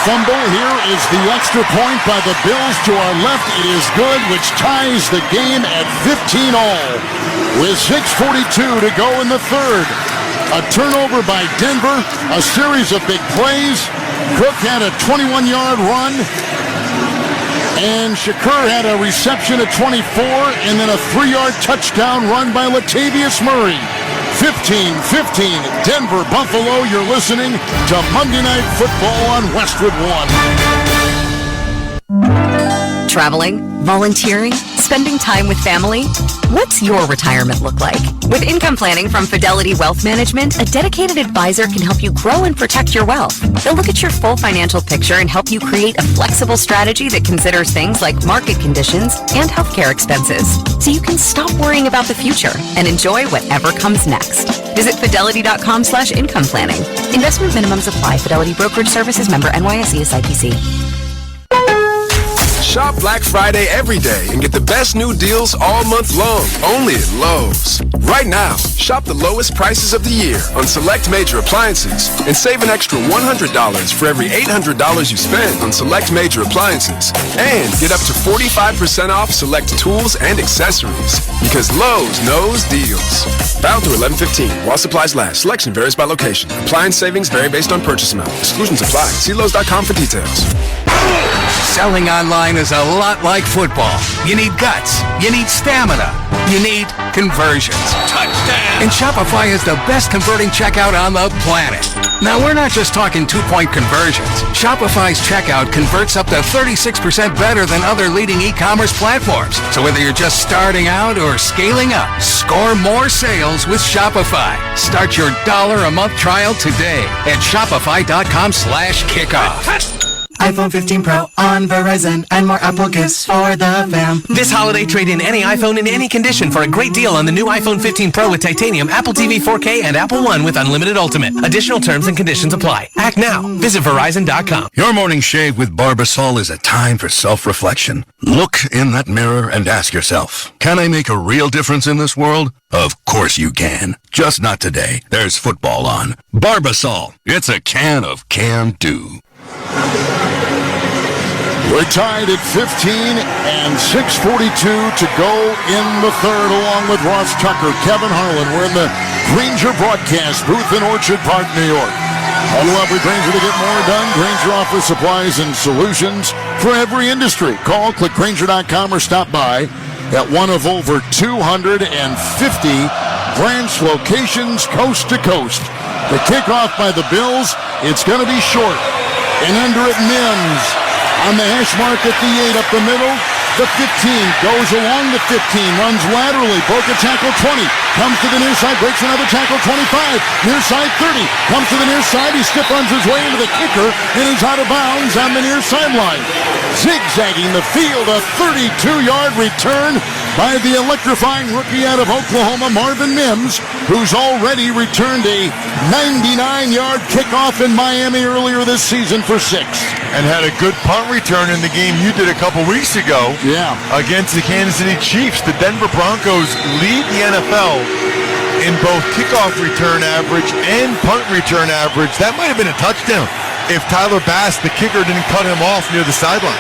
fumble. Here is the extra point by the Bills to our left. It is good, which ties the game at 15 all. With 6:42 to go in the 3rd. A turnover by Denver. A series of big plays. Cook had a 21-yard run. And Shakur had a reception at 24. And then a 3-yard touchdown run by Latavius Murray. 15-15, Denver, Buffalo. You're listening to Monday Night Football on Westwood One. Traveling, volunteering, spending time with family. What's your retirement look like? With income planning from Fidelity Wealth Management, a dedicated advisor can help you grow and protect your wealth. They'll look at your full financial picture and help you create a flexible strategy that considers things like market conditions and healthcare expenses, so you can stop worrying about the future and enjoy whatever comes next. Visit fidelity.com/income planning. Investment minimums apply. Fidelity Brokerage Services, member NYSE, SIPC. Shop Black Friday every day and get the best new deals all month long, only at Lowe's. Right now, shop the lowest prices of the year on select major appliances and save an extra $100 for every $800 you spend on select major appliances. And get up to 45% off select tools and accessories, because Lowe's knows deals. Valid through 11/15 while supplies last. Selection varies by location. Appliance savings vary based on purchase amount. Exclusions apply. See Lowe's.com for details. Selling online is a lot like football. You need guts. You need stamina. You need conversions. Touchdown! And Shopify is the best converting checkout on the planet. Now, we're not just talking 2-point conversions. Shopify's checkout converts up to 36% better than other leading e-commerce platforms. So whether you're just starting out or scaling up, score more sales with Shopify. Start your $1 a month trial today at shopify.com/kickoff. iPhone 15 Pro on Verizon and more Apple gifts for the fam. This holiday, trade in any iPhone in any condition for a great deal on the new iPhone 15 Pro with titanium, Apple TV 4K, and Apple One with unlimited Ultimate. Additional terms and conditions apply. Act now. Visit Verizon.com. Your morning shave with Barbasol is a time for self-reflection. Look in that mirror and ask yourself, can I make a real difference in this world? Of course you can. Just not today. There's football on. Barbasol. It's a can of can-do. We're tied at 15 and 6:42 to go in the third, along with Ross Tucker, Kevin Harlan. We're in the Grainger broadcast booth in Orchard Park, New York. Huddle up with Grainger to get more done. Grainger offers supplies and solutions for every industry. Call, click Grainger.com, or stop by at one of over 250 branch locations coast to coast. The kickoff by the Bills, it's going to be short. And under it, Mims on the hash mark at the 8, up the middle. The 15 goes along the 15, runs laterally, broke a tackle 20, comes to the near side, breaks another tackle 25, near side 30, comes to the near side, he stiff runs his way into the kicker, and he's out of bounds on the near sideline. Zigzagging the field, a 32-yard return by the electrifying rookie out of Oklahoma, Marvin Mims, who's already returned a 99-yard kickoff in Miami earlier this season for 6. And had a good punt return in the game you did a couple weeks ago against the Kansas City Chiefs. The Denver Broncos lead the NFL in both kickoff return average and punt return average. That might have been a touchdown if Tyler Bass, the kicker, didn't cut him off near the sideline.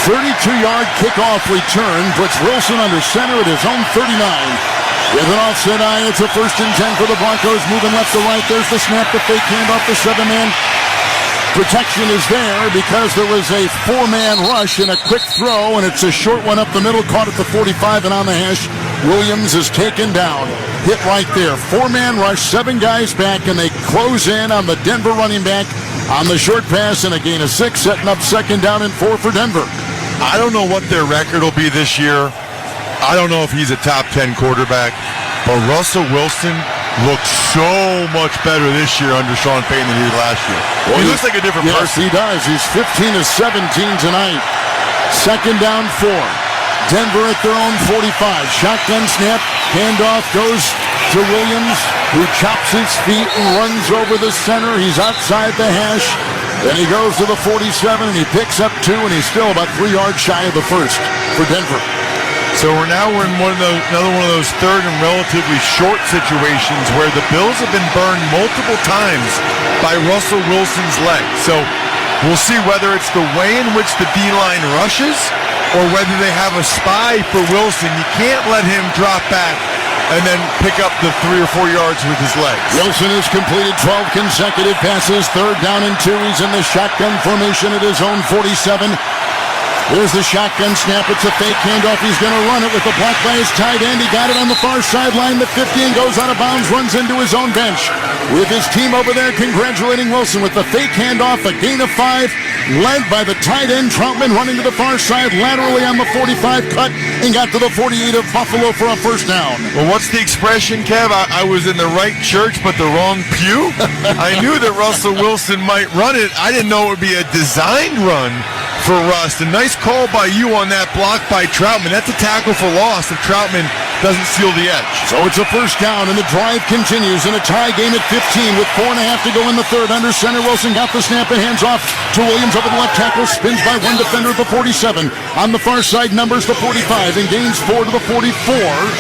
32-yard kickoff return puts Wilson under center at his own 39. With an offset eye, it's a 1st and 10 for the Broncos, moving left to right. There's the snap, the fake handoff, the 7-man. Protection is there because there was a 4-man rush and a quick throw, and it's a short one up the middle, caught at the 45 and on the hash. Williams is taken down. Hit right there. 4-man rush, 7 guys back, and they close in on the Denver running back on the short pass and a gain of 6, setting up 2nd down and 4 for Denver. I don't know what their record will be this year. I don't know if he's a top 10 quarterback, but Russell Wilson looks so much better this year under Sean Payton than he did last year. Well, he looks like a different person. Yes, he does. He's 15 of 17 tonight. 2nd down 4. Denver at their own 45. Shotgun snap. Handoff goes to Williams, who chops his feet and runs over the center. He's outside the hash. Then he goes to the 47, and he picks up 2, and he's still about 3 yards shy of the 1st for Denver. So we're in another one of those third and relatively short situations where the Bills have been burned multiple times by Russell Wilson's leg. So we'll see whether it's the way in which the D-line rushes or whether they have a spy for Wilson. You can't let him drop back and then pick up the 3 or 4 yards with his legs. Wilson has completed 12 consecutive passes, 3rd down and 2. He's in the shotgun formation at his own 47. There's the shotgun snap. It's a fake handoff. He's going to run it with the block by his tight end. He got it on the far sideline. The 15 goes out of bounds, runs into his own bench. With his team over there congratulating Wilson with the fake handoff, a gain of 5, led by the tight end Troutman running to the far side laterally on the 45 cut and got to the 48 of Buffalo for a 1st down. Well, what's the expression, Kev? I was in the right church but the wrong pew. I knew that Russell Wilson might run it. I didn't know it would be a designed run for Russ. A nice call by you on that block by Troutman. That's a tackle for loss if Troutman doesn't seal the edge. So it's a first down, and the drive continues in a tie game at 15 with 4.5 to go in the third. Under center, Wilson got the snap and hands off to Williams over the left tackle. Spins by one defender at the 47. On the far side, numbers the 45 and gains 4 to the 44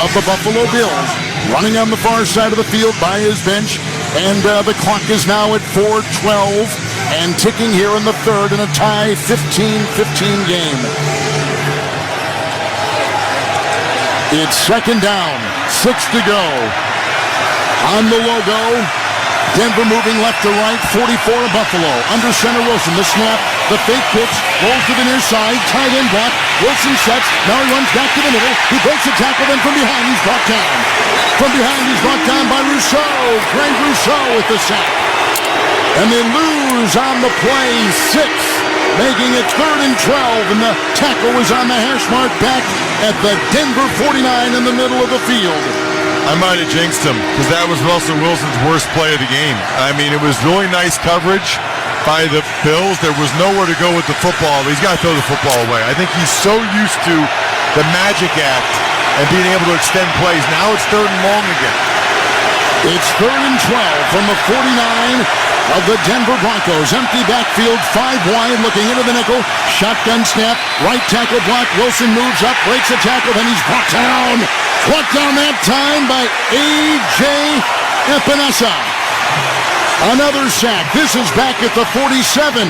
of the Buffalo Bills. Running on the far side of the field by his bench, and the clock is now at 4:12 and ticking here in the third in a tie 15-15 game. It's second down, 6 to go. On the logo, Denver moving left to right, 44 of Buffalo. Under center Wilson, the snap, the fake pitch, rolls to the near side, tight end block. Wilson sets, now he runs back to the middle. He breaks the tackle, then from behind he's brought down. From behind he's brought down by Rousseau. Greg Rousseau with the sack. And they lose on the play, 6, making it 3rd and 12, and the tackle was on the hash mark back at the Denver 49 in the middle of the field. I might have jinxed him because that was Russell Wilson's worst play of the game. I mean, it was really nice coverage by the Bills. There was nowhere to go with the football. He's got to throw the football away. I think he's so used to the magic act and being able to extend plays. Now it's 3rd and long again. It's 3rd and 12 from the 49 of the Denver Broncos. Empty backfield, 5 wide, looking into the nickel. Shotgun snap, right tackle block. Wilson moves up, breaks a tackle, then he's brought down. Brought down that time by A.J. Epinesa. Another sack. This is back at the 47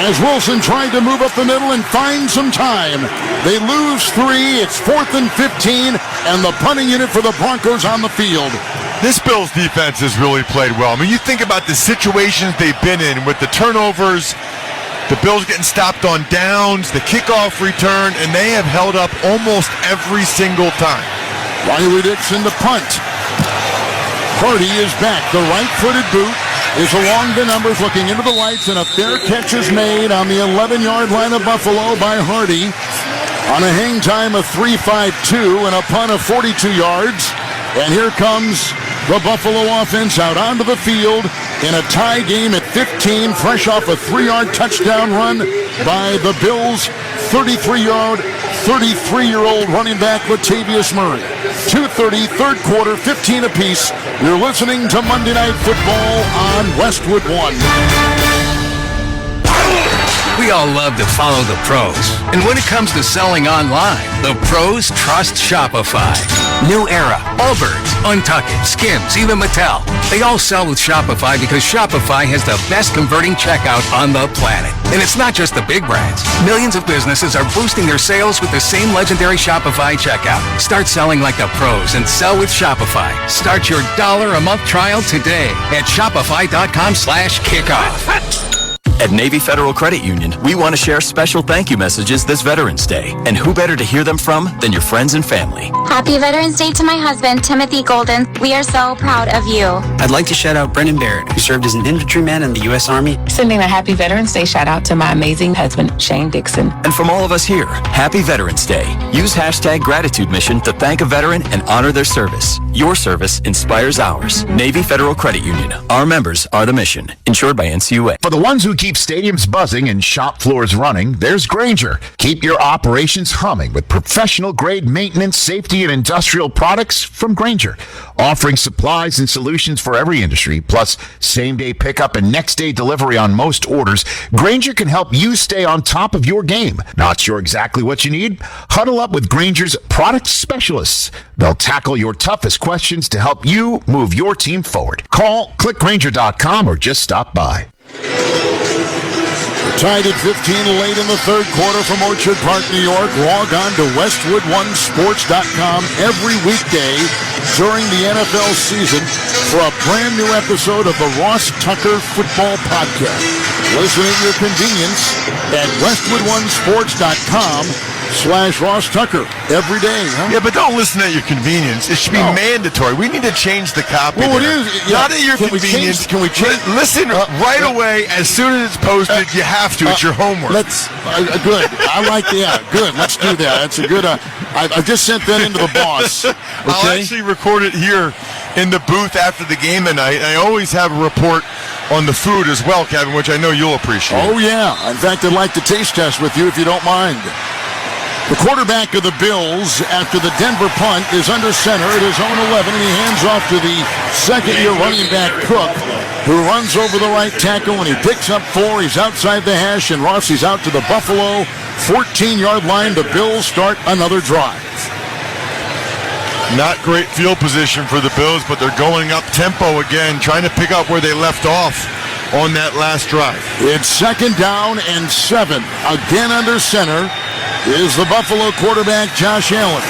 as Wilson tried to move up the middle and find some time. They lose 3. It's 4th and 15, and the punting unit for the Broncos on the field. This Bills defense has really played well. I mean, you think about the situations they've been in with the turnovers, the Bills getting stopped on downs, the kickoff return, and they have held up almost every single time. Riley Dixon the punt. Hardy is back. The right-footed boot is along the numbers, looking into the lights, and a fair catch is made on the 11-yard line of Buffalo by Hardy on a hang time of 3.52 and a punt of 42 yards. And here comes the Buffalo offense out onto the field in a tie game at 15, fresh off a 3-yard touchdown run by the Bills' 33-year-old running back Latavius Murray. 2:30, third quarter, 15 apiece. You're listening to Monday Night Football on Westwood One. We all love to follow the pros. And when it comes to selling online, the pros trust Shopify. New Era, Allbirds, Untuckit, Skims, even Mattel. They all sell with Shopify because Shopify has the best converting checkout on the planet. And it's not just the big brands. Millions of businesses are boosting their sales with the same legendary Shopify checkout. Start selling like the pros and sell with Shopify. Start your $1 a month trial today at shopify.com/kickoff. At Navy Federal Credit Union, we want to share special thank you messages this Veterans Day. And who better to hear them from than your friends and family? Happy Veterans Day to my husband, Timothy Golden. We are so proud of you. I'd like to shout out Brendan Barrett, who served as an infantryman in the U.S. Army. Sending a happy Veterans Day shout out to my amazing husband, Shane Dixon. And from all of us here, happy Veterans Day. Use hashtag Gratitude Mission to thank a veteran and honor their service. Your service inspires ours. Navy Federal Credit Union. Our members are the mission. Insured by NCUA. For the ones who keep stadiums buzzing and shop floors running, there's Grainger. Keep your operations humming with professional-grade maintenance, safety, and industrial products from Grainger. Offering supplies and solutions for every industry, plus same-day pickup and next-day delivery on most orders, Grainger can help you stay on top of your game. Not sure exactly what you need? Huddle up with Grainger's product specialists. They'll tackle your toughest questions to help you move your team forward. Call, click Grainger.com, or just stop by. Tied at 15 late in the third quarter from Orchard Park, New York. Log on to westwood1sports.com every weekday during the NFL season for a brand new episode of the Ross Tucker Football Podcast. Listen at your convenience at westwood1sports.com/Ross Tucker every day. Huh? Yeah, but don't listen at your convenience. It should be mandatory. We need to change the copy. Well, there. it is. Yeah. Not at your convenience. Can we change? Listen right away as soon as it's posted. You have to. It's your homework. Let's. Good. I like that. Good. Let's do that. That's a good. I just sent that into the boss. Okay? I'll actually record it here in the booth after the game tonight. I always have a report on the food as well, Kevin, which I know you'll appreciate. Oh, yeah. In fact, I'd like to taste test with you if you don't mind. The quarterback of the Bills, after the Denver punt, is under center at his own 11, and he hands off to the second-year running back, Cook, who runs over the right tackle, and he picks up 4. He's outside the hash, and Rossi's out to the Buffalo 14-yard line. The Bills start another drive. Not great field position for the Bills, but they're going up tempo again, trying to pick up where they left off on that last drive. It's 2nd down and 7. Again under center is the Buffalo quarterback, Josh Allen.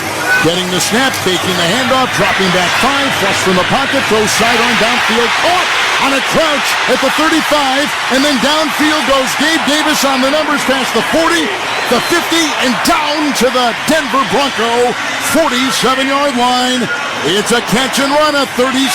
Getting the snap, faking the handoff, dropping back 5, flush from the pocket, throws sidearm downfield, caught on a crouch at the 35, and then downfield goes Gabe Davis on the numbers past the 40, the 50, and down to the Denver Bronco 47-yard line. It's a catch and run at 36.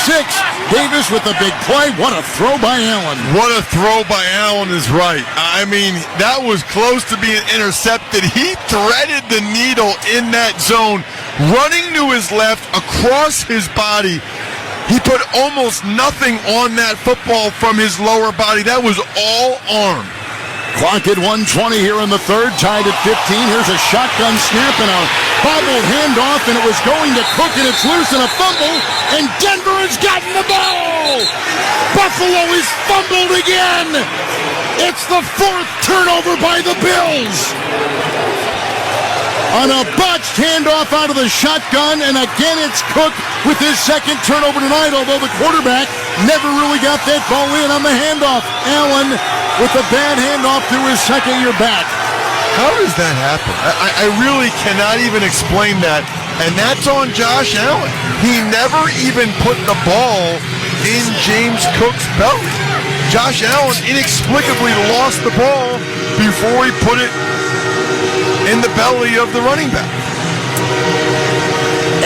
Davis with the big play. What a throw by Allen. What a throw by Allen is right. I mean, that was close to being intercepted. He threaded the needle in that zone, running to his left across his body. He put almost nothing on that football from his lower body. That was all arm. Clock at 1:20 here in the third, tied at 15. Here's a shotgun snap and a bobbled handoff, and it was going to Cook, and it's loose and a fumble, and Denver has gotten the ball! Buffalo is fumbled again! It's the 4th turnover by the Bills! On a botched handoff out of the shotgun, and again it's Cook with his 2nd turnover tonight, although the quarterback never really got that ball in on the handoff. Allen with a bad handoff to his 2nd-year back. How does that happen? I really cannot even explain that, and that's on Josh Allen. He never even put the ball in James Cook's belly. Josh Allen inexplicably lost the ball before he put it in the belly of the running back.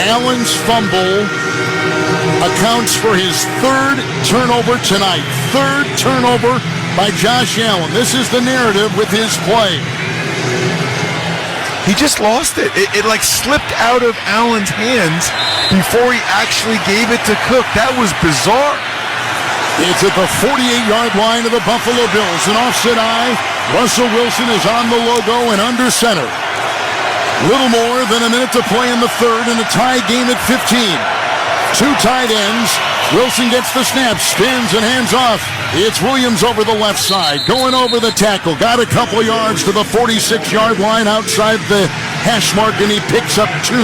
Allen's fumble accounts for his 3rd turnover tonight. 3rd turnover by Josh Allen. This is the narrative with his play. He just lost it. It like slipped out of Allen's hands before he actually gave it to Cook. That was bizarre. It's at the 48-yard line of the Buffalo Bills. An offset eye. Russell Wilson is on the logo and under center. Little more than a minute to play in the third, and a tie game at 15. 2 tight ends. Wilson gets the snap, spins and hands off. It's Williams over the left side, going over the tackle. Got a couple yards to the 46-yard line outside the hash mark, and he picks up 2,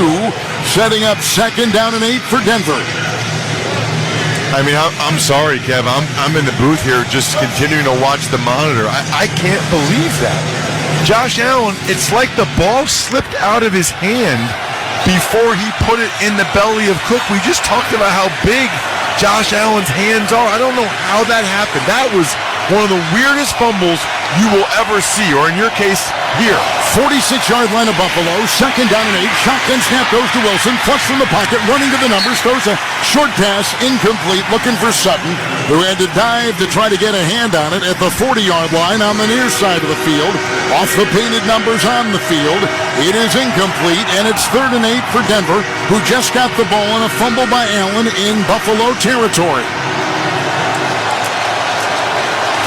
setting up 2nd down and 8 for Denver. I mean, I'm sorry, Kev. I'm in the booth here just continuing to watch the monitor. I can't believe that. Josh Allen, it's like the ball slipped out of his hand before he put it in the belly of Cook. We just talked about how big Josh Allen's hands are. I don't know how that happened. That was one of the weirdest fumbles you will ever see, or in your case, here. 46-yard line of Buffalo, 2nd down and 8. Shotgun snap goes to Wilson, flush from the pocket, running to the numbers, throws a short pass, incomplete, looking for Sutton, who had to dive to try to get a hand on it at the 40-yard line on the near side of the field. Off the painted numbers on the field. It is incomplete, and it's 3rd and 8 for Denver, who just got the ball on a fumble by Allen in Buffalo territory.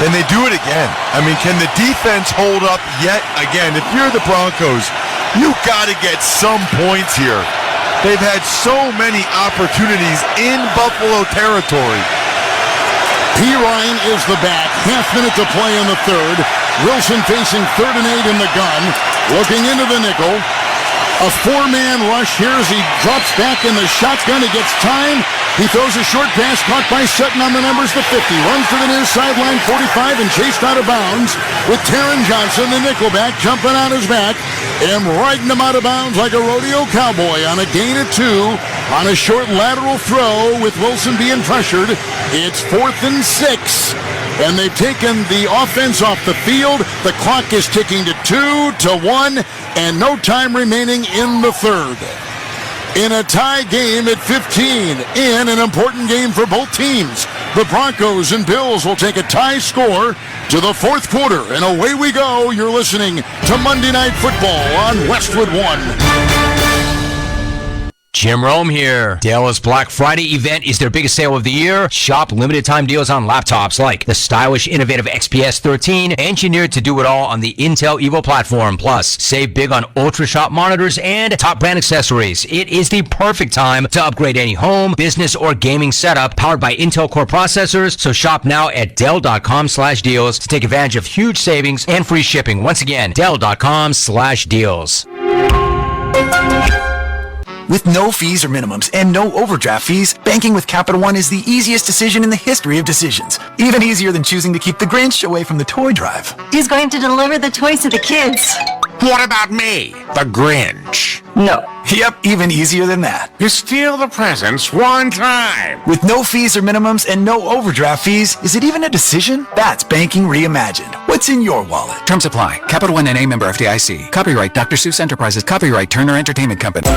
Can they do it again? I mean, can the defense hold up yet again? If you're the Broncos, you got to get some points here. They've had so many opportunities in Buffalo territory. P. Ryan is the back. Half minute to play in the third. Wilson facing 3rd and 8 in the gun. Looking into the nickel. A 4-man rush here as he drops back in the shotgun. He gets time. He throws a short pass caught by Sutton on the numbers to 50. Runs to the near sideline 45 and chased out of bounds with Taron Johnson, the nickelback, jumping on his back and riding him out of bounds like a rodeo cowboy on a gain of 2 on a short lateral throw with Wilson being pressured. It's 4th and 6. And they've taken the offense off the field. The clock is ticking to 2-1 and no time remaining in the third. In a tie game at 15, in an important game for both teams, the Broncos and Bills will take a tie score to the 4th quarter. And away we go. You're listening to Monday Night Football on Westwood One. Jim Rome here. Dell's Black Friday event is their biggest sale of the year. Shop limited time deals on laptops like the stylish, innovative XPS 13, engineered to do it all on the Intel Evo platform. Plus, save big on ultra-sharp monitors and top brand accessories. It is the perfect time to upgrade any home, business, or gaming setup powered by Intel Core processors. So shop now at Dell.com/deals to take advantage of huge savings and free shipping. Once again, Dell.com/deals. With no fees or minimums and no overdraft fees, banking with Capital One is the easiest decision in the history of decisions. Even easier than choosing to keep the Grinch away from the toy drive. Who's going to deliver the toys to the kids? What about me, the Grinch? No. Yep, even easier than that. You steal the presents one time. With no fees or minimums and no overdraft fees, is it even a decision? That's banking reimagined. What's in your wallet? Terms apply. Capital One N.A. member FDIC. Copyright Dr. Seuss Enterprises. Copyright Turner Entertainment Company.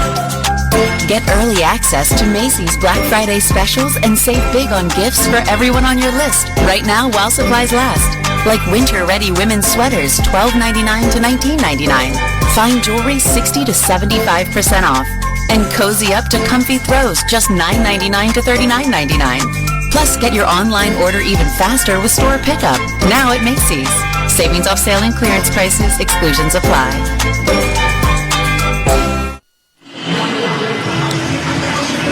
Get early access to Macy's Black Friday specials and save big on gifts for everyone on your list right now while supplies last. Like winter-ready women's sweaters, $12.99 to $19.99. Fine jewelry, 60 to 75% off. And cozy up to comfy throws, just $9.99 to $39.99. Plus, get your online order even faster with store pickup, now at Macy's. Savings off sale and clearance prices, exclusions apply.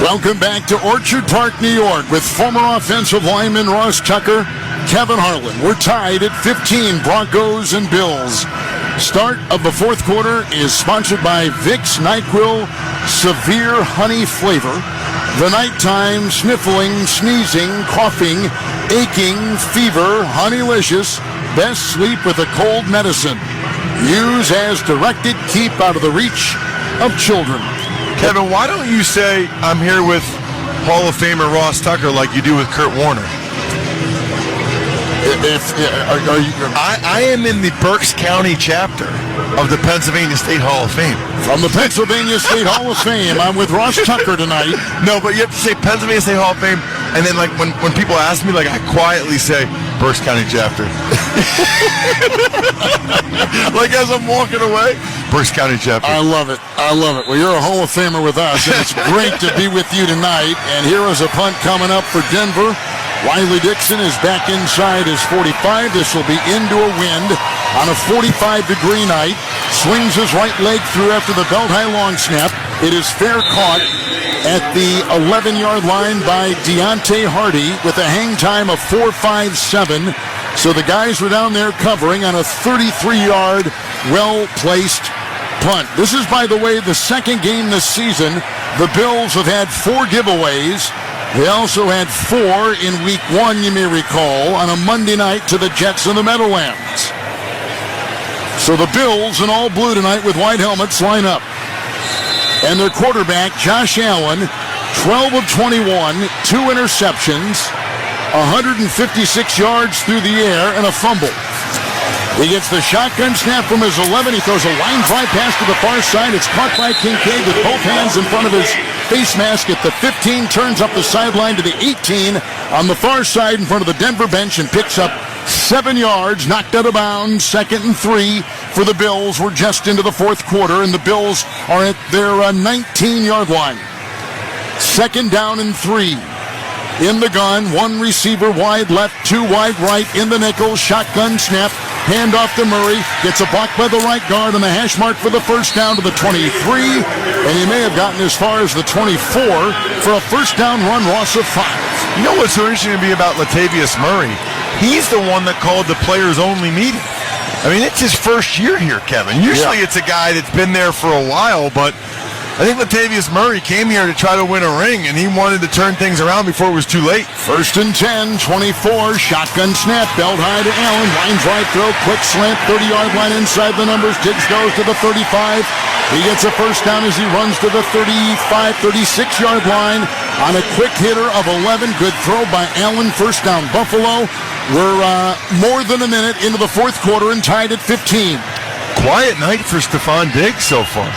Welcome back to Orchard Park, New York, with former offensive lineman Ross Tucker, Kevin Harlan. We're tied at 15, Broncos and Bills. Start of the fourth quarter is sponsored by Vicks NyQuil Severe Honey Flavor. The nighttime sniffling, sneezing, coughing, aching, fever, Honeylicious, best sleep with a cold medicine. Use as directed, keep out of the reach of children. Kevin, why don't you say I'm here with Hall of Famer Ross Tucker like you do with Kurt Warner? I am in the Berks County chapter of the Pennsylvania State Hall of Fame. From the Pennsylvania State Hall of Fame, I'm with Ross Tucker tonight. No, but you have to say Pennsylvania State Hall of Fame, and then like when people ask me, like I quietly say Berks County chapter. Like as I'm walking away, Berks County chapter. I love it. I love it. Well, you're a Hall of Famer with us, and it's great to be with you tonight. And here is a punt coming up for Denver. Wiley Dixon is back inside his 45. This will be into a wind on a 45-degree night. Swings his right leg through after the belt-high long snap. It is fair caught at the 11-yard line by Deontay Hardy with a hang time of 4.57. So the guys were down there covering on a 33-yard, well-placed punt. This is, by the way, the second game this season. The Bills have had 4 giveaways. They also had 4 in week 1, you may recall, on a Monday night to the Jets and the Meadowlands. So the Bills in all blue tonight with white helmets line up. And their quarterback, Josh Allen, 12 of 21, 2 interceptions, 156 yards through the air, and a fumble. He gets the shotgun snap from his 11. He throws a line drive pass to the far side. It's caught by Kincaid with both hands in front of his face mask at the 15, turns up the sideline to the 18 on the far side in front of the Denver bench and picks up 7 yards, knocked out of bounds. 2nd and 3 for the Bills. We're just into the fourth quarter, and the Bills are at their 19-yard line. 2nd down and 3. In the gun, 1 receiver wide left, 2 wide right in the nickel. Shotgun snap, hand off to Murray. Gets a block by the right guard on the hash mark for the first down to the 23. And he may have gotten as far as the 24 for a first down run loss of 5. You know what's so interesting to me about Latavius Murray? He's the one that called the players-only meeting. I mean, it's his first year here, Kevin. Usually it's a guy that's been there for a while, but I think Latavius Murray came here to try to win a ring, and he wanted to turn things around before it was too late. 1st and 10, 24, shotgun snap, belt high to Allen, lines right throw, quick slant, 30-yard line inside the numbers. Diggs goes to the 35. He gets a first down as he runs to the 35, 36-yard line on a quick hitter of 11. Good throw by Allen, first down Buffalo. We're more than a minute into the fourth quarter and tied at 15. Quiet night for Stephon Diggs so far.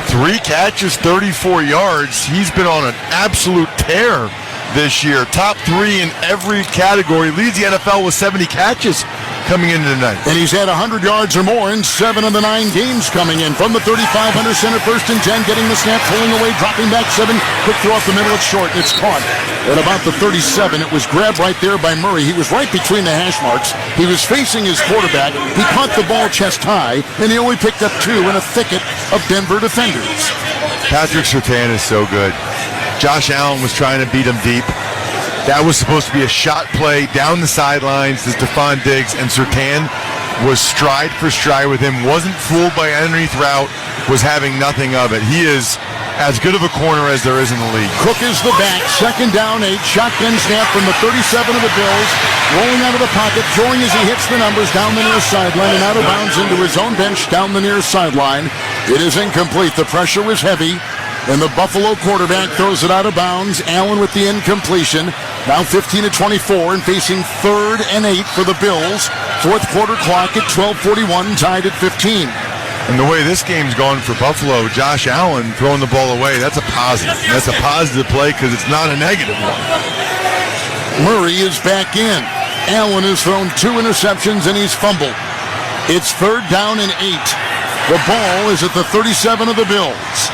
3 catches, 34 yards. He's been on an absolute tear this year. Top 3 in every category. Leads the NFL with 70 catches coming into tonight. And he's had 100 yards or more in 7 of the 9 games coming in. From the 35, Hunter center, 1st and 10, getting the snap, pulling away, dropping back 7. Quick throw off the middle, it's short. It's caught at about the 37. It was grabbed right there by Murray. He was right between the hash marks. He was facing his quarterback. He caught the ball chest high, and he only picked up 2 in a thicket of Denver defenders. Patrick Surtain is so good. Josh Allen was trying to beat him deep. That was supposed to be a shot play down the sidelines to Stephon Diggs, and Surtain was stride for stride with him, wasn't fooled by underneath route, was having nothing of it. He is as good of a corner as there is in the league. Cook is the back, 2nd down, 8, shotgun snap from the 37 of the Bills, rolling out of the pocket, throwing as he hits the numbers down the near sideline and out of bounds into his own bench down the near sideline. It is incomplete. The pressure was heavy, and the Buffalo quarterback throws it out of bounds. Allen with the incompletion. Now 15-24 and facing 3rd and 8 for the Bills. 4th quarter clock at 12:41, tied at 15. And the way this game's gone for Buffalo, Josh Allen throwing the ball away, that's a positive. That's a positive play because it's not a negative one. Murray is back in. Allen has thrown 2 interceptions and he's fumbled. It's 3rd down and 8. The ball is at the 37 of the Bills.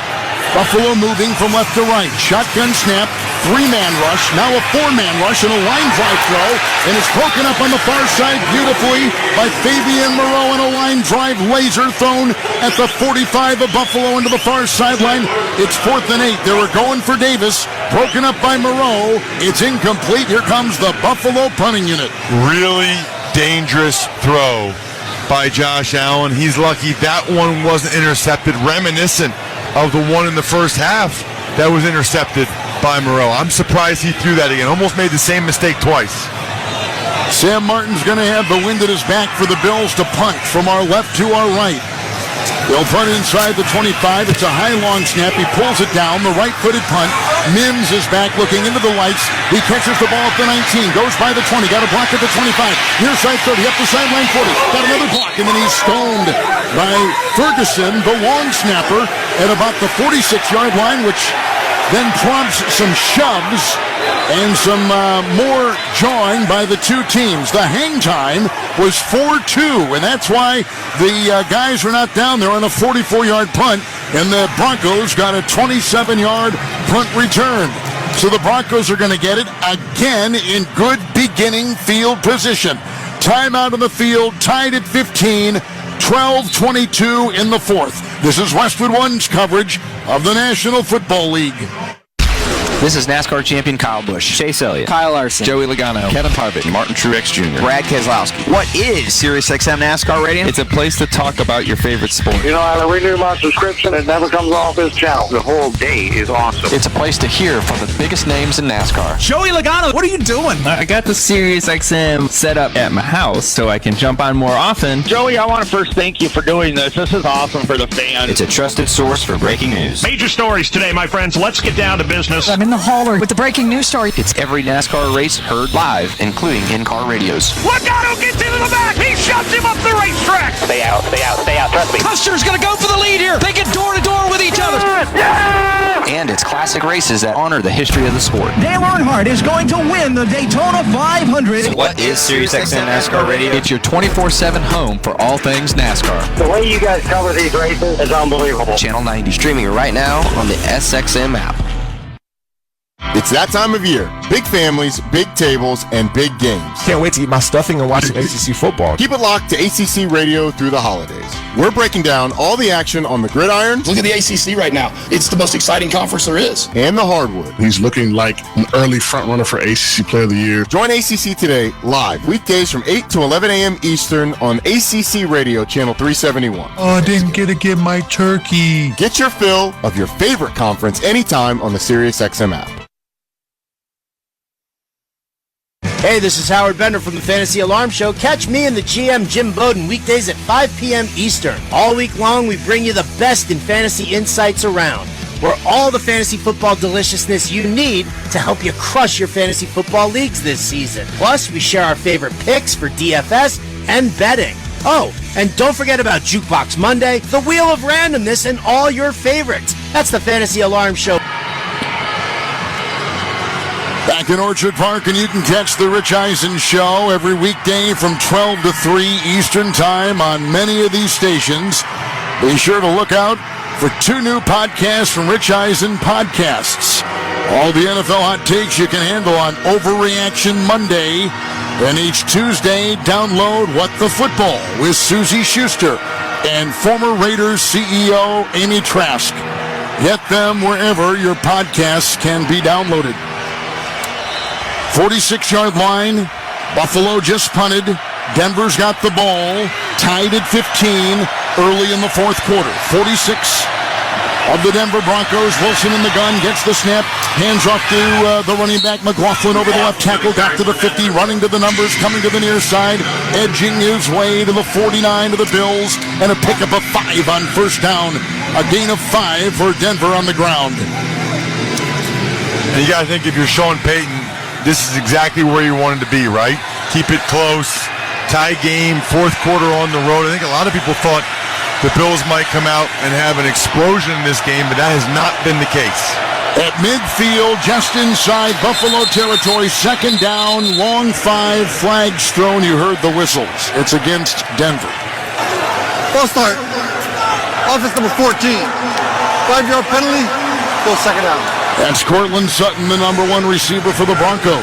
Buffalo moving from left to right. Shotgun snap, 3-man rush, now a 4-man rush and a line drive throw, and it's broken up on the far side beautifully by Fabian Moreau, and a line drive laser thrown at the 45 of Buffalo into the far sideline. It's 4th and 8. They were going for Davis, broken up by Moreau. It's incomplete. Here comes the Buffalo punting unit. Really dangerous throw by Josh Allen. He's lucky that one wasn't intercepted, reminiscent of the one in the first half that was intercepted by Moreau. I'm surprised he threw that again. Almost made the same mistake twice. Sam Martin's going to have the wind at his back for the Bills to punt from our left to our right. They'll punt inside the 25. It's a high, long snap. He pulls it down, the right-footed punt. Mims is back looking into the lights. He catches the ball at the 19, goes by the 20, got a block at the 25. Near side 30, up the sideline 40. Got another block, and then he's stoned by Ferguson, the long snapper, at about the 46-yard line, which then prompts some shoves and some more jawing by the two teams. The hang time was 4-2, and that's why the guys were not down there on a 44-yard punt, and the Broncos got a 27-yard punt return. So the Broncos are going to get it again in good beginning field position. Timeout on the field, tied at 15, 12-22 in the 4th. This is Westwood One's coverage of the National Football League. This is NASCAR champion Kyle Busch, Chase Elliott, Kyle Larson, Joey Logano, Kevin Harvick, Martin Truex Jr., Brad Keselowski. What is SiriusXM NASCAR Radio? It's a place to talk about your favorite sport. You know, I renew my subscription. It never comes off this channel. The whole day is awesome. It's a place to hear from the biggest names in NASCAR. Joey Logano, what are you doing? I got the SiriusXM set up at my house so I can jump on more often. Joey, I want to first thank you for doing this. This is awesome for the fans. It's a trusted source for breaking news. Major stories today, my friends. Let's get down to business. I'm in the hauler with the breaking news story. It's every NASCAR race heard live, including in-car radios. Logano gets into the back. He shoves him up the racetrack. Stay out. Trust me. Custer's going to go for the lead here. They get door to door with each other. Yeah! And it's classic races that honor the history of the sport. Dale Earnhardt is going to win the Daytona 500. So what is SiriusXM NASCAR Radio? It's your 24/7 home for all things NASCAR. The way you guys cover these races is unbelievable. Channel 90 streaming right now on the SXM app. It's that time of year. Big families, big tables, and big games. Can't wait to eat my stuffing and watch some ACC football. Keep it locked to ACC Radio through the holidays. We're breaking down all the action on the gridiron. Look at the ACC right now. It's the most exciting conference there is. And the hardwood. He's looking like an early front-runner for ACC Player of the Year. Join ACC Today live, weekdays from 8 to 11 a.m. Eastern on ACC Radio, Channel 371. Oh, I didn't get to get my turkey. Get your fill of your favorite conference anytime on the SiriusXM app. Hey, this is Howard Bender from the Fantasy Alarm Show. Catch me and the GM Jim Bowden weekdays at 5 p.m. Eastern. All week long, we bring you the best in fantasy insights around. We're all the fantasy football deliciousness you need to help you crush your fantasy football leagues this season. Plus, we share our favorite picks for DFS and betting. Oh, and don't forget about Jukebox Monday, the Wheel of Randomness, and all your favorites. That's the Fantasy Alarm Show. Back in Orchard Park, and you can catch the Rich Eisen Show every weekday from 12 to 3 Eastern Time on many of these stations. Be sure to look out for 2 new podcasts from Rich Eisen Podcasts. All the NFL hot takes you can handle on Overreaction Monday. Then each Tuesday, download What the Football with Susie Schuster and former Raiders CEO Amy Trask. Get them wherever your podcasts can be downloaded. 46-yard line. Buffalo just punted. Denver's got the ball. Tied at 15 early in the fourth quarter. 46 of the Denver Broncos. Wilson in the gun. Gets the snap. Hands off to the running back. McLaughlin over the left tackle. Back to the 50. Running to the numbers. Coming to the near side. Edging his way to the 49 of the Bills. And a pickup of 5 on first down. A gain of 5 for Denver on the ground. And you got to think if you're Sean Payton, this is exactly where you wanted to be, right? Keep it close, tie game, fourth quarter on the road. I think a lot of people thought the Bills might come out and have an explosion in this game, but that has not been the case. At midfield, just inside Buffalo territory, second down, long 5, flags thrown. You heard the whistles. It's against Denver. Ball start. Offense number 14. 5-yard penalty, goes second down. That's Cortland Sutton, the number 1 receiver for the Broncos.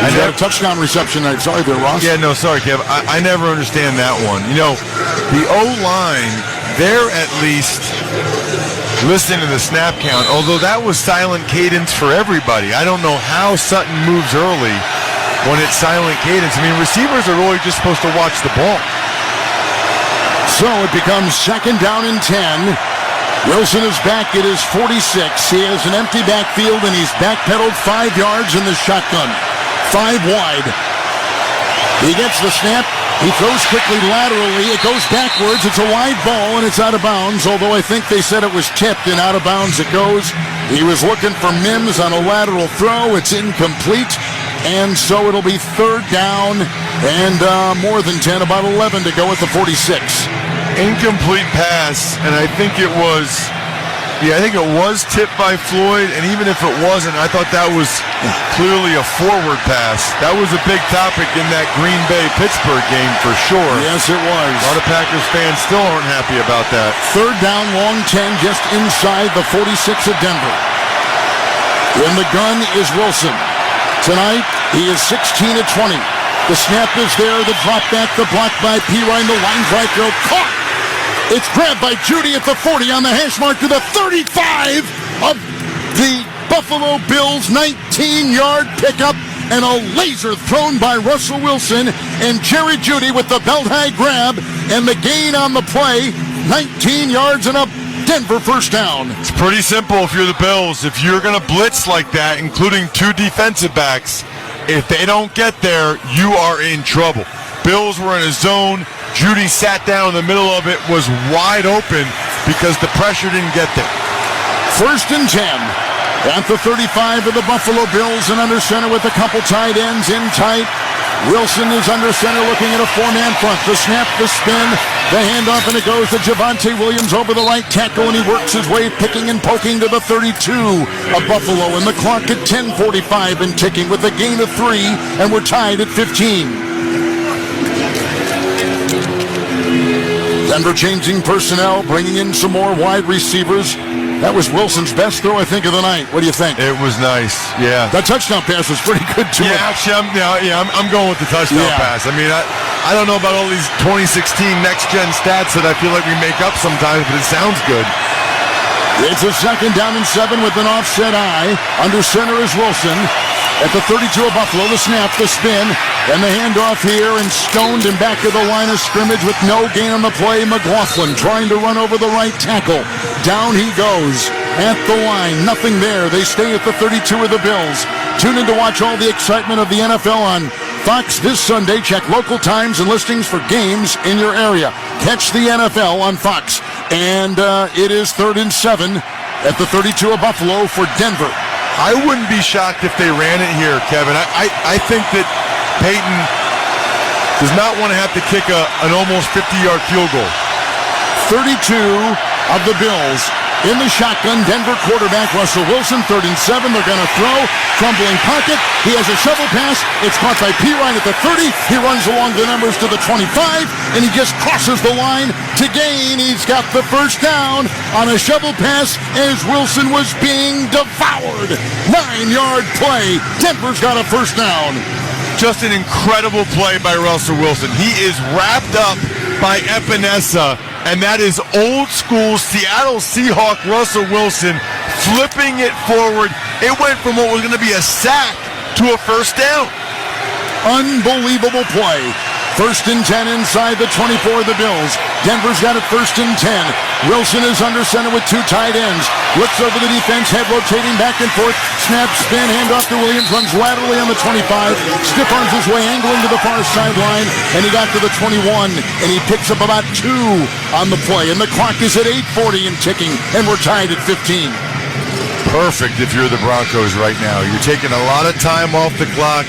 He's got a touchdown reception tonight. Sorry there, Ross. Yeah, no, sorry, Kev. I never understand that one. You know, the O-line, they're at least listening to the snap count, although that was silent cadence for everybody. I don't know how Sutton moves early when it's silent cadence. I mean, receivers are really just supposed to watch the ball. So it becomes second down and 10. Wilson is back at his 46. He has an empty backfield, and he's backpedaled 5 yards in the shotgun. 5 wide. He gets the snap. He throws quickly laterally. It goes backwards. It's a wide ball, and it's out of bounds, although I think they said it was tipped, and out of bounds it goes. He was looking for Mims on a lateral throw. It's incomplete, and so it'll be third down and more than 10, about 11 to go at the 46. Incomplete pass, and I think it was tipped by Floyd, and even if it wasn't, I thought that was clearly a forward pass. That was a big topic in that Green Bay-Pittsburgh game for sure. Yes, it was. A lot of Packers fans still aren't happy about that. Third down, long 10, just inside the 46 of Denver. In the gun is Wilson. Tonight, he is 16 of 20. The snap is there, the drop back, the block by Pirine, the line drive throw, caught! It's grabbed by Judy at the 40 on the hash mark to the 35 of the Buffalo Bills. 19-yard pickup and a laser thrown by Russell Wilson and Jerry Judy with the belt-high grab and the gain on the play. 19 yards and a Denver first down. It's pretty simple if you're the Bills. If you're going to blitz like that, including 2 defensive backs, if they don't get there, you are in trouble. Bills were in a zone. Judy sat down in the middle of it, was wide open because the pressure didn't get there. First and 10 at the 35 of the Buffalo Bills, and under center with a couple tight ends in tight. Wilson is under center looking at a 4-man front. The snap, the spin, the handoff, and it goes to Javonte Williams over the right tackle, and he works his way picking and poking to the 32 of Buffalo, and the clock at 10:45 and ticking with a gain of 3, and we're tied at 15. Denver changing personnel, bringing in some more wide receivers. That was Wilson's best throw, I think, of the night. What do you think? It was nice, yeah. That touchdown pass was pretty good, too. Yeah, actually, I'm going with the touchdown pass. I mean, I don't know about all these 2016 next-gen stats that I feel like we make up sometimes, but it sounds good. It's a second down and 7 with an offset eye. Under center is Wilson. At the 32 of Buffalo, the snap, the spin, and the handoff here, and stoned and back to the line of scrimmage with no gain on the play. McLaughlin trying to run over the right tackle. Down he goes at the line. Nothing there. They stay at the 32 of the Bills. Tune in to watch all the excitement of the NFL on Fox this Sunday. Check local times and listings for games in your area. Catch the NFL on Fox. And it is 3rd and 7 at the 32 of Buffalo for Denver. I wouldn't be shocked if they ran it here, Kevin. I think that Peyton does not want to have to kick an almost 50-yard field goal. 32 of the Bills in the shotgun. Denver quarterback Russell Wilson, 3rd and 7. They're going to throw. Crumbling pocket. He has a shovel pass. It's caught by Pirine at the 30. He runs along the numbers to the 25, and he just crosses the line to gain. He's got the first down on a shovel pass as Wilson was being devoured. 9-yard play. Denver's got a first down. Just an incredible play by Russell Wilson. He is wrapped up by Epinesa, and that is old school Seattle Seahawk Russell Wilson flipping it forward. It went from what was going to be a sack to a first down. Unbelievable play. 1st and 10 inside the 24 of the Bills. Denver's got it 1st and 10. Wilson is under center with 2 tight ends. Looks over the defense, head rotating back and forth. Snap, spin, handoff to Williams. Runs laterally on the 25. Stiff arms his way, angling to the far sideline. And he got to the 21. And he picks up about 2 on the play. And the clock is at 8:40 and ticking. And we're tied at 15. Perfect if you're the Broncos right now. You're taking a lot of time off the clock,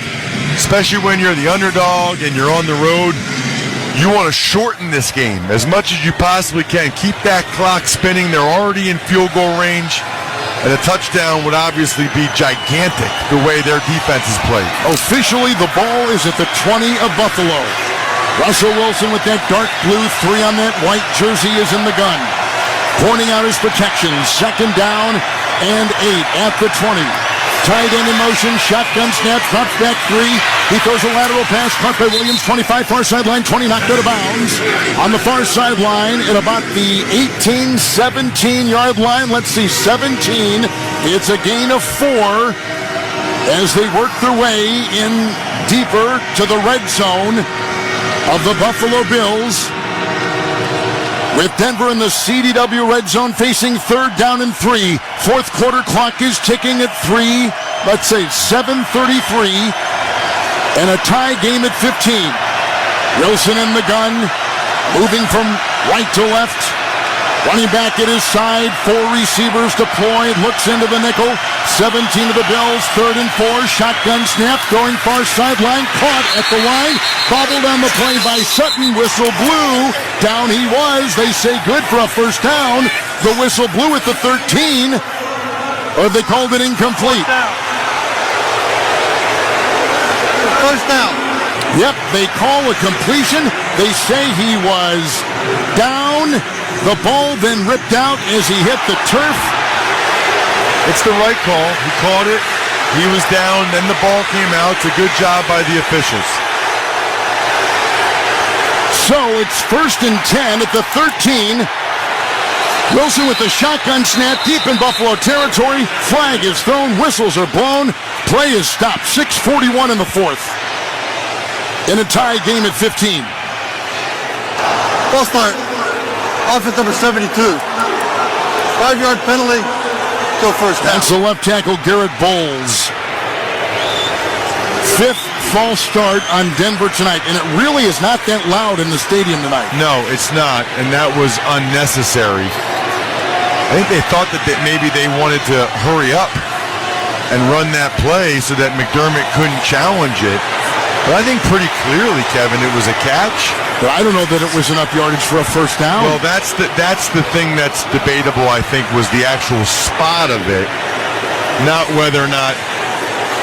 especially when you're the underdog and you're on the road. You want to shorten this game as much as you possibly can. Keep that clock spinning. They're already in field goal range. And a touchdown would obviously be gigantic the way their defense is played. Officially, the ball is at the 20 of Buffalo. Russell Wilson with that dark blue 3 on that white jersey is in the gun. Pointing out his protection. 2nd down and 8 at the 20. Tight end in motion, shotgun snap, drops back 3. He throws a lateral pass, caught by Williams, 25, far sideline, 20, knocked out of bounds. On the far sideline, at about the 18, 17-yard line, let's see, 17. It's a gain of 4 as they work their way in deeper to the red zone of the Buffalo Bills. With Denver in the CDW red zone facing 3rd down and 3. 4th quarter clock is ticking at 7:33. And a tie game at 15. Wilson in the gun, moving from right to left. Running back at his side, 4 receivers deployed, looks into the nickel. 17 of the Bills, 3rd and 4, shotgun snap, going far sideline, caught at the line, bobbled on the play by Sutton, whistle blew, down he was, they say good for a first down. The whistle blew at the 13, or they called it incomplete. First down. Yep, they call a completion. They say he was down. The ball then ripped out as he hit the turf. It's the right call. He caught it. He was down. Then the ball came out. It's a good job by the officials. So it's 1st and 10 at the 13. Wilson with the shotgun snap deep in Buffalo territory. Flag is thrown. Whistles are blown. Play is stopped. 6:41 in the 4th. In a tie game at 15. Ball start. Offense number 72. 5-yard penalty. Go first down. That's the left tackle, Garrett Bowles. 5th false start on Denver tonight. And it really is not that loud in the stadium tonight. No, it's not. And that was unnecessary. I think they thought that maybe they wanted to hurry up and run that play so that McDermott couldn't challenge it. But I think pretty clearly, Kevin, it was a catch. But I don't know that it was enough yardage for a first down. Well, that's the thing that's debatable, I think, was the actual spot of it, not whether or not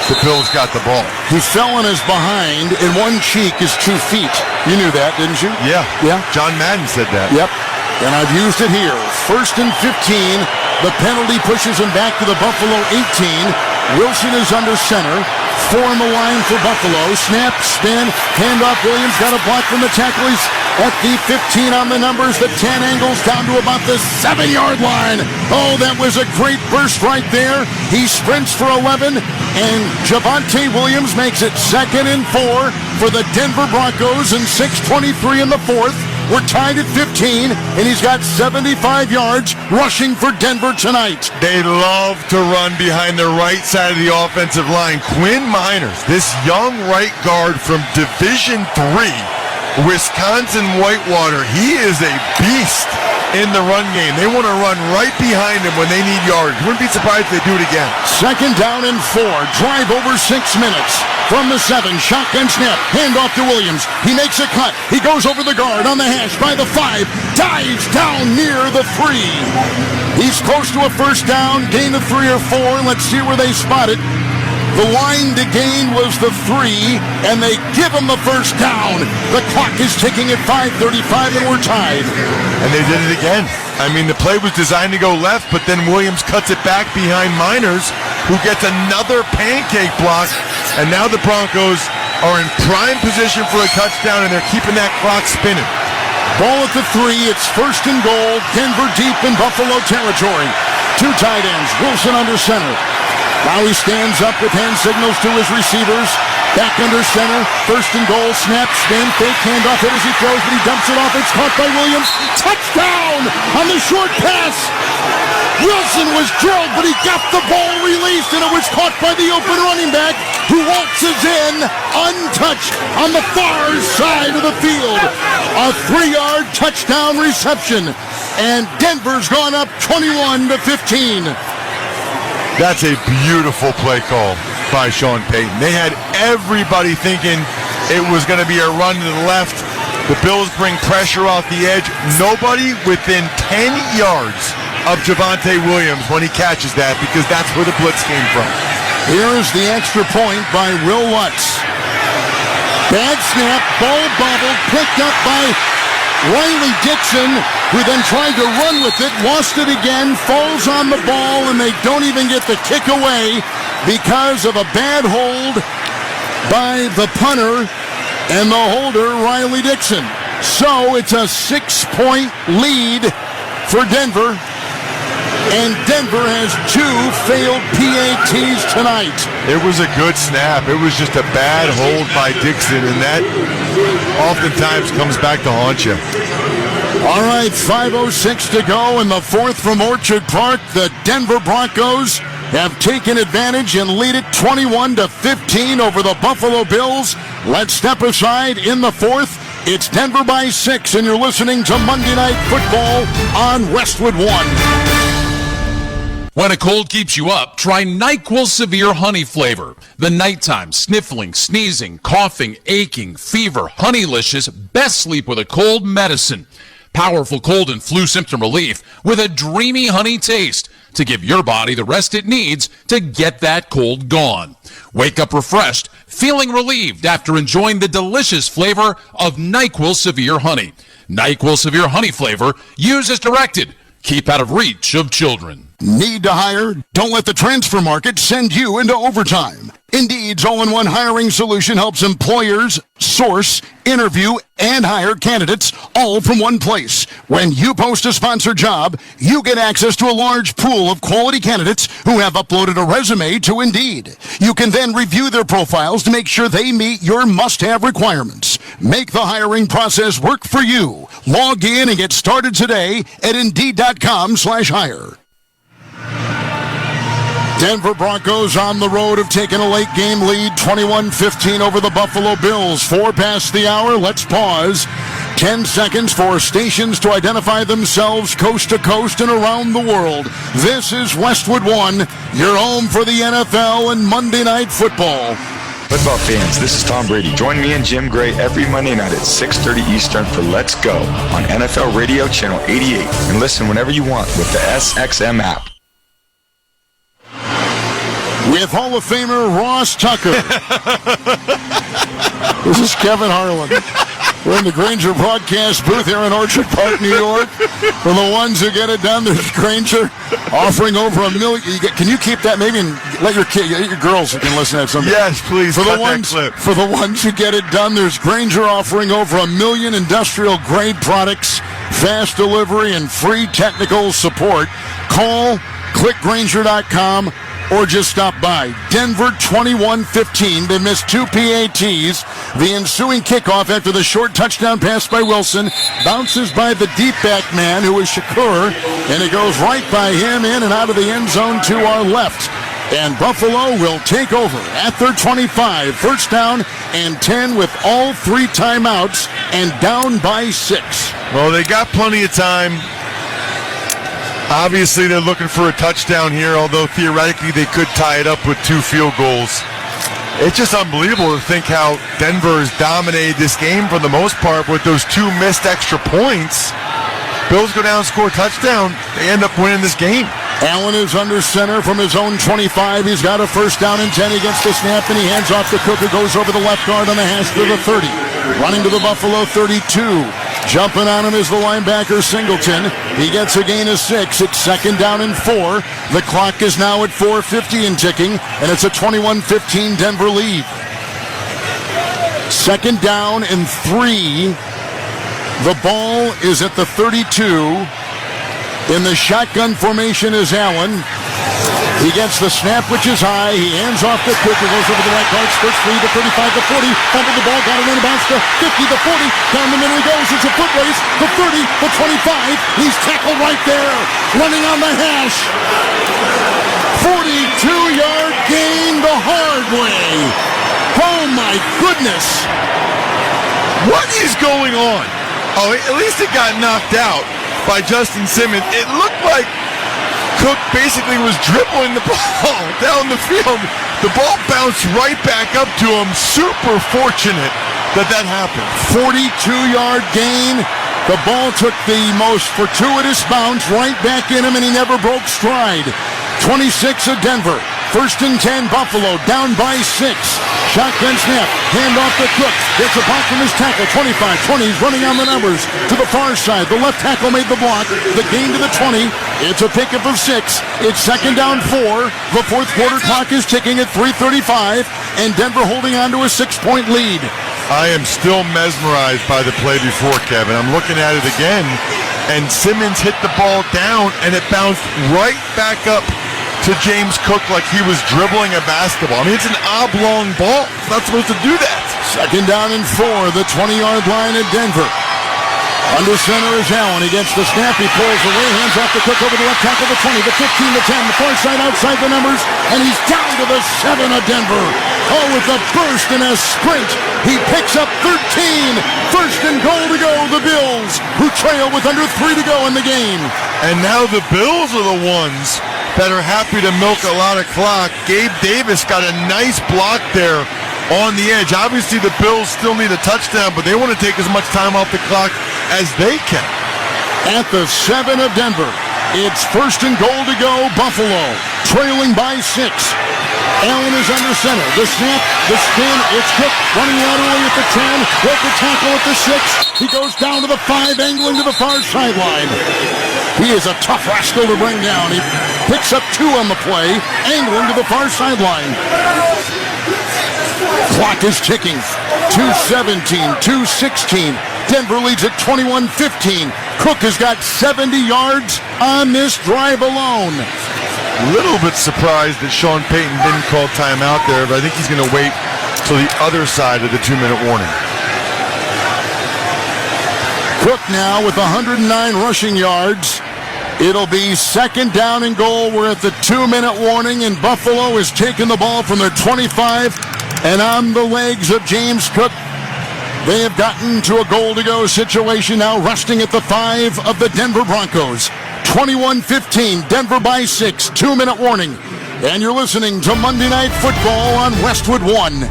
the Bills got the ball. He fell on his behind, and one cheek is 2 feet. You knew that, didn't you? Yeah. Yeah. John Madden said that. Yep. And I've used it here. 1st and 15. The penalty pushes him back to the Buffalo 18. Wilson is under center. 4 on the line for Buffalo. Snap, spin, handoff. Williams got a block from the tackle. He's at the 15 on the numbers. The 10 angles down to about the 7-yard line. Oh, that was a great burst right there. He sprints for 11, and Javonte Williams makes it 2nd and 4 for the Denver Broncos, and 6:23 in the 4th. We're tied at 15, and he's got 75 yards rushing for Denver tonight. They love to run behind the right side of the offensive line. Quinn Miners, this young right guard from Division III, Wisconsin Whitewater, he is a beast. in the run game. They want to run right behind them when they need yards. Wouldn't be surprised if they do it again. 2nd down and 4. Drive over 6 minutes. From the 7, shotgun snap, handoff to Williams. He makes a cut. He goes over the guard on the hash by the 5, dives down near the 3. He's close to a first down, gain of 3 or 4. Let's see where they spot it. The line to gain was the 3, and they give him the first down. The clock is ticking at 5:35, and we're tied. And they did it again. I mean, the play was designed to go left, but then Williams cuts it back behind Miners, who gets another pancake block. And now the Broncos are in prime position for a touchdown, and they're keeping that clock spinning. Ball at the 3. It's 1st and goal. Denver deep in Buffalo territory. 2 tight ends. Wilson under center. Now he stands up with hand signals to his receivers. Back under center. 1st and goal. Snap, spin, fake, handoff as he throws, but he dumps it off. It's caught by Williams. Touchdown on the short pass. Wilson was drilled, but he got the ball released, and it was caught by the open running back, who waltzes in untouched on the far side of the field. A 3-yard touchdown reception, and Denver's gone up 21-15. That's a beautiful play call by Sean Payton. They had everybody thinking it was going to be a run to the left. The Bills bring pressure off the edge. Nobody within 10 yards of Javonte Williams when he catches that, because that's where the blitz came from. Here's the extra point by Will Lutz. Bad snap, ball bobbled, picked up by Riley Dixon, who then tried to run with it, lost it again, falls on the ball, and they don't even get the kick away because of a bad hold by the punter and the holder, Riley Dixon. So it's a 6-point lead for Denver, and Denver has 2 failed PATs tonight. It was a good snap. It was just a bad hold by Dixon, and that oftentimes comes back to haunt you. All right, 5:06 to go in the 4th from Orchard Park. The Denver Broncos have taken advantage and lead it 21-15 over the Buffalo Bills. Let's step aside in the 4th. It's Denver by 6, and you're listening to Monday Night Football on Westwood One. When a cold keeps you up, try NyQuil Severe Honey Flavor. The nighttime sniffling, sneezing, coughing, aching, fever, Honeylicious, best sleep with a cold medicine. Powerful cold and flu symptom relief with a dreamy honey taste to give your body the rest it needs to get that cold gone. Wake up refreshed, feeling relieved after enjoying the delicious flavor of NyQuil Severe Honey. NyQuil Severe Honey Flavor, use as directed. Keep out of reach of children. Need to hire? Don't let the transfer market send you into overtime. Indeed's all-in-one hiring solution helps employers source, interview, and hire candidates all from one place. When you post a sponsored job, you get access to a large pool of quality candidates who have uploaded a resume to Indeed. You can then review their profiles to make sure they meet your must-have requirements. Make the hiring process work for you. Log in and get started today at Indeed.com/hire. Denver Broncos on the road have taken a late game lead, 21-15 over the Buffalo Bills. 4 past the hour. Let's pause. 10 seconds for stations to identify themselves coast to coast and around the world. This is Westwood One, your home for the NFL and Monday Night Football. Football fans, this is Tom Brady. Join me and Jim Gray every Monday night at 6:30 Eastern for Let's Go on NFL Radio Channel 88. And listen whenever you want with the SXM app. With Hall of Famer Ross Tucker. This is Kevin Harlan. We're in the Grainger broadcast booth here in Orchard Park, New York. For the ones who get it done, there's Grainger offering over $1 million. Can you keep that maybe and let your girls who can listen to that someday? Yes, please. For the ones who get it done, there's Grainger offering over $1 million industrial grade products, fast delivery, and free technical support. Call, click Grainger.com. Or just stop by. Denver 21-15. They missed 2 PATs. The ensuing kickoff after the short touchdown pass by Wilson bounces by the deep back man, who is Shakur, and it goes right by him in and out of the end zone to our left. And Buffalo will take over at their 25. First down and 10 with all 3 timeouts and down by 6. Well, they got plenty of time Obviously, they're looking for a touchdown here, although theoretically they could tie it up with 2 field goals. It's just unbelievable to think how Denver has dominated this game for the most part with those 2 missed extra points. Bills go down and score a touchdown. They end up winning this game. Allen is under center from his own 25. He's got a first down and 10 against the snap, and he hands off to Cook, who goes over the left guard on the hash to the 30. Running to the Buffalo 32. Jumping on him is the linebacker Singleton. He gets a gain of 6. It's second down and 4. The clock is now at 4:50 and ticking, and it's a 21-15 Denver lead. Second down and 3. The ball is at the 32. In the shotgun formation is Allen. He gets the snap, which is high. He hands off to Cook, who goes over the right guard, spurts free to 35 to 40. Fumbled the ball, got it in bounce to 50 to 40. Down the middle he goes. It's a foot race. The 30, the 25. He's tackled right there. Running on the hash. 42-yard gain the hard way. Oh, my goodness. What is going on? Oh, at least it got knocked out by Justin Simmons. It looked like Cook basically was dribbling the ball down the field. The ball bounced right back up to him. Super fortunate that happened. 42-yard gain. The ball took the most fortuitous bounce right back in him, and he never broke stride. 26 of Denver. First and 10, Buffalo, down by 6. Shotgun snap, hand off to Cook. Gets a pop from his tackle, 25-20. He's running on the numbers to the far side. The left tackle made the block. The gain to the 20. It's a pickup of 6. It's second down 4. The fourth quarter clock is ticking at 3:35, and Denver holding on to a 6-point lead. I am still mesmerized by the play before, Kevin. I'm looking at it again, and Simmons hit the ball down, and it bounced right back up to James Cook like he was dribbling a basketball. I mean, it's an oblong ball. It's not supposed to do that. Second down and 4, the 20-yard line at Denver. Under center is Allen. He gets the snap. He pulls away. Hands off to Cook over the left tackle, the 20, the 15, the 10, the far side outside the numbers, and he's down to the 7 of Denver. Oh, with a burst and a sprint, he picks up 13. First and goal to go, the Bills, who trail with under 3 to go in the game. And now the Bills are the ones that are happy to milk a lot of clock. Gabe Davis got a nice block there on the edge. Obviously, the Bills still need a touchdown, but they want to take as much time off the clock as they can. At the 7 of Denver, it's first and goal to go, Buffalo, trailing by 6. Allen is under center. The snap, the spin, it's Cook running laterally at the 10, broke the tackle at the 6. He goes down to the 5, angling to the far sideline. He is a tough rascal to bring down. He picks up 2 on the play, angling to the far sideline. Clock is ticking. 2:17, 2:16. Denver leads at 21-15. Cook has got 70 yards on this drive alone. Little bit surprised that Sean Payton didn't call timeout there, but I think he's going to wait till the other side of the 2-minute warning. Cook now with 109 rushing yards. It'll be second down and goal. We're at the 2-minute warning, and Buffalo is taking the ball from their 25 and on the legs of James Cook. They have gotten to a goal-to-go situation now, resting at the 5 of the Denver Broncos. 21-15, Denver by 6, 2-minute warning. And you're listening to Monday Night Football on Westwood One.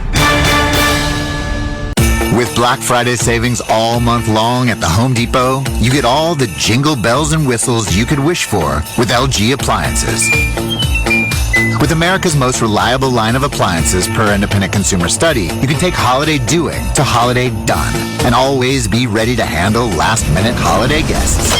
With Black Friday savings all month long at the Home Depot, you get all the jingle bells and whistles you could wish for with LG appliances. With America's most reliable line of appliances per independent consumer study, you can take holiday doing to holiday done and always be ready to handle last-minute holiday guests.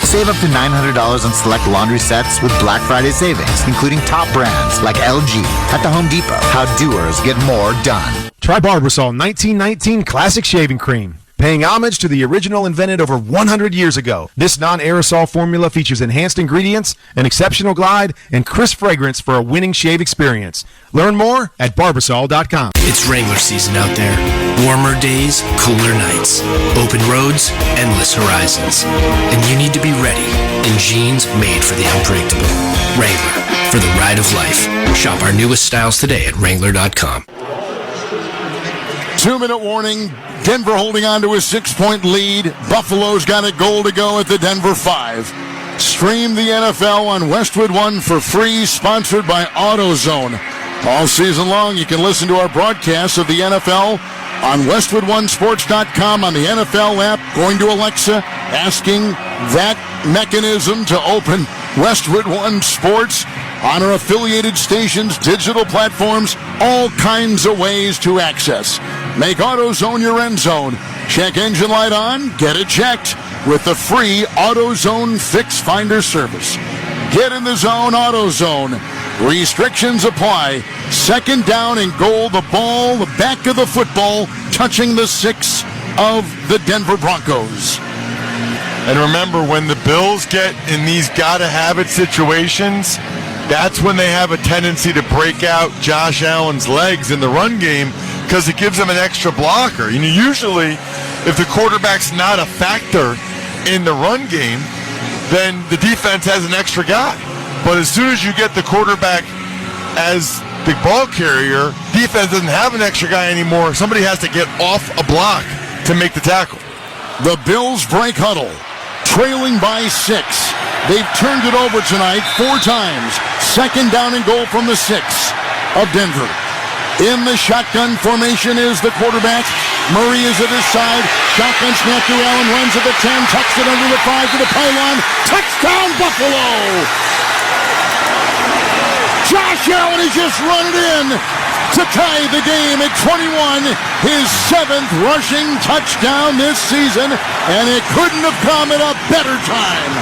Save up to $900 on select laundry sets with Black Friday savings, including top brands like LG at the Home Depot. How doers get more done. Try Barbasol 1919 Classic Shaving Cream. Paying homage to the original invented over 100 years ago. This non-aerosol formula features enhanced ingredients, an exceptional glide, and crisp fragrance for a winning shave experience. Learn more at Barbasol.com. It's Wrangler season out there. Warmer days, cooler nights. Open roads, endless horizons. And you need to be ready in jeans made for the unpredictable. Wrangler, for the ride of life. Shop our newest styles today at Wrangler.com. 2-minute warning. Denver holding on to a 6-point lead. Buffalo's got a goal to go at the Denver 5. Stream the NFL on Westwood One for free, sponsored by AutoZone. All season long, you can listen to our broadcasts of the NFL on westwoodonesports.com, on the NFL app, going to Alexa, asking that mechanism to open Westwood One Sports, on our affiliated stations, digital platforms, all kinds of ways to access. Make AutoZone your end zone. Check engine light on, get it checked with the free AutoZone Fix Finder service. Get in the zone, AutoZone. Restrictions apply. Second down and goal, the ball, the back of the football, touching the 6 of the Denver Broncos. And remember, when the Bills get in these gotta-have-it situations, that's when they have a tendency to break out Josh Allen's legs in the run game because it gives them an extra blocker. You know, usually, if the quarterback's not a factor in the run game, then the defense has an extra guy. But as soon as you get the quarterback as the ball carrier, defense doesn't have an extra guy anymore. Somebody has to get off a block to make the tackle. The Bills break huddle, trailing by 6. They've turned it over tonight 4 times. Second down and goal from the 6 of Denver. In the shotgun formation is the quarterback. Murray is at his side. Shotgun snap to Allen, runs at the 10, tucks it under the 5 to the pylon. Touchdown, Buffalo! Josh Allen has just run it in to tie the game at 21. His 7th rushing touchdown this season, and it couldn't have come at a better time.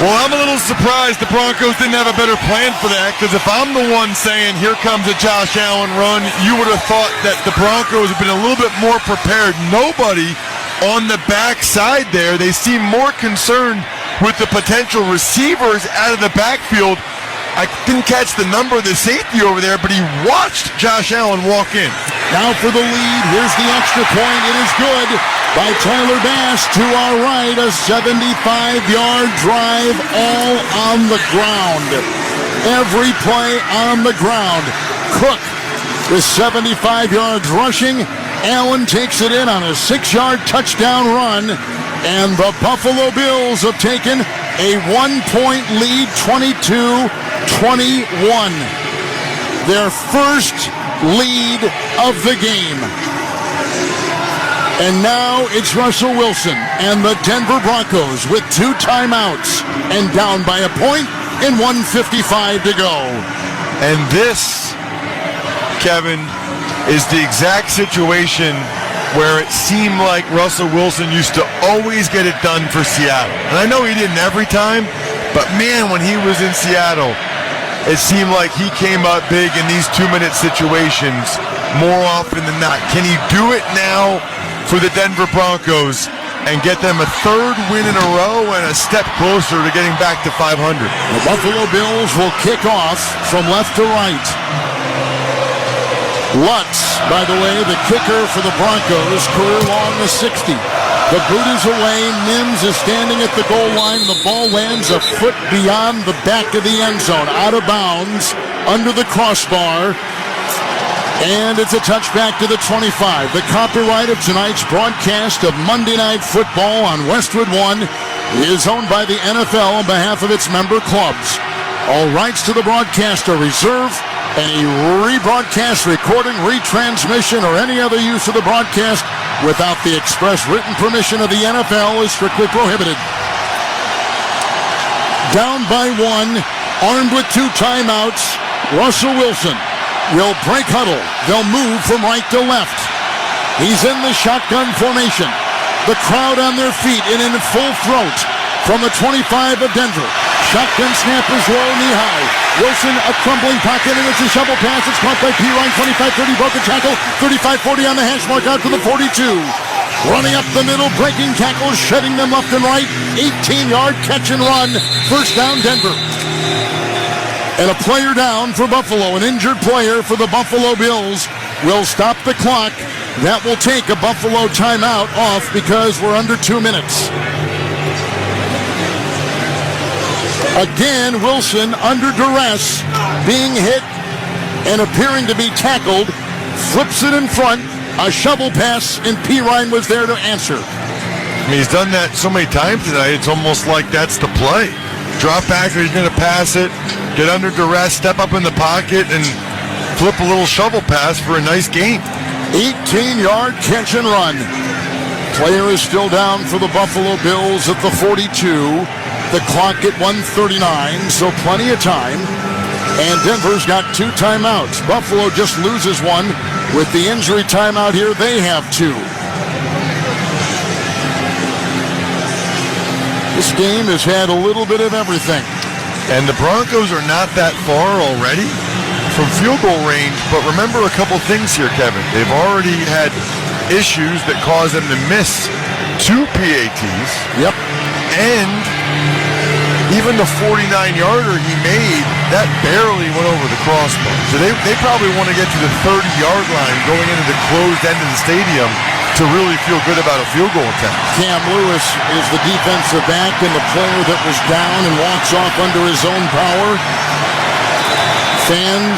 Well, I'm a little surprised the Broncos didn't have a better plan for that, because if I'm the one saying, here comes a Josh Allen run, you would have thought that the Broncos have been a little bit more prepared. Nobody on the backside there. They seem more concerned with the potential receivers out of the backfield. I didn't catch the number of the safety over there, but he watched Josh Allen walk in. Now for the lead. Here's the extra point. It is good by Tyler Bass to our right. A 75-yard drive all on the ground. Every play on the ground. Cook is 75 yards rushing. Allen takes it in on a 6-yard touchdown run. And the Buffalo Bills have taken a 1-point lead, 22-21. Their first lead of the game. And now it's Russell Wilson and the Denver Broncos with 2 timeouts and down by a point and 1:55 to go. And this, Kevin, is the exact situation where it seemed like Russell Wilson used to always get it done for Seattle. And I know he didn't every time, but man, when he was in Seattle, it seemed like he came up big in these 2-minute situations more often than not. Can he do it now for the Denver Broncos and get them a 3rd win in a row and a step closer to getting back to 500? The Buffalo Bills will kick off from left to right. Lutz, by the way, the kicker for the Broncos, career long is 60. The boot is away. Mims is standing at the goal line. The ball lands a foot beyond the back of the end zone, out of bounds, under the crossbar. And it's a touchback to the 25. The copyright of tonight's broadcast of Monday Night Football on Westwood One is owned by the NFL on behalf of its member clubs. All rights to the broadcast are reserved. Any rebroadcast, recording, retransmission, or any other use of the broadcast without the express written permission of the NFL is strictly prohibited. Down by 1, armed with 2 timeouts, Russell Wilson will break huddle. They'll move from right to left. He's in the shotgun formation. The crowd on their feet and in full throat from the 25 of Denver. Shotgun snap is low, knee-high. Wilson, a crumbling pocket, and it's a shovel pass. It's caught by Pirine, 25-30, broken tackle, 35-40 on the hash mark, out to the 42. Running up the middle, breaking tackles, shedding them left and right. 18-yard catch and run. First down, Denver. And a player down for Buffalo, an injured player for the Buffalo Bills, will stop the clock. That will take a Buffalo timeout off because we're under 2 minutes. Again, Wilson under duress, being hit and appearing to be tackled, flips it in front, a shovel pass, and Pirine was there to answer. I mean, he's done that so many times tonight, it's almost like that's the play. Drop back, or he's going to pass it, get under duress, step up in the pocket, and flip a little shovel pass for a nice gain. 18-yard catch and run. Player is still down for the Buffalo Bills at the 42. The clock at 1:39, so plenty of time. And Denver's got 2 timeouts. Buffalo just loses one. With the injury timeout here, they have 2. This game has had a little bit of everything. And the Broncos are not that far already from field goal range, but remember a couple things here, Kevin. They've already had issues that cause them to miss 2 PATs. Yep. And even the 49-yarder he made, that barely went over the crossbar. So they probably want to get to the 30-yard line going into the closed end of the stadium to really feel good about a field goal attempt. Cam Lewis is the defensive back and the player that was down and walks off under his own power. Fans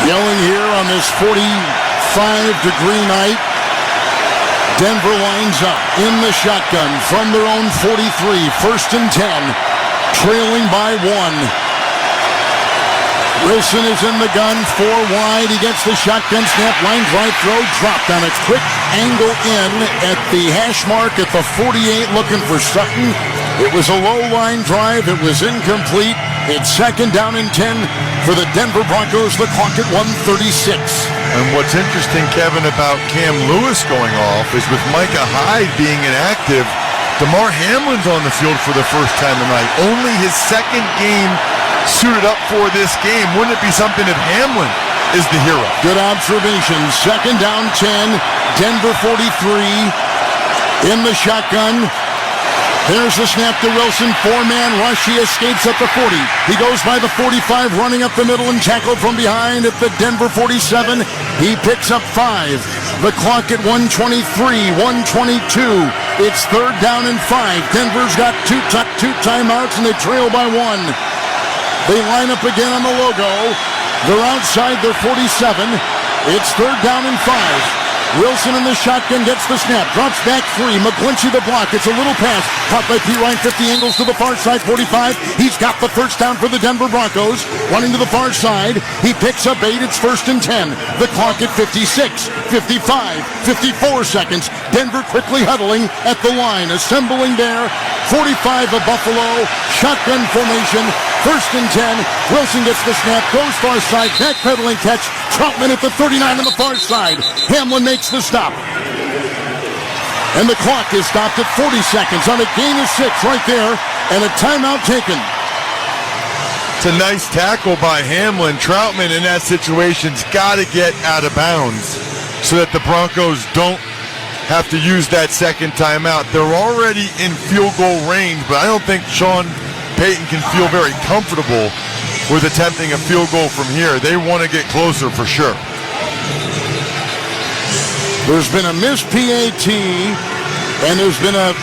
yelling here on this 45-degree night. Denver lines up in the shotgun from their own 43, 1st and 10, trailing by 1. Wilson is in the gun, 4 wide. He gets the shotgun snap, lines right, throw, dropped on a quick angle in at the hash mark at the 48, looking for Sutton. It was a low line drive. It was incomplete. It's 2nd down and 10 for the Denver Broncos. The clock at 1:36. And what's interesting, Kevin, about Cam Lewis going off is with Micah Hyde being inactive, DeMar Hamlin's on the field for the first time tonight. Only his 2nd game suited up for this game. Wouldn't it be something if Hamlin is the hero? Good observation. 2nd down 10. Denver 43 in the shotgun. There's the snap to Wilson. 4-man rush. He escapes at the 40. He goes by the 45, running up the middle and tackled from behind at the Denver 47. He picks up 5. The clock at 1:23, 1:22. It's 3rd down and 5. Denver's got two timeouts and they trail by 1. They line up again on the logo. They're outside their 47. It's 3rd down and 5. Wilson in the shotgun gets the snap. Drops back 3. McGlinchey the block. It's a little pass. Caught by P. Ryan. 50 angles to the far side. 45. He's got the first down for the Denver Broncos. Running to the far side. He picks up 8. It's 1st and 10. The clock at 56, 55, 54 seconds. Denver quickly huddling at the line. Assembling there. 45 of Buffalo. Shotgun formation. 1st and 10. Wilson gets the snap. Goes far side. Backpedaling catch. Troutman at the 39 on the far side. Hamlin makes the stop. And the clock is stopped at 40 seconds on a gain of 6 right there. And a timeout taken. It's a nice tackle by Hamlin. Troutman in that situation's got to get out of bounds so that the Broncos don't have to use that 2nd timeout. They're already in field goal range, but I don't think Sean Payton can feel very comfortable with attempting a field goal from here. They want to get closer for sure. There's been a missed PAT, and there's been a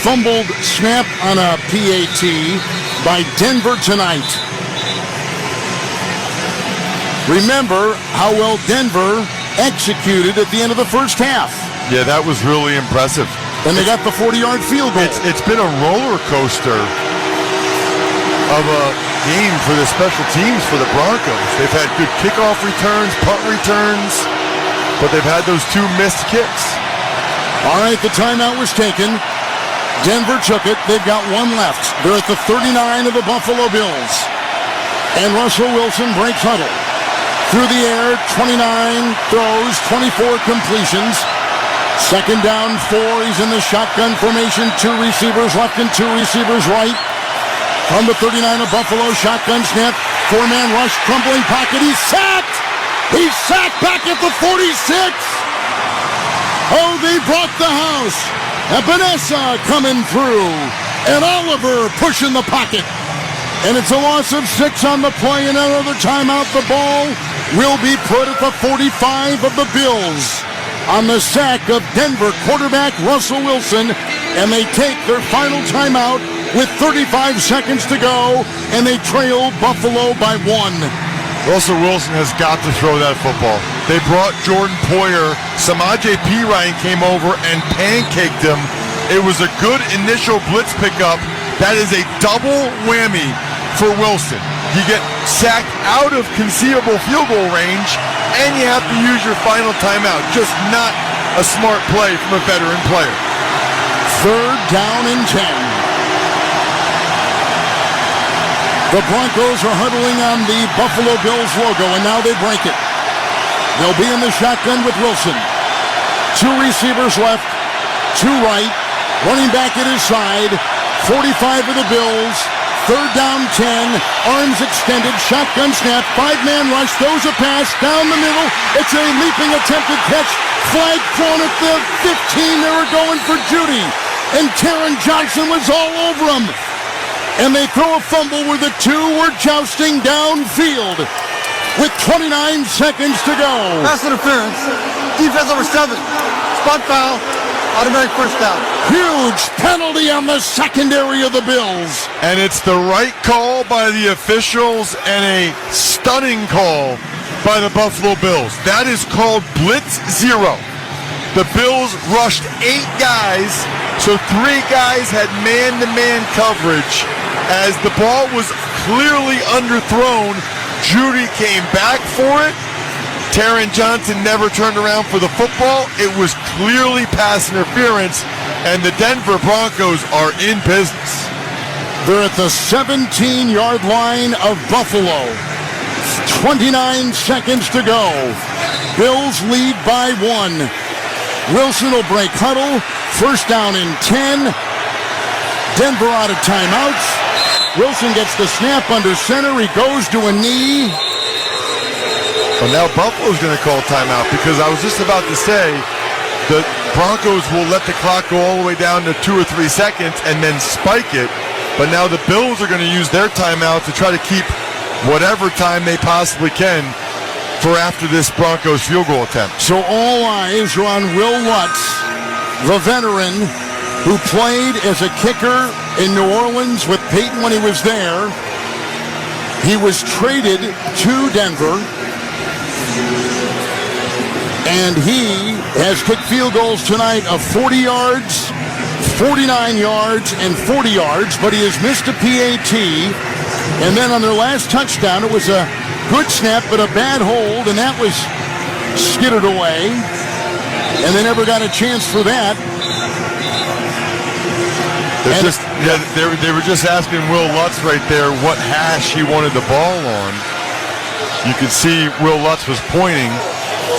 fumbled snap on a PAT by Denver tonight. Remember how well Denver executed at the end of the first half. Yeah, that was really impressive. And they got the 40-yard field goal. It's been a roller coaster of a game for the special teams for the Broncos. They've had good kickoff returns, punt returns, but they've had those 2 missed kicks. All right, the timeout was taken. Denver took it. They've got 1 left. They're at the 39 of the Buffalo Bills. And Russell Wilson breaks huddle. Through the air, 29 throws, 24 completions. 2nd down 4. He's in the shotgun formation. 2 receivers left and 2 receivers right. From the 39 of Buffalo, shotgun snap, 4-man rush, crumbling pocket. He's sacked! He's sacked back at the 46! Oh, they brought the house. Ebenesa coming through. And Oliver pushing the pocket. And it's a loss of 6 on the play. And another timeout. The ball will be put at the 45 of the Bills. On the sack of Denver quarterback Russell Wilson. And they take their final timeout with 35 seconds to go, and they trail Buffalo by 1. Russell Wilson has got to throw that football. They brought Jordan Poyer. Samaje Perine came over and pancaked him. It was a good initial blitz pickup. That is a double whammy for Wilson. You get sacked out of conceivable field goal range, and you have to use your final timeout. Just not a smart play from a veteran player. 3rd down and 10. The Broncos are huddling on the Buffalo Bills logo, and now they break it. They'll be in the shotgun with Wilson. 2 receivers left, 2 right, running back at his side, 45 of the Bills, 3rd down 10, arms extended, shotgun snap, 5-man rush, throws a pass down the middle. It's a leaping attempted catch, flag thrown at the 15. They were going for Judy, and Taron Johnson was all over him. And they throw a fumble where the 2 were jousting downfield with 29 seconds to go. Pass interference. Defense over 7. Spot foul. Automatic first down. Huge penalty on the secondary of the Bills. And it's the right call by the officials and a stunning call by the Buffalo Bills. That is called blitz 0. The Bills rushed 8 guys, so 3 guys had man-to-man coverage. As the ball was clearly underthrown, Judy came back for it. Taron Johnson never turned around for the football. It was clearly pass interference, and the Denver Broncos are in business. They're at the 17-yard line of Buffalo. 29 seconds to go. Bills lead by 1. Wilson will break huddle. 1st down and 10. Denver out of timeouts. Wilson gets the snap under center. He goes to a knee. Well, now Buffalo's going to call timeout because I was just about to say the Broncos will let the clock go all the way down to 2 or 3 seconds and then spike it. But now the Bills are going to use their timeout to try to keep whatever time they possibly can for after this Broncos field goal attempt. So all eyes are on Will Lutz, the veteran who played as a kicker in New Orleans with Peyton when he was there. He was traded to Denver, and he has kicked field goals tonight of 40 yards, 49 yards, and 40 yards, but he has missed a PAT. And then on their last touchdown, it was a good snap, but a bad hold, and that was skidded away. And they never got a chance for that. They were just asking Will Lutz right there what hash he wanted the ball on. You could see Will Lutz was pointing.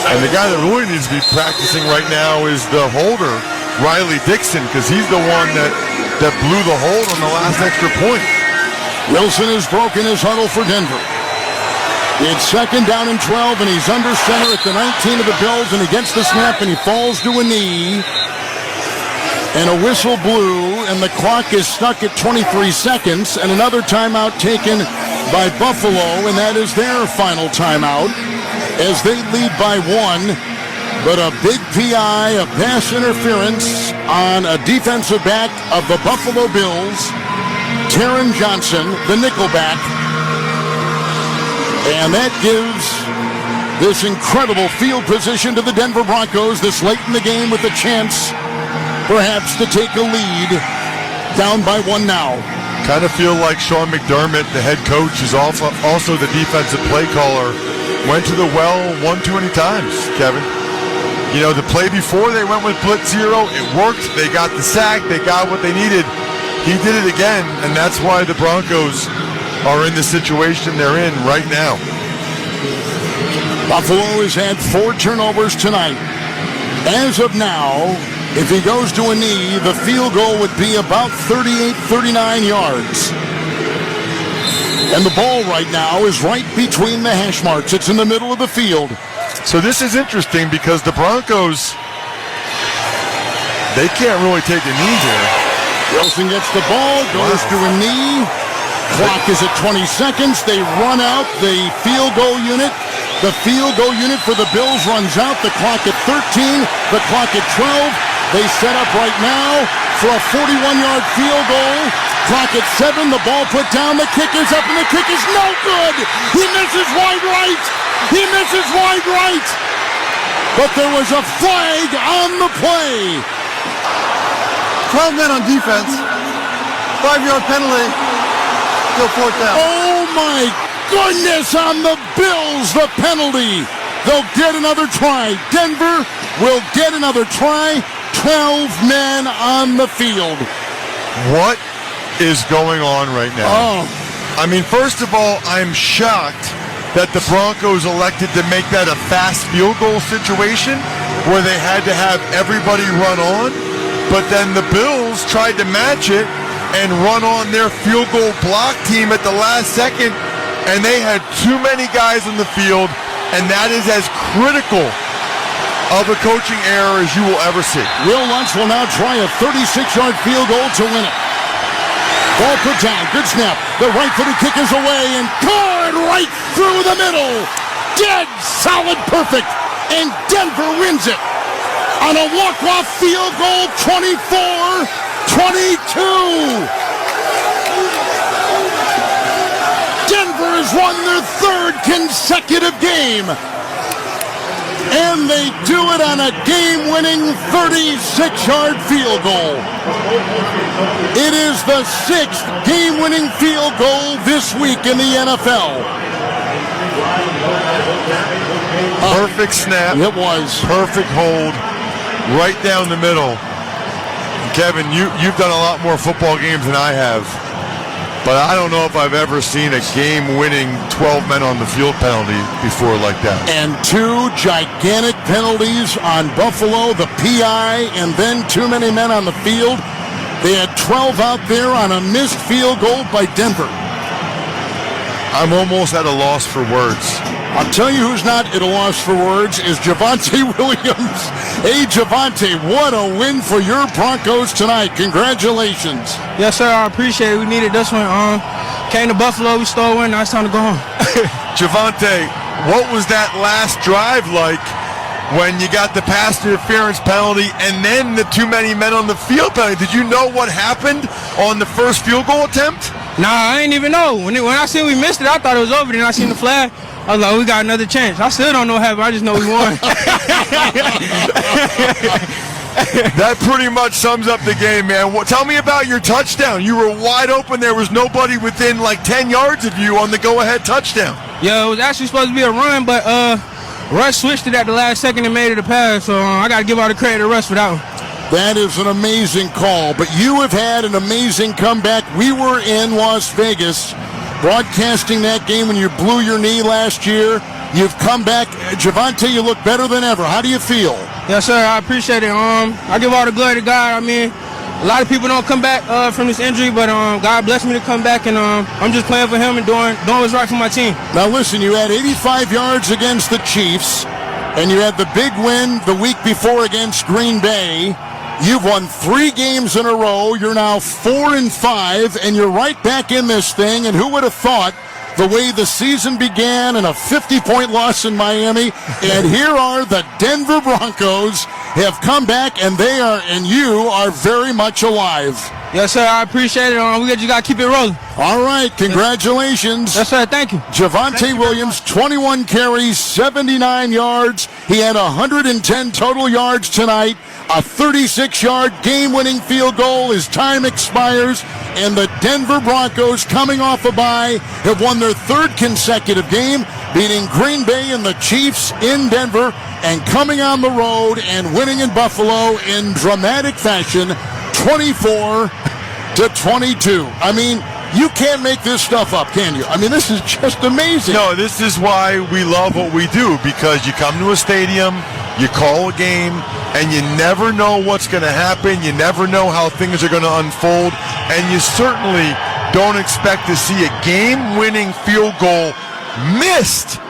And the guy that really needs to be practicing right now is the holder, Riley Dixon, because he's the one that blew the hold on the last extra point. Wilson has broken his huddle for Denver. It's 2nd down and 12, and he's under center at the 19 of the Bills, and he gets the snap, and he falls to a knee. And a whistle blew, and the clock is stuck at 23 seconds, and another timeout taken by Buffalo, and that is their final timeout as they lead by 1. But a big PI, a pass interference on a defensive back of the Buffalo Bills, Taron Johnson, the nickelback. And that gives this incredible field position to the Denver Broncos this late in the game with a chance perhaps to take a lead, down by 1 now. Kind of feel like Sean McDermott, the head coach, is also the defensive play caller. Went to the well one too many times, Kevin. You know, the play before they went with blitz 0, it worked. They got the sack. They got what they needed. He did it again, and that's why the Broncos are in the situation they're in right now. Buffalo has had 4 turnovers tonight. As of now, if he goes to a knee, the field goal would be about 38, 39 yards. And the ball right now is right between the hash marks. It's in the middle of the field. So this is interesting because the Broncos, they can't really take a knee here. Wilson gets the ball, goes to a knee. Clock is at 20 seconds. They run out the field goal unit. The field goal unit for the Bills runs out. The clock at 13, the clock at 12. They set up right now for a 41-yard field goal. Clock at 7, the ball put down, the kick is up, and the kick is no good. He misses wide right. He misses wide right. but there was a flag on the play. 12 men on defense. 5-yard penalty. Still fourth down. Oh my goodness, on the Bills, the penalty. They'll get another try. Denver will get another try. 12 men on the field. What is going on right now? Oh. I mean, first of all, I'm shocked that the Broncos elected to make that a fast field goal situation where they had to have everybody run on, but then the Bills tried to match it and run on their field goal block team at the last second, and they had too many guys on the field, and that is as critical of a coaching error as you will ever see. Will Lutz will now try a 36-yard field goal to win it. Ball put down. Good snap. The right-footed kick is away and caught right through the middle. Dead solid perfect. And Denver wins it on a walk-off field goal, 24-22. Denver has won their third consecutive game. And they do it on a game-winning 36-yard field goal. It is the 6th game-winning field goal this week in the NFL. Perfect snap. It was. Perfect hold. Right down the middle. Kevin, you've done a lot more football games than I have. But I don't know if I've ever seen a game-winning 12 men on the field penalty before like that. And 2 gigantic penalties on Buffalo, the PI, and then too many men on the field. They had 12 out there on a missed field goal by Denver. I'm almost at a loss for words. I'll tell you who's not at a loss for words is Javonte Williams. Hey, Javonte, what a win for your Broncos tonight. Congratulations. Yes, sir. I appreciate it. We needed this one. Came to Buffalo. We stole one. Now it's time to go home. Javonte, what was that last drive like when you got the pass interference penalty and then the too many men on the field penalty? Did you know what happened on the first field goal attempt? Nah, I didn't even know. When I seen we missed it, I thought it was over. Then I seen the flag. I was like, we got another chance. I still don't know what happened. I just know we won. That pretty much sums up the game, man. Tell me about your touchdown. You were wide open. There was nobody within like 10 yards of you on the go-ahead touchdown. Yeah, it was actually supposed to be a run, but Russ switched it at the last second and made it a pass. So I got to give all the credit to Russ for that one. That is an amazing call, but you have had an amazing comeback. We were in Las Vegas broadcasting that game when you blew your knee last year. You've come back. Javonte, you look better than ever. How do you feel? Yes, sir. I appreciate it. I give all the glory to God. I mean, a lot of people don't come back from this injury, but God blessed me to come back, and I'm just playing for him and doing what's right for my team. Now, listen, you had 85 yards against the Chiefs, and you had the big win the week before against Green Bay. You've won 3 games in a row. You're now 4-5, and you're right back in this thing. And who would have thought the way the season began and a 50-point loss in Miami, and here are the Denver Broncos have come back, and you are very much alive. Yes, sir. I appreciate it. We just got to keep it rolling. All right. Congratulations. Yes, sir. Thank you. Javonte Williams, 21 carries, 79 yards. He had 110 total yards tonight. A 36-yard game-winning field goal as time expires, and the Denver Broncos, coming off a bye, have won their 3rd consecutive game, beating Green Bay and the Chiefs in Denver, and coming on the road and winning in Buffalo in dramatic fashion, 24-22. I mean, you can't make this stuff up, can you? I mean, this is just amazing. No, this is why we love what we do, because you come to a stadium, you call a game, and you never know what's going to happen. You never know how things are going to unfold, and you certainly don't expect to see a game-winning field goal missed,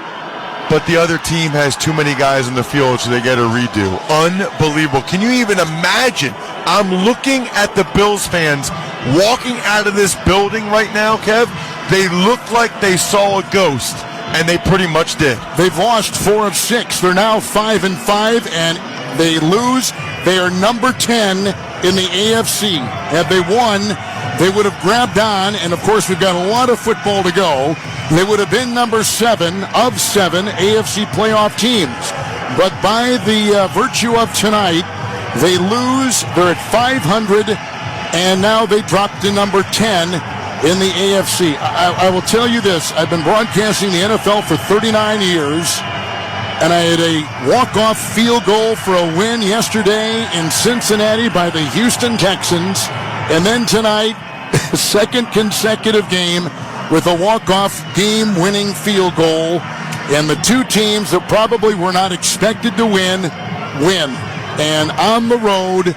but the other team has too many guys in the field, so they get a redo. Unbelievable. Can you even imagine? I'm looking at the Bills fans walking out of this building right now, Kev. They look like they saw a ghost, and they pretty much did. They've lost 4 of 6. They're now 5-5, and they lose. They are number 10 in the AFC. Had they won, they would have grabbed on, and of course we've got a lot of football to go. They would have been number 7 of 7 AFC playoff teams. but by the virtue of tonight, they lose. They're at 500, and now they drop to number 10 in the AFC. I will tell you this. I've been broadcasting the NFL for 39 years, and I had a walk-off field goal for a win yesterday in Cincinnati by the Houston Texans, and then tonight, second consecutive game with a walk-off game-winning field goal, and the two teams that probably were not expected to win. And on the road,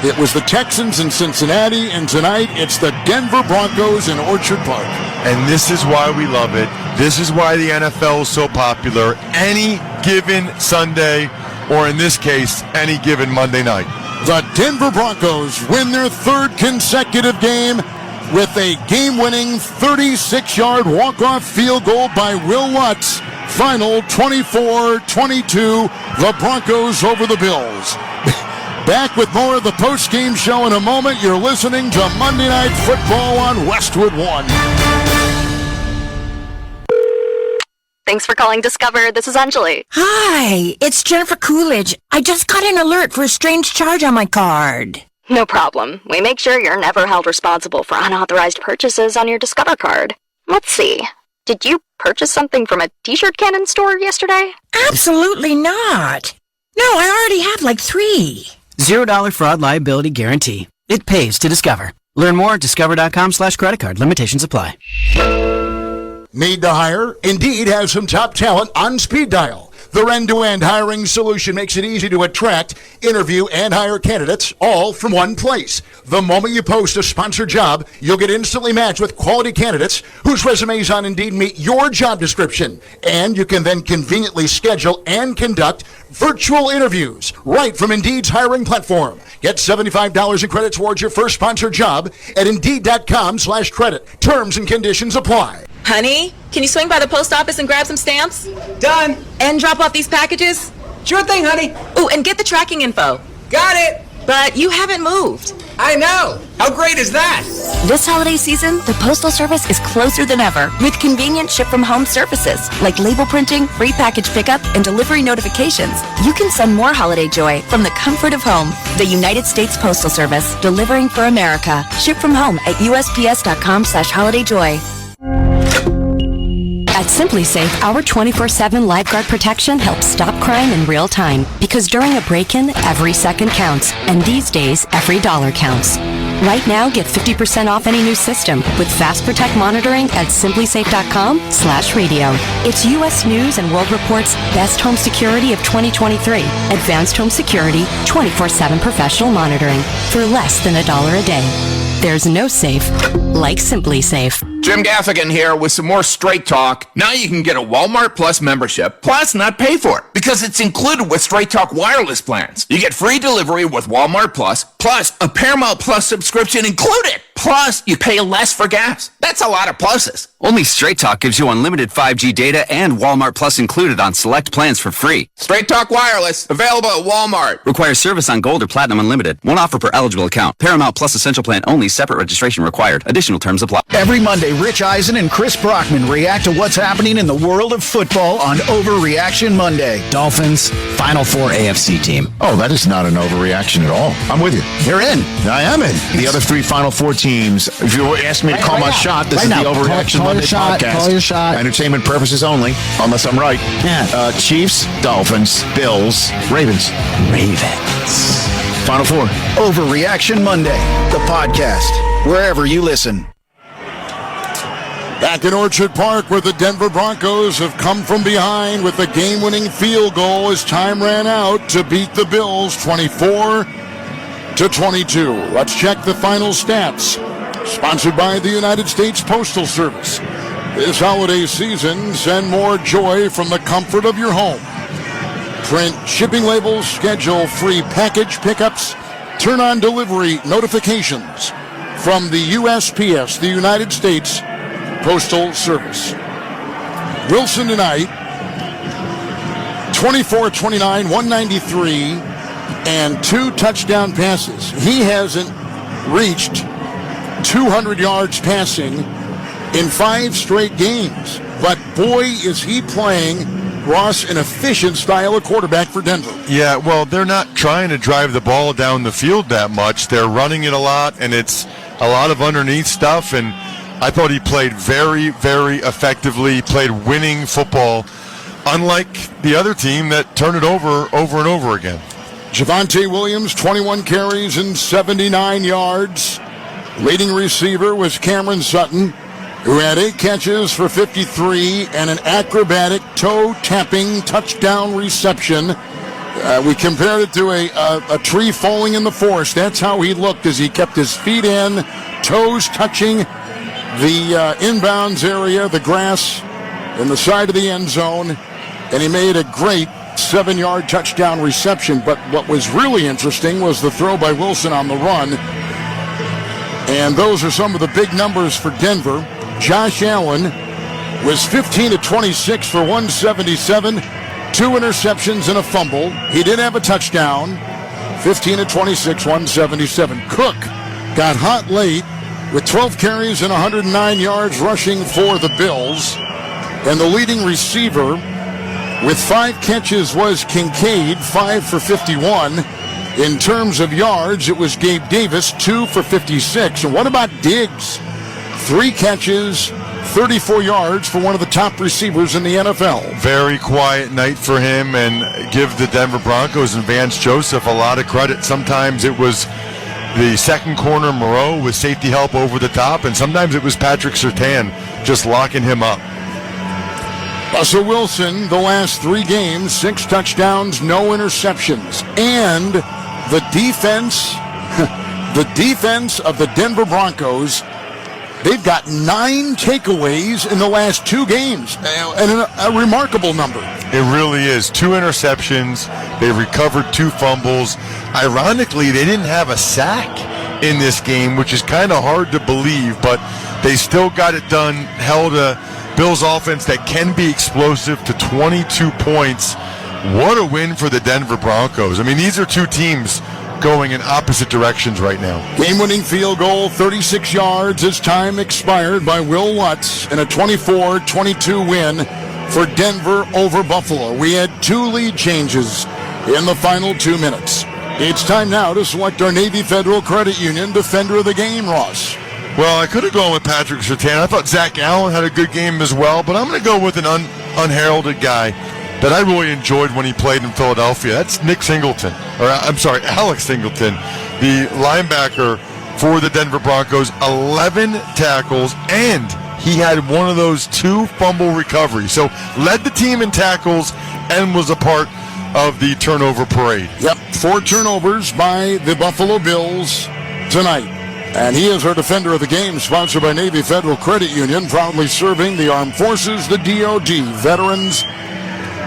it was the Texans in Cincinnati, and tonight it's the Denver Broncos in Orchard Park. And this is why we love it. This is why the NFL is so popular. Any given Sunday, or in this case, any given Monday night. The Denver Broncos win their third consecutive game with a game-winning 36-yard walk-off field goal by Will Lutz. Final 24-22, the Broncos over the Bills. Back with more of the post-game show in a moment. You're listening to Monday Night Football on Westwood One. Thanks for calling Discover. This is Anjali. Hi, it's Jennifer Coolidge. I just got an alert for a strange charge on my card. No problem. We make sure you're never held responsible for unauthorized purchases on your Discover card. Let's see. Did you purchase something from a t-shirt cannon store yesterday? Absolutely not. No, I already have like 3. $0 fraud liability guarantee. It pays to Discover. Learn more at discover.com/credit card. Limitations apply. Need to hire? Indeed has some top talent on speed dial. Their end-to-end hiring solution makes it easy to attract, interview, and hire candidates all from one place. The moment you post a sponsored job, you'll get instantly matched with quality candidates whose resumes on Indeed meet your job description. And you can then conveniently schedule and conduct virtual interviews right from Indeed's hiring platform. Get $75 in credit towards your first sponsored job at Indeed.com/credit. Terms and conditions apply. Honey, can you swing by the post office and grab some stamps? Done. And drop off these packages? Sure thing, honey. Ooh, and get the tracking info. Got it. But you haven't moved. I know. How great is that? This holiday season, the Postal Service is closer than ever with convenient ship-from-home services like label printing, free package pickup, and delivery notifications. You can send more holiday joy from the comfort of home. The United States Postal Service, delivering for America. Ship from home at USPS.com/holidayjoy. At Simply Safe, our 24/7 lifeguard protection helps stop crime in real time. Because during a break-in, every second counts. And these days, every dollar counts. Right now, get 50% off any new system with Fast Protect monitoring at simplysafe.com/radio. It's U.S. News and World Report's Best Home Security of 2023. Advanced Home Security, 24/7 professional monitoring for less than $1 a day. There's no safe like Simply Safe. Jim Gaffigan here with some more Straight Talk. Now you can get a Walmart Plus membership, plus not pay for it, because it's included with Straight Talk wireless plans. You get free delivery with Walmart Plus a Paramount Plus subscription included. Plus, you pay less for gas. That's a lot of pluses. Only Straight Talk gives you unlimited 5G data and Walmart Plus included on select plans for free. Straight Talk Wireless, available at Walmart. Requires service on Gold or Platinum Unlimited. One offer per eligible account. Paramount Plus Essential Plan only. Separate registration required. Additional terms apply. Every Monday, Rich Eisen and Chris Brockman react to what's happening in the world of football on Overreaction Monday. Dolphins, Final Four AFC team. Oh, that is not an overreaction at all. I'm with you. You're in. I am in. The other 3 Final Four teams. If you asked me to call my shot, this is the Overreaction Monday podcast. Call your shot. Entertainment purposes only, unless I'm right. Yeah. Chiefs, Dolphins, Bills, Ravens. Final Four. Overreaction Monday, the podcast, wherever you listen. Back in Orchard Park, where the Denver Broncos have come from behind with a game-winning field goal as time ran out to beat the Bills 24-22. Let's check the final stats. Sponsored by the United States Postal Service. This holiday season, send more joy from the comfort of your home. Print shipping labels, schedule free package pickups, turn on delivery notifications from the USPS, the United States Postal Service. Wilson tonight, 24-29, 193, and 2 touchdown passes. He hasn't reached 200 yards passing in 5 straight games. But boy, is he playing Ross, an efficient style of quarterback for Denver. Yeah, well, they're not trying to drive the ball down the field that much. They're running it a lot, and it's a lot of underneath stuff, and I thought he played very, very effectively. He played winning football, unlike the other team that turned it over and over again. Javonte Williams, 21 carries and 79 yards. Leading receiver was Cameron Sutton, who had 8 catches for 53 and an acrobatic toe-tapping touchdown reception. We compared it to a tree falling in the forest. That's how he looked as he kept his feet in, toes touching the inbounds area, the grass in the side of the end zone, and he made a great 7-yard touchdown reception. But what was really interesting was the throw by Wilson on the run. And those are some of the big numbers for Denver. Josh Allen was 15 of 26 for 177, 2 interceptions and a fumble. He did have a touchdown, 15 of 26, 177. Cook got hot late with 12 carries and 109 yards rushing for the Bills. And the leading receiver with 5 catches was Kincaid, 5 for 51. In terms of yards, it was Gabe Davis, 2 for 56. And what about Diggs? 3 catches, 34 yards for one of the top receivers in the NFL. Very quiet night for him, and give the Denver Broncos and Vance Joseph a lot of credit. Sometimes it was the second corner, Moreau, with safety help over the top, and sometimes it was Patrick Surtain just locking him up. Russell Wilson, the last 3 games, 6 touchdowns, no interceptions. And the defense of the Denver Broncos, they've got 9 takeaways in the last 2 games, and a remarkable number. It really is. 2 interceptions. They recovered 2 fumbles. Ironically, they didn't have a sack in this game, which is kind of hard to believe, but they still got it done, held a Bills offense that can be explosive to 22 points. What a win for the Denver Broncos. I mean, these are 2 teams going in opposite directions right now. Game-winning field goal, 36 yards as time expired by Will Lutz in a 24-22 win for Denver over Buffalo. We had 2 lead changes in the final 2 minutes. It's time now to select our Navy Federal Credit Union Defender of the Game, Ross. Well, I could have gone with Patrick Surtain. I thought Zach Allen had a good game as well, but I'm going to go with an unheralded guy that I really enjoyed when he played in Philadelphia. That's Alex Singleton, the linebacker for the Denver Broncos. 11 tackles, and he had one of those 2 fumble recoveries. So led the team in tackles and was a part of the turnover parade. Yep, 4 turnovers by the Buffalo Bills tonight. And he is our Defender of the Game, sponsored by Navy Federal Credit Union, proudly serving the armed forces, the DOD, veterans,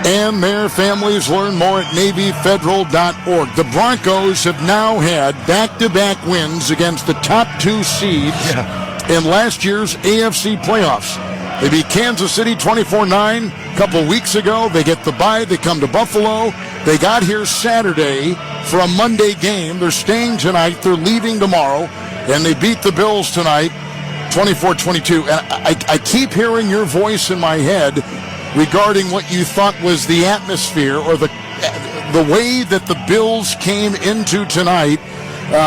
and their families. Learn more at NavyFederal.org. The Broncos have now had back-to-back wins against the top 2 seeds in last year's AFC playoffs. They beat Kansas City 24-9 a couple weeks ago. They get the bye. They come to Buffalo. They got here Saturday for a Monday game. They're staying tonight. They're leaving tomorrow. And they beat the Bills tonight 24-22. And I keep hearing your voice in my head regarding what you thought was the atmosphere or the way that the Bills came into tonight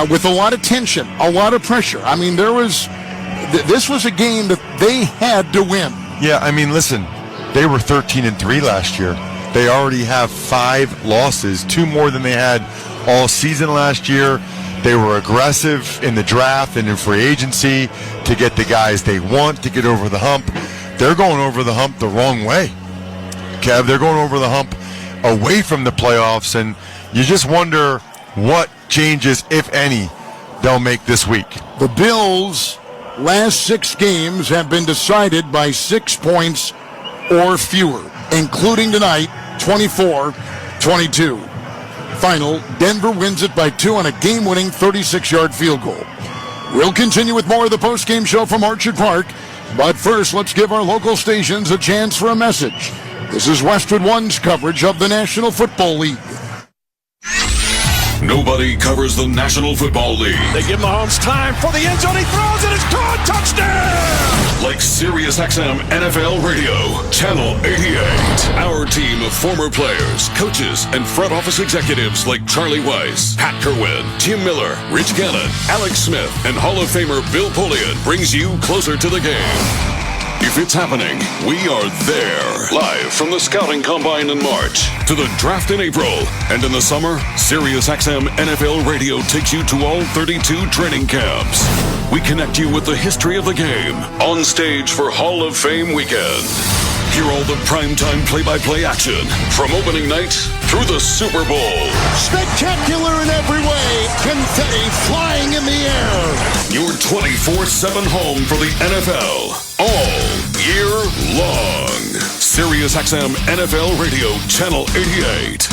with a lot of tension, a lot of pressure. I mean, this was a game that they had to win. Yeah, I mean, listen, they were 13-3 last year. They already have 5 losses, 2 more than they had all season last year. They were aggressive in the draft and in free agency to get the guys they want to get over the hump. They're going over the hump the wrong way, Kev. They're going over the hump away from the playoffs, and you just wonder what changes, if any, they'll make this week. The Bills' last 6 games have been decided by 6 points or fewer, including tonight, 24-22. Final, Denver wins it by 2 on a game-winning 36-yard field goal. We'll continue with more of the post-game show from Orchard Park, but first, let's give our local stations a chance for a message. This is Westwood One's coverage of the National Football League. Nobody covers the National Football League. They give Mahomes time for the end zone. He throws it. It's caught. Touchdown! like SiriusXM NFL Radio, Channel 88. Our team of former players, coaches, and front office executives like Charlie Weiss, Pat Kerwin, Jim Miller, Rich Gannon, Alex Smith, and Hall of Famer Bill Polian brings you closer to the game. If it's happening, we are there. Live from the Scouting Combine in March to the Draft in April. And in the summer, SiriusXM NFL Radio takes you to all 32 training camps. We connect you with the history of the game on stage for Hall of Fame weekend. Hear all the primetime play-by-play action from opening night through the Super Bowl. Spectacular in every way. Confetti flying in the air. Your 24/7 home for the NFL all year long. SiriusXM NFL Radio, Channel 88.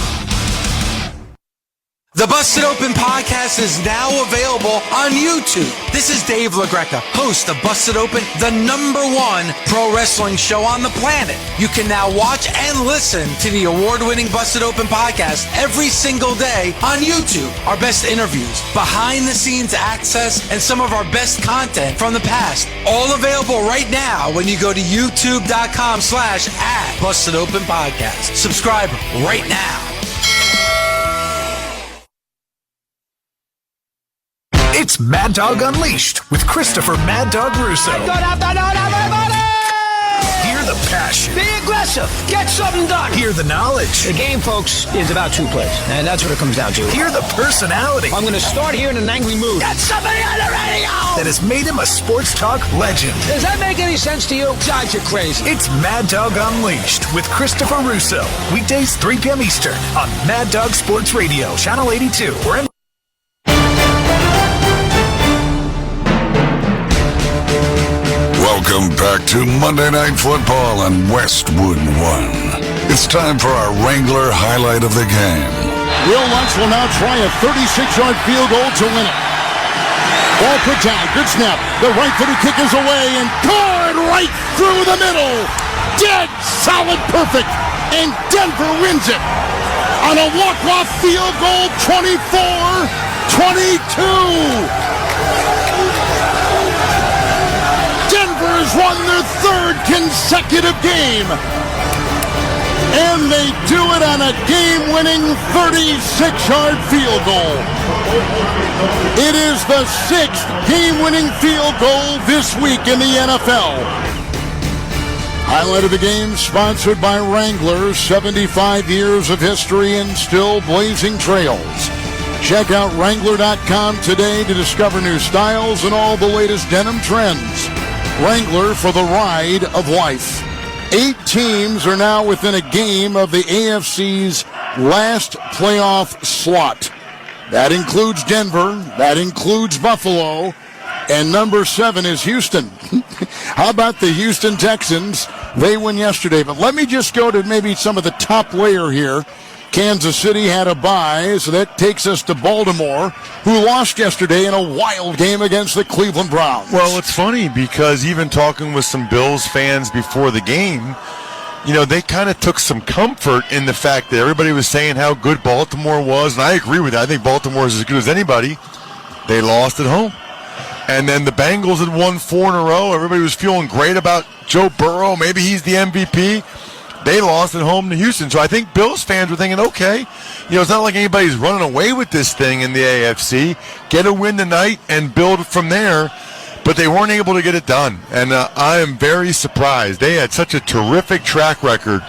The Busted Open podcast is now available on YouTube. This is Dave LaGreca, host of Busted Open, the #1 pro wrestling show on the planet. You can now watch and listen to the award-winning Busted Open podcast every single day on YouTube. Our best interviews, behind-the-scenes access, and some of our best content from the past. All available right now when you go to youtube.com/@BustedOpenPodcast. Subscribe right now. It's Mad Dog Unleashed with Christopher Mad Dog Russo. Good afternoon, everybody! Hear the passion. Be aggressive. Get something done. Hear the knowledge. The game, folks, is about two plays, and that's what it comes down to. Hear the personality. I'm going to start here in an angry mood. Get somebody on the radio! That has made him a sports talk legend. Does that make any sense to you? God, you're crazy. It's Mad Dog Unleashed with Christopher Russo. Weekdays, 3 p.m. Eastern on Mad Dog Sports Radio, Channel 82. Welcome back to Monday Night Football on Westwood 1. It's time for our Wrangler highlight of the game. Will Lutz will now try a 36-yard field goal to win it. Ball put down. Good snap. The right-footed kick is away and poured right through the middle. Dead solid perfect. And Denver wins it on a walk-off field goal, 24-22. Has won their third consecutive game. And they do it on a game-winning 36-yard field goal. It is the 6th game-winning field goal this week in the NFL. Highlight of the game sponsored by Wrangler, 75 years of history and still blazing trails. Check out Wrangler.com today to discover new styles and all the latest denim trends. Wrangler for the ride of life. 8 teams are now within a game of the AFC's last playoff slot. That includes Denver. That includes Buffalo. And number 7 is Houston. How about the Houston Texans? They win yesterday. But let me just go to maybe some of the top layer here. Kansas City had a bye, so that takes us to Baltimore, who lost yesterday in a wild game against the Cleveland Browns. Well, it's funny because even talking with some Bills fans before the game, you know, they kind of took some comfort in the fact that everybody was saying how good Baltimore was, and I agree with that. I think Baltimore is as good as anybody. They lost at home. And then the Bengals had won 4 in a row. Everybody was feeling great about Joe Burrow. Maybe he's the MVP. They lost at home to Houston. So I think Bills fans were thinking, okay, you know, it's not like anybody's running away with this thing in the AFC. Get a win tonight and build from there. But they weren't able to get it done. And I am very surprised. They had such a terrific track record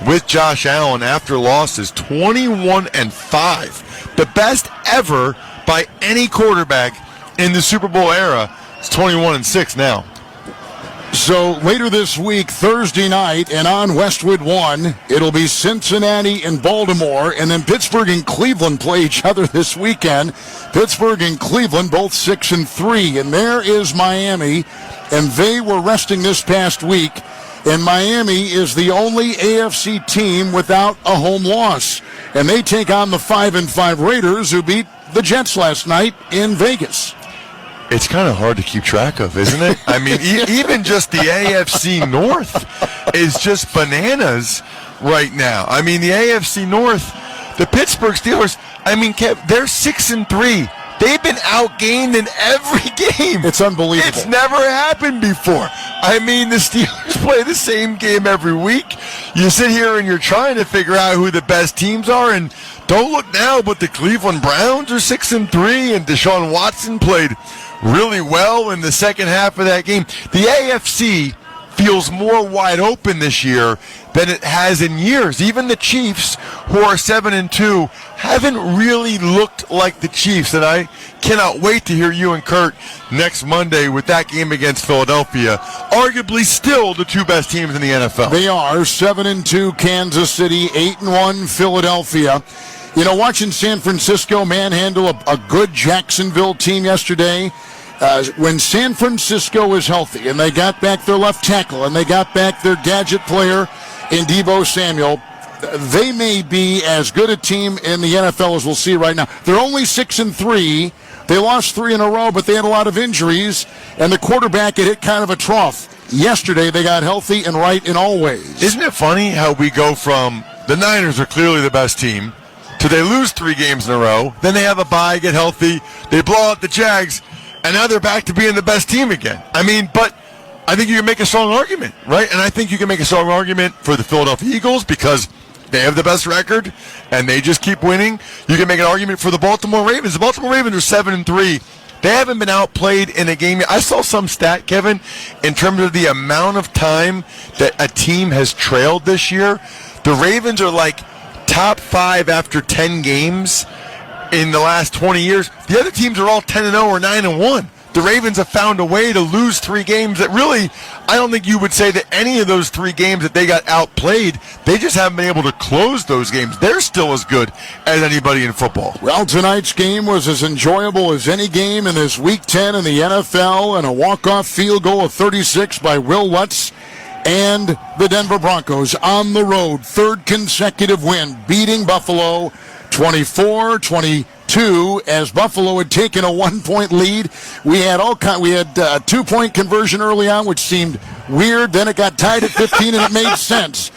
with Josh Allen after losses, 21-5. The best ever by any quarterback in the Super Bowl era. It's 21-6 now. So later this week, Thursday night, and on Westwood 1, it'll be Cincinnati and Baltimore, and then Pittsburgh and Cleveland play each other this weekend. Pittsburgh and Cleveland both 6-3, and there is Miami, and they were resting this past week, and Miami is the only AFC team without a home loss, and they take on the 5-5 Raiders, who beat the Jets last night in Vegas. It's kind of hard to keep track of, isn't it? I mean, even just the AFC North is just bananas right now. I mean, the AFC North, the Pittsburgh Steelers, I mean, they're 6-3. They've been outgained in every game. It's unbelievable. It's never happened before. I mean, the Steelers play the same game every week. You sit here and you're trying to figure out who the best teams are, and don't look now, but the Cleveland Browns are 6-3, and Deshaun Watson played really well in the second half of that game. The AFC feels more wide open this year than it has in years. Even the Chiefs, who are 7-2, haven't really looked like the Chiefs, and I cannot wait to hear you and Kurt next Monday with that game against Philadelphia. Arguably still the two best teams in the NFL. They are 7-2 Kansas City, 8-1 Philadelphia. You know, watching San Francisco manhandle a good Jacksonville team yesterday, when San Francisco is healthy and they got back their left tackle and they got back their gadget player in Deebo Samuel, they may be as good a team in the NFL as we'll see right now. They're only 6-3. They lost 3 in a row, but they had a lot of injuries, and the quarterback had hit kind of a trough. Yesterday, they got healthy and right in all ways. Isn't it funny how we go from the Niners are clearly the best team to they lose 3 games in a row, then they have a bye, get healthy, they blow out the Jags, and now they're back to being the best team again. I mean, but I think you can make a strong argument, right? And I think you can make a strong argument for the Philadelphia Eagles because they have the best record, and they just keep winning. You can make an argument for the Baltimore Ravens. The Baltimore Ravens are 7-3. They haven't been outplayed in a game yet. I saw some stat, Kevin, in terms of the amount of time that a team has trailed this year. The Ravens are like top 5 after 10 games in the last 20 years. The other teams are all 10-0 or 9-1. The Ravens have found a way to lose 3 games that really, I don't think you would say that any of those 3 games that they got outplayed, they just haven't been able to close those games. They're still as good as anybody in football. Well, tonight's game was as enjoyable as any game in this Week 10 in the NFL, and a walk-off field goal of 36 by Will Lutz and the Denver Broncos on the road. 3rd consecutive win, beating Buffalo 24-22 as Buffalo had taken a 1-point lead. We had a 2-point conversion early on, which seemed weird. Then it got tied at 15, and it made sense.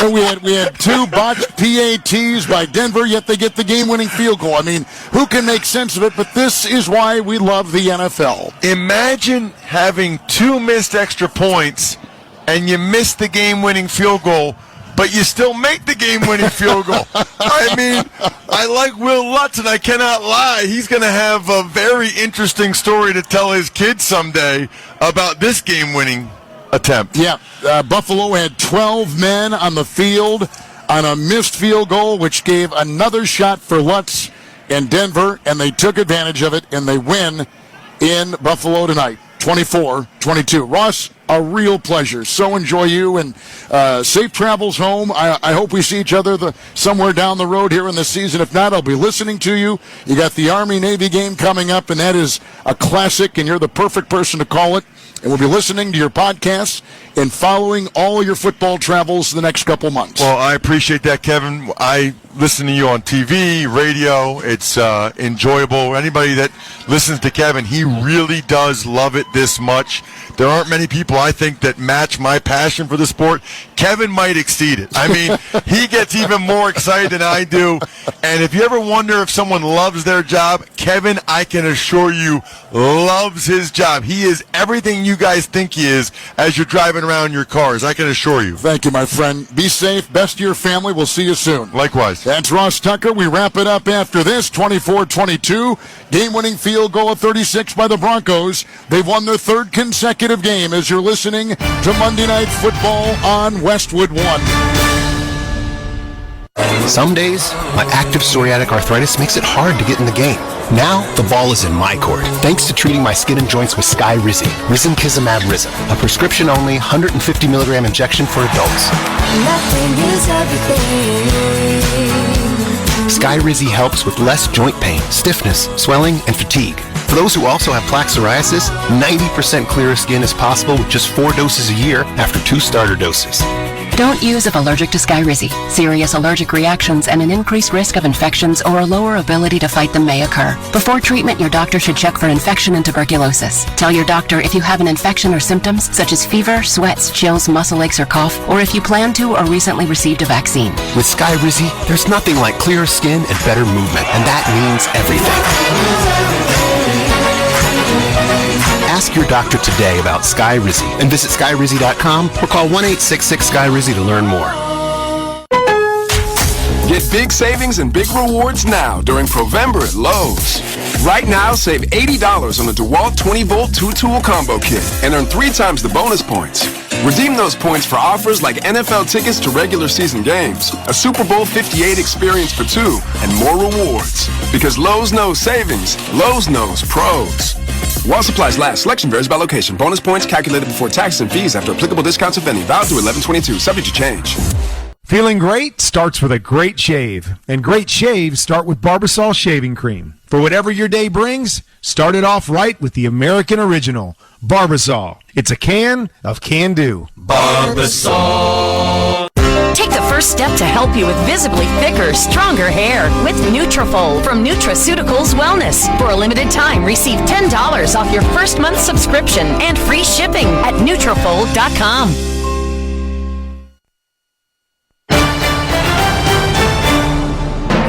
We had 2 botched PATs by Denver, yet they get the game-winning field goal. I mean, who can make sense of it? But this is why we love the NFL. Imagine having 2 missed extra points, and you miss the game-winning field goal, but you still make the game-winning field goal. I mean, I like Will Lutz, and I cannot lie. He's going to have a very interesting story to tell his kids someday about this game-winning attempt. Yeah, Buffalo had 12 men on the field on a missed field goal, which gave another shot for Lutz and Denver, and they took advantage of it, and they win in Buffalo tonight, 24-22. Ross, a real pleasure. So enjoy you, and safe travels home. I hope we see each other somewhere down the road here in the season. If not, I'll be listening to you. You got the Army-Navy game coming up, and that is a classic, and you're the perfect person to call it. And we'll be listening to your podcasts and following all your football travels the next couple months. Well, I appreciate that, Kevin. I listen to you on TV, radio. It's enjoyable. Anybody that listens to Kevin, he really does love it this much. There aren't many people, I think, that match my passion for the sport. Kevin might exceed it. I mean, he gets even more excited than I do. And if you ever wonder if someone loves their job, Kevin, I can assure you, loves his job. He is everything you guys think he is as you're driving around your cars. I can assure you. Thank you, my friend. Be safe. Best to your family. We'll see you soon. Likewise. That's Ross Tucker. We wrap it up after this, 24-22. Game-winning field goal of 36 by the Broncos. They've won their 3rd consecutive game as you're listening to Monday Night Football on Westwood One. Some days, my active psoriatic arthritis makes it hard to get in the game. Now, the ball is in my court, thanks to treating my skin and joints with Skyrizi, Risankizumab Rizin, a prescription-only 150-milligram injection for adults. Nothing is everything. Skyrizi helps with less joint pain, stiffness, swelling, and fatigue. For those who also have plaque psoriasis, 90% clearer skin is possible with just 4 doses a year after 2 starter doses. Don't use if allergic to Skyrizi. Serious allergic reactions and an increased risk of infections or a lower ability to fight them may occur. Before treatment, your doctor should check for infection and tuberculosis. Tell your doctor if you have an infection or symptoms such as fever, sweats, chills, muscle aches, or cough, or if you plan to or recently received a vaccine. With Skyrizi, there's nothing like clearer skin and better movement, and that means everything. Ask your doctor today about Skyrizi and visit skyrizi.com or call 1-866-SKYRIZI to learn more. Get big savings and big rewards now during Provember at Lowe's. Right now, save $80 on the DeWalt 20-volt 2-tool combo kit and earn 3 times the bonus points. Redeem those points for offers like NFL tickets to regular season games, a Super Bowl 58 experience for 2, and more rewards. Because Lowe's knows savings, Lowe's knows pros. While supplies last, selection varies by location. Bonus points calculated before taxes and fees after applicable discounts if any. Valid through 11/22, subject to change. Feeling great starts with a great shave. And great shaves start with Barbasol Shaving Cream. For whatever your day brings, start it off right with the American original, Barbasol. It's a can of can-do. Barbasol. Take the first step to help you with visibly thicker, stronger hair with Nutrafol from Nutraceuticals Wellness. For a limited time, receive $10 off your first month subscription and free shipping at Nutrafol.com.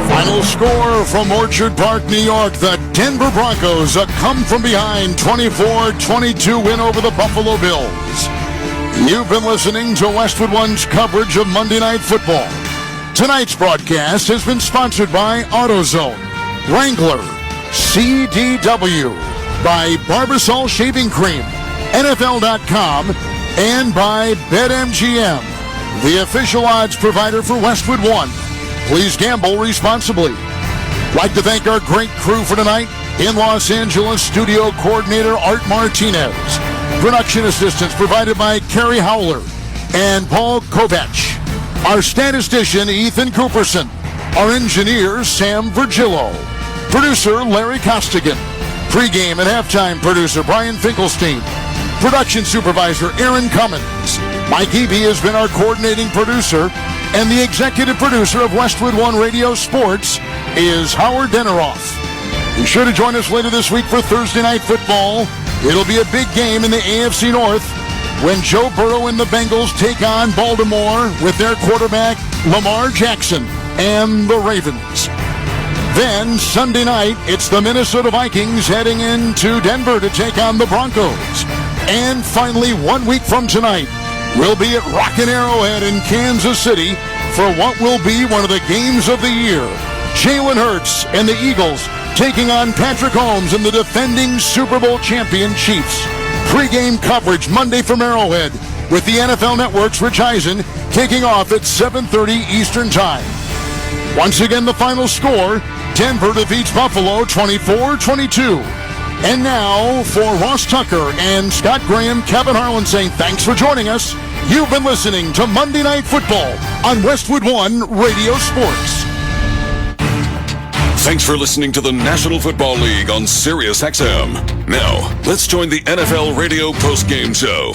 Final score from Orchard Park, New York. The Denver Broncos a come-from-behind 24-22 win over the Buffalo Bills. You've been listening to Westwood One's coverage of Monday Night Football. Tonight's broadcast has been sponsored by AutoZone, Wrangler, CDW, by Barbasol Shaving Cream, NFL.com, and by BetMGM, the official odds provider for Westwood One. Please gamble responsibly. Like to thank our great crew for tonight. In Los Angeles, studio coordinator Art Martinez. Production assistance provided by Kerry Howler and Paul Kovach. Our statistician, Ethan Cooperson. Our engineer, Sam Virgillo. Producer, Larry Costigan. Pre-game and halftime producer, Brian Finkelstein. Production supervisor, Aaron Cummins. Mike Eby has been our coordinating producer. And the executive producer of Westwood One Radio Sports is Howard Deneroff. Be sure to join us later this week for Thursday Night Football. It'll be a big game in the AFC North when Joe Burrow and the Bengals take on Baltimore with their quarterback Lamar Jackson and the Ravens. Then Sunday night, it's the Minnesota Vikings heading into Denver to take on the Broncos. And finally, 1 week from tonight, we'll be at Rockin' Arrowhead in Kansas City for what will be one of the games of the year. Jalen Hurts and the Eagles taking on Patrick Mahomes and the defending Super Bowl champion Chiefs. Pre-game coverage Monday from Arrowhead with the NFL Network's Rich Eisen kicking off at 7:30 Eastern Time. Once again, the final score, Denver defeats Buffalo 24-22. And now, for Ross Tucker and Scott Graham, Kevin Harlan saying thanks for joining us. You've been listening to Monday Night Football on Westwood One Radio Sports. Thanks for listening to the National Football League on Sirius XM. Now, let's join the NFL Radio postgame show.